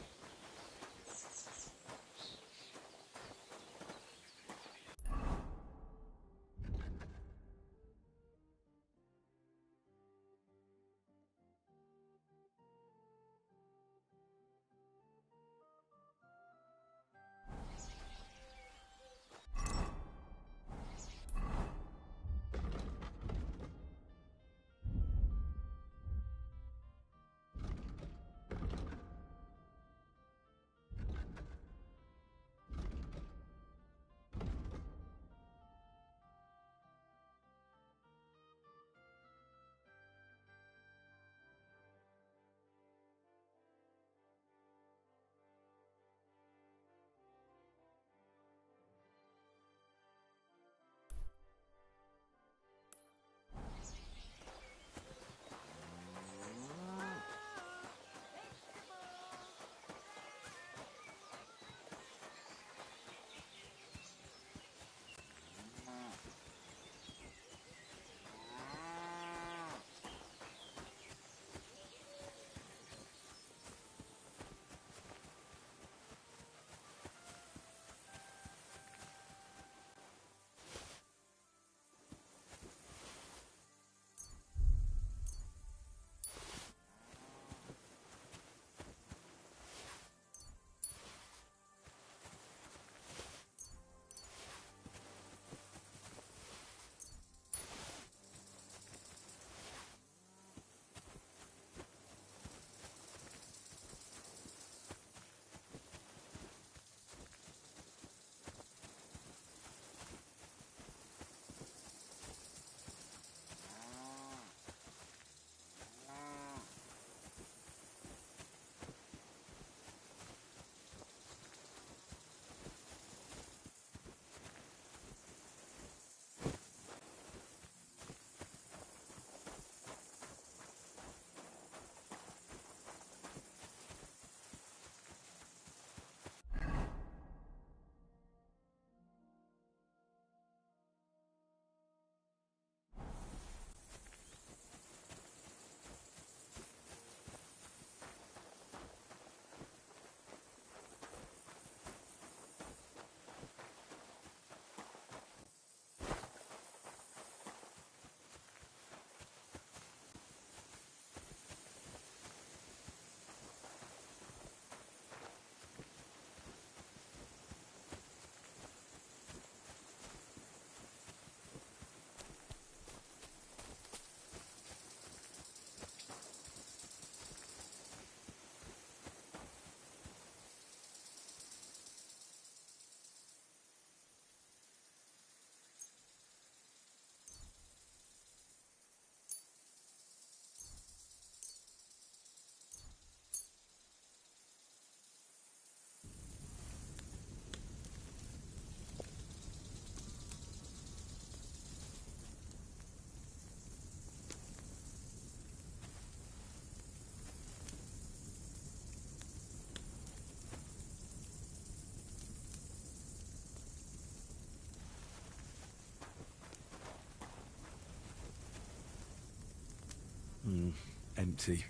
Speaker 5: Empty.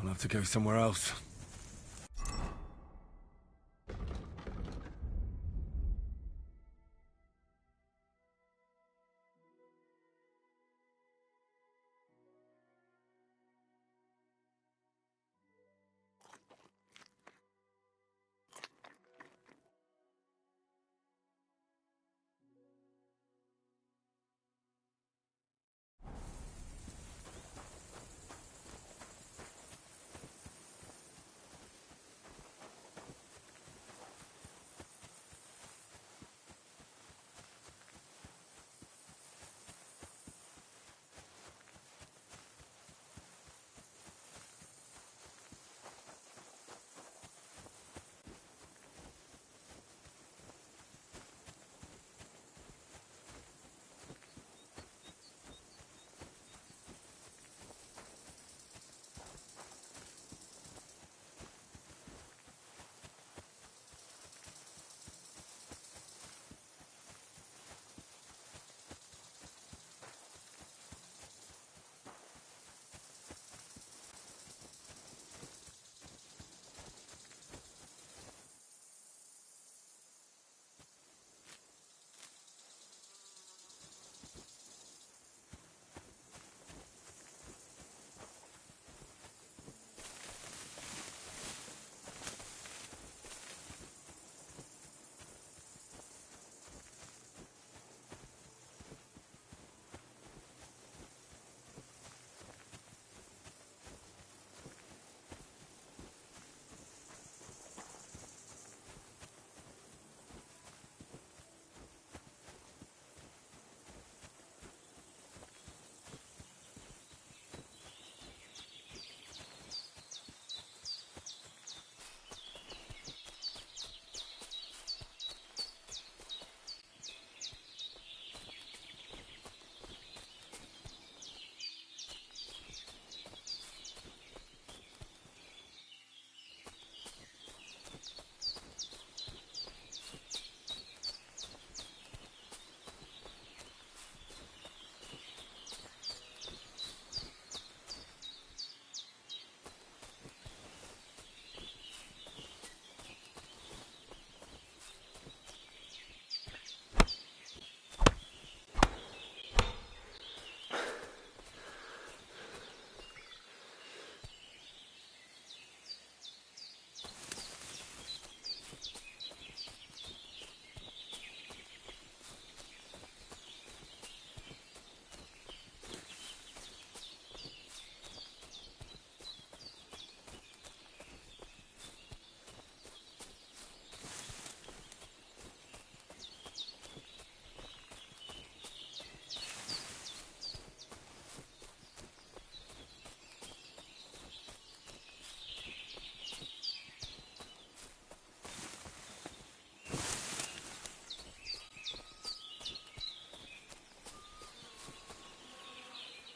Speaker 5: I'll have to go somewhere else.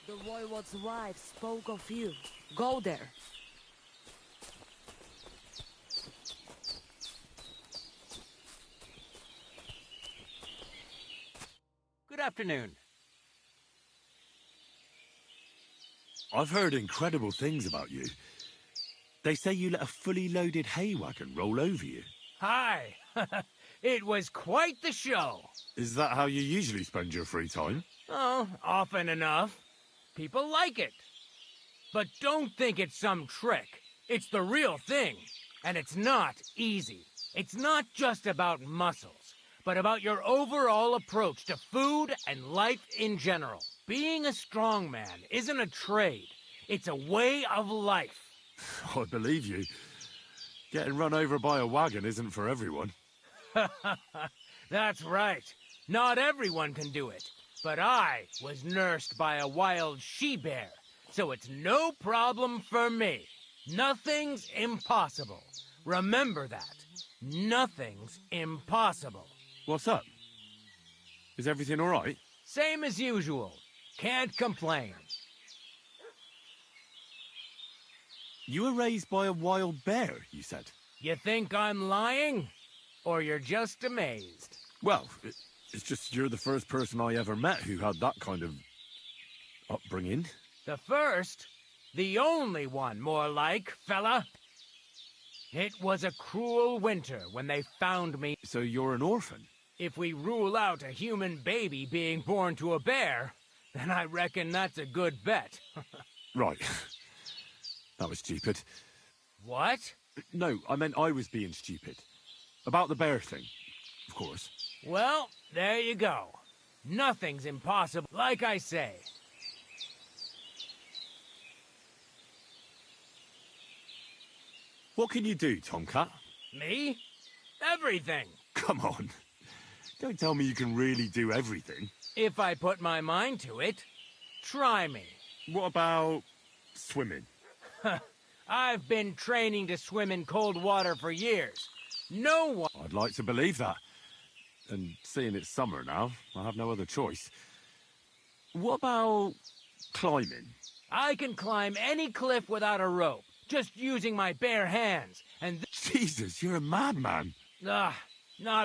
Speaker 17: The Voivode's wife spoke of you. Go there.
Speaker 21: Good afternoon.
Speaker 5: I've heard incredible things about you. They say you let a fully loaded hay wagon roll over you.
Speaker 21: Hi. It was quite the show.
Speaker 5: Is that how you usually spend your free time?
Speaker 21: Oh, often enough. People like it. But don't think it's some trick. It's the real thing. And it's not easy. It's not just about muscles, but about your overall approach to food and life in general. Being a strongman isn't a trade. It's a way of life.
Speaker 5: I believe you. Getting run over by a wagon isn't for everyone.
Speaker 21: That's right. Not everyone can do it. But I was nursed by a wild she-bear, so it's no problem for me. Nothing's impossible. Remember that. Nothing's impossible.
Speaker 5: What's up? Is everything all right?
Speaker 21: Same as usual. Can't complain.
Speaker 5: You were raised by a wild bear, you said?
Speaker 21: You think I'm lying? Or you're just amazed?
Speaker 5: Well, it's just you're the first person I ever met who had that kind of upbringing.
Speaker 21: The first, the only one, more like, fella. It was a cruel winter when they found me.
Speaker 5: So you're an orphan?
Speaker 21: If we rule out a human baby being born to a bear, then I reckon that's a good bet.
Speaker 5: Right. That was stupid.
Speaker 21: What?
Speaker 5: No, I meant I was being stupid. About the bear thing, of course.
Speaker 21: Well, there you go. Nothing's impossible, like I say.
Speaker 5: What can you do, Tomcat?
Speaker 21: Me? Everything.
Speaker 5: Come on. Don't tell me you can really do everything.
Speaker 21: If I put my mind to it, try me.
Speaker 5: What about swimming?
Speaker 21: I've been training to swim in cold water for years. No one...
Speaker 5: I'd like to believe that. And seeing it's summer now, I have no other choice. What about climbing?
Speaker 21: I can climb any cliff without a rope, just using my bare hands, and...
Speaker 5: Jesus, you're a madman.
Speaker 21: Not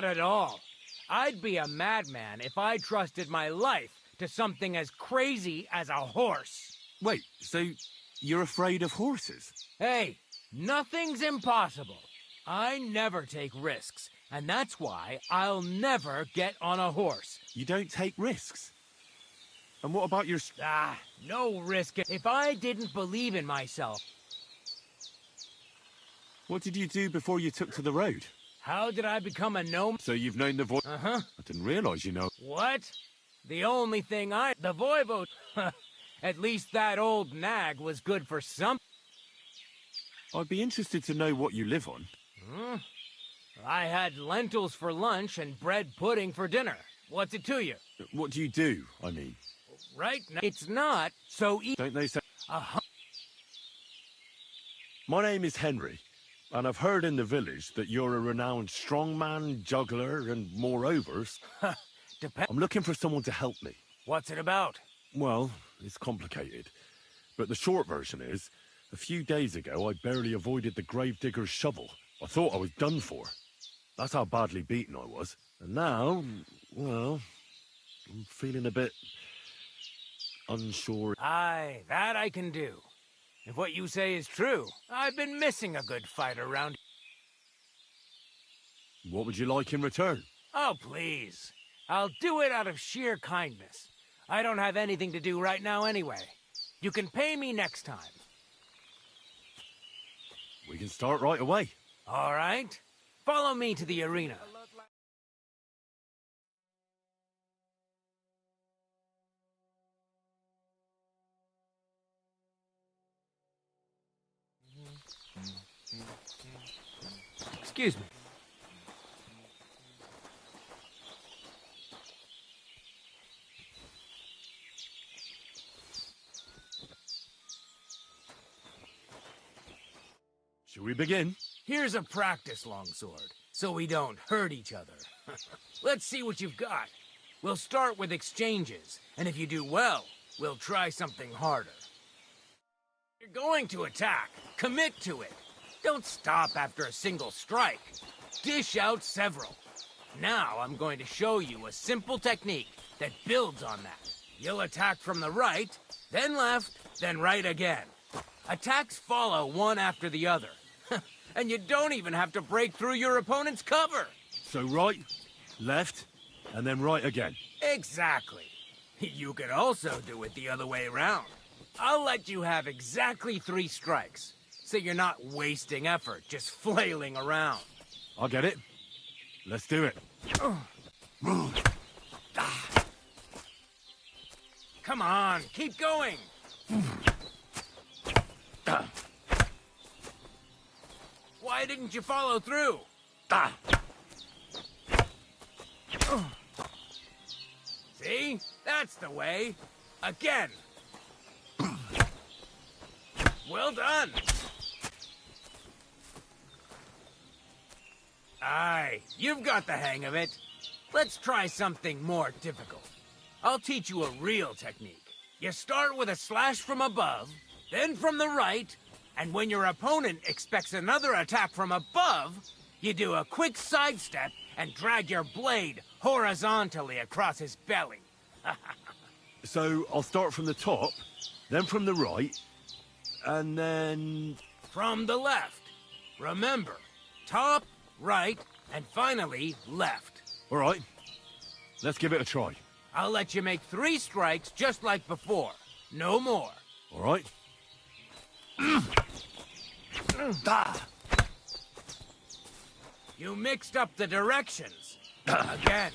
Speaker 21: at all. I'd be a madman if I trusted my life to something as crazy as a horse.
Speaker 5: Wait, so you're afraid of horses?
Speaker 21: Hey, nothing's impossible. I never take risks, and that's why I'll never get on a horse.
Speaker 5: You don't take risks? And what about your...
Speaker 21: No risk if I didn't believe in myself.
Speaker 5: What did you do before you took to the road?
Speaker 21: How did I become a gnome?
Speaker 5: So you've known the voice...
Speaker 21: Uh-huh.
Speaker 5: I didn't realize you know...
Speaker 21: What? The only thing the voivode... At least that old nag was good for something.
Speaker 5: I'd be interested to know what you live on.
Speaker 21: I had lentils for lunch and bread pudding for dinner. What's it to you?
Speaker 5: What do you do, I mean?
Speaker 21: Right now, it's not so easy.
Speaker 5: Don't they say... My name is Henry, and I've heard in the village that you're a renowned strongman, juggler, and moreover... I'm looking for someone to help me.
Speaker 21: What's it about?
Speaker 5: Well, it's complicated. But the short version is, a few days ago I barely avoided the gravedigger's shovel. I thought I was done for. That's how badly beaten I was. And now, well, I'm feeling a bit... unsure.
Speaker 21: Aye, that I can do. If what you say is true, I've been missing a good fight around.
Speaker 5: What would you like in return?
Speaker 21: Oh, please. I'll do it out of sheer kindness. I don't have anything to do right now anyway. You can pay me next time.
Speaker 5: We can start right away.
Speaker 21: All right. Follow me to the arena. Excuse me.
Speaker 5: Shall we begin?
Speaker 21: Here's a practice longsword, so we don't hurt each other. Let's see what you've got. We'll start with exchanges, and if you do well, we'll try something harder. You're going to attack. Commit to it. Don't stop after a single strike. Dish out several. Now I'm going to show you a simple technique that builds on that. You'll attack from the right, then left, then right again. Attacks follow one after the other. And you don't even have to break through your opponent's cover.
Speaker 5: So right, left, and then right again.
Speaker 21: Exactly. You could also do it the other way around. I'll let you have exactly 3 strikes, so you're not wasting effort just flailing around.
Speaker 5: I'll get it. Let's do it.
Speaker 21: Come on, keep going. Why didn't you follow through? See? That's the way. Again. Well done. Aye, you've got the hang of it. Let's try something more difficult. I'll teach you a real technique. You start with a slash from above, then from the right, and when your opponent expects another attack from above, you do a quick sidestep and drag your blade horizontally across his belly.
Speaker 5: So I'll start from the top, Then from the right, and then...
Speaker 21: From the left. Remember, top, right, and finally left.
Speaker 5: All right. Let's give it a try.
Speaker 21: I'll let you make 3 strikes just like before. No more.
Speaker 5: All right.
Speaker 21: You mixed up the directions. Again.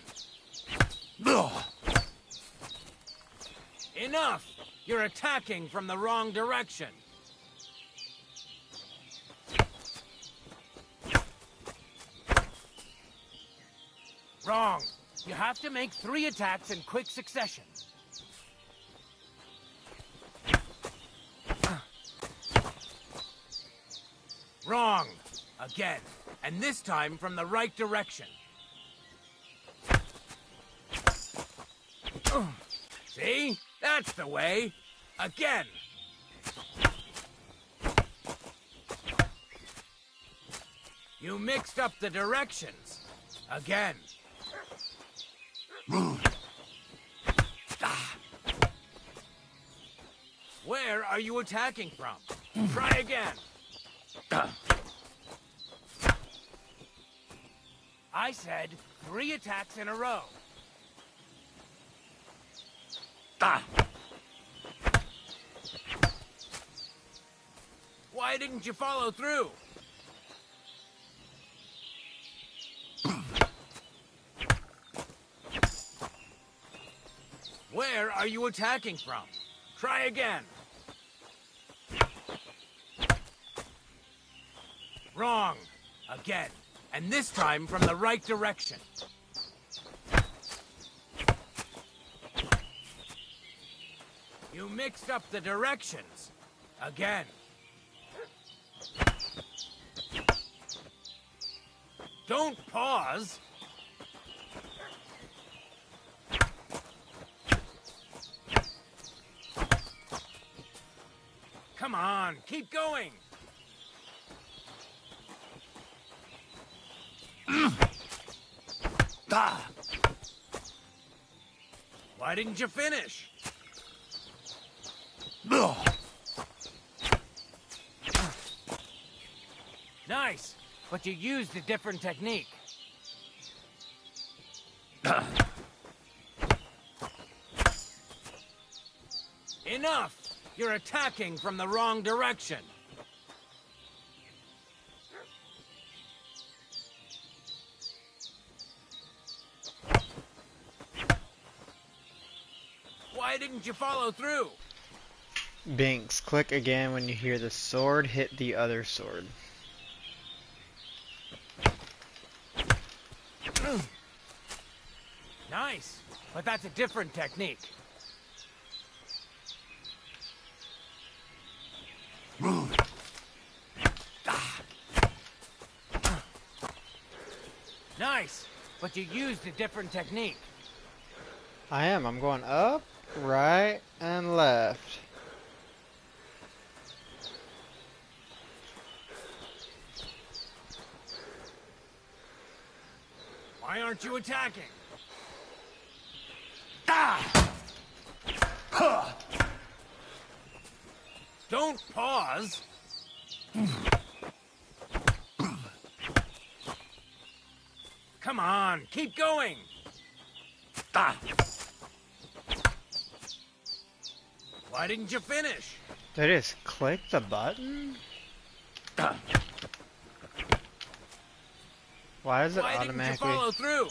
Speaker 21: Enough! You're attacking from the wrong direction. Wrong. You have to make 3 attacks in quick succession. Wrong. Again. And this time from the right direction. See? That's the way. Again. You mixed up the directions. Again. Where are you attacking from? Try again. I said 3 attacks in a row. Why didn't you follow through? Where are you attacking from? Try again. Wrong. Again. And this time from the right direction. You mixed up the directions. Again. Don't pause. Come on, keep going. Why didn't you finish? Nice, but you used a different technique. Enough! You're attacking from the wrong direction. Why didn't you follow through?
Speaker 9: Binks, click again when you hear the sword hit the other sword.
Speaker 21: Nice, but that's a different technique. Nice, but you used a different technique.
Speaker 9: I'm going up, right, and left.
Speaker 21: Why aren't you attacking? Don't pause. Come on, keep going. Why didn't you finish?
Speaker 9: Did I just click the button? Why does it automatically?
Speaker 21: Why didn't you follow through?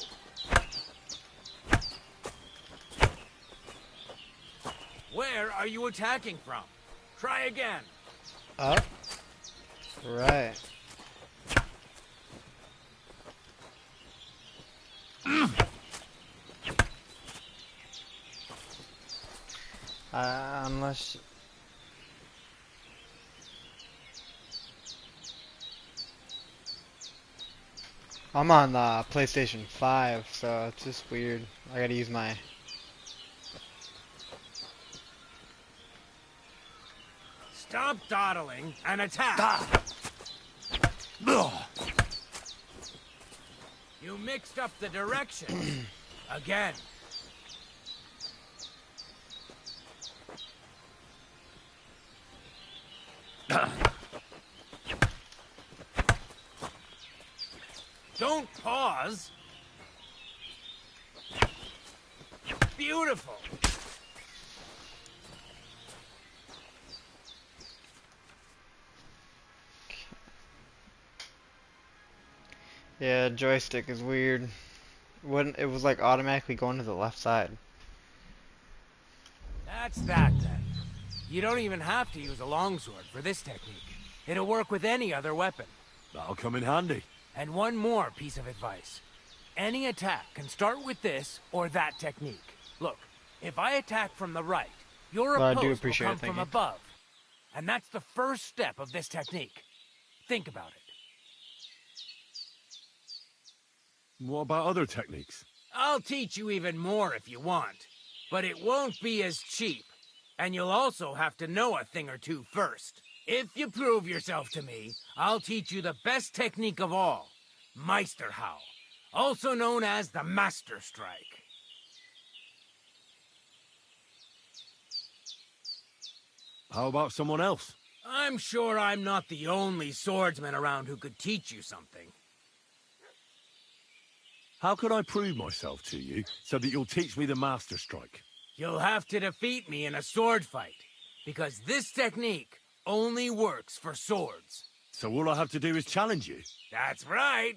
Speaker 21: Where are you attacking from? Try again.
Speaker 9: Up. Right. Unless... I'm on the PlayStation 5, so it's just weird. I gotta use my...
Speaker 21: Stop dawdling and attack! You mixed up the direction. Again. Don't pause. Beautiful.
Speaker 9: Yeah, joystick is weird. Wouldn't it was like automatically going to the left side.
Speaker 21: That's that then. You don't even have to use a longsword for this technique. It'll work with any other weapon.
Speaker 5: That'll come in handy.
Speaker 21: And one more piece of advice. Any attack can start with this or that technique. Look, if I attack from the right, your
Speaker 9: Well, I do
Speaker 21: opposed will
Speaker 9: appreciate
Speaker 21: come
Speaker 9: it, thank
Speaker 21: from
Speaker 9: you.
Speaker 21: above. And that's the first step of this technique. Think about it.
Speaker 5: What about other techniques?
Speaker 21: I'll teach you even more if you want. But it won't be as cheap. And you'll also have to know a thing or two first. If you prove yourself to me, I'll teach you the best technique of all. Meisterhowl. Also known as the Master Strike.
Speaker 5: How about someone else?
Speaker 21: I'm sure I'm not the only swordsman around who could teach you something.
Speaker 5: How could I prove myself to you so that you'll teach me the Master Strike?
Speaker 21: You'll have to defeat me in a sword fight, because this technique only works for swords.
Speaker 5: So all I have to do is challenge you?
Speaker 21: That's right.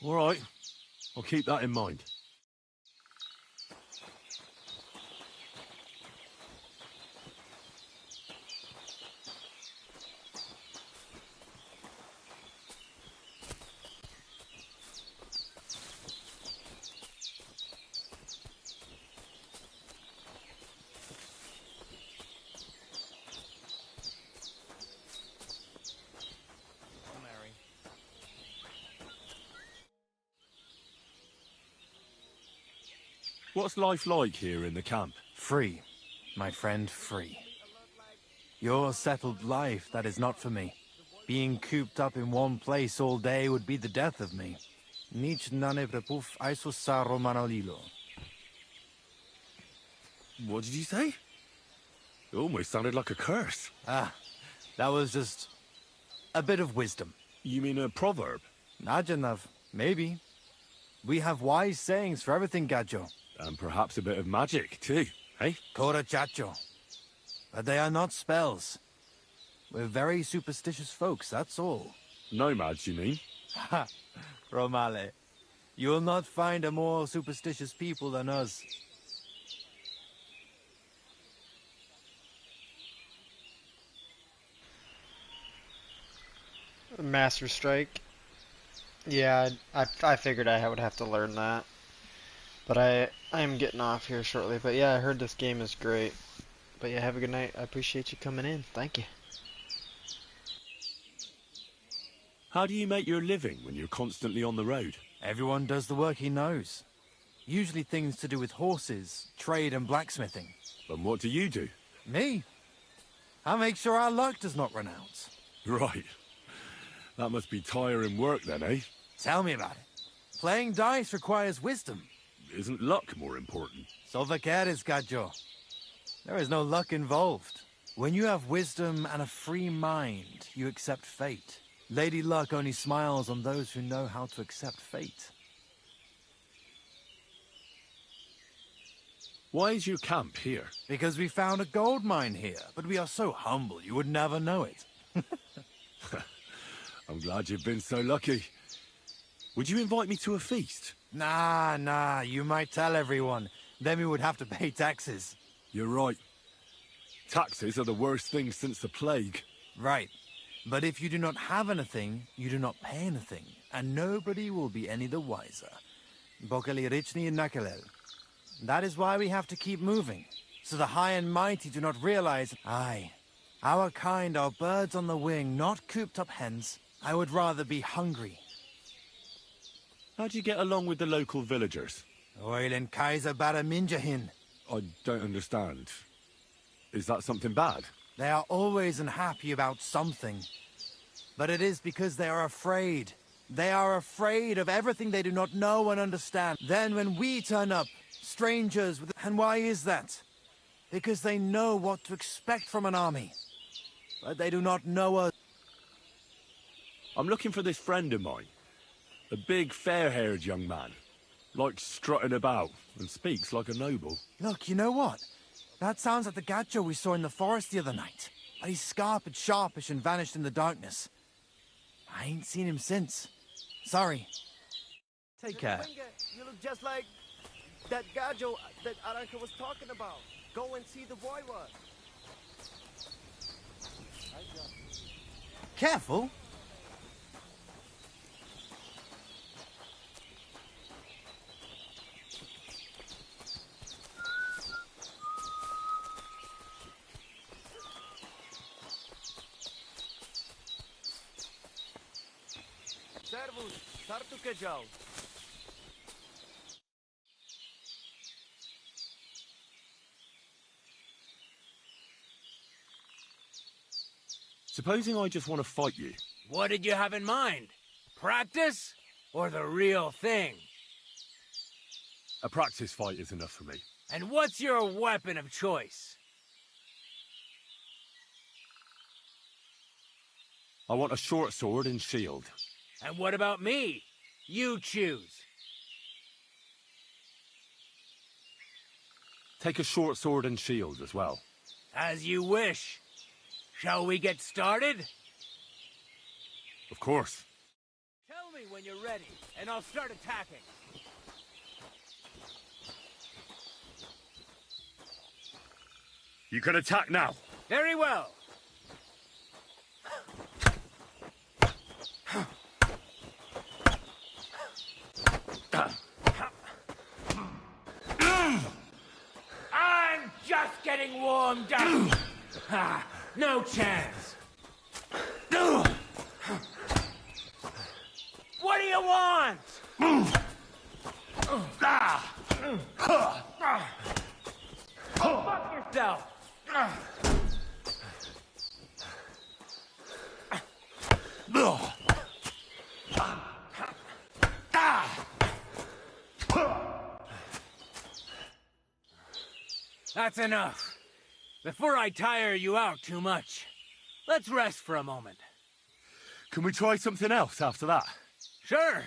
Speaker 5: All right. I'll keep that in mind. What's life like here in the camp?
Speaker 7: Free, my friend, free. Your settled life, that is not for me. Being cooped up in one place all day would be the death of me. Nic nane prepuf aisosaro manalilo.
Speaker 5: What did you say? It almost sounded like a curse.
Speaker 7: Ah, that was just a bit of wisdom.
Speaker 5: You mean a proverb?
Speaker 7: Najanav, maybe. We have wise sayings for everything, Gajo.
Speaker 5: And perhaps a bit of magic, too, eh?
Speaker 7: Kora chacho. But they are not spells. We're very superstitious folks, that's all.
Speaker 5: Nomads, you mean?
Speaker 7: Ha! Romale. You'll not find a more superstitious people than us.
Speaker 9: Master Strike. Yeah, I figured I would have to learn that. But I am getting off here shortly. But yeah, I heard this game is great. But yeah, have a good night. I appreciate you coming in. Thank you.
Speaker 5: How do you make your living when you're constantly on the road?
Speaker 7: Everyone does the work he knows. Usually things to do with horses, trade and blacksmithing.
Speaker 5: And what do you do?
Speaker 7: Me? I make sure our luck does not run out.
Speaker 5: Right. That must be tiring work then, eh?
Speaker 7: Tell me about it. Playing dice requires wisdom.
Speaker 5: Isn't luck more important?
Speaker 7: So vaqueres, Gajo. There is no luck involved. When you have wisdom and a free mind, you accept fate. Lady Luck only smiles on those who know how to accept fate.
Speaker 5: Why is your camp here?
Speaker 7: Because we found a gold mine here, but we are so humble you would never know it.
Speaker 5: I'm glad you've been so lucky. Would you invite me to a feast?
Speaker 7: Nah, you might tell everyone. Then we would have to pay taxes.
Speaker 5: You're right. Taxes are the worst thing since the plague.
Speaker 7: Right. But if you do not have anything, you do not pay anything, and nobody will be any the wiser. Bokali Richni Nakalel. That is why we have to keep moving, so the high and mighty do not realize, aye, our kind are birds on the wing, not cooped up hens. I would rather be hungry.
Speaker 5: How do you get along with the local villagers?
Speaker 7: Oil and Kaiser Baraminjahin.
Speaker 5: I don't understand. Is that something bad?
Speaker 7: They are always unhappy about something. But it is because they are afraid. They are afraid of everything they do not know and understand. Then when we turn up, strangers with... And why is that? Because they know what to expect from an army. But they do not know us.
Speaker 5: I'm looking for this friend of mine. A big, fair-haired young man. Likes strutting about and speaks like a noble.
Speaker 7: Look, you know what? That sounds like the Gacho we saw in the forest the other night. But he's scarped, sharpish, and vanished in the darkness. I ain't seen him since. Sorry.
Speaker 16: Take care. You look just like that Gajo that Aranka was talking about. Go and see the boy was.
Speaker 7: Careful.
Speaker 16: Servus, sartu ke jau.
Speaker 5: Supposing I just want to fight you.
Speaker 21: What did you have in mind? Practice? Or the real thing?
Speaker 5: A practice fight is enough for me.
Speaker 21: And what's your weapon of choice?
Speaker 5: I want a short sword and shield.
Speaker 21: And what about me? You choose.
Speaker 5: Take a short sword and shield as well.
Speaker 21: As you wish. Shall we get started?
Speaker 5: Of course.
Speaker 21: Tell me when you're ready, and I'll start attacking.
Speaker 5: You can attack now.
Speaker 21: Very well. I'm just getting warmed up. No chance. What do you want? Fuck yourself. That's enough. Before I tire you out too much, let's rest for a moment.
Speaker 5: Can we try something else after that?
Speaker 21: Sure.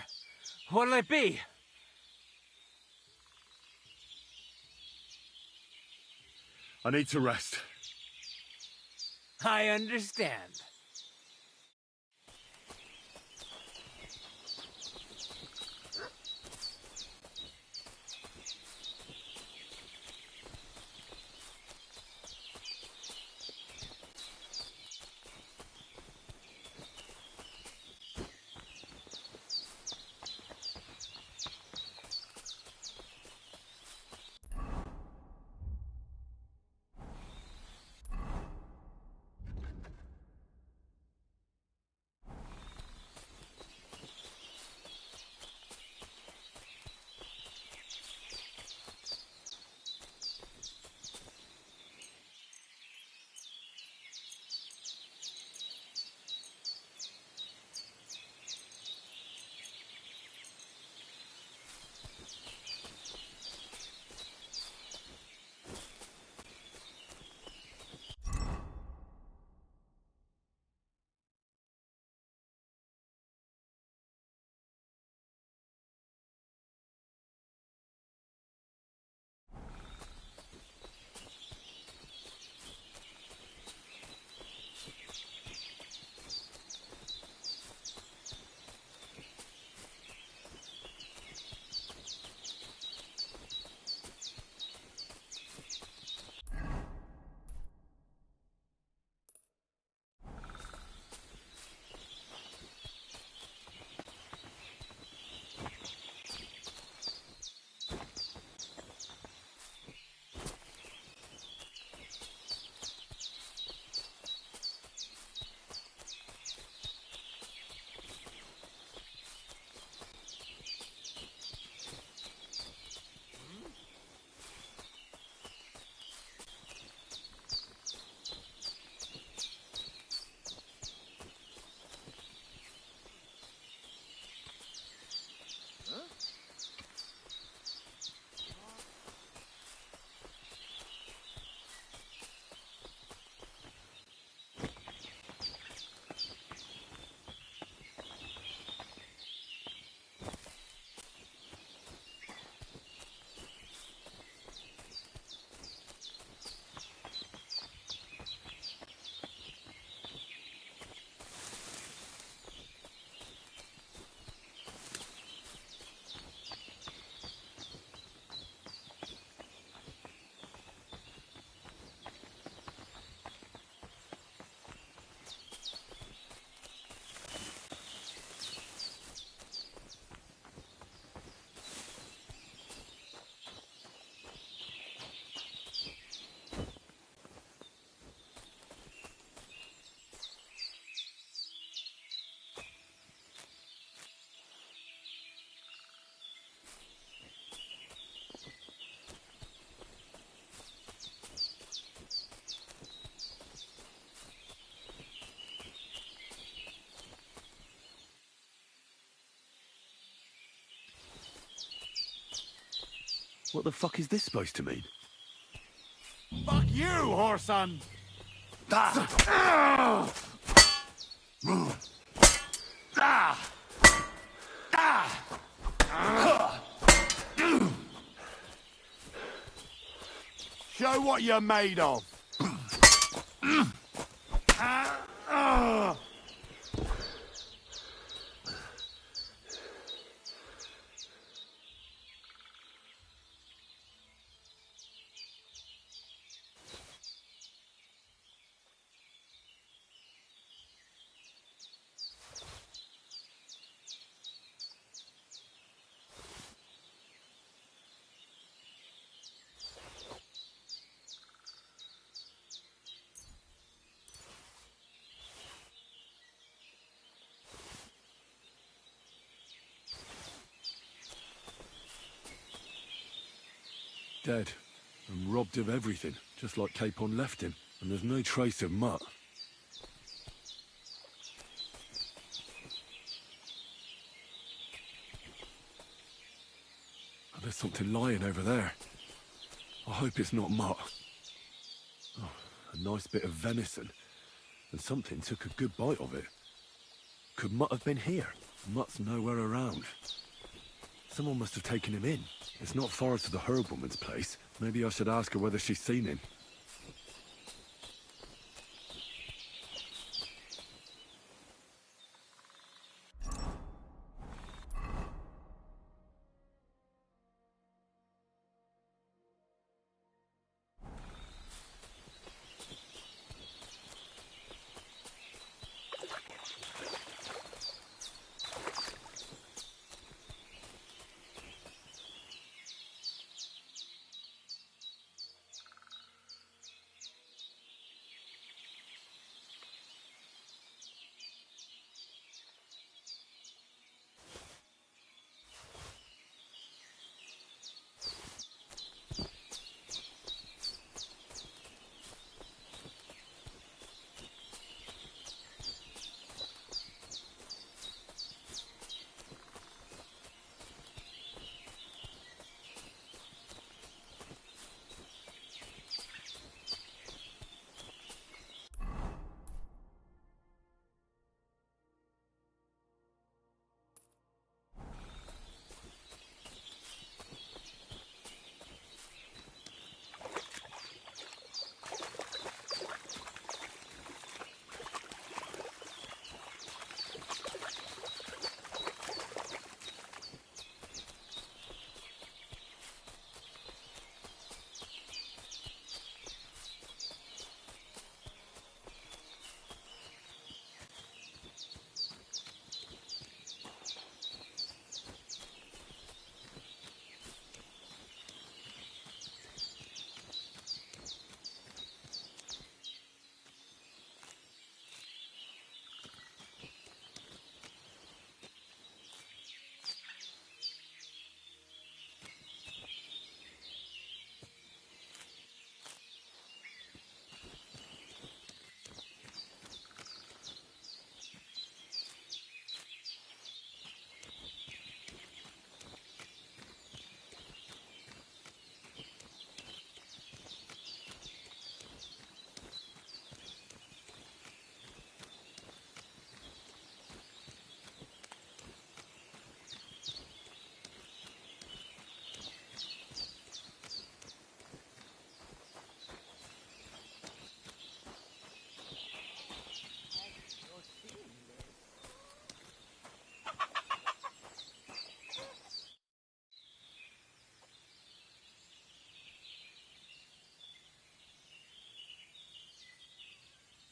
Speaker 21: What'll it be?
Speaker 5: I need to rest.
Speaker 21: I understand.
Speaker 5: What the fuck is this supposed to mean?
Speaker 15: Fuck you, whoreson! Show what you're made of.
Speaker 5: Dead. And robbed of everything, just like Capon left him. And there's no trace of Mutt. Oh, there's something lying over there. I hope it's not Mutt. Oh, a nice bit of venison. And something took a good bite of it. Could Mutt have been here? Mutt's nowhere around. Someone must have taken him in. It's not far to the herb woman's place. Maybe I should ask her whether she's seen him.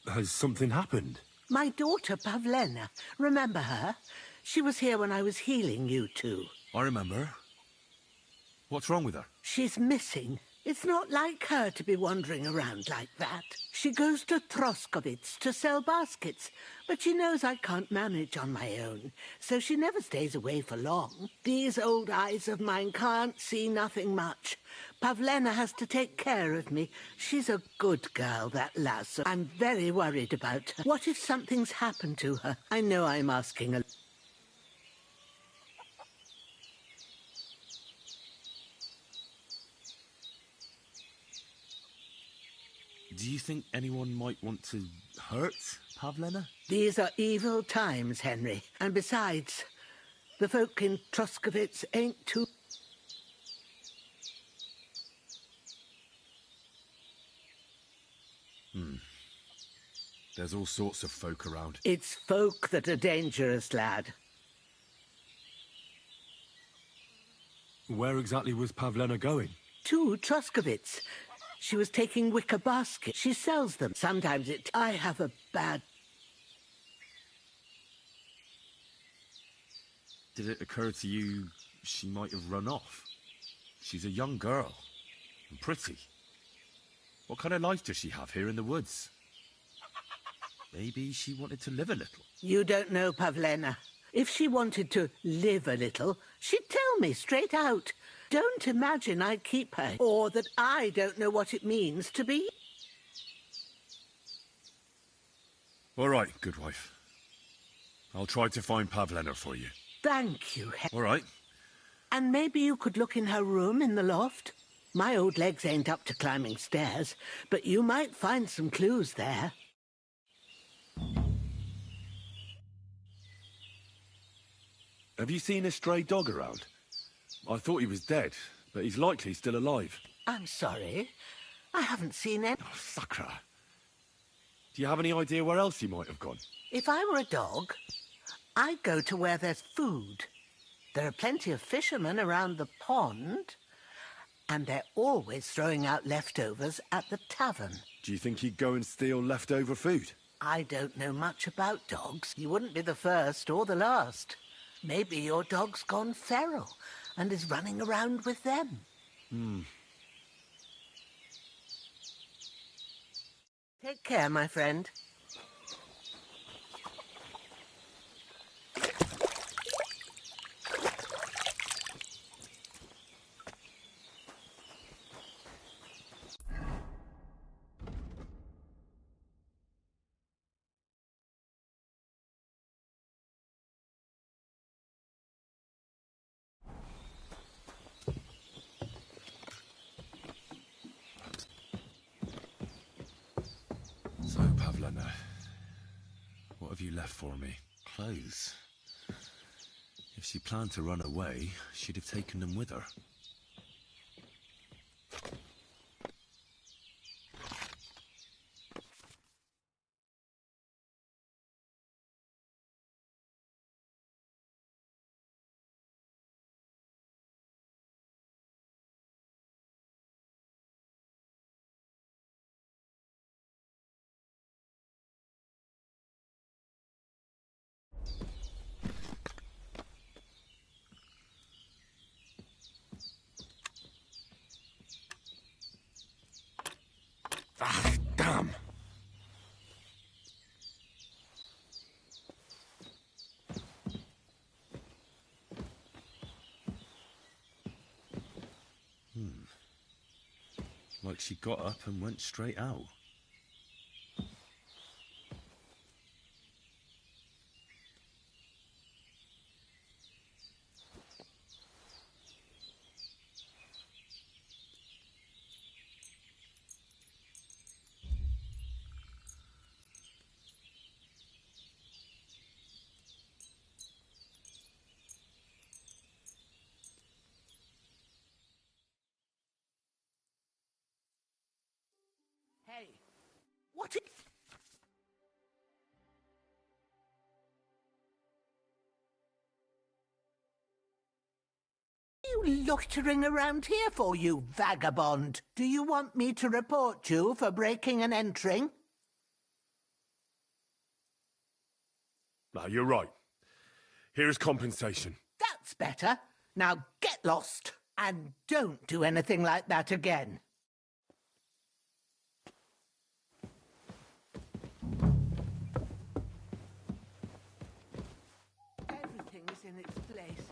Speaker 5: Has something happened?
Speaker 22: My daughter, Pavlena. Remember her? She was here when I was healing you two.
Speaker 5: I remember. What's wrong with her?
Speaker 22: She's missing. It's not like her to be wandering around like that. She goes to Troskovitz to sell baskets, but she knows I can't manage on my own, so she never stays away for long. These old eyes of mine can't see nothing much. Pavlena has to take care of me. She's a good girl, that lass. I'm very worried about her. What if something's happened to her? I know I'm asking a...
Speaker 5: Do you think anyone might want to hurt Pavlena?
Speaker 22: These are evil times, Henry. And besides, the folk in Troskovitz ain't too...
Speaker 5: There's all sorts of folk around.
Speaker 22: It's folk that are dangerous, lad.
Speaker 5: Where exactly was Pavlena going?
Speaker 22: To Troskovitz. She was taking wicker baskets. She sells them. Sometimes I have a bad...
Speaker 5: Did it occur to you she might have run off? She's a young girl. And pretty. What kind of life does she have here in the woods? Maybe she wanted to live a little.
Speaker 22: You don't know Pavlena. If she wanted to live a little, she'd tell me straight out. Don't imagine I keep her, or that I don't know what it means to be...
Speaker 5: All right, good wife. I'll try to find Pavlena for you.
Speaker 22: Thank you,
Speaker 5: All right.
Speaker 22: And maybe you could look in her room in the loft? My old legs ain't up to climbing stairs, but you might find some clues there.
Speaker 5: Have you seen a stray dog around? I thought he was dead, but he's likely still alive.
Speaker 22: I'm sorry. I haven't seen any...
Speaker 5: Oh, Sakra. Do you have any idea where else he might have gone?
Speaker 22: If I were a dog, I'd go to where there's food. There are plenty of fishermen around the pond, and they're always throwing out leftovers at the tavern.
Speaker 5: Do you think he'd go and steal leftover food?
Speaker 22: I don't know much about dogs. You wouldn't be the first or the last. Maybe your dog's gone feral and is running around with them. Take care, my friend.
Speaker 5: So, Pavlena, what have you left for me? Clothes. If she planned to run away, she'd have taken them with her.
Speaker 18: Ah, damn!
Speaker 5: Like she got up and went straight out.
Speaker 22: Hey, what is... You loitering around here for, you vagabond? Do you want me to report you for breaking and entering?
Speaker 5: No, you're right. Here's compensation.
Speaker 22: That's better. Now get lost. And don't do anything like that again. Everything is in its place.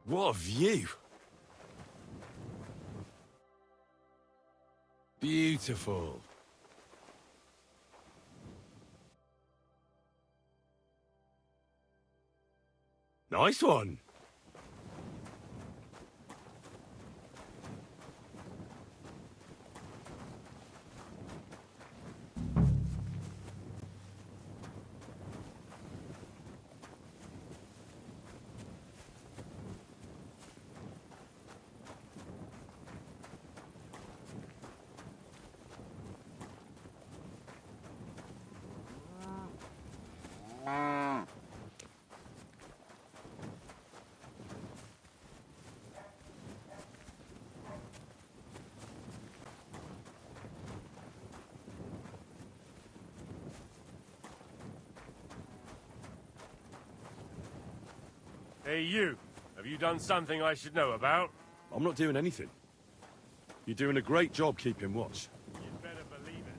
Speaker 5: What a view! Beautiful. Nice one.
Speaker 4: Hey, you. Have you done something I should know about?
Speaker 5: I'm not doing anything. You're doing a great job keeping watch.
Speaker 4: You better believe it.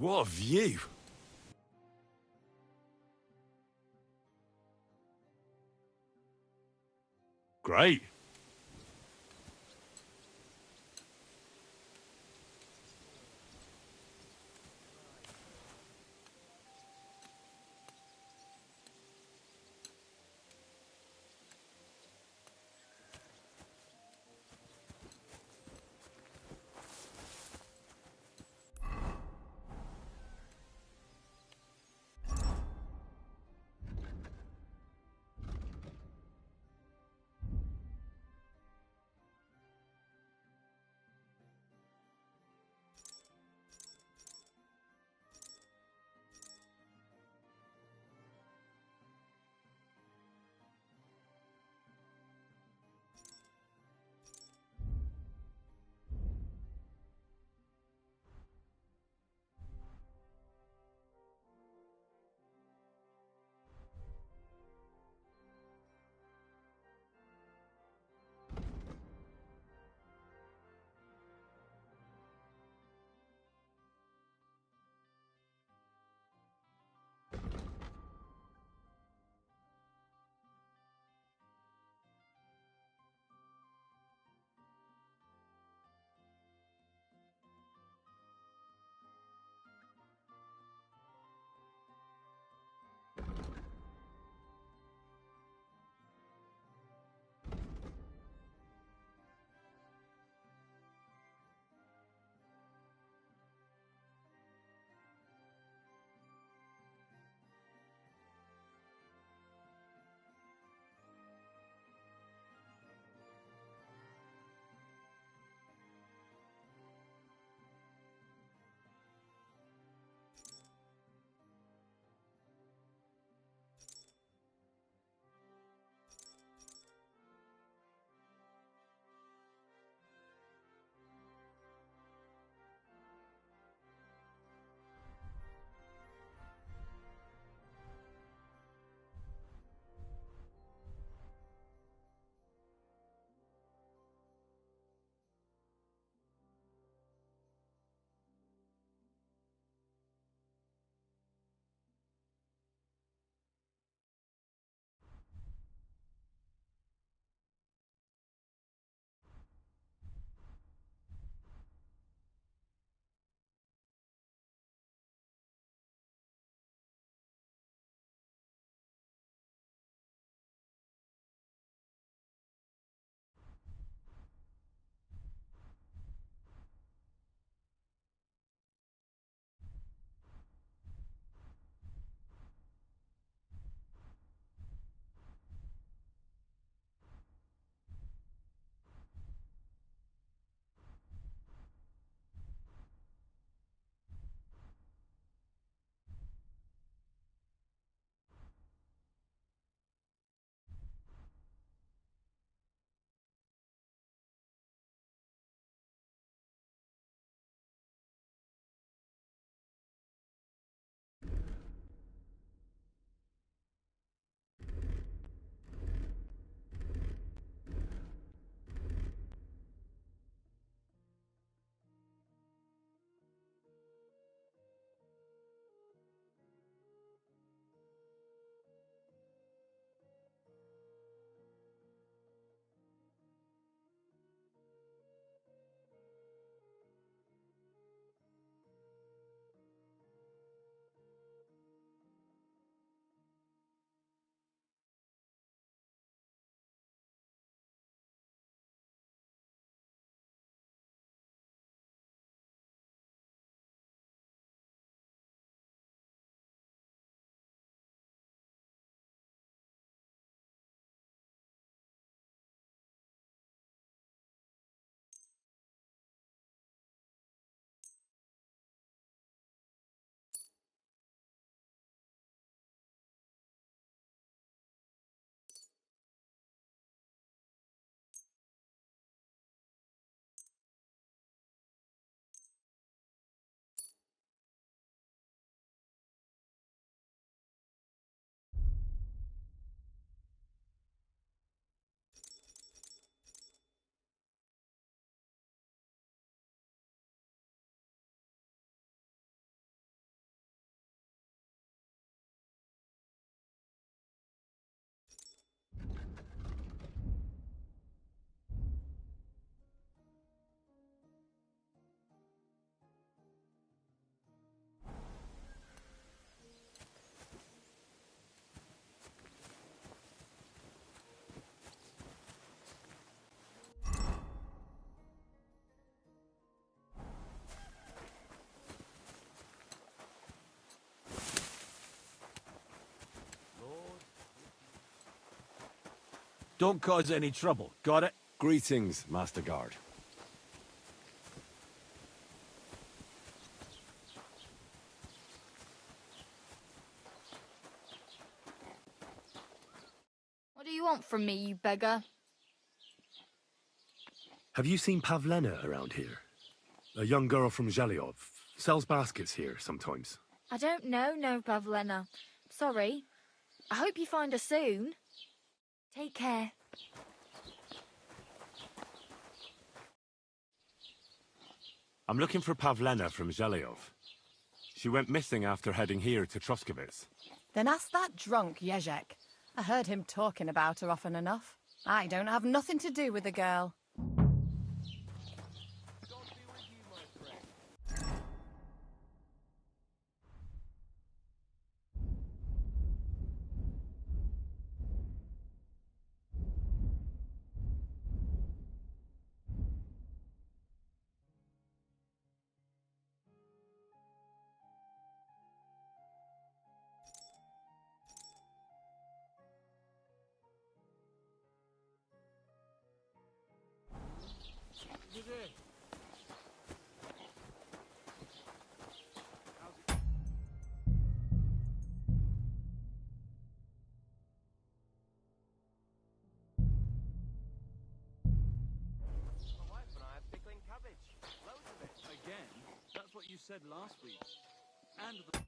Speaker 5: What a view! Great.
Speaker 11: Don't cause any trouble. Got it?
Speaker 5: Greetings, Master Guard.
Speaker 12: What do you want from me, you beggar?
Speaker 5: Have you seen Pavlena around here? A young girl from Zhelyov. Sells baskets here sometimes.
Speaker 12: I don't know, no, Pavlena. Sorry. I hope you find her soon. Take care.
Speaker 5: I'm looking for Pavlena from Zhelyov. She went missing after heading here to Troskovitz.
Speaker 13: Then ask that drunk, Jezek. I heard him talking about her often enough. I don't have nothing to do with the girl.
Speaker 23: Again? That's what you said last week. And the